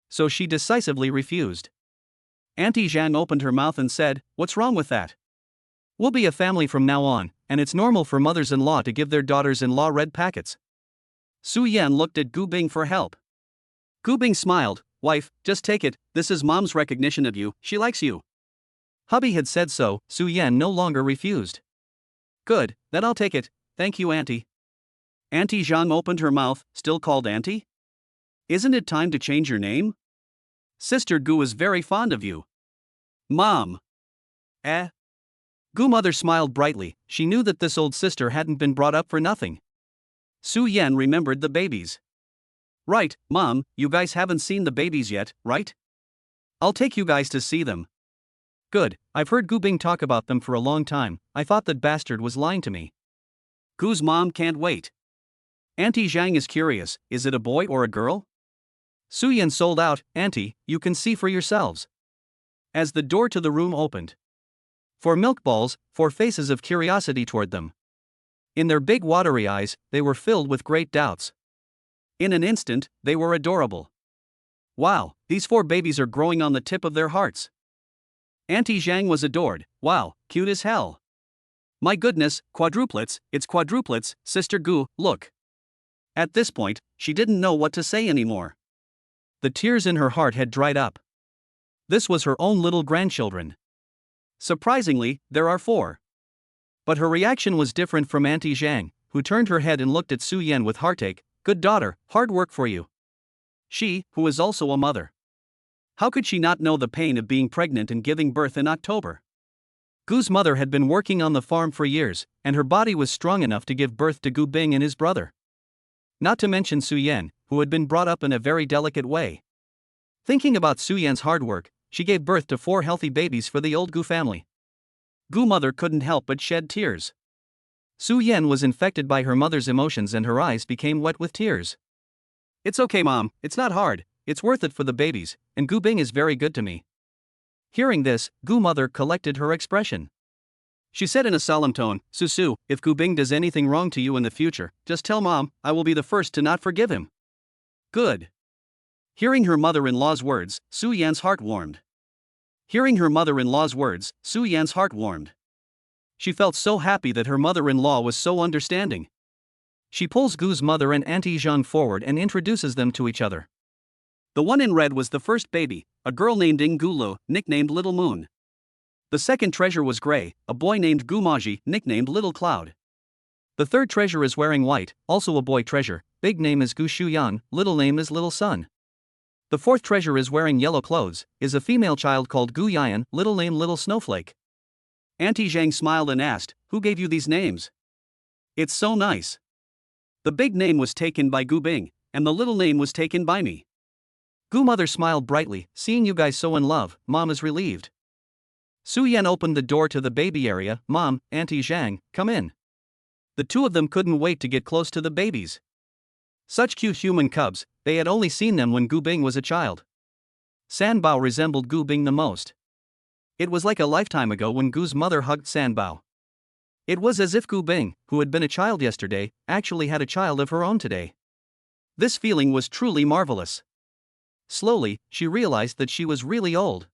So she decisively refused. Auntie Zhang opened her mouth and said, "What's wrong with that? We'll be a family from now on, and it's normal for mothers-in-law to give their daughters-in-law red packets." Su Yan looked at Gu Bing for help. Gu Bing smiled, "Wife, just take it, this is Mom's recognition of you, she likes you." Hubby had said so, Su Yan no longer refused. "Good, then I'll take it, thank you Auntie." Auntie Zhang opened her mouth, still called Auntie? "Isn't it time to change your name? Sister Gu is very fond of you." "Mom." "Eh?" Gu mother smiled brightly, she knew that this old sister hadn't been brought up for nothing. Su Yan remembered the babies. "Right, Mom, you guys haven't seen the babies yet, right? I'll take you guys to see them." "Good, I've heard Gu Bing talk about them for a long time, I thought that bastard was lying to me." Gu's mom can't wait. Auntie Zhang is curious, is it a boy or a girl? Su Yan sold out, "Auntie, you can see for yourselves." As the door to the room opened. 4 milk balls, 4 faces of curiosity toward them. In their big watery eyes, they were filled with great doubts. In an instant, they were adorable. "Wow, these 4 babies are growing on the tip of their hearts." Auntie Zhang was adored, "Wow, cute as hell. My goodness, quadruplets, it's quadruplets, Sister Gu, look." At this point, she didn't know what to say anymore. The tears in her heart had dried up. This was her own little grandchildren. Surprisingly, there are 4. But her reaction was different from Auntie Zhang, who turned her head and looked at Su Yan with heartache. "Good daughter, hard work for you." She, who is also a mother. How could she not know the pain of being pregnant and giving birth in October? Gu's mother had been working on the farm for years, and her body was strong enough to give birth to Gu Bing and his brother. Not to mention Su Yan, who had been brought up in a very delicate way. Thinking about Su Yan's hard work, she gave birth to 4 healthy babies for the old Gu family. Gu mother couldn't help but shed tears. Su Yan was infected by her mother's emotions and her eyes became wet with tears. "It's okay Mom, it's not hard, it's worth it for the babies, and Gu Bing is very good to me." Hearing this, Gu mother collected her expression. She said in a solemn tone, "Su, if Gu Bing does anything wrong to you in the future, just tell Mom, I will be the first to not forgive him." Good. Hearing her mother-in-law's words, Su Yan's heart warmed. Hearing her mother-in-law's words, Su Yan's heart warmed. She felt so happy that her mother-in-law was so understanding. She pulls Gu's mother and Auntie Zhang forward and introduces them to each other. The one in red was the first baby, a girl named Ingulu, nicknamed Little Moon. The second treasure was gray, a boy named Gumaji, nicknamed Little Cloud. The third treasure is wearing white, also a boy treasure, big name is Gu Shuyan, little name is Little Sun. The fourth treasure is wearing yellow clothes, is a female child called Gu Yan, little name Little Snowflake. Auntie Zhang smiled and asked, "Who gave you these names? It's so nice." The big name was taken by Gu Bing, and the little name was taken by me. Gu mother smiled brightly, seeing you guys so in love, mom is relieved. Su Yan opened the door to the baby area. Mom, Auntie Zhang, come in. The two of them couldn't wait to get close to the babies. Such cute human cubs, they had only seen them when Gu Bing was a child. Sanbao resembled Gu Bing the most. It was like a lifetime ago when Gu's mother hugged Sanbao. It was as if Gu Bing, who had been a child yesterday, actually had a child of her own today. This feeling was truly marvelous. Slowly, she realized that she was really old.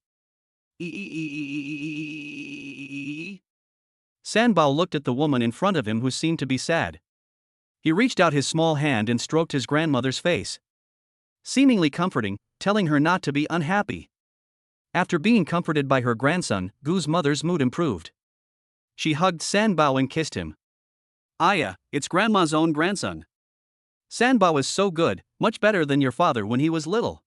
Sanbao looked at the woman in front of him who seemed to be sad. He reached out his small hand and stroked his grandmother's face, seemingly comforting, telling her not to be unhappy. After being comforted by her grandson, Gu's mother's mood improved. She hugged Sanbao and kissed him. Aya, it's grandma's own grandson. Sanbao is so good, much better than your father when he was little.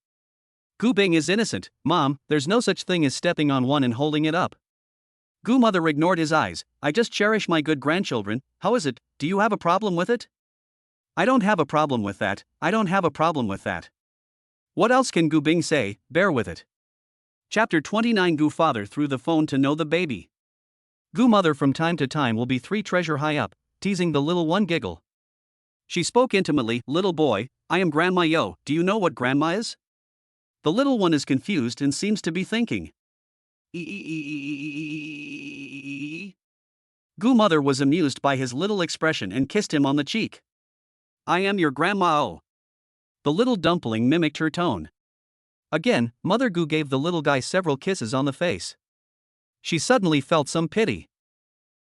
Gu Bing is innocent, Mom, there's no such thing as stepping on one and holding it up. Gu mother ignored his eyes. I just cherish my good grandchildren. How is it, do you have a problem with it? I don't have a problem with that, I don't have a problem with that. What else can Gu Bing say, bear with it. Chapter 29. Gu father threw the phone to know the baby. Gu mother from time to time will be 3 treasure high up, teasing the little one giggle. She spoke intimately, little boy, I am Grandma Yo, do you know what grandma is? The little one is confused and seems to be thinking. Gu mother was amused by his little expression and kissed him on the cheek. I am your grandma Oh. The little dumpling mimicked her tone. Again, Mother Gu gave the little guy several kisses on the face. She suddenly felt some pity.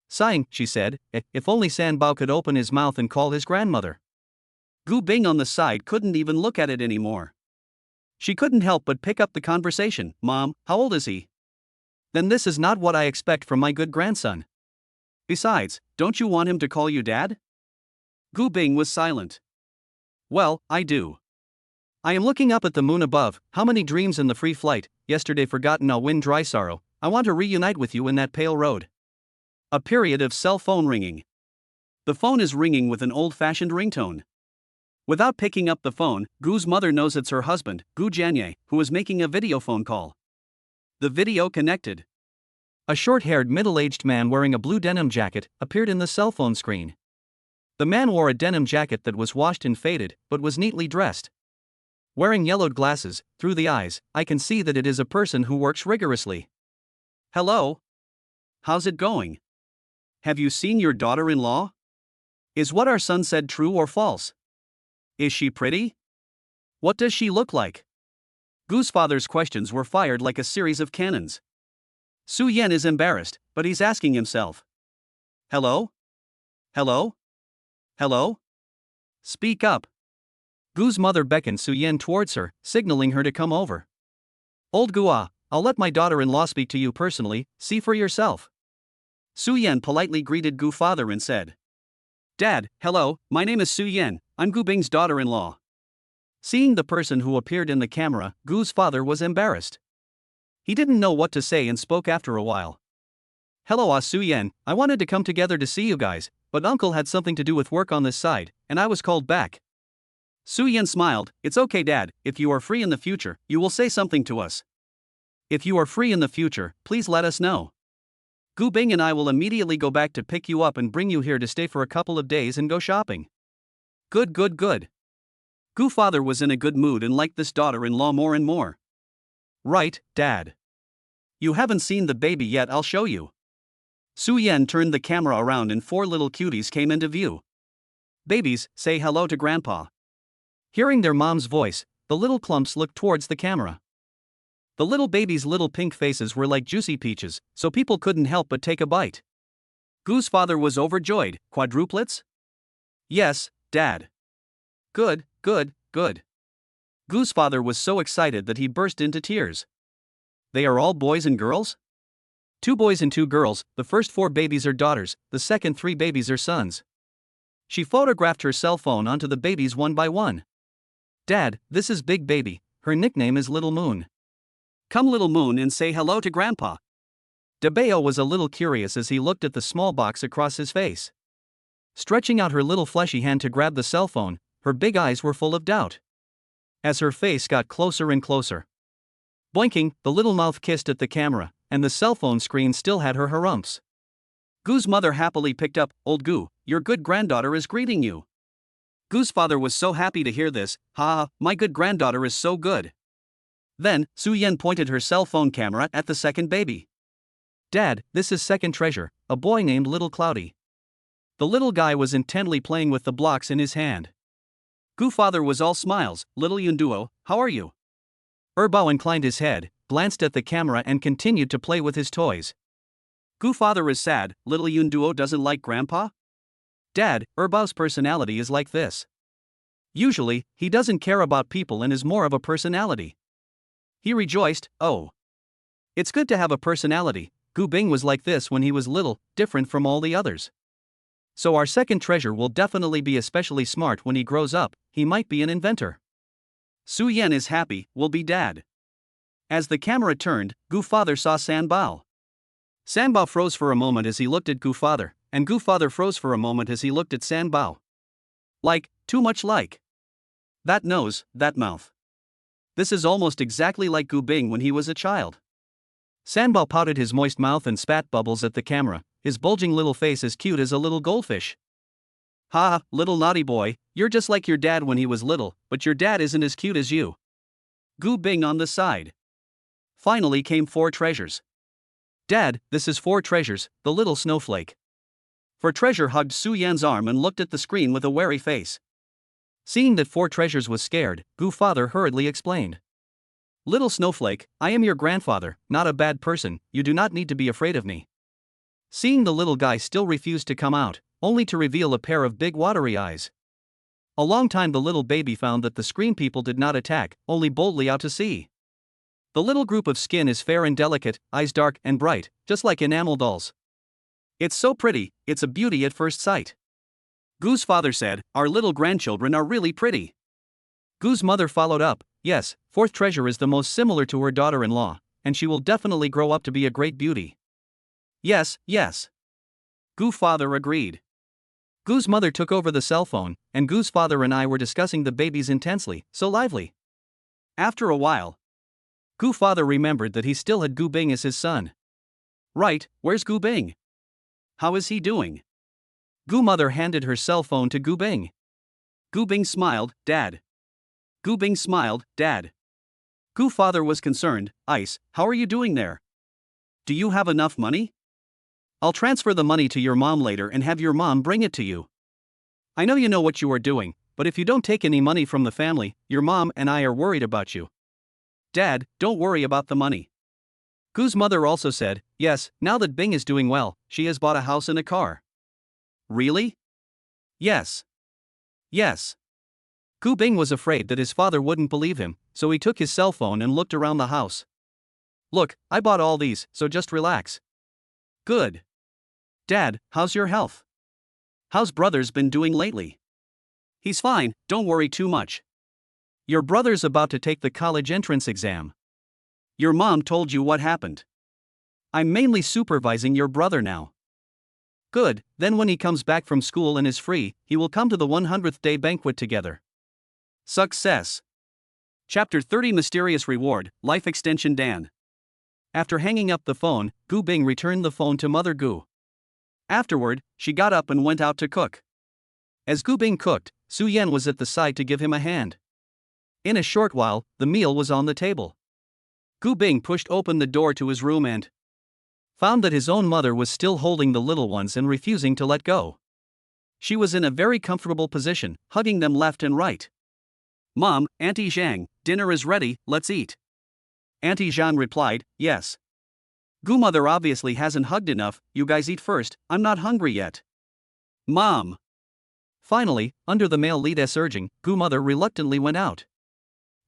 Sighing, she said, if only Sanbao could open his mouth and call his grandmother. Gu Bing on the side couldn't even look at it anymore. She couldn't help but pick up the conversation. Mom, how old is he? Then this is not what I expect from my good grandson. Besides, don't you want him to call you Dad? Gu Bing was silent. Well, I do. I am looking up at the moon above, how many dreams in the free flight, yesterday forgotten I'll win dry sorrow, I want to reunite with you in that pale road. A period of cell phone ringing. The phone is ringing with an old-fashioned ringtone. Without picking up the phone, Gu's mother knows it's her husband, Gu Jianye, who is making a video phone call. The video connected. A short-haired middle-aged man wearing a blue denim jacket appeared in the cell phone screen. The man wore a denim jacket that was washed and faded, but was neatly dressed. Wearing yellowed glasses, through the eyes, I can see that it is a person who works rigorously. Hello? How's it going? Have you seen your daughter-in-law? Is what our son said true or false? Is she pretty? What does she look like? Gu's father's questions were fired like a series of cannons. Su Yan is embarrassed, but he's asking himself. Hello? Hello? Hello? Speak up. Gu's mother beckoned Su Yan towards her, signaling her to come over. Old Gua, I'll let my daughter-in-law speak to you personally, see for yourself. Su Yan politely greeted Gu father and said. Dad, hello, my name is Su Yan, I'm Gu Bing's daughter-in-law. Seeing the person who appeared in the camera, Gu's father was embarrassed. He didn't know what to say and spoke after a while. Hello, Su Yan, I wanted to come together to see you guys, but uncle had something to do with work on this side, and I was called back. Su Yan smiled, it's okay Dad, if you are free in the future, you will say something to us. If you are free in the future, please let us know. Gu Bing and I will immediately go back to pick you up and bring you here to stay for a couple of days and go shopping. Good. Gu father was in a good mood and liked this daughter-in-law more and more. Right, Dad. You haven't seen the baby yet, I'll show you. Su Yan turned the camera around and 4 little cuties came into view. Babies, say hello to Grandpa. Hearing their mom's voice, the little clumps looked towards the camera. The little baby's little pink faces were like juicy peaches, so people couldn't help but take a bite. Gu's father was overjoyed. Quadruplets? Yes, Dad. Good, good, good. Gu's father was so excited that he burst into tears. They are all boys and girls? 2 boys and 2 girls, the first 4 babies are daughters, the second 3 babies are sons. She photographed her cell phone onto the babies one by one. Dad, this is Big Baby, her nickname is Little Moon. Come Little Moon and say hello to Grandpa. DeBeo was a little curious as he looked at the small box across his face. Stretching out her little fleshy hand to grab the cell phone, her big eyes were full of doubt. As her face got closer and closer. Blinking, the little mouth kissed at the camera, and the cell phone screen still had her harumphs. Gu's mother happily picked up, "Old Gu, your good granddaughter is greeting you." Gu's father was so happy to hear this. "Ha, my good granddaughter is so good." Then, Su Yan pointed her cell phone camera at the second baby. Dad, this is second treasure, a boy named Little Cloudy. The little guy was intently playing with the blocks in his hand. Gu father was all smiles. "Little Yunduo, how are you?" Bao inclined his head, glanced at the camera and continued to play with his toys. Gu father is sad. "Little Yunduo doesn't like Grandpa?" Dad, Bao's personality is like this. Usually, he doesn't care about people and is more of a personality. He rejoiced, "Oh. It's good to have a personality." Gu Bing was like this when he was little, different from all the others. So our second treasure will definitely be especially smart when he grows up, he might be an inventor. Su Yan is happy, will be Dad. As the camera turned, Gu father saw Sanbao. Sanbao froze for a moment as he looked at Gu father, and Gu father froze for a moment as he looked at Sanbao. Like, too much like. That nose, that mouth. This is almost exactly like Gu Bing when he was a child. Sanbao pouted his moist mouth and spat bubbles at the camera, his bulging little face as cute as a little goldfish. "Ha, little naughty boy, you're just like your dad when he was little, but your dad isn't as cute as you." Gu Bing on the side. Finally came 4 treasures. "Dad, this is 4 treasures, the little snowflake." For treasure hugged Su Yan's arm and looked at the screen with a wary face. Seeing that 4 treasures was scared, Gu father hurriedly explained. "Little snowflake, I am your grandfather, not a bad person, you do not need to be afraid of me." Seeing the little guy still refused to come out, only to reveal a pair of big watery eyes. A long time the little baby found that the screen people did not attack, only boldly out to sea. The little group of skin is fair and delicate, eyes dark and bright, just like enamel dolls. "It's so pretty, it's a beauty at first sight." Gu's father said, "Our little grandchildren are really pretty." Gu's mother followed up, "Yes, 4th treasure is the most similar to her daughter-in-law, and she will definitely grow up to be a great beauty." "Yes, yes." Gu father agreed. Gu's mother took over the cell phone, and Gu's father and I were discussing the babies intensely, so lively. After a while, Gu father remembered that he still had Gu Bing as his son. "Right, where's Gu Bing? How is he doing?" Gu mother handed her cell phone to Gu Bing. Gu Bing smiled, "Dad." Gu Bing smiled, "Dad." Gu father was concerned, "Ice, how are you doing there? Do you have enough money? I'll transfer the money to your mom later and have your mom bring it to you. I know you know what you are doing, but if you don't take any money from the family, your mom and I are worried about you." "Dad, don't worry about the money." Gu's mother also said, "Yes, now that Bing is doing well, she has bought a house and a car." "Really?" "Yes. Yes." Gu Bing was afraid that his father wouldn't believe him, so he took his cell phone and looked around the house. "Look, I bought all these, so just relax." "Good. Dad, how's your health? How's brother's been doing lately?" "He's fine, don't worry too much. Your brother's about to take the college entrance exam. Your mom told you what happened. I'm mainly supervising your brother now." "Good, then when he comes back from school and is free, he will come to the 100th day banquet together." Success. Chapter 30 Mysterious Reward, Life Extension Dan. After hanging up the phone, Gu Bing returned the phone to Mother Gu. Afterward, she got up and went out to cook. As Gu Bing cooked, Su Yan was at the side to give him a hand. In a short while, the meal was on the table. Gu Bing pushed open the door to his room and found that his own mother was still holding the little ones and refusing to let go. She was in a very comfortable position, hugging them left and right. Mom, Auntie Zhang, dinner is ready, let's eat. Auntie Zhang replied, yes. Gu mother obviously hasn't hugged enough, you guys eat first, I'm not hungry yet. Mom. Finally, under the male lead's urging, Gu mother reluctantly went out.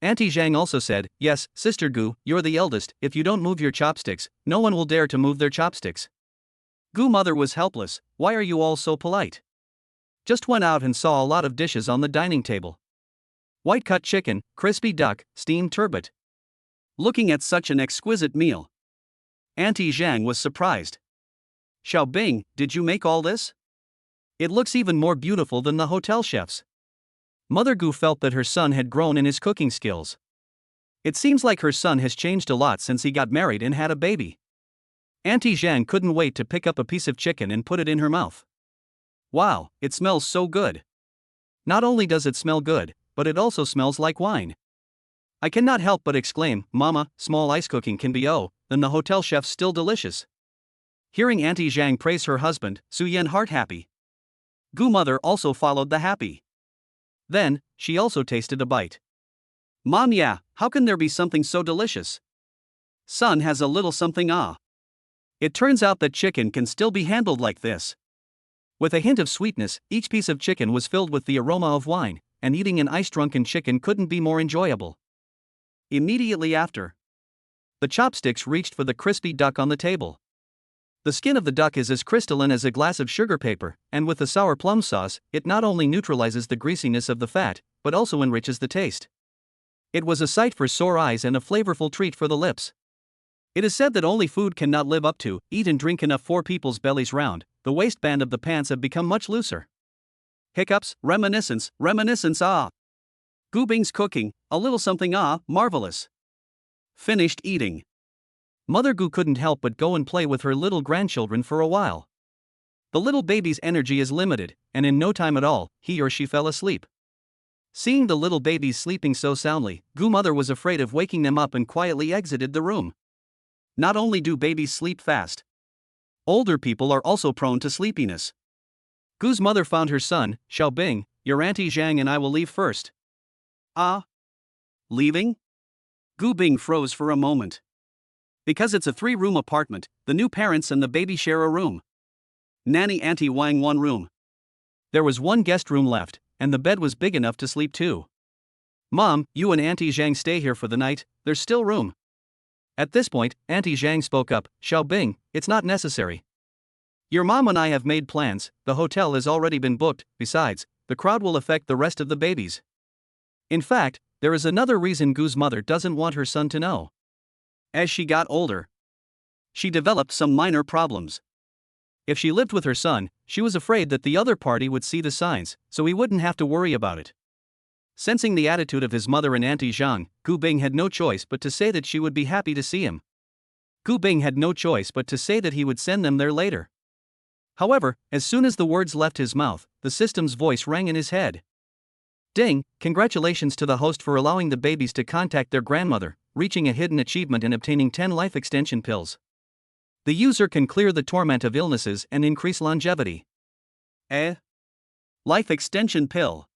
Auntie Zhang also said, yes, Sister Gu, you're the eldest, if you don't move your chopsticks, no one will dare to move their chopsticks. Gu mother was helpless, why are you all so polite? Just went out and saw a lot of dishes on the dining table. White cut chicken, crispy duck, steamed turbot. Looking at such an exquisite meal, Auntie Zhang was surprised. Xiaobing, did you make all this? It looks even more beautiful than the hotel chef's. Mother Gu felt that her son had grown in his cooking skills. It seems like her son has changed a lot since he got married and had a baby. Auntie Zhang couldn't wait to pick up a piece of chicken and put it in her mouth. Wow, it smells so good. Not only does it smell good, but it also smells like wine. I cannot help but exclaim, Mama, small ice cooking can be then the hotel chef's still delicious. Hearing Auntie Zhang praise her husband, Su Yan heart happy. Gu mother also followed the happy. Then, she also tasted a bite. Mom, yeah, how can there be something so delicious? Son has a little something It turns out that chicken can still be handled like this. With a hint of sweetness, each piece of chicken was filled with the aroma of wine, and eating an ice-drunken chicken couldn't be more enjoyable. Immediately after, the chopsticks reached for the crispy duck on the table. The skin of the duck is as crystalline as a glass of sugar paper, and with the sour plum sauce, it not only neutralizes the greasiness of the fat, but also enriches the taste. It was a sight for sore eyes and a flavorful treat for the lips. It is said that only food cannot live up to, eat and drink enough 4 people's bellies round, the waistband of the pants have become much looser. Hiccups, reminiscence, Gu Bing's cooking, a little something marvelous. Finished eating. Mother Gu couldn't help but go and play with her little grandchildren for a while. The little baby's energy is limited, and in no time at all, he or she fell asleep. Seeing the little babies sleeping so soundly, Gu mother was afraid of waking them up and quietly exited the room. Not only do babies sleep fast, older people are also prone to sleepiness. Gu's mother found her son, Xiaobing, your Auntie Zhang and I will leave first. Leaving? Gu Bing froze for a moment. Because it's a 3-room apartment, the new parents and the baby share a room. Nanny Auntie Wang one room. There was one guest room left, and the bed was big enough to sleep 2. Mom, you and Auntie Zhang stay here for the night, there's still room. At this point, Auntie Zhang spoke up, Xiaobing, it's not necessary. Your mom and I have made plans, the hotel has already been booked, besides, the crowd will affect the rest of the babies. In fact, there is another reason Gu's mother doesn't want her son to know. As she got older, she developed some minor problems. If she lived with her son, she was afraid that the other party would see the signs, so he wouldn't have to worry about it. Sensing the attitude of his mother and Auntie Zhang, Gu Bing had no choice but to say that she would be happy to see him. Gu Bing had no choice but to say that he would send them there later. However, as soon as the words left his mouth, the system's voice rang in his head. Ding, congratulations to the host for allowing the babies to contact their grandmother, reaching a hidden achievement in obtaining 10 life extension pills. The user can clear the torment of illnesses and increase longevity. Life extension pill.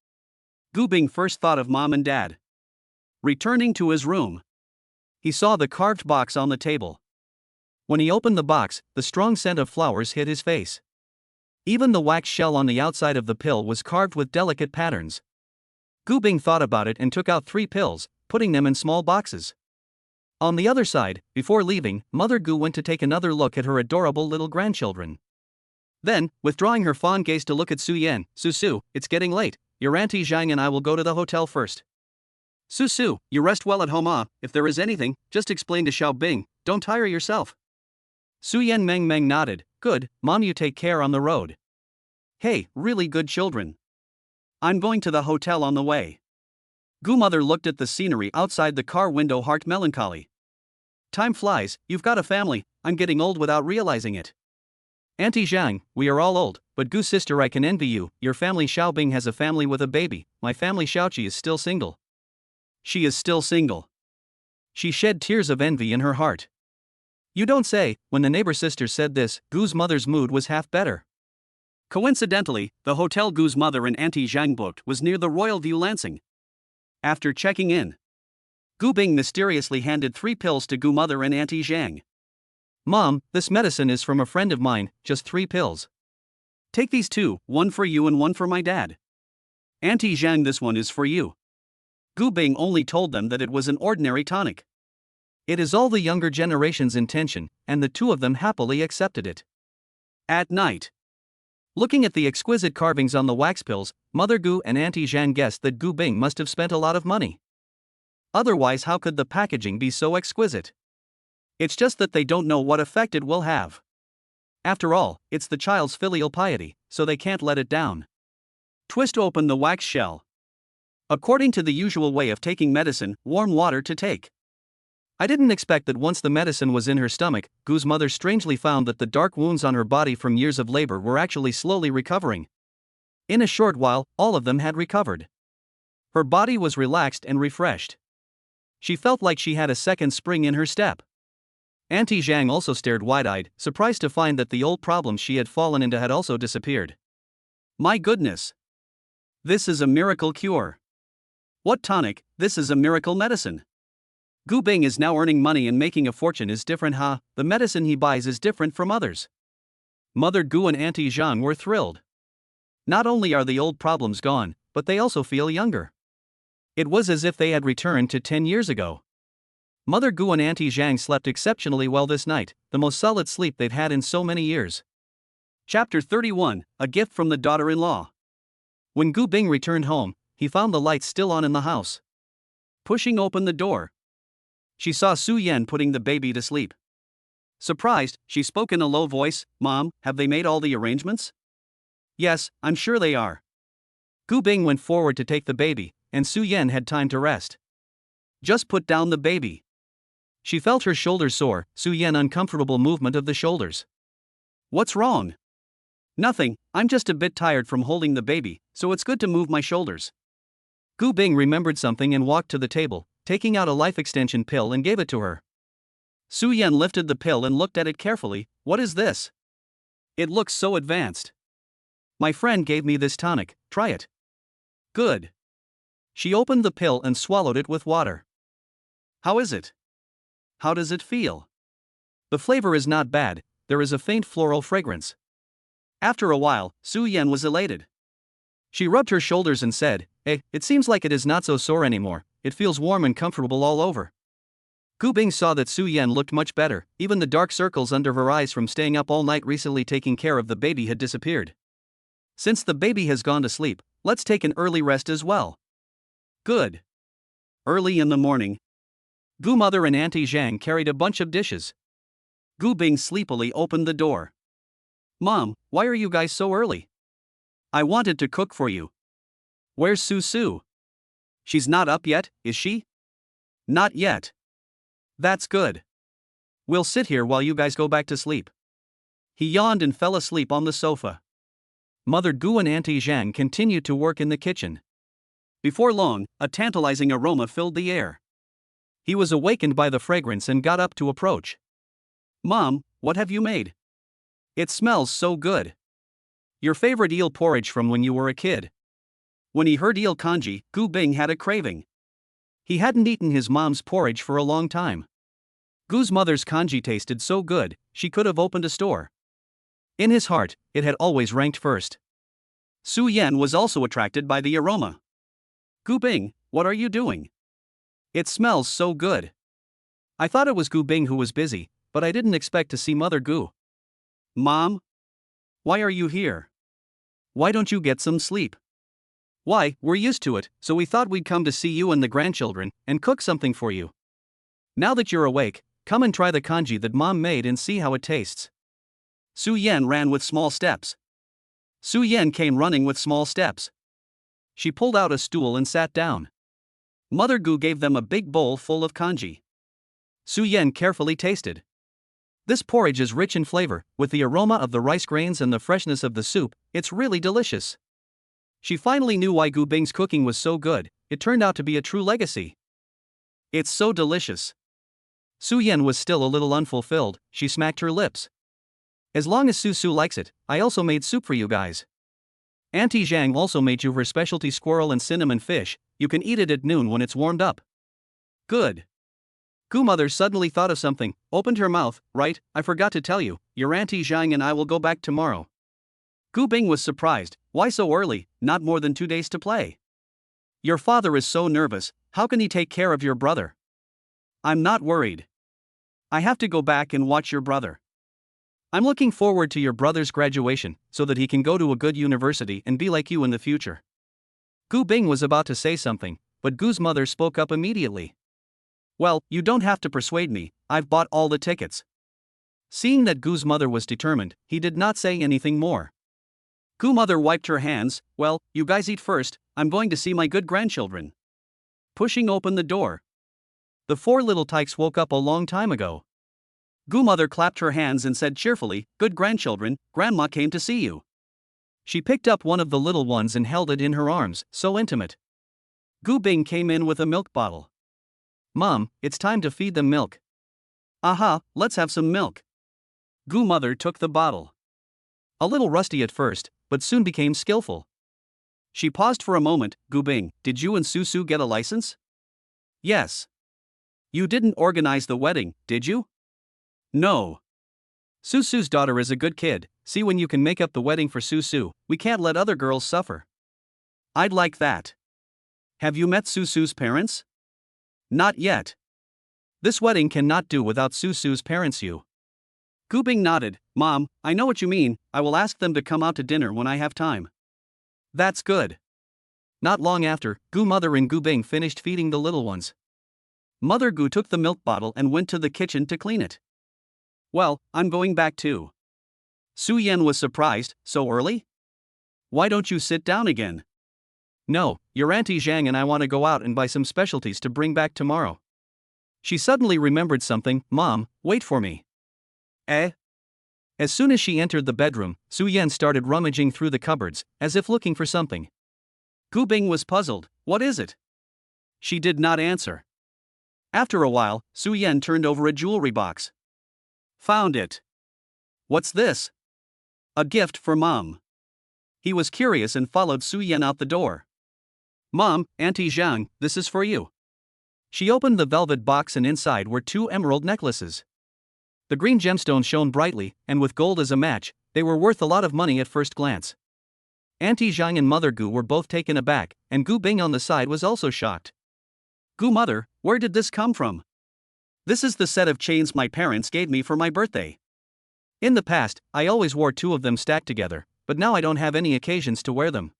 Gu Bing first thought of mom and dad. Returning to his room, he saw the carved box on the table. When he opened the box, the strong scent of flowers hit his face. Even the wax shell on the outside of the pill was carved with delicate patterns. Gu Bing thought about it and took out 3 pills, putting them in small boxes. On the other side, before leaving, Mother Gu went to take another look at her adorable little grandchildren. Then, withdrawing her fond gaze to look at Su Yan, Su, it's getting late, your Auntie Zhang and I will go to the hotel first. Su, you rest well at home if there is anything, just explain to Xiaobing, don't tire yourself. Su Yan Meng nodded, good, Mom you take care on the road. Hey, really good children. I'm going to the hotel on the way. Gu mother looked at the scenery outside the car window, heart melancholy. Time flies, you've got a family, I'm getting old without realizing it. Auntie Zhang, we are all old, but Gu sister I can envy you, your family Xiaobing has a family with a baby, my family Xiaoqi is still single. She is still single. She shed tears of envy in her heart. You don't say, when the neighbor sister said this, Gu's mother's mood was half better. Coincidentally, the hotel Gu's mother and Auntie Zhang booked was near the Royal View Lansing. After checking in, Gu Bing mysteriously handed 3 pills to Gu mother and Auntie Zhang. Mom, this medicine is from a friend of mine, just 3 pills. Take these 2, one for you and one for my dad. Auntie Zhang, this one is for you. Gu Bing only told them that it was an ordinary tonic. It is all the younger generation's intention, and the 2 of them happily accepted it. At night, looking at the exquisite carvings on the wax pills, Mother Gu and Auntie Zhang guessed that Gu Bing must have spent a lot of money. Otherwise, how could the packaging be so exquisite? It's just that they don't know what effect it will have. After all, it's the child's filial piety, so they can't let it down. Twist open the wax shell. According to the usual way of taking medicine, warm water to take. I didn't expect that once the medicine was in her stomach, Gu's mother strangely found that the dark wounds on her body from years of labor were actually slowly recovering. In a short while, all of them had recovered. Her body was relaxed and refreshed. She felt like she had a second spring in her step. Auntie Zhang also stared wide-eyed, surprised to find that the old problems she had fallen into had also disappeared. My goodness! This is a miracle cure. What tonic, this is a miracle medicine. Gu Bing is now earning money and making a fortune is different, huh? The medicine he buys is different from others. Mother Gu and Auntie Zhang were thrilled. Not only are the old problems gone, but they also feel younger. It was as if they had returned to 10 years ago. Mother Gu and Auntie Zhang slept exceptionally well this night, the most solid sleep they'd had in so many years. Chapter 31, A Gift from the Daughter-in-Law. When Gu Bing returned home, he found the lights still on in the house. Pushing open the door, she saw Su Yan putting the baby to sleep. Surprised, she spoke in a low voice, "Mom, have they made all the arrangements?" "Yes, I'm sure they are." Gu Bing went forward to take the baby, and Su Yan had time to rest. "Just put down the baby." She felt her shoulders sore, Su Yan uncomfortable movement of the shoulders. "What's wrong?" "Nothing, I'm just a bit tired from holding the baby, so it's good to move my shoulders." Gu Bing remembered something and walked to the table, taking out a life extension pill and gave it to her. Su Yan lifted the pill and looked at it carefully. "What is this? It looks so advanced." "My friend gave me this tonic, try it." "Good." She opened the pill and swallowed it with water. "How is it? How does it feel?" "The flavor is not bad, there is a faint floral fragrance." After a while, Su Yan was elated. She rubbed her shoulders and said, it seems like it is not so sore anymore, it feels warm and comfortable all over." Gu Bing saw that Su Yan looked much better, even the dark circles under her eyes from staying up all night recently taking care of the baby had disappeared. "Since the baby has gone to sleep, let's take an early rest as well." "Good." Early in the morning, Gu mother and Auntie Zhang carried a bunch of dishes. Gu Bing sleepily opened the door. "Mom, why are you guys so early?" "I wanted to cook for you." "Where's Su? She's not up yet, is she?" "Not yet." "That's good. We'll sit here while you guys go back to sleep." He yawned and fell asleep on the sofa. Mother Gu and Auntie Zhang continued to work in the kitchen. Before long, a tantalizing aroma filled the air. He was awakened by the fragrance and got up to approach. "Mom, what have you made? It smells so good." "Your favorite eel porridge from when you were a kid." When he heard eel kanji, Gu Bing had a craving. He hadn't eaten his mom's porridge for a long time. Gu's mother's kanji tasted so good, she could have opened a store. In his heart, it had always ranked first. Su Yan was also attracted by the aroma. "Gu Bing, what are you doing? It smells so good." I thought it was Gu Bing who was busy, but I didn't expect to see Mother Gu. "Mom? Why are you here? Why don't you get some sleep?" "Why, we're used to it, so we thought we'd come to see you and the grandchildren, and cook something for you. Now that you're awake, come and try the kanji that Mom made and see how it tastes." Su Yan ran with small steps. Su Yan came running with small steps. She pulled out a stool and sat down. Mother Gu gave them a big bowl full of kanji. Su Yan carefully tasted. "This porridge is rich in flavor, with the aroma of the rice grains and the freshness of the soup, it's really delicious." She finally knew why Gu Bing's cooking was so good, it turned out to be a true legacy. "It's so delicious." Su Yan was still a little unfulfilled, she smacked her lips. "As long as Su likes it, I also made soup for you guys. Auntie Zhang also made you her specialty squirrel and cinnamon fish, you can eat it at noon when it's warmed up. Good. Gu mother suddenly thought of something, opened her mouth. Right, I forgot to tell you, your Auntie Zhang and I will go back tomorrow. Gu Bing was surprised. Why so early? Not more than 2 days to play. Your father is so nervous, how can he take care of your brother? I'm not worried. I have to go back and watch your brother. I'm looking forward to your brother's graduation, so that he can go to a good university and be like you in the future. Gu Bing was about to say something, but Gu's mother spoke up immediately. Well, you don't have to persuade me, I've bought all the tickets. Seeing that Gu's mother was determined, he did not say anything more. Gu mother wiped her hands. Well, you guys eat first, I'm going to see my good grandchildren. Pushing open the door. The 4 little tykes woke up a long time ago. Gu mother clapped her hands and said cheerfully, good grandchildren, grandma came to see you. She picked up one of the little ones and held it in her arms, so intimate. Gu Bing came in with a milk bottle. Mom, it's time to feed them milk. Aha, let's have some milk. Gu mother took the bottle. A little rusty at first, but soon became skillful. She paused for a moment. Gu Bing, did you and Susu get a license? Yes. You didn't organize the wedding, did you? No. Susu's daughter is a good kid, see when you can make up the wedding for Susu, we can't let other girls suffer. I'd like that. Have you met Susu's parents? Not yet. This wedding cannot do without Susu's parents. Gu Bing nodded. Mom, I know what you mean, I will ask them to come out to dinner when I have time. That's good. Not long after, Gu mother and Gu Bing finished feeding the little ones. Mother Gu took the milk bottle and went to the kitchen to clean it. Well, I'm going back too. Su Yan was surprised. So early? Why don't you sit down again? No, your Auntie Zhang and I want to go out and buy some specialties to bring back tomorrow. She suddenly remembered something. Mom, wait for me. Eh? As soon as she entered the bedroom, Su Yan started rummaging through the cupboards, as if looking for something. Gu Bing was puzzled. What is it? She did not answer. After a while, Su Yan turned over a jewelry box. Found it. What's this? A gift for Mom. He was curious and followed Su Yan out the door. Mom, Auntie Zhang, this is for you. She opened the velvet box and inside were 2 emerald necklaces. The green gemstones shone brightly, and with gold as a match, they were worth a lot of money at first glance. Auntie Zhang and Mother Gu were both taken aback, and Gu Bing on the side was also shocked. Gu mother, where did this come from? This is the set of chains my parents gave me for my birthday. In the past, I always wore 2 of them stacked together, but now I don't have any occasions to wear them.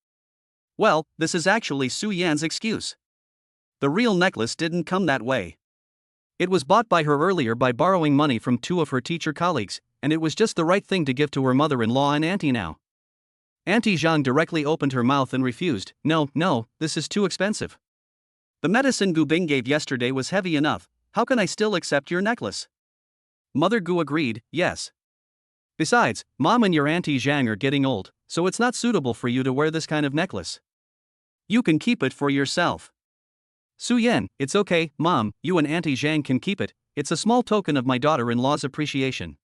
Well, this is actually Su Yan's excuse. The real necklace didn't come that way. It was bought by her earlier by borrowing money from 2 of her teacher colleagues, and it was just the right thing to give to her mother-in-law and auntie now. Auntie Zhang directly opened her mouth and refused. No, this is too expensive. The medicine Gu Bing gave yesterday was heavy enough, how can I still accept your necklace? Mother Gu agreed, yes. Besides, Mom and your Auntie Zhang are getting old, so it's not suitable for you to wear this kind of necklace. You can keep it for yourself. Su Yan, it's okay, Mom, you and Auntie Zhang can keep it, it's a small token of my daughter-in-law's appreciation.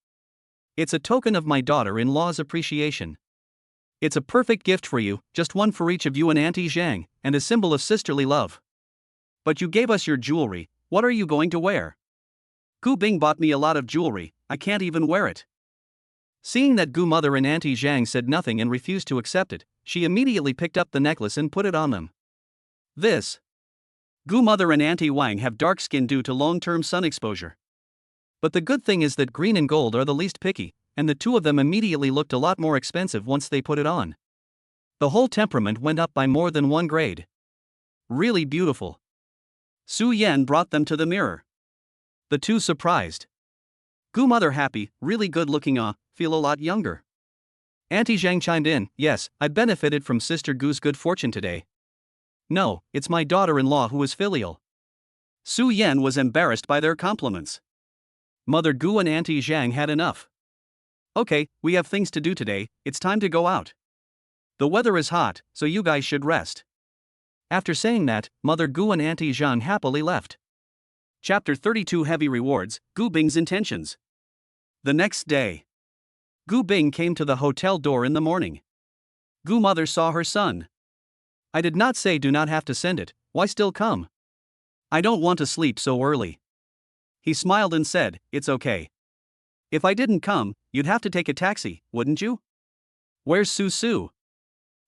It's a token of my daughter-in-law's appreciation. It's a perfect gift for you, just one for each of you and Auntie Zhang, and a symbol of sisterly love. But you gave us your jewelry, what are you going to wear? Gu Bing bought me a lot of jewelry, I can't even wear it. Seeing that Gu mother and Auntie Zhang said nothing and refused to accept it, she immediately picked up the necklace and put it on them. This. Gu mother and Auntie Wang have dark skin due to long-term sun exposure. But the good thing is that green and gold are the least picky, and the 2 of them immediately looked a lot more expensive once they put it on. The whole temperament went up by more than 1 grade. Really beautiful. Su Yan brought them to the mirror. The 2 surprised. Gu mother happy, really good looking, feel a lot younger. Auntie Zhang chimed in, yes, I benefited from Sister Gu's good fortune today. No, it's my daughter-in-law who is filial. Su Yan was embarrassed by their compliments. Mother Gu and Auntie Zhang had enough. Okay, we have things to do today, it's time to go out. The weather is hot, so you guys should rest. After saying that, Mother Gu and Auntie Zhang happily left. Chapter 32 Heavy Rewards, Gu Bing's Intentions. The next day. Gu Bing came to the hotel door in the morning. Gu mother saw her son. I did not say do not have to send it, why still come? I don't want to sleep so early. He smiled and said, it's okay. If I didn't come, you'd have to take a taxi, wouldn't you? Where's Su?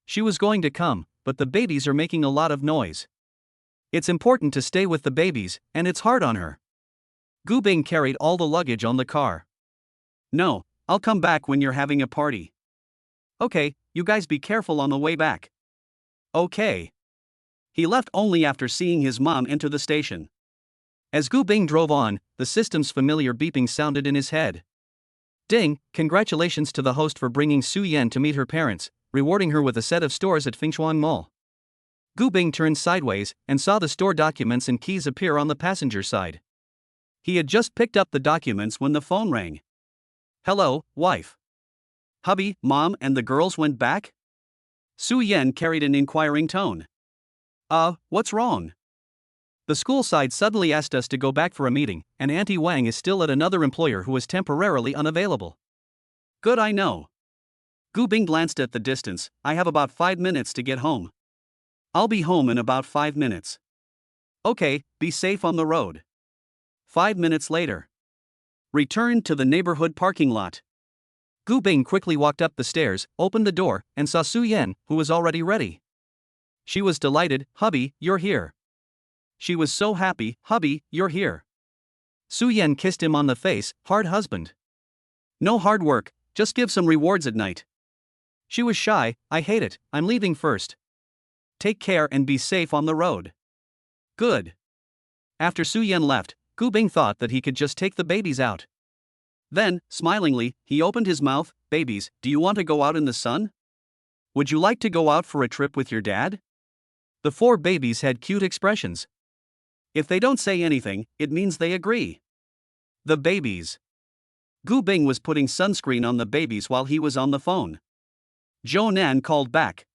She was going to come, but the babies are making a lot of noise. It's important to stay with the babies, and it's hard on her. Gu Bing carried all the luggage on the car. No, I'll come back when you're having a party. Okay, you guys be careful on the way back. Okay. He left only after seeing his mom enter the station. As Gu Bing drove on, the system's familiar beeping sounded in his head. Ding, congratulations to the host for bringing Su Yan to meet her parents, rewarding her with a set of stores at Fengchuan Mall. Gu Bing turned sideways and saw the store documents and keys appear on the passenger side. He had just picked up the documents when the phone rang. Hello, wife. Hubby, mom, and the girls went back? Su Yan carried an inquiring tone. What's wrong? The school side suddenly asked us to go back for a meeting, and Auntie Wang is still at another employer who is temporarily unavailable. Good, I know. Gu Bing glanced at the distance. I have about 5 minutes to get home. I'll be home in about 5 minutes. Okay, be safe on the road. 5 minutes later. Returned to the neighborhood parking lot. Gu Bing quickly walked up the stairs, opened the door, and saw Su Yan, who was already ready. She was delighted. Hubby, you're here. She was so happy. Hubby, you're here. Su Yan kissed him on the face. Hard husband. No hard work, just give some rewards at night. She was shy. I hate it, I'm leaving first. Take care and be safe on the road. Good. After Su Yan left, Gu Bing thought that he could just take the babies out. Then, smilingly, he opened his mouth. Babies, do you want to go out in the sun? Would you like to go out for a trip with your dad? The 4 babies had cute expressions. If they don't say anything, it means they agree. The babies. Gu Bing was putting sunscreen on the babies while he was on the phone. Zhou Nan called back.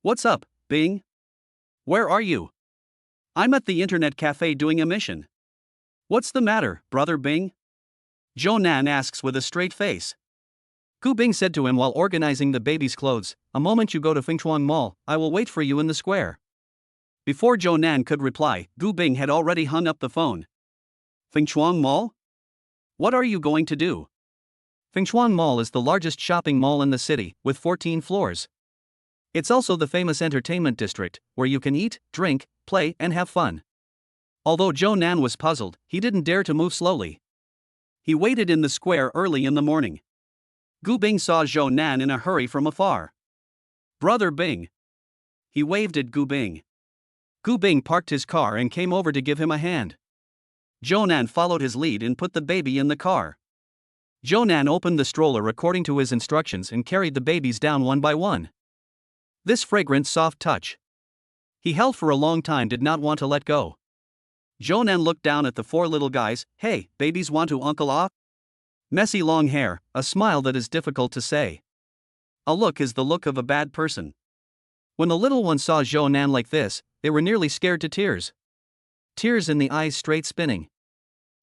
What's up, Bing? Where are you? I'm at the internet cafe doing a mission. What's the matter, brother Bing? Zhou Nan asks with a straight face. Gu Bing said to him while organizing the baby's clothes, a moment you go to Fengchuan Mall, I will wait for you in the square. Before Zhou Nan could reply, Gu Bing had already hung up the phone. Fengchuan Mall? What are you going to do? Fengchuan Mall is the largest shopping mall in the city, with 14 floors. It's also the famous entertainment district, where you can eat, drink, play, and have fun. Although Zhou Nan was puzzled, he didn't dare to move slowly. He waited in the square early in the morning. Gu Bing saw Zhou Nan in a hurry from afar. Brother Bing. He waved at Gu Bing. Gu Bing parked his car and came over to give him a hand. Zhou Nan followed his lead and put the baby in the car. Zhou Nan opened the stroller according to his instructions and carried the babies down one by one. This fragrant soft touch. He held for a long time, did not want to let go. Zhou Nan looked down at the 4 little guys. Hey, babies want to Uncle Ah? Messy long hair, a smile that is difficult to say. A look is the look of a bad person. When the little ones saw Zhou Nan like this, they were nearly scared to tears. Tears in the eyes straight spinning.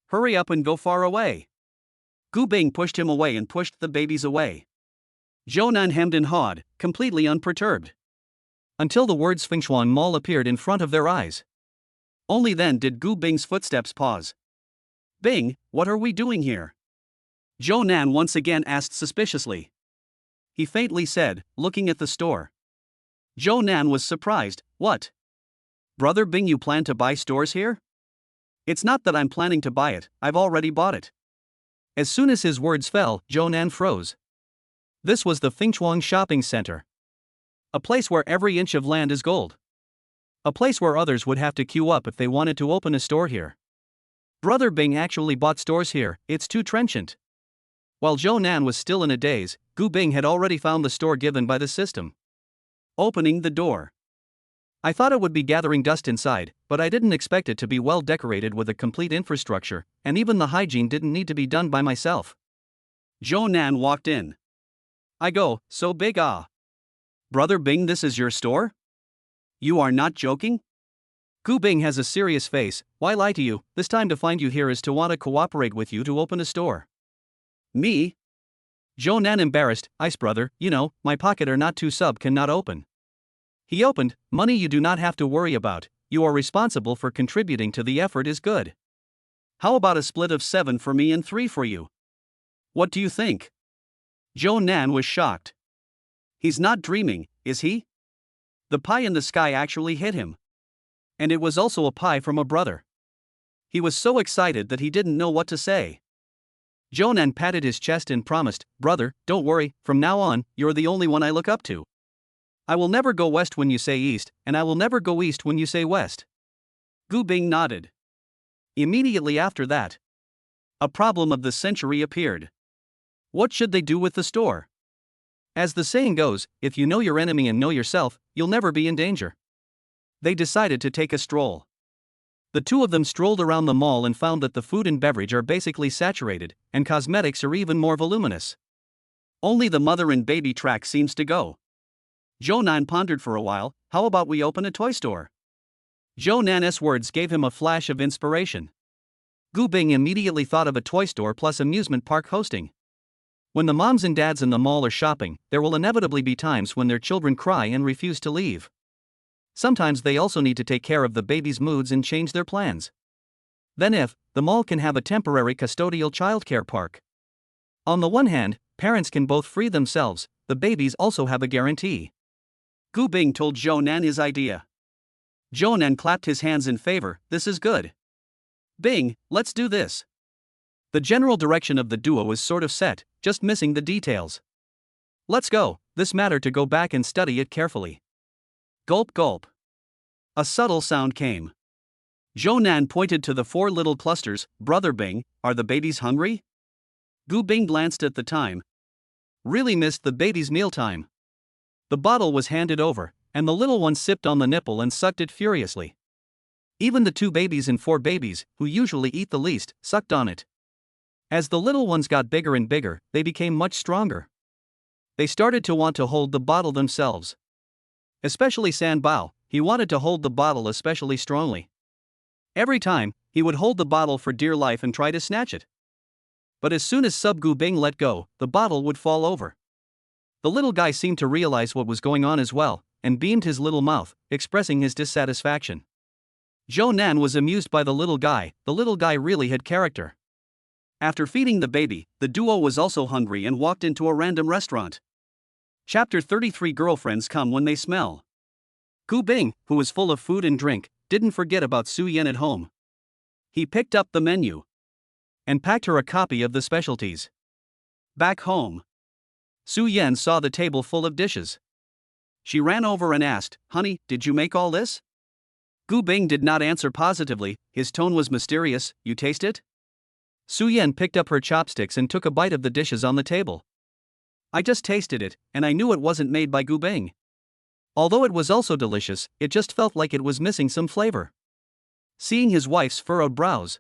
Hurry up and go far away. Gu Bing pushed him away and pushed the babies away. Zhou Nan hemmed and hawed, completely unperturbed. Until the words Fengchuan Mall appeared in front of their eyes. Only then did Gu Bing's footsteps pause. Bing, what are we doing here? Zhou Nan once again asked suspiciously. He faintly said, looking at the store. Zhou Nan was surprised. What? Brother Bing, you plan to buy stores here? It's not that I'm planning to buy it, I've already bought it. As soon as his words fell, Zhou Nan froze. This was the Fengchuan Shopping Center. A place where every inch of land is gold. A place where others would have to queue up if they wanted to open a store here. Brother Bing actually bought stores here, it's too trenchant. While Zhou Nan was still in a daze, Gu Bing had already found the store given by the system. Opening the door. I thought it would be gathering dust inside, but I didn't expect it to be well decorated with a complete infrastructure, and even the hygiene didn't need to be done by myself. Zhou Nan walked in. I go, so big ah. Brother Bing, this is your store? You are not joking? Gu Bing has a serious face. Why lie to you? This time to find you here is to want to cooperate with you to open a store. Me? Zhou Nan embarrassed. Ice brother, you know, my pocket are not too sub cannot open. He opened. Money you do not have to worry about, you are responsible for contributing to the effort is good. How about a split of 7 for me and 3 for you? What do you think? Joe Nan was shocked. He's not dreaming, is he? The pie in the sky actually hit him. And it was also a pie from a brother. He was so excited that he didn't know what to say. Joe Nan patted his chest and promised, "Brother, don't worry, from now on, you're the only one I look up to. I will never go west when you say east, and I will never go east when you say west." Gu Bing nodded. Immediately after that, a problem of the century appeared. What should they do with the store? As the saying goes, if you know your enemy and know yourself, you'll never be in danger. They decided to take a stroll. The two of them strolled around the mall and found that the food and beverage are basically saturated, and cosmetics are even more voluminous. Only the mother and baby track seems to go. Joe Nan pondered for a while, how about we open a toy store? Joe Nan's words gave him a flash of inspiration. Gu Bing immediately thought of a toy store plus amusement park hosting. When the moms and dads in the mall are shopping, there will inevitably be times when their children cry and refuse to leave. Sometimes they also need to take care of the baby's moods and change their plans. Then the mall can have a temporary custodial childcare park. On the one hand, parents can both free themselves, the babies also have a guarantee. Gu Bing told Joe Nan his idea. Joe Nan clapped his hands in favor, "This is good. Bing, let's do this." The general direction of the duo is sort of set, just missing the details. Let's go, this matter to go back and study it carefully. Gulp gulp. A subtle sound came. Joe Nan pointed to the 4 little clusters. "Brother Bing, are the babies hungry?" Gu Bing glanced at the time. Really missed the baby's mealtime. The bottle was handed over, and the little one sipped on the nipple and sucked it furiously. Even the 2 babies and 4 babies, who usually eat the least, sucked on it. As the little ones got bigger and bigger, they became much stronger. They started to want to hold the bottle themselves. Especially San Bao, he wanted to hold the bottle especially strongly. Every time, he would hold the bottle for dear life and try to snatch it. But as soon as Sub Gu Bing let go, the bottle would fall over. The little guy seemed to realize what was going on as well, and beamed his little mouth, expressing his dissatisfaction. Joe Nan was amused by the little guy really had character. After feeding the baby, the duo was also hungry and walked into a random restaurant. Chapter 33 Girlfriends Come When They Smell. Gu Bing, who was full of food and drink, didn't forget about Su Yan at home. He picked up the menu and packed her a copy of the specialties. Back home, Su Yan saw the table full of dishes. She ran over and asked, "Honey, did you make all this?" Gu Bing did not answer positively, his tone was mysterious. "You taste it?" Su Yan picked up her chopsticks and took a bite of the dishes on the table. "I just tasted it, and I knew it wasn't made by Gu Bing. Although it was also delicious, it just felt like it was missing some flavor." Seeing his wife's furrowed brows,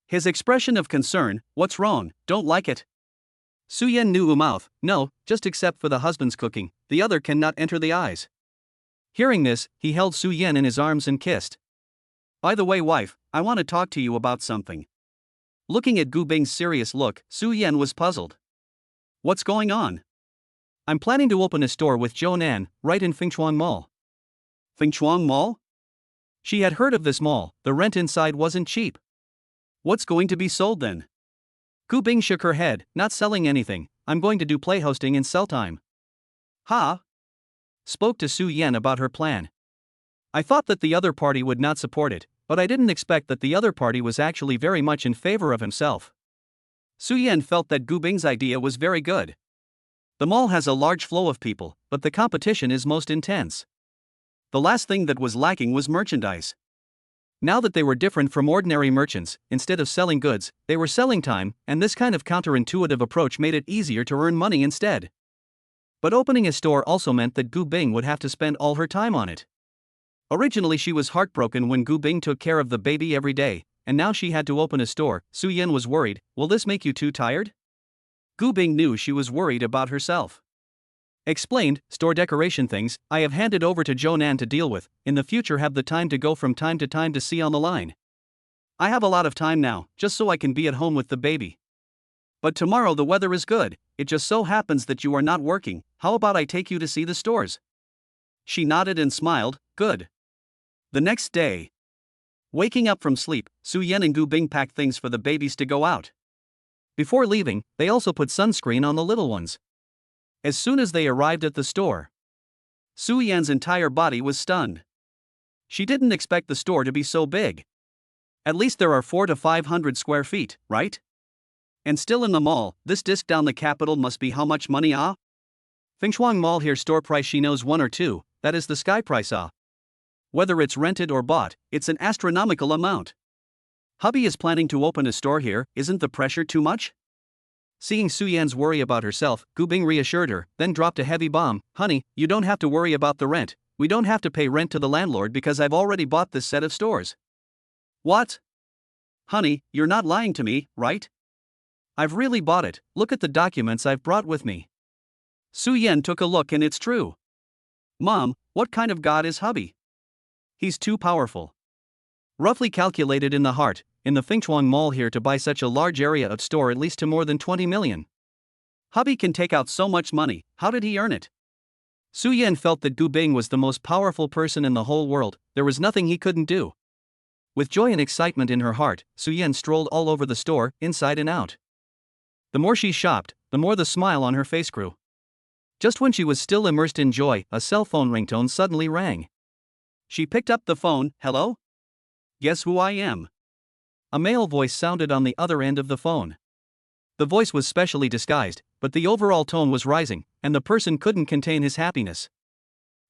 his expression of concern, "What's wrong, don't like it?" Su Yan knew mouth, "No, just except for the husband's cooking, the other cannot enter the eyes." Hearing this, he held Su Yan in his arms and kissed. "By the way, wife, I want to talk to you about something." Looking at Gu Bing's serious look, Su Yan was puzzled. "What's going on?" "I'm planning to open a store with Joe Nan, right in Fengchuan Mall." Fengchuan Mall? She had heard of this mall, the rent inside wasn't cheap. "What's going to be sold then?" Gu Bing shook her head, "Not selling anything, I'm going to do play hosting and sell time." "Ha?" Spoke to Su Yan about her plan. "I thought that the other party would not support it, but I didn't expect that the other party was actually very much in favor of himself." Su Yan felt that Gu Bing's idea was very good. The mall has a large flow of people, but the competition is most intense. The last thing that was lacking was merchandise. Now that they were different from ordinary merchants, instead of selling goods, they were selling time, and this kind of counterintuitive approach made it easier to earn money instead. But opening a store also meant that Gu Bing would have to spend all her time on it. Originally she was heartbroken when Gu Bing took care of the baby every day, and now she had to open a store. Su Yan was worried, "Will this make you too tired?" Gu Bing knew she was worried about herself. Explained, "Store decoration things, I have handed over to Joe Nan to deal with, in the future have the time to go from time to time to see on the line. I have a lot of time now, just so I can be at home with the baby. But tomorrow the weather is good, it just so happens that you are not working, how about I take you to see the stores?" She nodded and smiled, "Good. The next day, waking up from sleep, Su Yan and Gu Bing packed things for the babies to go out. Before leaving, they also put sunscreen on the little ones. As soon as they arrived at the store, Su Yan's entire body was stunned. She didn't expect the store to be so big. At least there are 400 to 500 square feet, right? And still in the mall, this disc down the capital must be how much money ah? Fengshuang Mall here store price she knows 1 or 2, that is the sky price ah. Whether it's rented or bought, it's an astronomical amount. Hubby is planning to open a store here, isn't the pressure too much? Seeing Su Yan's worry about herself, Gu Bing reassured her, then dropped a heavy bomb. Honey, you don't have to worry about the rent. We don't have to pay rent to the landlord because I've already bought this set of stores. What? Honey, you're not lying to me, right? I've really bought it, look at the documents I've brought with me. Su Yan took a look and it's true. Mom, what kind of god is hubby? He's too powerful. Roughly calculated in the heart, in the Fengshuang Mall here to buy such a large area of store at least to more than 20 million. Hubby can take out so much money, how did he earn it? Su Yan felt that Gu Bing was the most powerful person in the whole world, there was nothing he couldn't do. With joy and excitement in her heart, Su Yan strolled all over the store, inside and out. The more she shopped, the more the smile on her face grew. Just when she was still immersed in joy, a cell phone ringtone suddenly rang. She picked up the phone. Hello? Guess who I am? A male voice sounded on the other end of the phone. The voice was specially disguised, but the overall tone was rising, and the person couldn't contain his happiness.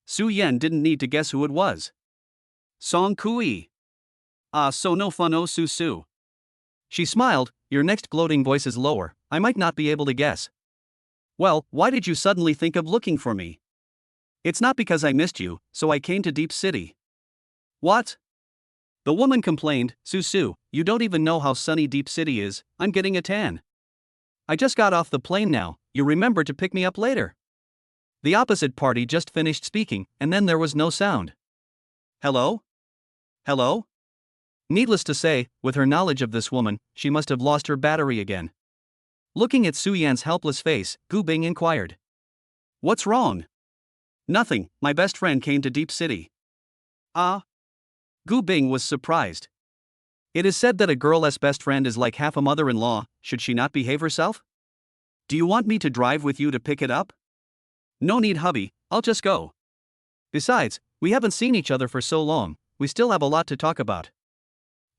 Su Yan didn't need to guess who it was. Song Kui. Ah, so no fun oh Su Su. She smiled. Your next gloating voice is lower, I might not be able to guess. Well, why did you suddenly think of looking for me? It's not because I missed you, so I came to Deep City. What? The woman complained. Su Su, you don't even know how sunny Deep City is, I'm getting a tan. I just got off the plane now, you remember to pick me up later. The opposite party just finished speaking, and then there was no sound. Hello? Hello? Needless to say, with her knowledge of this woman, she must have lost her battery again. Looking at Su Yan's helpless face, Gu Bing inquired. What's wrong? Nothing, my best friend came to Deep City. Ah? Gu Bing was surprised. It is said that a girl's best friend is like half a mother-in-law, should she not behave herself? Do you want me to drive with you to pick it up? No need hubby, I'll just go. Besides, we haven't seen each other for so long, we still have a lot to talk about.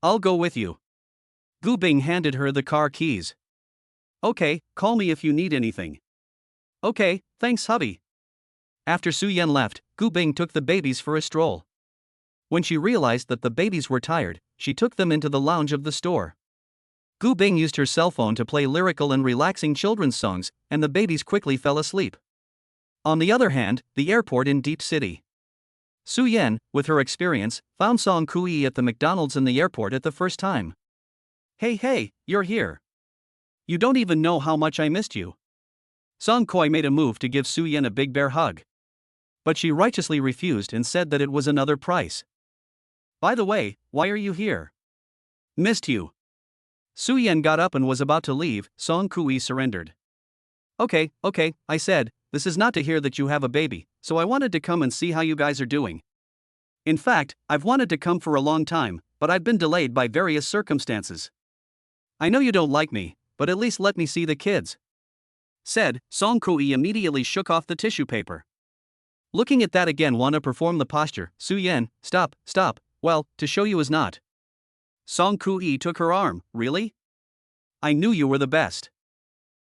I'll go with you. Gu Bing handed her the car keys. Okay, call me if you need anything. Okay, thanks hubby. After Su Yan left, Gu Bing took the babies for a stroll. When she realized that the babies were tired, she took them into the lounge of the store. Gu Bing used her cell phone to play lyrical and relaxing children's songs, and the babies quickly fell asleep. On the other hand, the airport in Deep City. Su Yan, with her experience, found Song Kui at the McDonald's in the airport at the first time. Hey, you're here. You don't even know how much I missed you. Song Kui made a move to give Su Yan a big bear hug. But she righteously refused and said that it was another price. By the way, why are you here? Missed you. Su Yan got up and was about to leave, Song Kui surrendered. Okay, I said, this is not to hear that you have a baby, so I wanted to come and see how you guys are doing. In fact, I've wanted to come for a long time, but I've been delayed by various circumstances. I know you don't like me, but at least let me see the kids. Said, Song Kui immediately shook off the tissue paper. Looking at that again, wanna perform the posture. Su Yan, stop, well, to show you is not. Song Kui took her arm. Really? I knew you were the best.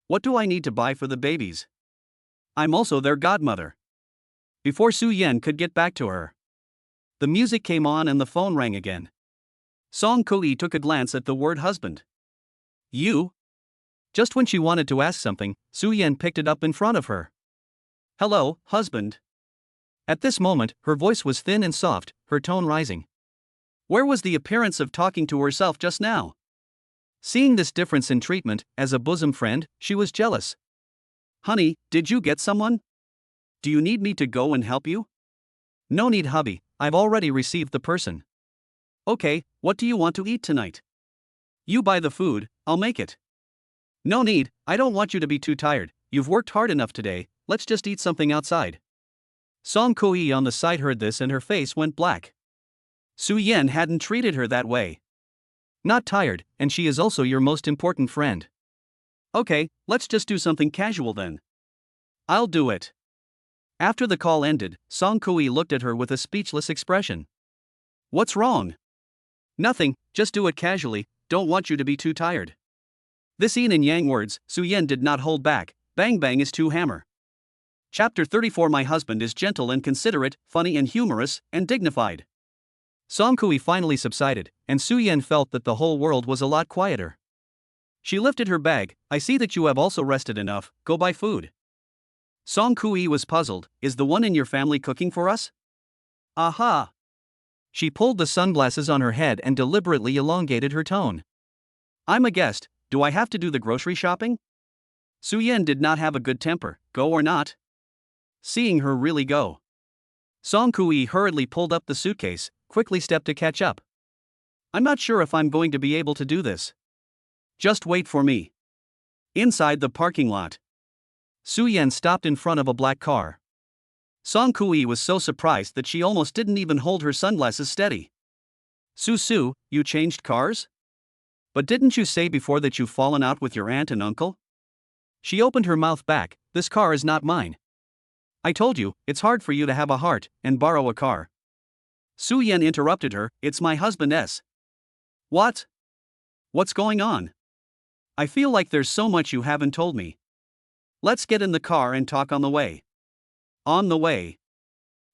What do I need to buy for the babies? I'm also their godmother. Before Su Yan could get back to her, the music came on and the phone rang again. Song Kui took a glance at the word husband. You? Just when she wanted to ask something, Su Yan picked it up in front of her. Hello, husband. At this moment, her voice was thin and soft, her tone rising. Where was the appearance of talking to herself just now? Seeing this difference in treatment, as a bosom friend, she was jealous. Honey, did you get someone? Do you need me to go and help you? No need hubby, I've already received the person. Okay, what do you want to eat tonight? You buy the food, I'll make it. No need, I don't want you to be too tired, you've worked hard enough today, let's just eat something outside. Song Kui on the side heard this and her face went black. Su Yan hadn't treated her that way. Not tired, and she is also your most important friend. Okay, let's just do something casual then. I'll do it. After the call ended, Song Kui looked at her with a speechless expression. What's wrong? Nothing, just do it casually, don't want you to be too tired. This yin and yang words, Su Yan did not hold back, bang bang is two hammer. Chapter 34. My husband is gentle and considerate, funny and humorous, and dignified. Song Kui finally subsided, and Su Yan felt that the whole world was a lot quieter. She lifted her bag. I see that you have also rested enough, go buy food. Song Kui was puzzled, is the one in your family cooking for us? Aha! She pulled the sunglasses on her head and deliberately elongated her tone. I'm a guest, do I have to do the grocery shopping? Su Yan did not have a good temper, go or not? Seeing her really go. Song Kui hurriedly pulled up the suitcase, quickly stepped to catch up. I'm not sure if I'm going to be able to do this. Just wait for me. Inside the parking lot. Su Yan stopped in front of a black car. Song Kui was so surprised that she almost didn't even hold her sunglasses steady. Su, you changed cars? But didn't you say before that you've fallen out with your aunt and uncle? She opened her mouth back, this car is not mine. I told you, it's hard for you to have a heart and borrow a car. Su Yan interrupted her, it's my husband's. What? What's going on? I feel like there's so much you haven't told me. Let's get in the car and talk on the way. On the way.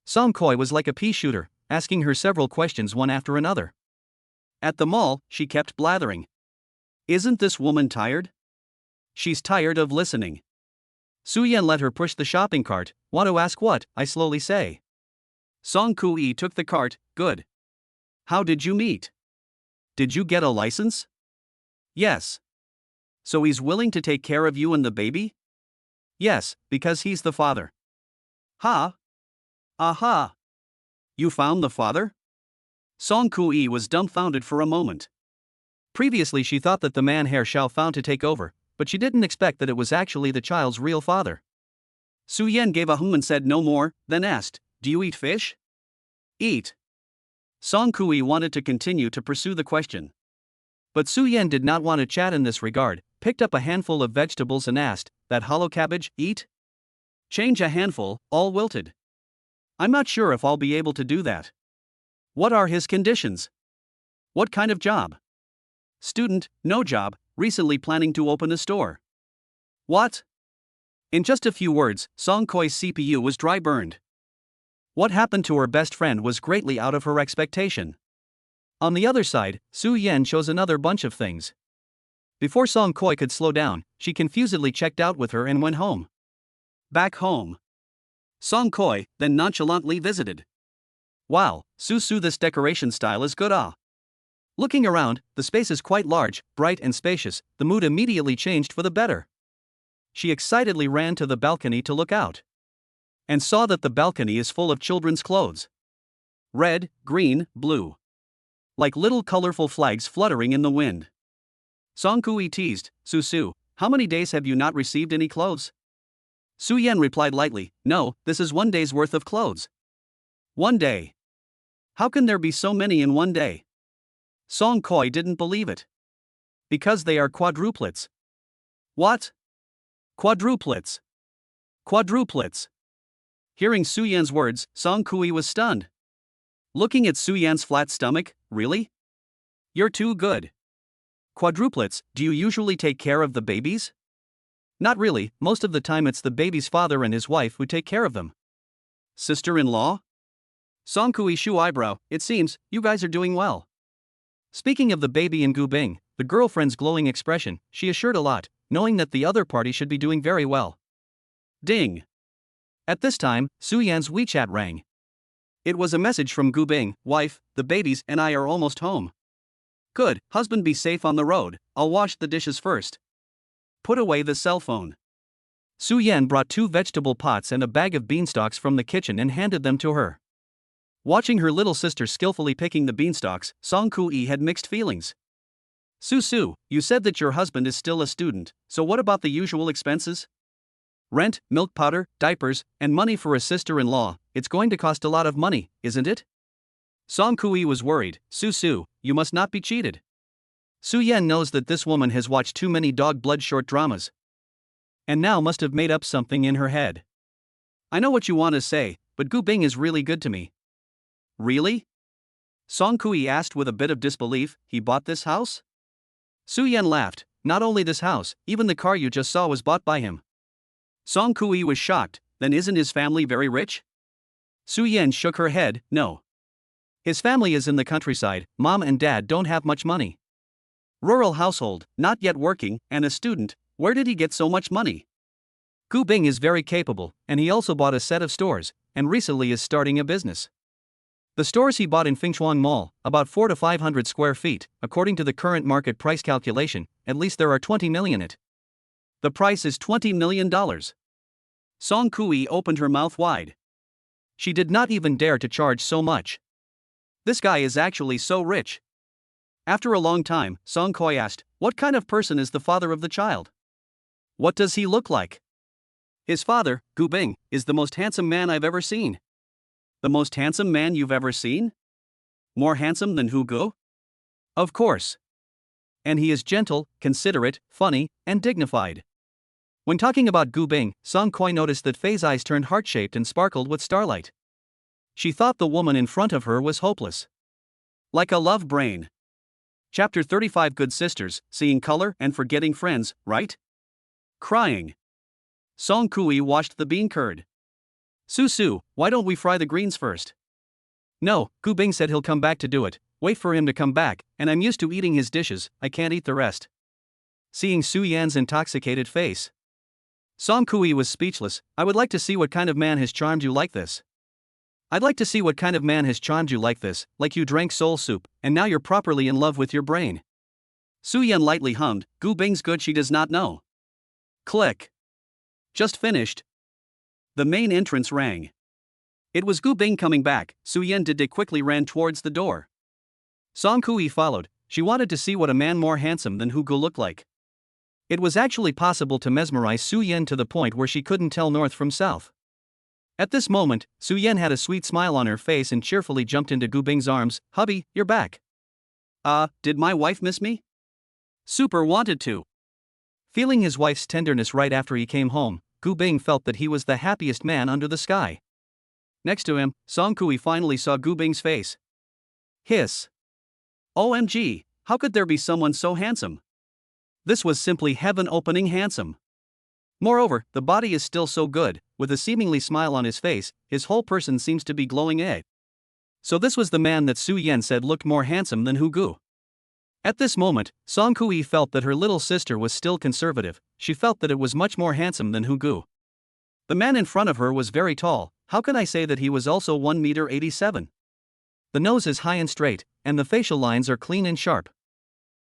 Song Kui was like a pea shooter, asking her several questions one after another. At the mall, she kept blathering. Isn't this woman tired? She's tired of listening. Su Yan let her push the shopping cart. Want to ask what? I slowly say. Song Kui took the cart. Good. How did you meet? Did you get a license? Yes. So he's willing to take care of you and the baby? Yes, because he's the father. Ha? Aha. You found the father? Song Kui was dumbfounded for a moment. Previously she thought that the man Herr Xiao found to take over, but she didn't expect that it was actually the child's real father. Su Yan gave a hum and said no more, then asked, do you eat fish? Eat. Song Kui wanted to continue to pursue the question. But Su Yan did not want to chat in this regard, picked up a handful of vegetables and asked, that hollow cabbage, eat? Change a handful, all wilted. I'm not sure if I'll be able to do that. What are his conditions? What kind of job? Student, no job, recently planning to open a store. What? In just a few words, Song Kui's CPU was dry burned. What happened to her best friend was greatly out of her expectation. On the other side, Su Yan chose another bunch of things. Before Song Kui could slow down, she confusedly checked out with her and went home. Back home. Song Kui then nonchalantly visited. Wow, Su, this decoration style is good ah. Looking around, the space is quite large, bright and spacious, the mood immediately changed for the better. She excitedly ran to the balcony to look out. And saw that the balcony is full of children's clothes. Red, green, blue. Like little colorful flags fluttering in the wind. Song Kui teased, Su, how many days have you not received any clothes? Su Yan replied lightly, no, this is 1 day's worth of clothes. 1 day. How can there be so many in 1 day? Song Kui didn't believe it. Because they are quadruplets. What? Quadruplets. Quadruplets. Hearing Su Yan's words, Song Kui was stunned. Looking at Su Yan's flat stomach, really? You're too good. Quadruplets, do you usually take care of the babies? Not really, most of the time it's the baby's father and his wife who take care of them. Sister-in-law? Song Kui shu eyebrow, it seems, you guys are doing well. Speaking of the baby and Gu Bing, the girlfriend's glowing expression, she assured a lot, knowing that the other party should be doing very well. Ding. At this time, Su Yan's WeChat rang. It was a message from Gu Bing, wife, the babies and I are almost home. Good, husband be safe on the road, I'll wash the dishes first. Put away the cell phone. Su Yan brought 2 vegetable pots and a bag of beanstalks from the kitchen and handed them to her. Watching her little sister skillfully picking the beanstalks, Song Kui had mixed feelings. Su, you said that your husband is still a student, so what about the usual expenses? Rent, milk powder, diapers, and money for a sister-in-law, it's going to cost a lot of money, isn't it? Song Kui was worried. Su, you must not be cheated. Su Yan knows that this woman has watched too many dog blood short dramas. And now must have made up something in her head. I know what you want to say, but Gu Bing is really good to me. Really? Song Kui asked with a bit of disbelief. He bought this house? Su Yan laughed. Not only this house, even the car you just saw was bought by him. Song Kui was shocked. Then isn't his family very rich? Su Yan shook her head. No. His family is in the countryside. Mom and dad don't have much money. Rural household, not yet working, and a student. Where did he get so much money? Gu Bing is very capable, and he also bought a set of stores, and recently is starting a business. The stores he bought in Fingchuan Mall, about 400 to 500 square feet, according to the current market price calculation, at least there are 20 million it. The price is $20 million. Song Kui opened her mouth wide. She did not even dare to charge so much. This guy is actually so rich. After a long time, Song Kui asked, what kind of person is the father of the child? What does he look like? His father, Gu Bing, is the most handsome man I've ever seen. The most handsome man you've ever seen? More handsome than Hu Gu? Of course. And he is gentle, considerate, funny, and dignified. When talking about Gu Bing, Song Kui noticed that Fei's eyes turned heart-shaped and sparkled with starlight. She thought the woman in front of her was hopeless. Like a love brain. Chapter 35. Good sisters, seeing color and forgetting friends, right? Crying. Song Kui washed the bean curd. Su, why don't we fry the greens first? No, Gu Bing said he'll come back to do it. Wait for him to come back, and I'm used to eating his dishes, I can't eat the rest. Seeing Su Yan's intoxicated face, Song Kui was speechless. I would like to see what kind of man has charmed you like this. I'd like to see what kind of man has charmed you like this, like you drank soul soup, and now you're properly in love with your brain. Su Yan lightly hummed, Gu Bing's good she does not know. Click. Just finished. The main entrance rang. It was Gu Bing coming back. Su Yan quickly ran towards the door. Song Kui followed. She wanted to see what a man more handsome than Hu Gu looked like. It was actually possible to mesmerize Su Yan to the point where she couldn't tell north from south. At this moment, Su Yan had a sweet smile on her face and cheerfully jumped into Gu Bing's arms. Hubby, you're back. Did my wife miss me? Super wanted to. Feeling his wife's tenderness right after he came home, Gu Bing felt that he was the happiest man under the sky. Next to him, Song Kui finally saw Gu Bing's face. Hiss. OMG, how could there be someone so handsome? This was simply heaven-opening handsome. Moreover, the body is still so good, with a seemingly smile on his face, his whole person seems to be glowing. So this was the man that Su Yan said looked more handsome than Hu Gu. At this moment, Song Kui felt that her little sister was still conservative. She felt that it was much more handsome than Hu Gu. The man in front of her was very tall. How can I say that he was also 1.87 meters? The nose is high and straight, and the facial lines are clean and sharp.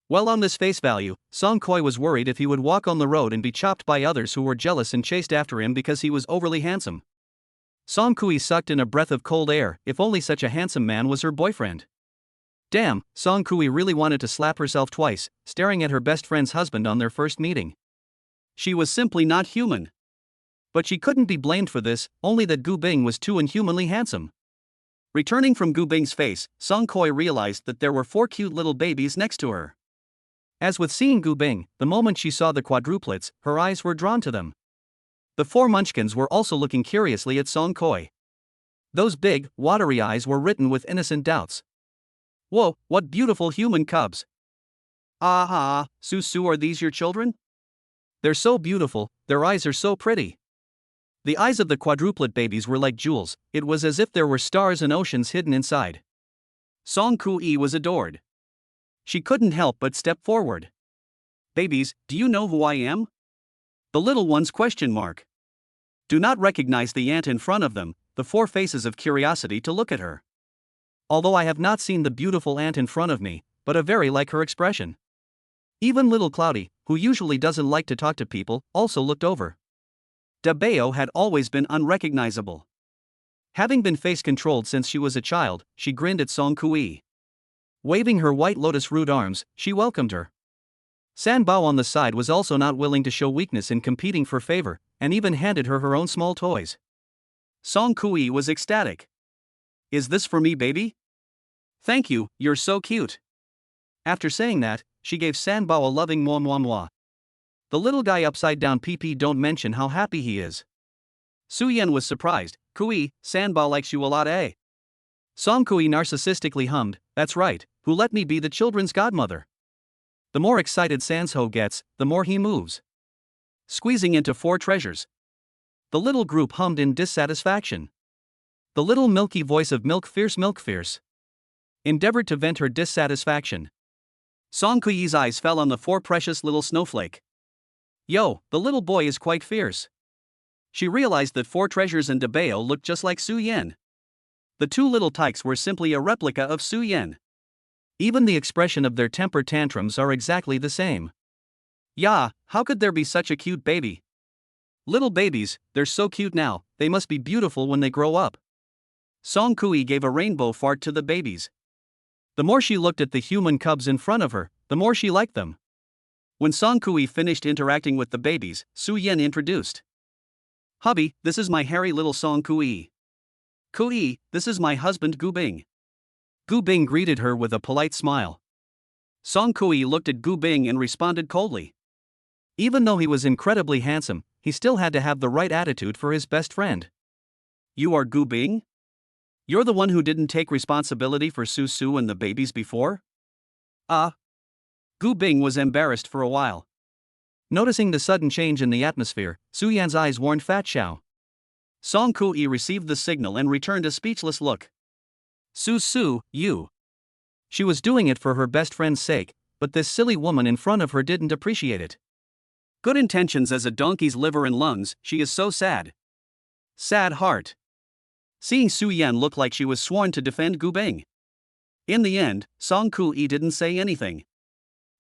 Well, on this face value, Song Kui was worried if he would walk on the road and be chopped by others who were jealous and chased after him because he was overly handsome. Song Kui sucked in a breath of cold air. If only such a handsome man was her boyfriend. Damn, Song Kui really wanted to slap herself twice, staring at her best friend's husband on their first meeting. She was simply not human. But she couldn't be blamed for this, only that Gu Bing was too inhumanly handsome. Returning from Gu Bing's face, Song Kui realized that there were 4 cute little babies next to her. As with seeing Gu Bing, the moment she saw the quadruplets, her eyes were drawn to them. The 4 munchkins were also looking curiously at Song Kui. Those big, watery eyes were written with innocent doubts. Whoa, what beautiful human cubs! Aha, Su, are these your children? They're so beautiful, their eyes are so pretty. The eyes of the quadruplet babies were like jewels, it was as if there were stars and oceans hidden inside. Song Kui was adored. She couldn't help but step forward. Babies, do you know who I am? The little ones ? Do not recognize the aunt in front of them, the 4 faces of curiosity to look at her. Although I have not seen the beautiful aunt in front of me, but a very like her expression. Even little Cloudy, who usually doesn't like to talk to people, also looked over. Da Bao had always been unrecognizable. Having been face-controlled since she was a child, she grinned at Song Kui. Waving her white lotus root arms, she welcomed her. San Bao on the side was also not willing to show weakness in competing for favor, and even handed her her own small toys. Song Kui was ecstatic. Is this for me, baby? Thank you, you're so cute. After saying that, she gave Sanbao a loving mwah mwah mwah. The little guy upside down PP don't mention how happy he is. Su Yan was surprised. Kui, Sanbao likes you a lot, eh? Song Kui narcissistically hummed, that's right, who let me be the children's godmother. The more excited Sansho gets, the more he moves. Squeezing into four treasures. The little group hummed in dissatisfaction. The little milky voice of Milk Fierce endeavored to vent her dissatisfaction. Song Kui's eyes fell on the four precious little snowflake. Yo, the little boy is quite fierce. She realized that four treasures and Debao looked just like Su Yan. The two little tykes were simply a replica of Su Yan. Even the expression of their temper tantrums are exactly the same. Yeah, how could there be such a cute baby? Little babies, they're so cute now, they must be beautiful when they grow up. Song Kui gave a rainbow fart to the babies. The more she looked at the human cubs in front of her, the more she liked them. When Song Kui finished interacting with the babies, Su Yan introduced. Hubby, this is my hairy little Song Kui. Kui, this is my husband Gu Bing. Gu Bing greeted her with a polite smile. Song Kui looked at Gu Bing and responded coldly. Even though he was incredibly handsome, he still had to have the right attitude for his best friend. You are Gu Bing? You're the one who didn't take responsibility for Su Su and the babies before? Gu Bing was embarrassed for a while. Noticing the sudden change in the atmosphere, Su Yan's eyes warned Fat Xiao. Song Kui received the signal and returned a speechless look. Su Su, you. She was doing it for her best friend's sake, but this silly woman in front of her didn't appreciate it. Good intentions as a donkey's liver and lungs, she is so sad. Sad heart. Seeing Su Yan look like she was sworn to defend Gu Bing. In the end, Song Kui didn't say anything.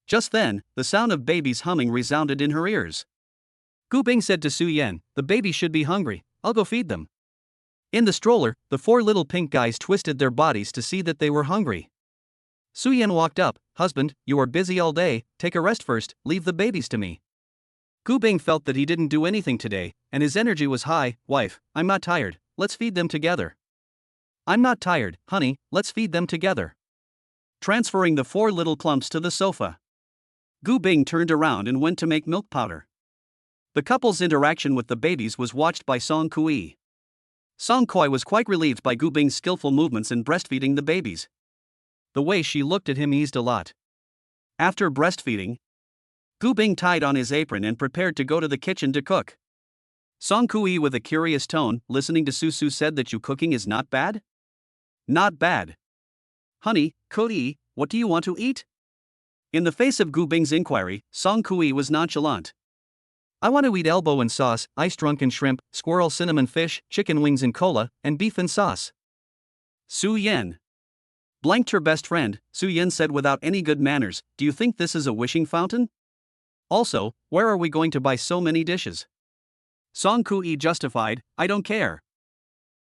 Just then, the sound of babies humming resounded in her ears. Gu Bing said to Su Yan, the babies should be hungry, I'll go feed them. In the stroller, the four little pink guys twisted their bodies to see that they were hungry. Su Yan walked up, husband, you are busy all day, take a rest first, leave the babies to me. Gu Bing felt that he didn't do anything today, and his energy was high. Wife, I'm not tired, let's feed them together. I'm not tired, honey, let's feed them together. Transferring the four little clumps to the sofa. Gu Bing turned around and went to make milk powder. The couple's interaction with the babies was watched by Song Kui. Song Kui was quite relieved by Gu Bing's skillful movements in breastfeeding the babies. The way she looked at him eased a lot. After breastfeeding, Gu Bing tied on his apron and prepared to go to the kitchen to cook. Song Kui with a curious tone, listening to Su Su said that you cooking is not bad? Not bad. Honey, Kui, what do you want to eat? In the face of Gu Bing's inquiry, Song Kui was nonchalant. I want to eat elbow and sauce, ice drunken shrimp, squirrel cinnamon fish, chicken wings and cola, and beef and sauce. Su Yan blanked her best friend. Su Yan said without any good manners, do you think this is a wishing fountain? Also, where are we going to buy so many dishes? Song Kui justified, I don't care.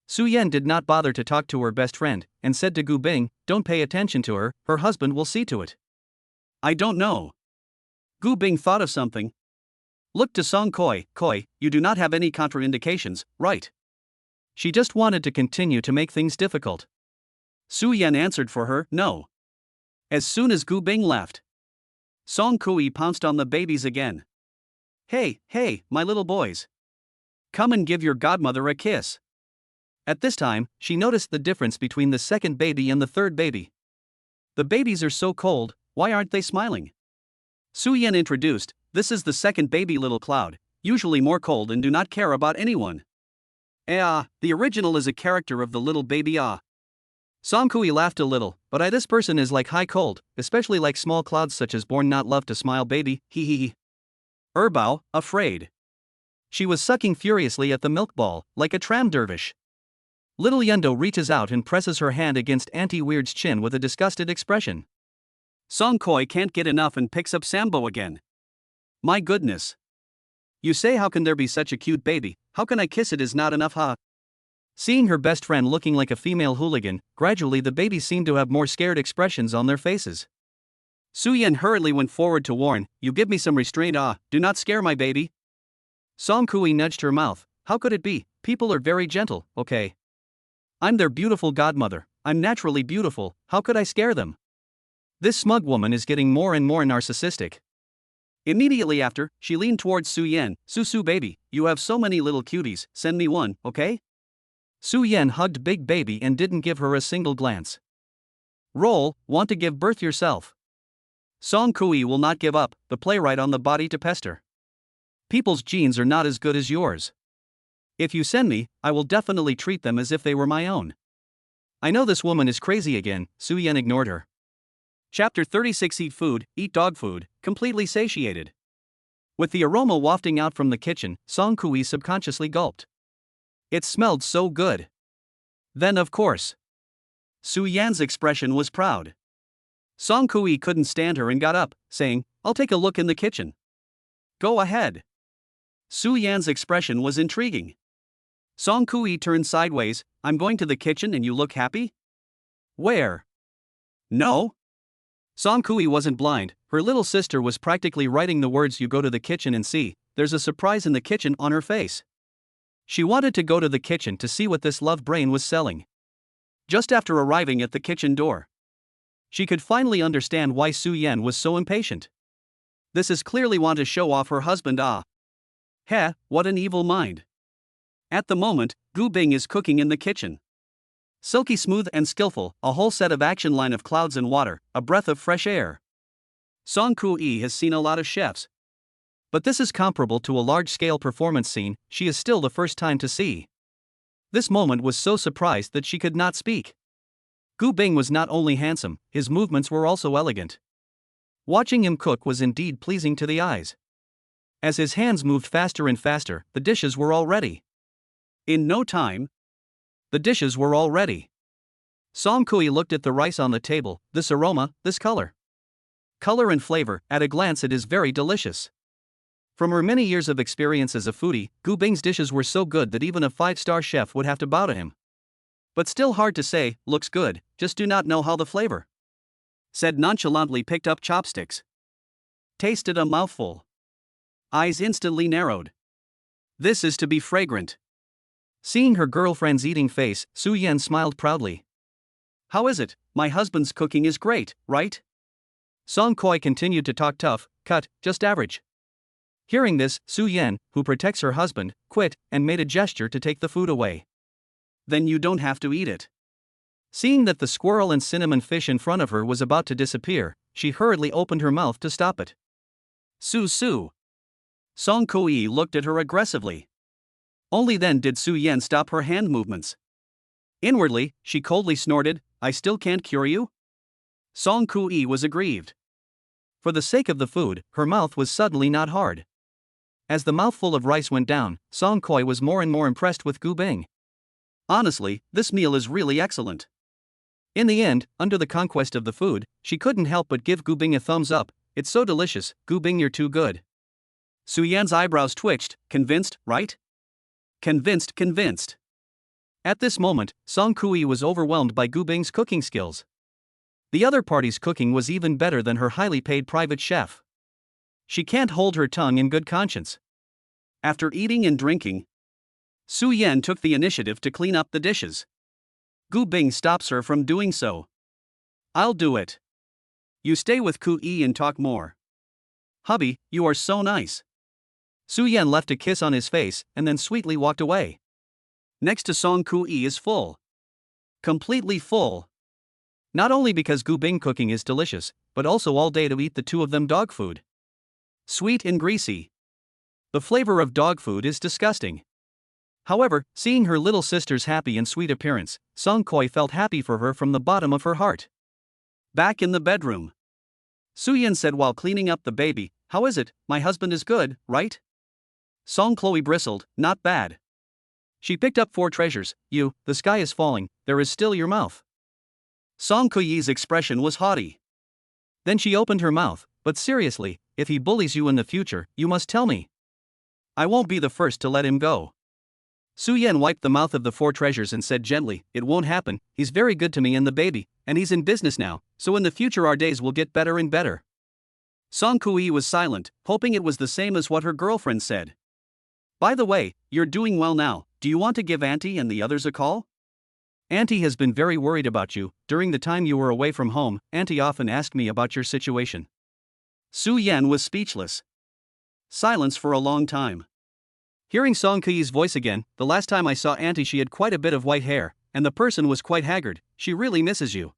Su Yan did not bother to talk to her best friend, and said to Gu Bing, don't pay attention to her, her husband will see to it. I don't know. Gu Bing thought of something. Looked to Song Kui, you do not have any contraindications, right? She just wanted to continue to make things difficult. Su Yan answered for her, no. As soon as Gu Bing left, Song Kui pounced on the babies again. Hey, my little boys. Come and give your godmother a kiss. At this time, she noticed the difference between the second baby and the third baby. The babies are so cold, why aren't they smiling? Su Yan introduced, this is the second baby little Cloud, usually more cold and do not care about anyone. The original is a character of the little baby Song Kui laughed a little, but this person is like high cold, especially like small clouds such as born not love to smile baby, hee. Erbao, afraid. She was sucking furiously at the milk ball, like a tram dervish. Little Yendo reaches out and presses her hand against Auntie Weird's chin with a disgusted expression. Song Kui can't get enough and picks up Sambo again. My goodness. You say how can there be such a cute baby, how can I kiss it is not enough Seeing her best friend looking like a female hooligan, gradually the babies seemed to have more scared expressions on their faces. Su Yan hurriedly went forward to warn, you give me some restraint do not scare my baby. Song Kui nudged her mouth, how could it be, people are very gentle, okay? I'm their beautiful godmother, I'm naturally beautiful, how could I scare them? This smug woman is getting more and more narcissistic. Immediately after, she leaned towards Su Yan. Su baby, you have so many little cuties, send me one, okay? Su Yan hugged Big Baby and didn't give her a single glance. Roll, want to give birth yourself. Song Kui will not give up, the playwright on the body to pester. People's genes are not as good as yours. If you send me, I will definitely treat them as if they were my own. I know this woman is crazy again, Su Yan ignored her. Chapter 36 Eat food, eat dog food, completely satiated. With the aroma wafting out from the kitchen, Song Kui subconsciously gulped. It smelled so good. Then of course. Su Yan's expression was proud. Song Kui couldn't stand her and got up, saying, I'll take a look in the kitchen. Go ahead. Su Yan's expression was intriguing. Song Kui turned sideways, I'm going to the kitchen and you look happy? Where? No. Song Kui wasn't blind, her little sister was practically writing the words you go to the kitchen and see, there's a surprise in the kitchen on her face. She wanted to go to the kitchen to see what this love brain was selling. Just after arriving at the kitchen door, she could finally understand why Su Yan was so impatient. This is clearly want to show off her husband. Heh, what an evil mind. At the moment, Gu Bing is cooking in the kitchen. Silky smooth and skillful, a whole set of action line of clouds and water, a breath of fresh air. Song Kui has seen a lot of chefs. But this is comparable to a large-scale performance scene she is still the first time to see. This moment was so surprised that she could not speak. Gu Bing was not only handsome, his movements were also elegant. Watching him cook was indeed pleasing to the eyes. As his hands moved faster and faster, the dishes were all ready. In no time, the dishes were all ready. Song Kui looked at the rice on the table, this aroma, this color. Color and flavor, at a glance it is very delicious. From her many years of experience as a foodie, Gu Bing's dishes were so good that even a 5-star chef would have to bow to him. But still hard to say, looks good, just do not know how the flavor. Said nonchalantly, picked up chopsticks. Tasted a mouthful. Eyes instantly narrowed. This is to be fragrant. Seeing her girlfriend's eating face, Su Yan smiled proudly. How is it? My husband's cooking is great, right? Song Kui continued to talk tough, cut, just average. Hearing this, Su Yan, who protects her husband, quit and made a gesture to take the food away. Then you don't have to eat it. Seeing that the squirrel and cinnamon fish in front of her was about to disappear, she hurriedly opened her mouth to stop it. Su. Song Kui looked at her aggressively. Only then did Su Yan stop her hand movements. Inwardly, she coldly snorted, I still can't cure you? Song Kui was aggrieved. For the sake of the food, her mouth was suddenly not hard. As the mouthful of rice went down, Song Kui was more and more impressed with Gu Bing. Honestly, this meal is really excellent. In the end, under the conquest of the food, she couldn't help but give Gu Bing a thumbs up, it's so delicious, Gu Bing you're too good. Su Yan's eyebrows twitched, convinced, right? Convinced. At this moment, Song Kui was overwhelmed by Gu Bing's cooking skills. The other party's cooking was even better than her highly paid private chef. She can't hold her tongue in good conscience. After eating and drinking, Su Yan took the initiative to clean up the dishes. Gu Bing stops her from doing so. I'll do it. You stay with Kui and talk more. Hubby, you are so nice. Su Yan left a kiss on his face and then sweetly walked away. Next to Song Kui is full. Completely full. Not only because Gu Bing cooking is delicious, but also all day to eat the two of them dog food. Sweet and greasy. The flavor of dog food is disgusting. However, seeing her little sister's happy and sweet appearance, Song Kui felt happy for her from the bottom of her heart. Back in the bedroom, Su Yan said while cleaning up the baby, how is it, my husband is good, right? Song Kui bristled, not bad. She picked up 4 treasures, the sky is falling, there is still your mouth. Song Kui's expression was haughty. Then she opened her mouth, but seriously, if he bullies you in the future, you must tell me. I won't be the first to let him go. Su Yan wiped the mouth of the 4 treasures and said gently, it won't happen, he's very good to me and the baby, and he's in business now, so in the future our days will get better and better. Song Kui was silent, hoping it was the same as what her girlfriend said. By the way, you're doing well now, do you want to give Auntie and the others a call? Auntie has been very worried about you. During the time you were away from home, Auntie often asked me about your situation. Su Yan was speechless. Silence for a long time. Hearing Song Kui's voice again, the last time I saw Auntie she had quite a bit of white hair, and the person was quite haggard. She really misses you.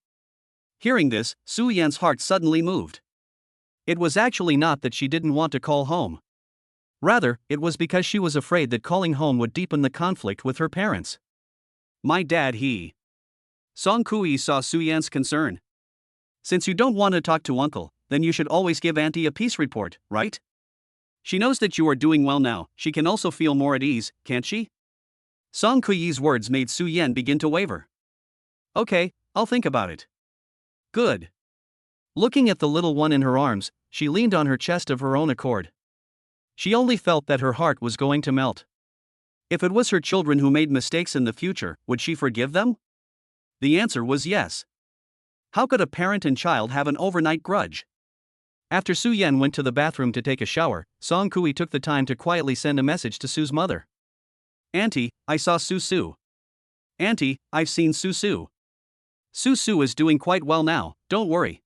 Hearing this, Su Yan's heart suddenly moved. It was actually not that she didn't want to call home. Rather, it was because she was afraid that calling home would deepen the conflict with her parents. My dad Song Kui saw Su Yan's concern. Since you don't want to talk to uncle, then you should always give Auntie a peace report, right? She knows that you are doing well now, she can also feel more at ease, can't she? Song Kui's words made Su Yan begin to waver. Okay, I'll think about it. Good. Looking at the little one in her arms, she leaned on her chest of her own accord. She only felt that her heart was going to melt. If it was her children who made mistakes in the future, would she forgive them? The answer was yes. How could a parent and child have an overnight grudge? After Su Yan went to the bathroom to take a shower, Song Kui took the time to quietly send a message to Su's mother. Auntie, I saw Su. Auntie, I've seen Su. Su is doing quite well now, don't worry.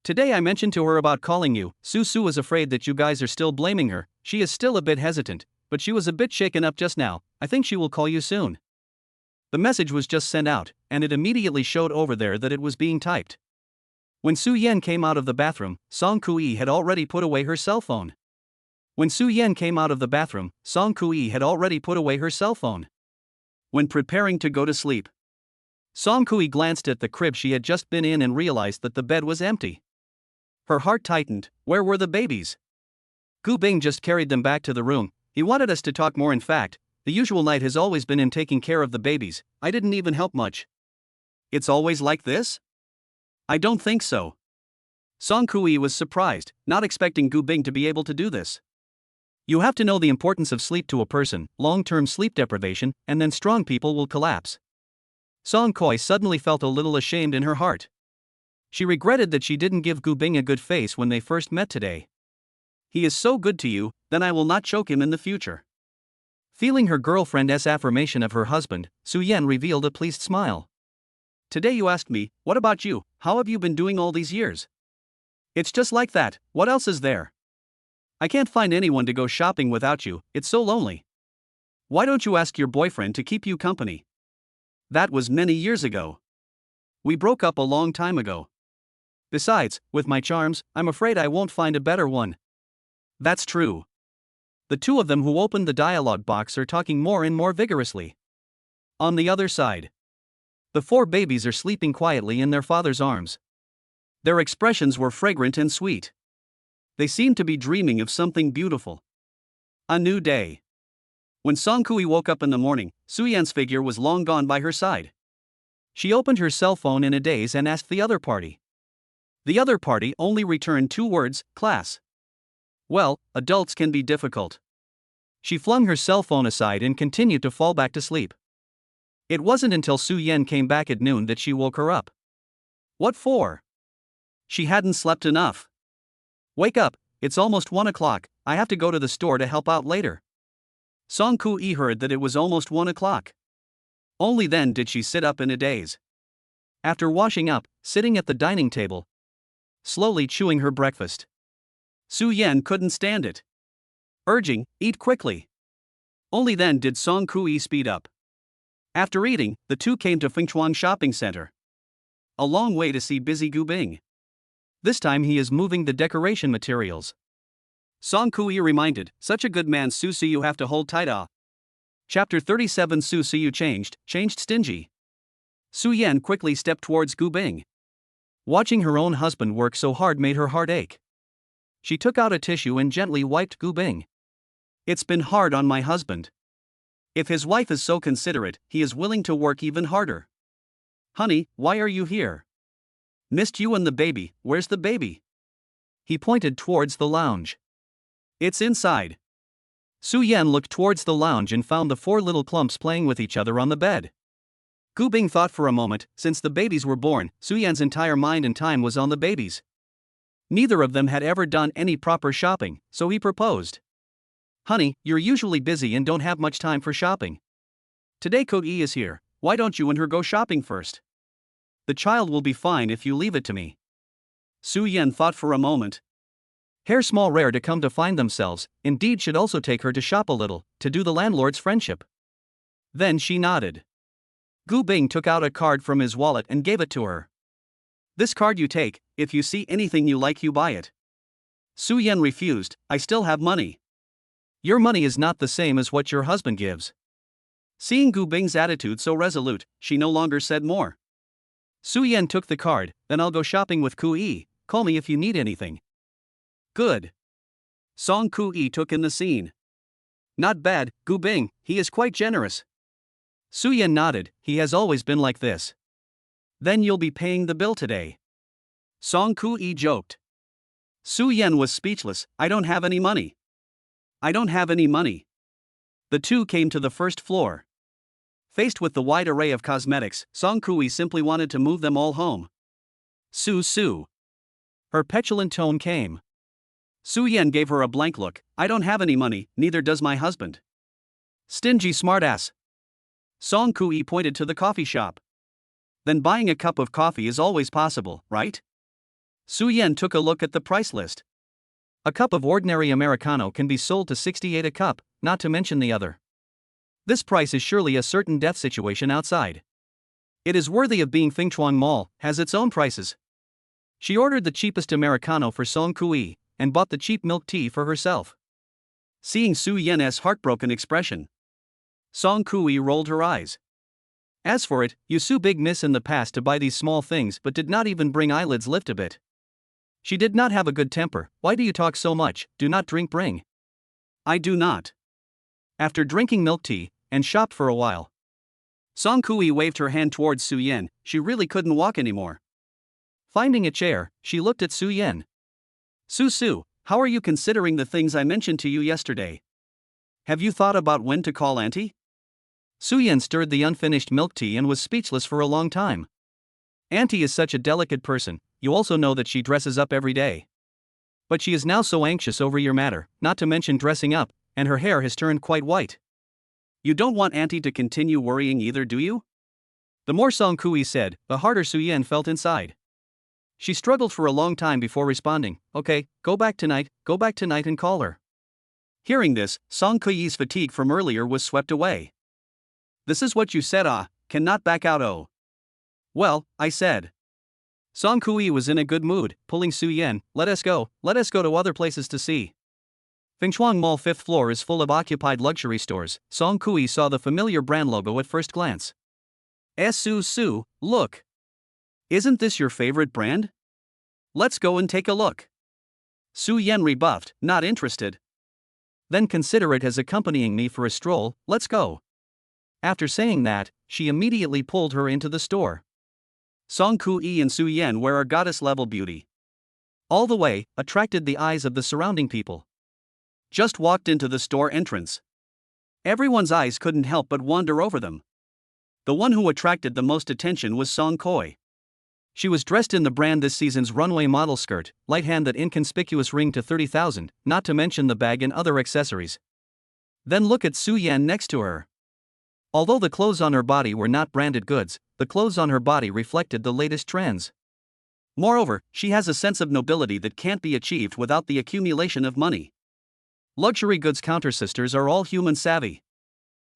Today I mentioned to her about calling you. Su is afraid that you guys are still blaming her. She is still a bit hesitant, but she was a bit shaken up just now. I think she will call you soon. The message was just sent out, and it immediately showed over there that it was being typed. When Su Yan came out of the bathroom, Song Kui had already put away her cell phone. When Su Yan came out of the bathroom, Song Kui had already put away her cell phone. When preparing to go to sleep, Song Kui glanced at the crib she had just been in and realized that the bed was empty. Her heart tightened. Where were the babies? Gu Bing just carried them back to the room. He wanted us to talk more. In fact, the usual night has always been in taking care of the babies. I didn't even help much. It's always like this? I don't think so. Song Kui was surprised, not expecting Gu Bing to be able to do this. You have to know the importance of sleep to a person, long-term sleep deprivation, and then strong people will collapse. Song Kui suddenly felt a little ashamed in her heart. She regretted that she didn't give Gu Bing a good face when they first met today. He is so good to you, then I will not choke him in the future. Feeling her girlfriend's affirmation of her husband, Su Yan revealed a pleased smile. Today you asked me, what about you, how have you been doing all these years? It's just like that, what else is there? I can't find anyone to go shopping without you, it's so lonely. Why don't you ask your boyfriend to keep you company? That was many years ago. We broke up a long time ago. Besides, with my charms, I'm afraid I won't find a better one. That's true. The two of them who opened the dialogue box are talking more and more vigorously. On the other side, the four babies are sleeping quietly in their father's arms. Their expressions were fragrant and sweet. They seemed to be dreaming of something beautiful. A new day. When Song Kui woke up in the morning, Su Yan's figure was long gone by her side. She opened her cell phone in a daze and asked the other party. The other party only returned 2 words, class. Well, adults can be difficult. She flung her cell phone aside and continued to fall back to sleep. It wasn't until Su Yan came back at noon that she woke her up. What for? She hadn't slept enough. Wake up, it's almost 1 o'clock, I have to go to the store to help out later. Song Kui heard that it was almost 1 o'clock. Only then did she sit up in a daze. After washing up, sitting at the dining table, slowly chewing her breakfast, Su Yan couldn't stand it. Urging, eat quickly. Only then did Song Kui speed up. After eating, the two came to Fengchuan Shopping Center. A long way to see busy Gu Bing. This time he is moving the decoration materials. Song Kui reminded, such a good man Su you have to hold tight. Chapter 37 Su you changed stingy. Su Yan quickly stepped towards Gu Bing. Watching her own husband work so hard made her heart ache. She took out a tissue and gently wiped Gu Bing. It's been hard on my husband. If his wife is so considerate, he is willing to work even harder. Honey, why are you here? Missed you and the baby, where's the baby? He pointed towards the lounge. It's inside. Su Yan looked towards the lounge and found the 4 little clumps playing with each other on the bed. Gu Bing thought for a moment. Since the babies were born, Su Yan's entire mind and time was on the babies. Neither of them had ever done any proper shopping, so he proposed. Honey, you're usually busy and don't have much time for shopping. Today Code E is here. why don't you and her go shopping first? The child will be fine if you leave it to me. Su Yan thought for a moment. Hair small rare to come to find themselves, indeed should also take her to shop a little, to do the landlord's friendship. Then she nodded. Gu Bing took out a card from his wallet and gave it to her. This card you take, if you see anything you like you buy it. Su Yan refused, I still have money. Your money is not the same as what your husband gives. Seeing Gu Bing's attitude so resolute, she no longer said more. Su Yan took the card, then I'll go shopping with Ku Yi, call me if you need anything. Good. Song Ku Yi took in the scene. Not bad, Gu Bing, he is quite generous. Su Yan nodded, he has always been like this. Then you'll be paying the bill today. Song Ku Yi joked. Su Yan was speechless, I don't have any money. I don't have any money. The two came to the first floor. Faced with the wide array of cosmetics, Song Ku Yi simply wanted to move them all home. Su. Her petulant tone came. Su Yan gave her a blank look, I don't have any money, neither does my husband. Stingy smartass. Song Ku Yi pointed to the coffee shop. Then buying a cup of coffee is always possible, right? Su Yan took a look at the price list. A cup of ordinary Americano can be sold to 68 a cup, not to mention the other. This price is surely a certain death situation outside. It is worthy of being Fingchuang Mall, has its own prices. She ordered the cheapest Americano for Song Ku Yi, and bought the cheap milk tea for herself. Seeing Su Yan's heartbroken expression, Song Ku Yi rolled her eyes. As for it, you so big miss in the past to buy these small things but did not even bring eyelids lift a bit. She did not have a good temper, why do you talk so much, do not drink bring. I do not. After drinking milk tea, and shopped for a while. Song Ku Yi waved her hand towards Su Yan, she really couldn't walk anymore. Finding a chair, she looked at Su Yan. Su, how are you considering the things I mentioned to you yesterday? Have you thought about when to call auntie? Su Yan stirred the unfinished milk tea and was speechless for a long time. Auntie is such a delicate person, you also know that she dresses up every day. But she is now so anxious over your matter, not to mention dressing up, and her hair has turned quite white. You don't want auntie to continue worrying either, do you? The more Song Ku Yi said, the harder Su Yan felt inside. She struggled for a long time before responding, okay, go back tonight and call her. Hearing this, Song Ku Yi's fatigue from earlier was swept away. This is what you said, cannot back out, oh. Well, I said. Song Ku Yi was in a good mood, pulling Su Yan, let us go to other places to see. Fingchuang Mall 5th floor is full of occupied luxury stores. Song Ku Yi saw the familiar brand logo at first glance. Su, look. Isn't this your favorite brand? Let's go and take a look. Su Yan rebuffed, not interested. Then consider it as accompanying me for a stroll, let's go. After saying that, she immediately pulled her into the store. Song Ku Yi and Su Yan were a goddess-level beauty. All the way, attracted the eyes of the surrounding people. Just walked into the store entrance. Everyone's eyes couldn't help but wander over them. The one who attracted the most attention was Song Koi. She was dressed in the brand this season's runway model skirt, light hand that inconspicuous ring to 30,000, not to mention the bag and other accessories. Then look at Su Yan next to her. Although the clothes on her body were not branded goods, the clothes on her body reflected the latest trends. Moreover, she has a sense of nobility that can't be achieved without the accumulation of money. Luxury goods counter-sisters are all human savvy.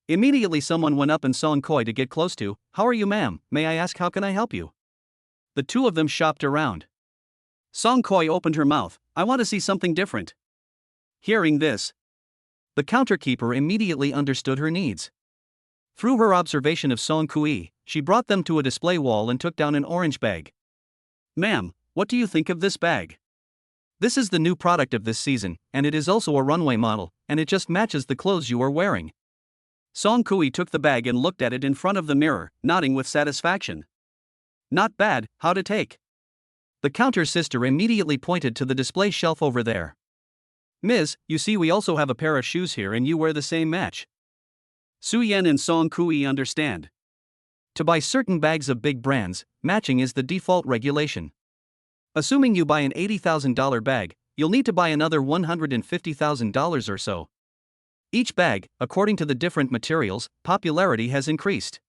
Immediately someone went up and Song Koi to get close to, how are you ma'am, may I ask how can I help you? The two of them shopped around. Song Koi opened her mouth, I want to see something different. Hearing this, the counter-keeper immediately understood her needs. Through her observation of Song Ku Yi, she brought them to a display wall and took down an orange bag. Ma'am, what do you think of this bag? This is the new product of this season, and it is also a runway model, and it just matches the clothes you are wearing. Song Ku Yi took the bag and looked at it in front of the mirror, nodding with satisfaction. Not bad, how to take? The counter sister immediately pointed to the display shelf over there. Miss, you see we also have a pair of shoes here and you wear the same match. Su Yan and Song Ku Yi understand. To buy certain bags of big brands, matching is the default regulation. Assuming you buy an $80,000 bag, you'll need to buy another $150,000 or so. Each bag, according to the different materials, popularity has increased.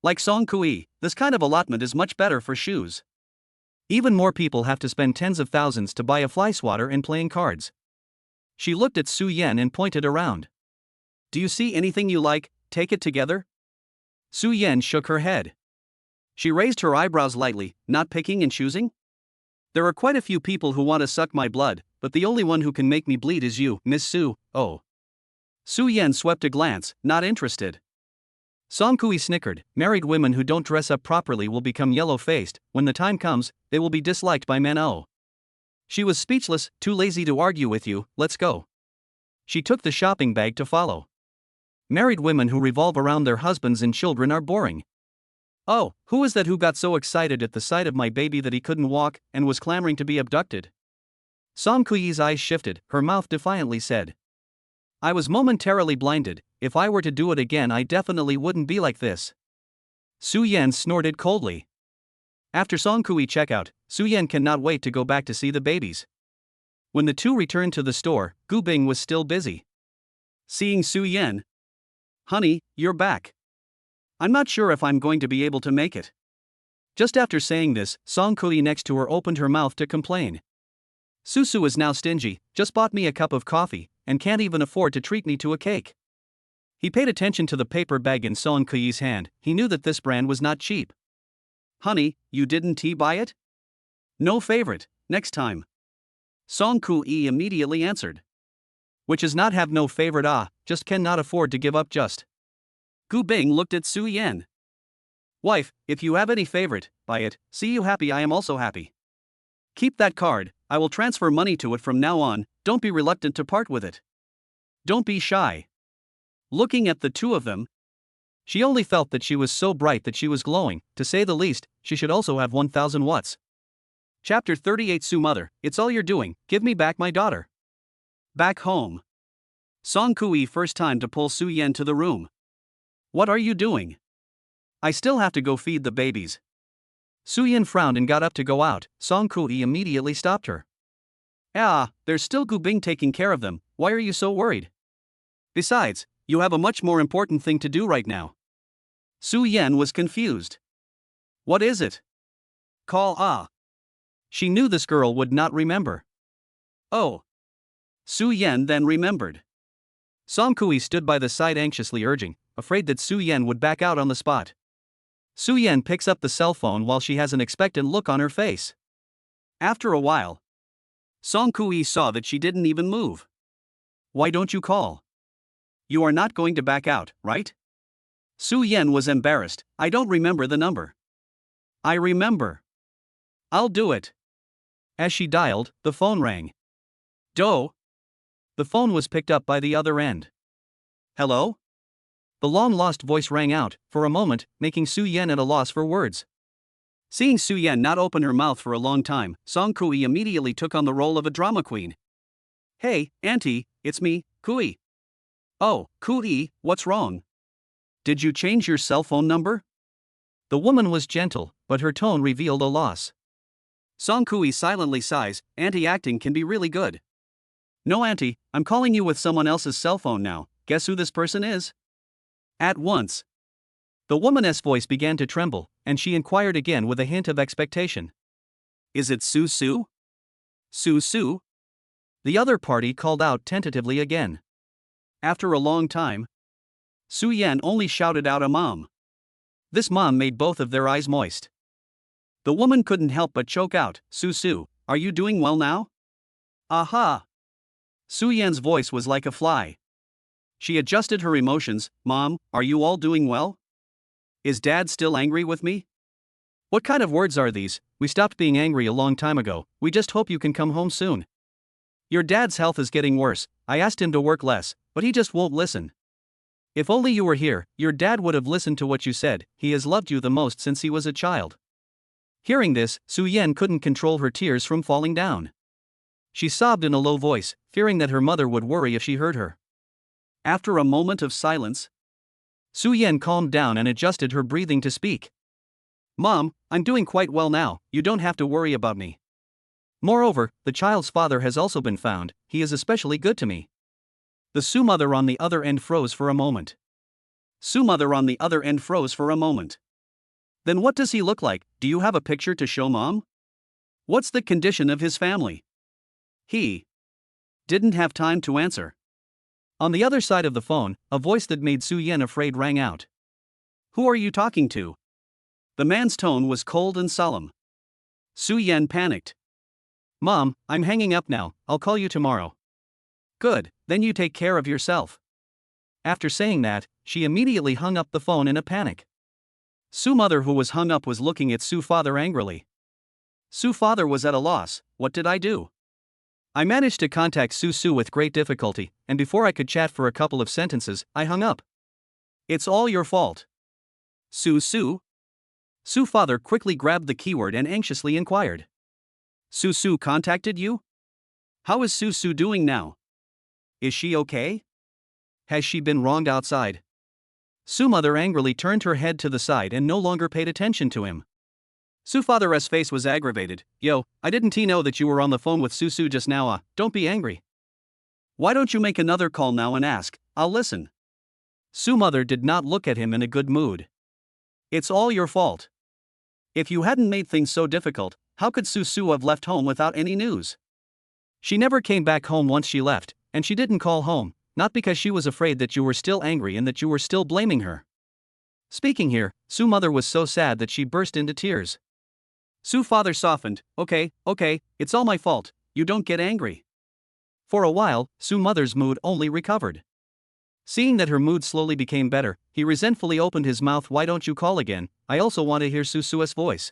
Like Song Kui, this kind of allotment is much better for shoes. Even more people have to spend tens of thousands to buy a fly swatter and playing cards. She looked at Su Yan and pointed around. Do you see anything you like? Take it together? Su Yan shook her head. She raised her eyebrows lightly, not picking and choosing? There are quite a few people who want to suck my blood, but the only one who can make me bleed is you, Miss Su. Oh. Su Yan swept a glance, not interested. Song Kui snickered. Married women who don't dress up properly will become yellow-faced. When the time comes, they will be disliked by men. Oh. She was speechless, too lazy to argue with you. Let's go. She took the shopping bag to follow. Married women who revolve around their husbands and children are boring. Oh, who is that who got so excited at the sight of my baby that he couldn't walk and was clamoring to be abducted? Song Kui's eyes shifted, her mouth defiantly said. I was momentarily blinded. If I were to do it again, I definitely wouldn't be like this. Su Yan snorted coldly. After Song Kui checkout, Su Yan cannot wait to go back to see the babies. When the two returned to the store, Gu Bing was still busy. Seeing Su Yan. Honey, you're back. I'm not sure if I'm going to be able to make it. Just after saying this, Song Kui next to her opened her mouth to complain. Susu is now stingy, just bought me a cup of coffee, and can't even afford to treat me to a cake. He paid attention to the paper bag in Song Kui's hand. He knew that this brand was not cheap. Honey, you didn't buy it? No favorite, next time. Song Kui immediately answered. Which is not have no favorite, just cannot afford to give up just. Gu Bing looked at Su Yan. Wife, if you have any favorite, buy it. See you happy, I am also happy. Keep that card, I will transfer money to it from now on. Don't be reluctant to part with it. Don't be shy. Looking at the two of them, she only felt that she was so bright that she was glowing. To say the least, she should also have 1000 watts. Chapter 38. Su Mother, it's all you're doing, give me back my daughter. Back home. Song Kui first time to pull Su Yan to the room. What are you doing? I still have to go feed the babies. Su Yan frowned and got up to go out. Song Kui immediately stopped her. There's still Gu Bing taking care of them, why are you so worried? Besides, you have a much more important thing to do right now. Su Yan was confused. What is it? Call. She knew this girl would not remember. Oh. Su Yan then remembered. Song Kui stood by the side anxiously urging, afraid that Su Yan would back out on the spot. Su Yan picks up the cell phone while she has an expectant look on her face. After a while, Song Kui saw that she didn't even move. Why don't you call? You are not going to back out, right? Su Yan was embarrassed. I don't remember the number. I remember. I'll do it. As she dialed, the phone rang. Do. The phone was picked up by the other end. Hello? The long-lost voice rang out, for a moment, making Su Yan at a loss for words. Seeing Su Yan not open her mouth for a long time, Song Kui immediately took on the role of a drama queen. Hey, Auntie, it's me, Kui. Oh, Kui, what's wrong? Did you change your cell phone number? The woman was gentle, but her tone revealed a loss. Song Kui silently sighs. Auntie acting can be really good. No, Auntie, I'm calling you with someone else's cell phone now. Guess who this person is? At once. The woman's voice began to tremble, and she inquired again with a hint of expectation. Is it Su Su? Su Su? The other party called out tentatively again. After a long time, Su Yan only shouted out a mom. This mom made both of their eyes moist. The woman couldn't help but choke out, Su Su, are you doing well now? Aha! Su Yan's voice was like a fly. She adjusted her emotions. Mom, are you all doing well? Is Dad still angry with me? What kind of words are these? We stopped being angry a long time ago, we just hope you can come home soon. Your dad's health is getting worse, I asked him to work less, but he just won't listen. If only you were here, your dad would have listened to what you said, he has loved you the most since he was a child. Hearing this, Su Yan couldn't control her tears from falling down. She sobbed in a low voice, fearing that her mother would worry if she heard her. After a moment of silence, Su Yan calmed down and adjusted her breathing to speak. Mom, I'm doing quite well now, you don't have to worry about me. Moreover, the child's father has also been found, he is especially good to me. The Su mother on the other end froze for a moment. Su mother on the other end froze for a moment. Then what does he look like? Do you have a picture to show mom? What's the condition of his family? He didn't have time to answer. On the other side of the phone, a voice that made Su Yan afraid rang out. Who are you talking to? The man's tone was cold and solemn. Su Yan panicked. Mom, I'm hanging up now, I'll call you tomorrow. Good, then you take care of yourself. After saying that, she immediately hung up the phone in a panic. Su mother who was hung up was looking at Su father angrily. Su father was at a loss. What did I do? I managed to contact Su with great difficulty, and before I could chat for a couple of sentences, I hung up. It's all your fault. Su. Su father quickly grabbed the keyword and anxiously inquired. Su contacted you? How is Su doing now? Is she okay? Has she been wronged outside? Su mother angrily turned her head to the side and no longer paid attention to him. Su father's face was aggravated. Yo, I didn't know that you were on the phone with Su just now. Don't be angry. Why don't you make another call now and ask? I'll listen. Su mother did not look at him in a good mood. It's all your fault. If you hadn't made things so difficult, how could Su have left home without any news? She never came back home once she left, and she didn't call home, not because she was afraid that you were still angry and that you were still blaming her. Speaking here, Su mother was so sad that she burst into tears. Su father softened. Okay, it's all my fault, you don't get angry. For a while, Su mother's mood only recovered. Seeing that her mood slowly became better, he resentfully opened his mouth. Why don't you call again? I also want to hear Su's voice.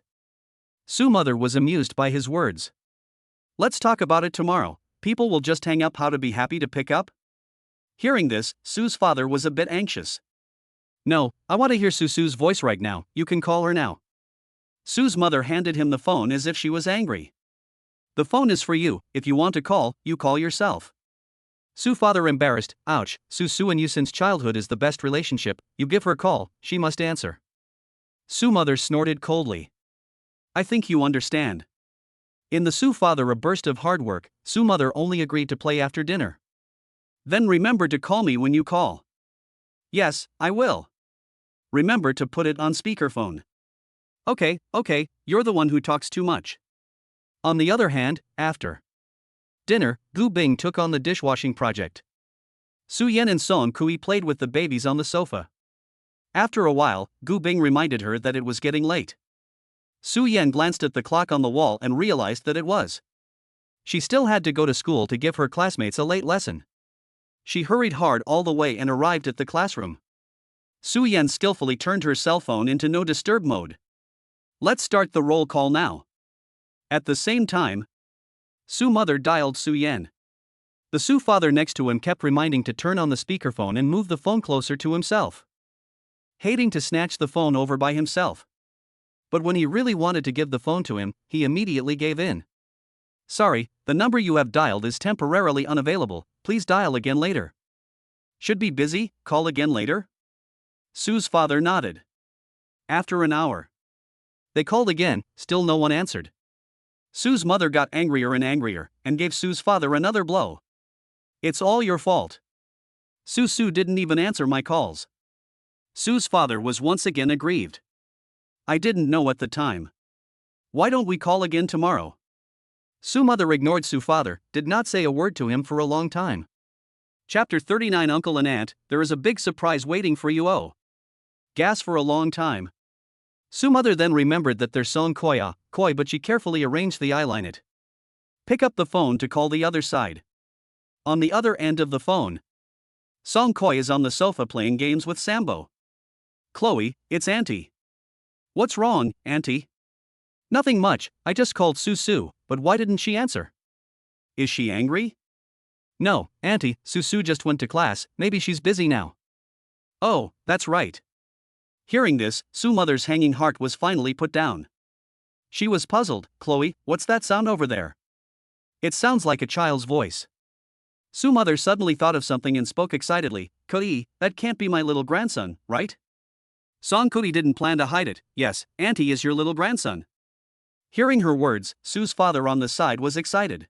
Su mother was amused by his words. Let's talk about it tomorrow. People will just hang up. How to be happy to pick up? Hearing this, Su's father was a bit anxious. No, I want to hear Su's voice right now. You can call her now. Su's mother handed him the phone as if she was angry. The phone is for you. If you want to call, you call yourself. Su father embarrassed. Ouch, Su and you since childhood is the best relationship. You give her a call, she must answer. Su mother snorted coldly. I think you understand. In the Su father a burst of hard work, Su mother only agreed to play after dinner. Then remember to call me when you call. Yes, I will. Remember to put it on speakerphone. Okay, you're the one who talks too much. On the other hand, after dinner, Gu Bing took on the dishwashing project. Su Yan and Song Kui played with the babies on the sofa. After a while, Gu Bing reminded her that it was getting late. Su Yan glanced at the clock on the wall and realized that it was. She still had to go to school to give her classmates a late lesson. She hurried hard all the way and arrived at the classroom. Su Yan skillfully turned her cell phone into no disturb mode. Let's start the roll call now. At the same time, Su mother dialed Su Yan. The Su father next to him kept reminding to turn on the speakerphone and move the phone closer to himself. Hating to snatch the phone over by himself. But when he really wanted to give the phone to him, he immediately gave in. Sorry, the number you have dialed is temporarily unavailable, please dial again later. Should be busy, call again later? Su's father nodded. After an hour, they called again, still no one answered. Su's mother got angrier and angrier, and gave Su's father another blow. It's all your fault. Su didn't even answer my calls. Su's father was once again aggrieved. I didn't know at the time. Why don't we call again tomorrow? Su mother ignored Su father, did not say a word to him for a long time. Chapter 39 Uncle and Aunt, there is a big surprise waiting for you. Oh. Gas for a long time. Su mother then remembered that there's Song Koi, but she carefully arranged the eyeline it. Pick up the phone to call the other side. On the other end of the phone, Song Koi is on the sofa playing games with Sambo. Chloe, it's Auntie. What's wrong, Auntie? Nothing much, I just called Su, but why didn't she answer? Is she angry? No, Auntie, Su just went to class, maybe she's busy now. Oh, that's right. Hearing this, Su mother's hanging heart was finally put down. She was puzzled. Chloe, what's that sound over there? It sounds like a child's voice. Su mother suddenly thought of something and spoke excitedly. Koi, that can't be my little grandson, right? Song Koi didn't plan to hide it. Yes, Auntie is your little grandson. Hearing her words, Su's father on the side was excited.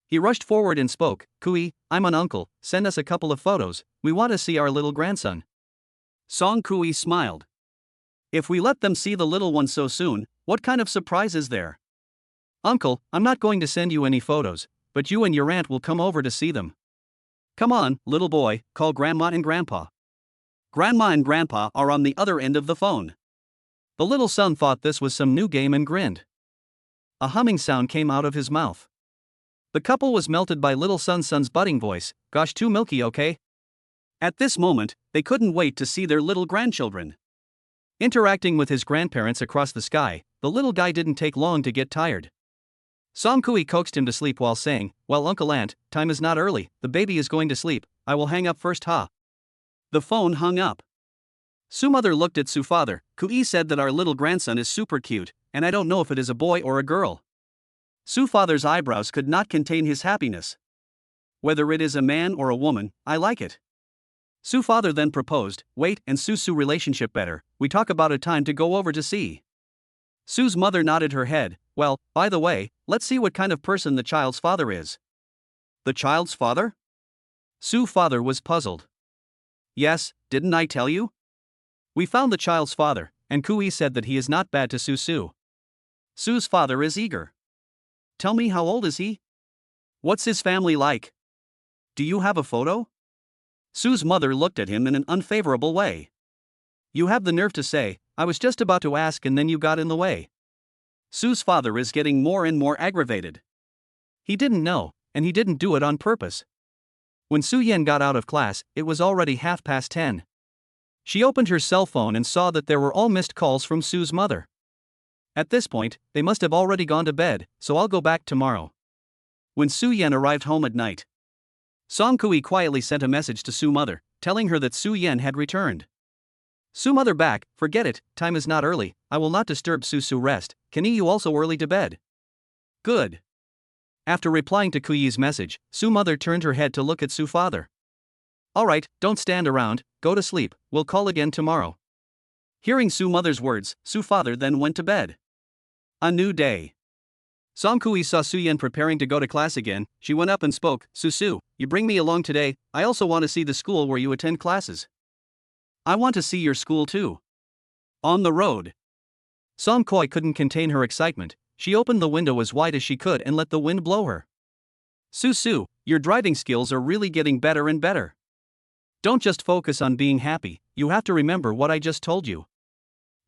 He rushed forward and spoke. Koi, I'm an uncle, send us a couple of photos, we want to see our little grandson. Song Koi smiled. If we let them see the little one so soon, what kind of surprise is there? Uncle, I'm not going to send you any photos, but you and your aunt will come over to see them. Come on, little boy, call Grandma and Grandpa. Grandma and Grandpa are on the other end of the phone. The little son thought this was some new game and grinned. A humming sound came out of his mouth. The couple was melted by little son's budding voice, "Gosh, too milky, okay?" At this moment, they couldn't wait to see their little grandchildren. Interacting with his grandparents across the sky, the little guy didn't take long to get tired. Kui coaxed him to sleep while saying, "Well, Uncle Aunt, time is not early, the baby is going to sleep, I will hang up first, ha." The phone hung up. Mother looked at father. Kui said that our little grandson is super cute, and I don't know if it is a boy or a girl. Father's eyebrows could not contain his happiness. Whether it is a man or a woman, I like it. Father then proposed, "Wait and Su relationship better, we talk about a time to go over to see." Sue's mother nodded her head. "Well, by the way, let's see what kind of person the child's father is." The child's father? Father was puzzled. "Yes, didn't I tell you? We found the child's father, and Kui said that he is not bad to Su. Sue's father is eager. "Tell me, how old is he? What's his family like? Do you have a photo?" Sue's mother looked at him in an unfavorable way. "You have the nerve to say, I was just about to ask and then you got in the way." Sue's father is getting more and more aggravated. He didn't know, and he didn't do it on purpose. When Su Yan got out of class, it was already 10:30. She opened her cell phone and saw that there were all missed calls from Sue's mother. At this point, they must have already gone to bed, so I'll go back tomorrow. When Su Yan arrived home at night, Kui quietly sent a message to Sue's mother, telling her that Su Yan had returned. Mother back, "Forget it, time is not early, I will not disturb Su rest, can you also early to bed?" Good. After replying to Kui's message, mother turned her head to look at father. "Alright, don't stand around, go to sleep, we'll call again tomorrow." Hearing mother's words, father then went to bed. A new day. Kui saw Su Yan preparing to go to class again. She went up and spoke, Su, you bring me along today, I also want to see the school where you attend classes." "I want to see your school too." On the road. Kui couldn't contain her excitement. She opened the window as wide as she could and let the wind blow her. Su, your driving skills are really getting better and better. Don't just focus on being happy, you have to remember what I just told you.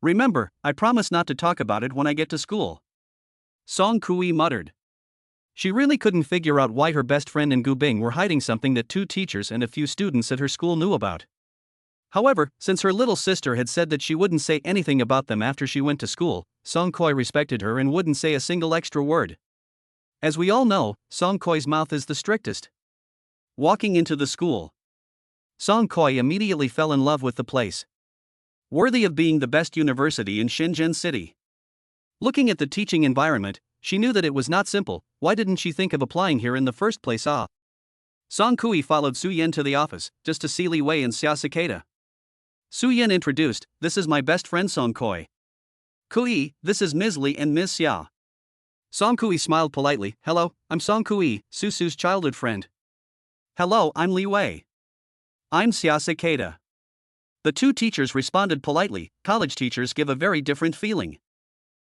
Remember, I promise not to talk about it when I get to school. Kui muttered. She really couldn't figure out why her best friend and Gu Bing were hiding something that 2 teachers and a few students at her school knew about. However, since her little sister had said that she wouldn't say anything about them after she went to school, Kui respected her and wouldn't say a single extra word. As we all know, Kui's mouth is the strictest. Walking into the school, Kui immediately fell in love with the place. Worthy of being the best university in Shenzhen City. Looking at the teaching environment, she knew that it was not simple. Why didn't she think of applying here in the first place? Kui followed Su Yan to the office, just to see Li Wei and Xia Cicada. Su Yan introduced, "This is my best friend Kui. Kui, this is Ms. Li and Ms. Xia." Kui smiled politely, "Hello, I'm Kui, Su's childhood friend." "Hello, I'm Li Wei." "I'm Xia Cicada." The 2 teachers responded politely. College teachers give a very different feeling.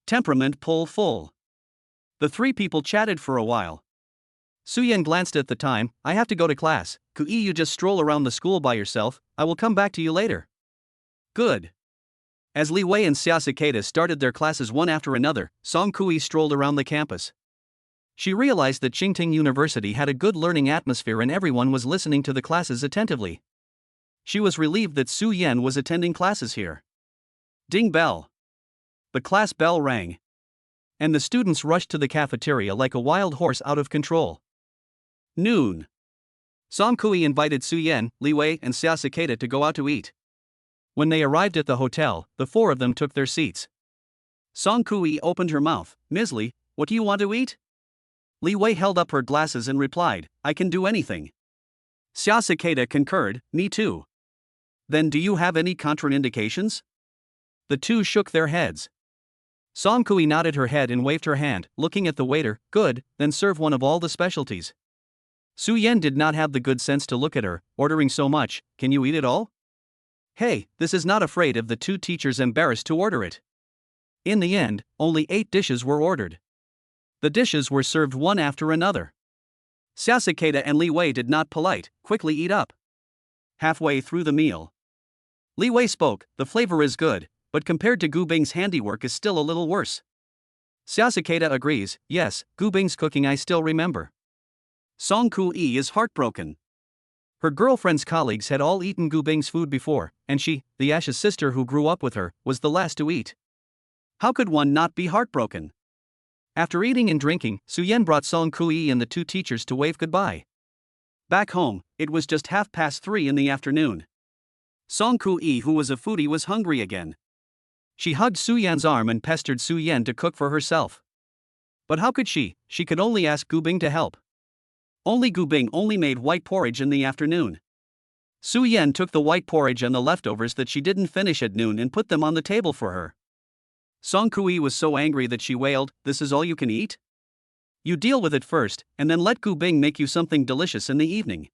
Temperament full. The 3 people chatted for a while. Su Yan glanced at the time. "I have to go to class. Kui, you just stroll around the school by yourself, I will come back to you later." Good. As Li Wei and Xia Cicada started their classes one after another, Kui strolled around the campus. She realized that Qingting University had a good learning atmosphere and everyone was listening to the classes attentively. She was relieved that Su Yan was attending classes here. Ding bell. The class bell rang. And the students rushed to the cafeteria like a wild horse out of control. Noon. Kui invited Su Yan, Li Wei, and Xia Cicada to go out to eat. When they arrived at the hotel, the 4 of them took their seats. Kui opened her mouth. "Ms. Li, what do you want to eat?" Li Wei held up her glasses and replied, "I can do anything." Xia Cicada concurred, "Me too." "Then do you have any contraindications?" The 2 shook their heads. Kui nodded her head and waved her hand, looking at the waiter. "Good, then serve one of all the specialties." Su Yan did not have the good sense to look at her, ordering so much. "Can you eat it all?" Hey, this is not afraid of the two teachers embarrassed to order it. In the end, only 8 dishes were ordered. The dishes were served one after another. Sasaketa and Li Wei did not quickly eat up. Halfway through the meal, Li Wei spoke, the flavor is good, but compared to Gu Bing's handiwork is still a little worse. Sasaketa agrees, yes, Gu Bing's cooking I still remember. Song Kui is heartbroken. Her girlfriend's colleagues had all eaten Gu Bing's food before, and she, the Ash's sister who grew up with her, was the last to eat. How could one not be heartbroken? After eating and drinking, Su Yan brought Song Kui and the two teachers to wave goodbye. Back home, it was just 3:30 in the afternoon. Song Kui, who was a foodie, was hungry again. She hugged Su Yan's arm and pestered Su Yan to cook for herself. But how could she? She could only ask Gu Bing to help. Gu Bing only made white porridge in the afternoon. Su Yan took the white porridge and the leftovers that she didn't finish at noon and put them on the table for her. Song Kui was so angry that she wailed, "This is all you can eat? You deal with it first, and then let Gu Bing make you something delicious in the evening."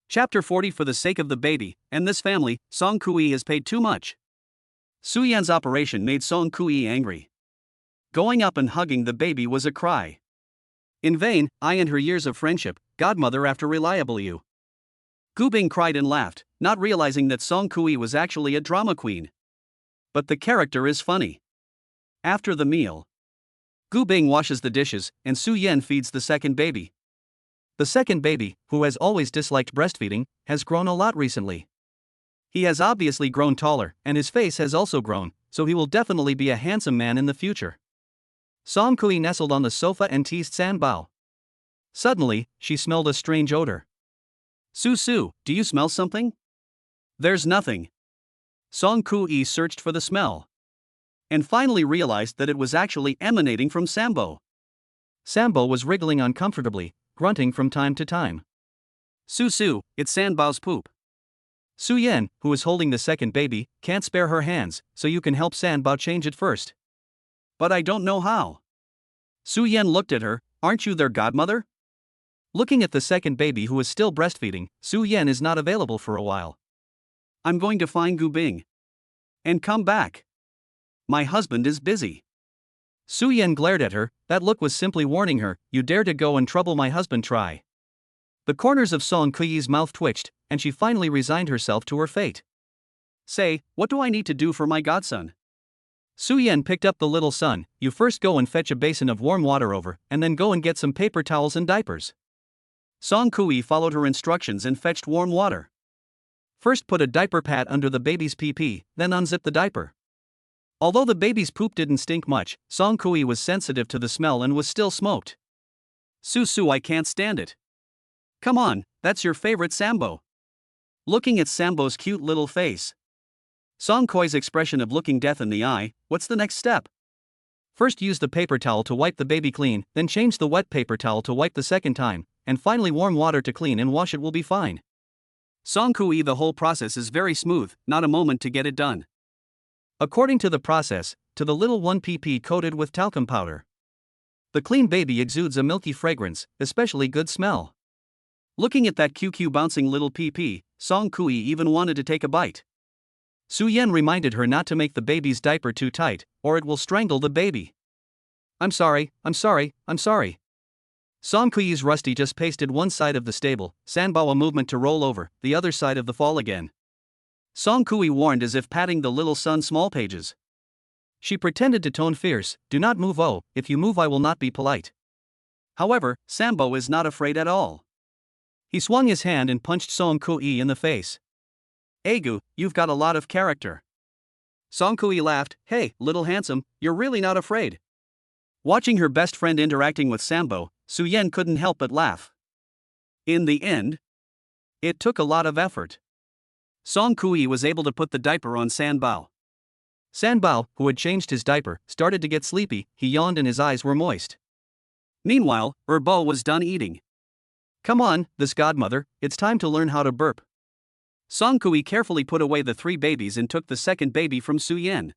Chapter 40. For the sake of the baby and this family, Song Kui has paid too much. Su Yan's operation made Song Kui angry. Going up and hugging the baby was a cry. In vain, I and her years of friendship, godmother after reliable you. Gu Bing cried and laughed, not realizing that Song Kui was actually a drama queen. But the character is funny. After the meal, Gu Bing washes the dishes, and Su Yan feeds the second baby. The second baby, who has always disliked breastfeeding, has grown a lot recently. He has obviously grown taller, and his face has also grown, so he will definitely be a handsome man in the future. Song Kui nestled on the sofa and teased Sanbao. Suddenly, she smelled a strange odor. Su, do you smell something? There's nothing. Song Kui searched for the smell, and finally realized that it was actually emanating from Sambo. Sambo was wriggling uncomfortably, grunting from time to time. Su, it's Sanbao's poop. Su Yan, who is holding the second baby, can't spare her hands, so you can help Sanbao change it first. But I don't know how. Su Yan looked at her, aren't you their godmother? Looking at the second baby who is still breastfeeding, Su Yan is not available for a while. I'm going to find Gu Bing and come back. My husband is busy. Su Yan glared at her, that look was simply warning her, you dare to go and trouble my husband, try. The corners of Song Kui's mouth twitched, and she finally resigned herself to her fate. Say, what do I need to do for my godson? Su Yan picked up the little son, you first go and fetch a basin of warm water over, and then go and get some paper towels and diapers. Song Kui followed her instructions and fetched warm water. First put a diaper pad under the baby's pee, then unzip the diaper. Although the baby's poop didn't stink much, Song Kui was sensitive to the smell and was still smoked. Su, I can't stand it. Come on, that's your favorite Sambo. Looking at Sambo's cute little face, Song Kui's expression of looking death in the eye, what's the next step? First use the paper towel to wipe the baby clean, then change the wet paper towel to wipe the second time, and finally warm water to clean and wash, it will be fine. Song Kui, the whole process is very smooth, not a moment to get it done. According to the process, to the little one PP coated with talcum powder. The clean baby exudes a milky fragrance, especially good smell. Looking at that QQ bouncing little PP, Song Kui even wanted to take a bite. Su Yan reminded her not to make the baby's diaper too tight, or it will strangle the baby. I'm sorry. Song Kui's Rusty just pasted one side of the stable, Sanbao a movement to roll over, the other side of the fall again. Song Kui warned as if patting the little son's small pages. She pretended to tone fierce, do not move, oh, if you move I will not be polite. However, Sambo is not afraid at all. He swung his hand and punched Song Kui in the face. Egu, you've got a lot of character. Song Kui laughed, hey, little handsome, you're really not afraid. Watching her best friend interacting with Sambo, Su Yan couldn't help but laugh. In the end, it took a lot of effort. Song Kui was able to put the diaper on Sanbao. Sanbao, who had changed his diaper, started to get sleepy, he yawned and his eyes were moist. Meanwhile, Erbo was done eating. Come on, this godmother, it's time to learn how to burp. Song Kui carefully put away the 3 babies and took the second baby from Su Yan.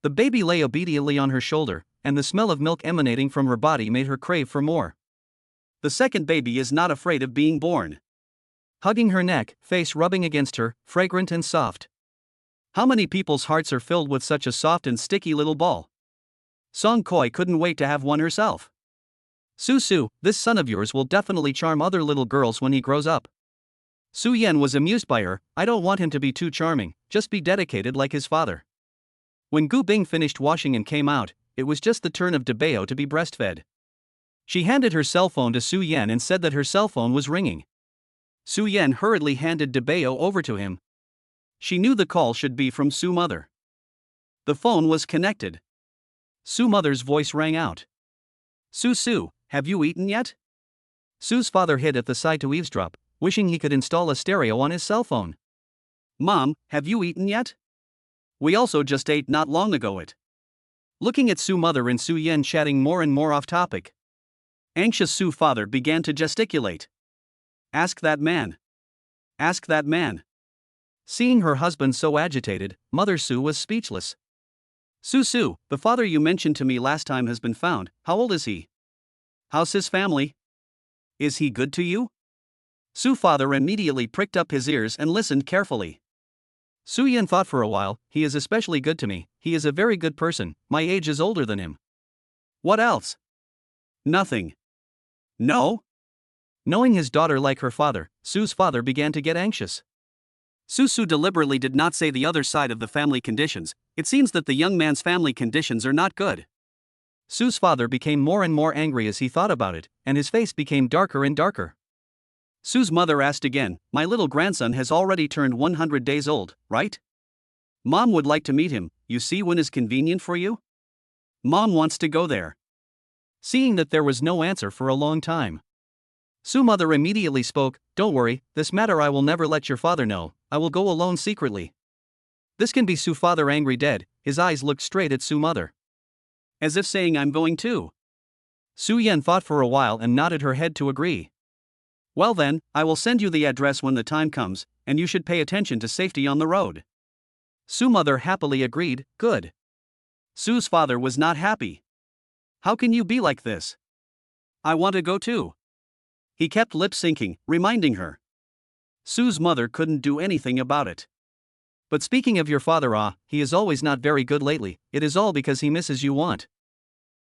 The baby lay obediently on her shoulder, and the smell of milk emanating from her body made her crave for more. The second baby is not afraid of being born. Hugging her neck, face rubbing against her, fragrant and soft. How many people's hearts are filled with such a soft and sticky little ball? Song Koi couldn't wait to have one herself. Su, this son of yours will definitely charm other little girls when he grows up. Su Yan was amused by her. I don't want him to be too charming, just be dedicated like his father. When Gu Bing finished washing and came out, it was just the turn of Debeo to be breastfed. She handed her cell phone to Su Yan and said that her cell phone was ringing. Su Yan hurriedly handed Debeo over to him. She knew the call should be from Su Mother. The phone was connected. Su Mother's voice rang out. Su, have you eaten yet? Su's father hid at the side to eavesdrop, wishing he could install a stereo on his cell phone. Mom, have you eaten yet? We also just ate not long ago. Looking at Su Mother and Su Yan chatting more and more off topic. Anxious Su father began to gesticulate. Ask that man. Ask that man. Seeing her husband so agitated, Mother Su was speechless. Su, the father you mentioned to me last time has been found. How old is he? How's his family? Is he good to you? Su father immediately pricked up his ears and listened carefully. Su Yan thought for a while. He is especially good to me. He is a very good person. My age is older than him. What else? Nothing. No? Knowing his daughter like her father, Su's father began to get anxious. Su deliberately did not say the other side of the family conditions. It seems that the young man's family conditions are not good. Su's father became more and more angry as he thought about it, and his face became darker and darker. Su's mother asked again, my little grandson has already turned 100 days old, right? Mom would like to meet him. You see when is convenient for you? Mom wants to go there. Seeing that there was no answer for a long time, Su mother immediately spoke, don't worry, this matter I will never let your father know, I will go alone secretly. This can be Su father angry dead, his eyes looked straight at Su mother. As if saying I'm going too. Su Yan thought for a while and nodded her head to agree. Well then, I will send you the address when the time comes, and you should pay attention to safety on the road. Su mother happily agreed, good. Su's father was not happy. How can you be like this? I want to go too. He kept lip syncing, reminding her. Su's mother couldn't do anything about it. But speaking of your father, he is always not very good lately, it is all because he misses you. Want?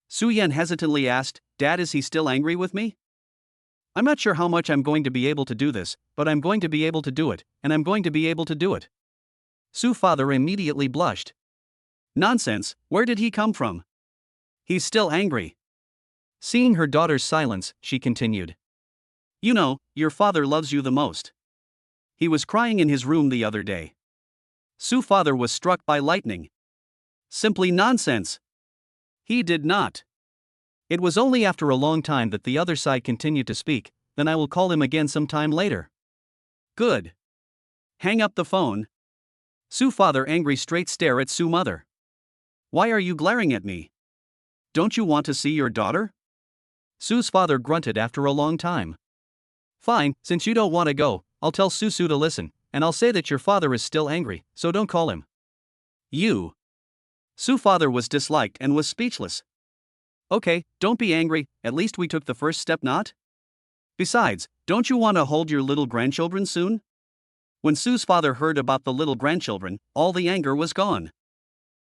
Su Yan hesitantly asked, Dad, is he still angry with me? I'm not sure how much I'm going to be able to do this, but I'm going to be able to do it, and I'm going to be able to do it. Su's father immediately blushed. Nonsense, where did he come from? He's still angry. Seeing her daughter's silence, she continued. You know, your father loves you the most. He was crying in his room the other day. Su's father was struck by lightning. Simply nonsense. He did not. It was only after a long time that the other side continued to speak, then I will call him again sometime later. Good. Hang up the phone. Su's father angry straight stare at Su's mother. Why are you glaring at me? Don't you want to see your daughter? Su's father grunted after a long time. Fine, since you don't want to go, I'll tell Su to listen, and I'll say that your father is still angry, so don't call him. You. Su's father was disliked and was speechless. Okay, don't be angry, at least we took the first step, not? Besides, don't you want to hold your little grandchildren soon? When Su's father heard about the little grandchildren, all the anger was gone.